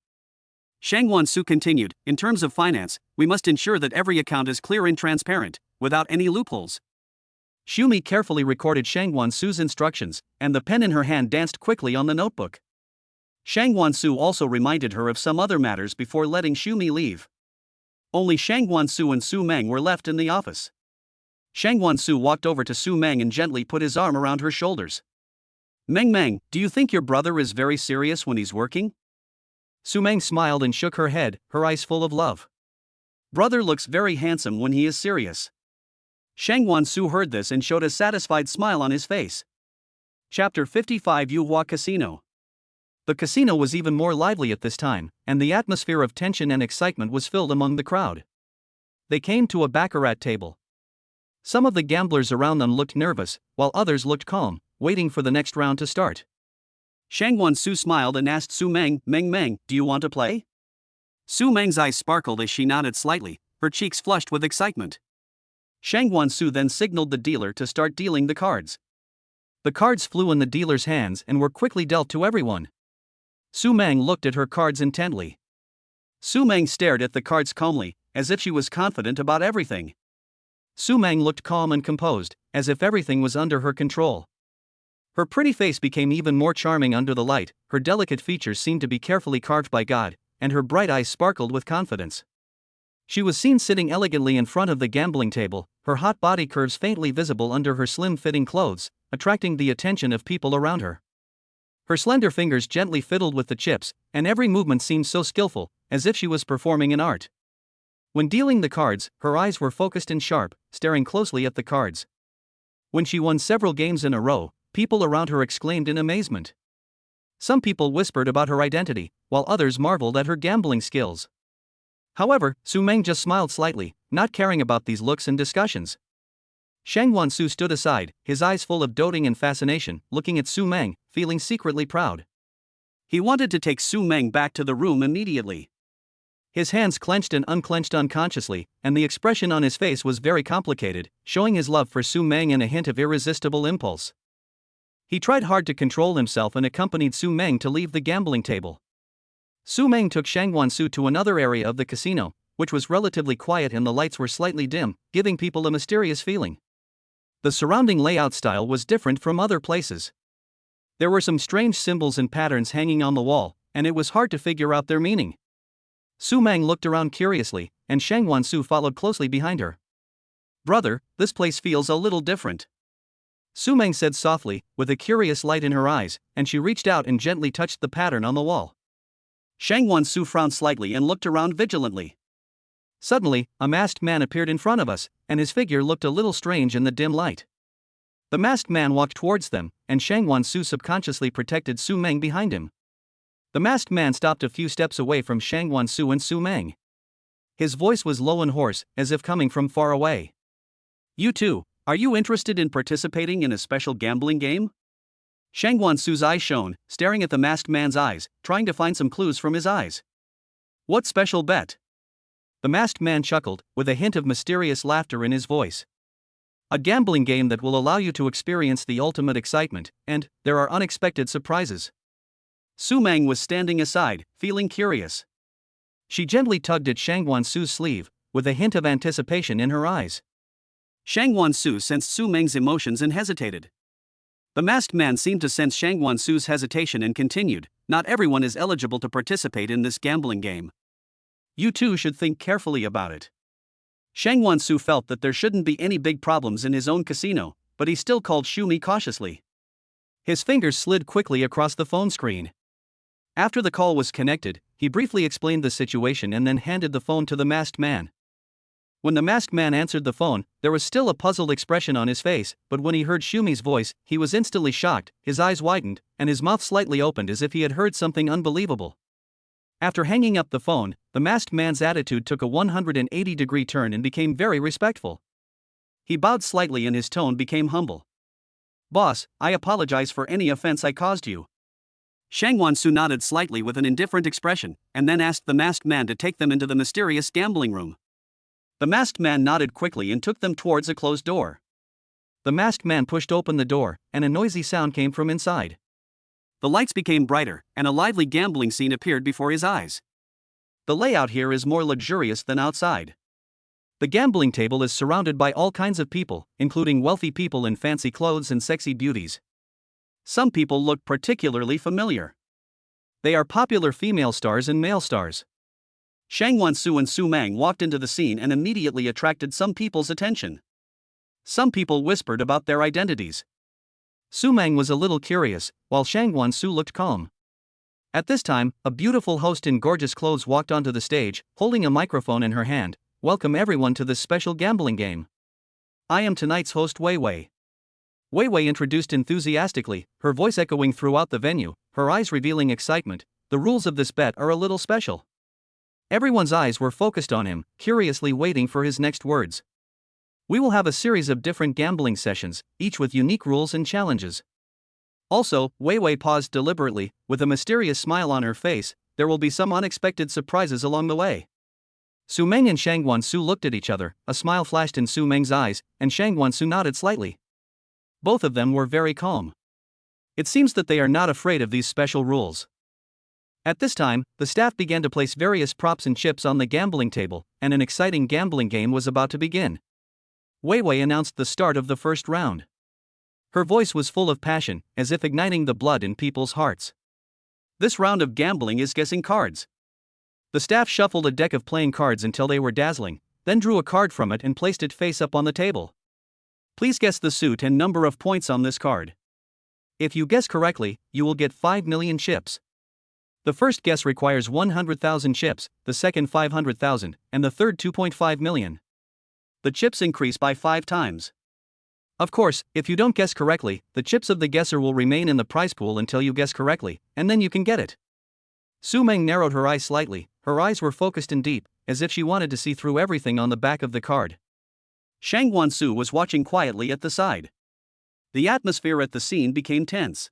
Shang Guansu continued, "In terms of finance, we must ensure that every account is clear and transparent, without any loopholes." Shumi carefully recorded Shang Guansu's instructions, and the pen in her hand danced quickly on the notebook. Shang Guansu also reminded her of some other matters before letting Shumi leave. Only Shang Guansu and Su Meng were left in the office. Shang Guansu walked over to Su Meng and gently put his arm around her shoulders. "Meng Meng, do you think your brother is very serious when he's working?" Su Meng smiled and shook her head, her eyes full of love. "Brother looks very handsome when he is serious." Shang Su heard this and showed a satisfied smile on his face. Chapter 55 Yuhua Casino. The casino was even more lively at this time, and the atmosphere of tension and excitement was filled among the crowd. They came to a baccarat table. Some of the gamblers around them looked nervous, while others looked calm, waiting for the next round to start. Shang Su smiled and asked Su Mang, Meng, do you want to play? Su Mang's eyes sparkled as she nodded slightly, her cheeks flushed with excitement. Shang Su then signaled the dealer to start dealing the cards. The cards flew in the dealer's hands and were quickly dealt to everyone. Su Mang looked at her cards intently. Su Mang stared at the cards calmly, as if she was confident about everything. Su Mang looked calm and composed, as if everything was under her control. Her pretty face became even more charming under the light, her delicate features seemed to be carefully carved by God, and her bright eyes sparkled with confidence. She was seen sitting elegantly in front of the gambling table, her hot body curves faintly visible under her slim-fitting clothes, attracting the attention of people around her. Her slender fingers gently fiddled with the chips, and every movement seemed so skillful, as if she was performing an art. When dealing the cards, her eyes were focused and sharp, staring closely at the cards. When she won several games in a row, people around her exclaimed in amazement. Some people whispered about her identity, while others marveled at her gambling skills. However, Su Mang just smiled slightly, not caring about these looks and discussions. Shang Su stood aside, his eyes full of doting and fascination, looking at Su Mang, feeling secretly proud. He wanted to take Su Mang back to the room immediately. His hands clenched and unclenched unconsciously, and the expression on his face was very complicated, showing his love for Su Mang and a hint of irresistible impulse. He tried hard to control himself and accompanied Su Mang to leave the gambling table. Su Mang took Shang Su to another area of the casino, which was relatively quiet and the lights were slightly dim, giving people a mysterious feeling. The surrounding layout style was different from other places. There were some strange symbols and patterns hanging on the wall, and it was hard to figure out their meaning. Su Mang looked around curiously, and Shang Su followed closely behind her. "Brother, this place feels a little different," Su Mang said softly, with a curious light in her eyes, and she reached out and gently touched the pattern on the wall. Shang Su frowned slightly and looked around vigilantly. Suddenly, a masked man appeared in front of us, and his figure looked a little strange in the dim light. The masked man walked towards them, and Shang Su subconsciously protected Su Mang behind him. The masked man stopped a few steps away from Shang Su and Su Mang. His voice was low and hoarse, as if coming from far away. "You two, are you interested in participating in a special gambling game?" Shang Su's eyes shone, staring at the masked man's eyes, trying to find some clues from his eyes. "What special bet?" The masked man chuckled, with a hint of mysterious laughter in his voice. "A gambling game that will allow you to experience the ultimate excitement, and there are unexpected surprises." Su Mang was standing aside, feeling curious. She gently tugged at Shang Su's sleeve, with a hint of anticipation in her eyes. Shang Su sensed Su Mang's emotions and hesitated. The masked man seemed to sense Shang Su's hesitation and continued, "Not everyone is eligible to participate in this gambling game. You two should think carefully about it." Shang Su felt that there shouldn't be any big problems in his own casino, but he still called Shumi cautiously. His fingers slid quickly across the phone screen. After the call was connected, he briefly explained the situation and then handed the phone to the masked man. When the masked man answered the phone, there was still a puzzled expression on his face, but when he heard Shumi's voice, he was instantly shocked, his eyes widened, and his mouth slightly opened as if he had heard something unbelievable. After hanging up the phone, the masked man's attitude took a 180-degree turn and became very respectful. He bowed slightly and his tone became humble. "Boss, I apologize for any offense I caused you." Shang Su nodded slightly with an indifferent expression, and then asked the masked man to take them into the mysterious gambling room. The masked man nodded quickly and took them towards a closed door. The masked man pushed open the door, and a noisy sound came from inside. The lights became brighter, and a lively gambling scene appeared before his eyes. The layout here is more luxurious than outside. The gambling table is surrounded by all kinds of people, including wealthy people in fancy clothes and sexy beauties. Some people look particularly familiar. They are popular female stars and male stars. Shang Su and Su Mang walked into the scene and immediately attracted some people's attention. Some people whispered about their identities. Su Mang was a little curious, while Shang Su looked calm. At this time, a beautiful host in gorgeous clothes walked onto the stage, holding a microphone in her hand. "Welcome everyone to this special gambling game. I am tonight's host Wei Wei. Wei Wei introduced enthusiastically, her voice echoing throughout the venue, her eyes revealing excitement. The rules of this bet are a little special. Everyone's eyes were focused on him, curiously waiting for his next words. We will have a series of different gambling sessions, each with unique rules and challenges. Also, Wei Wei paused deliberately, with a mysterious smile on her face. There will be some unexpected surprises along the way. Su Mang and Shangguan Su looked at each other, a smile flashed in Su Mang's eyes, and Shangguan Su nodded slightly. Both of them were very calm. It seems that they are not afraid of these special rules. At this time, the staff began to place various props and chips on the gambling table, and an exciting gambling game was about to begin. Wei Wei announced the start of the first round. Her voice was full of passion, as if igniting the blood in people's hearts. This round of gambling is guessing cards. The staff shuffled a deck of playing cards until they were dazzling, then drew a card from it and placed it face up on the table. Please guess the suit and number of points on this card. If you guess correctly, you will get 5 million chips. The first guess requires 100,000 chips, the second 500,000, and the third 2.5 million. The chips increase by 5 times. Of course, if you don't guess correctly, the chips of the guesser will remain in the prize pool until you guess correctly, and then you can get it. Su Mang narrowed her eyes slightly, her eyes were focused and deep, as if she wanted to see through everything on the back of the card. Shangguan Su was watching quietly at the side. The atmosphere at the scene became tense.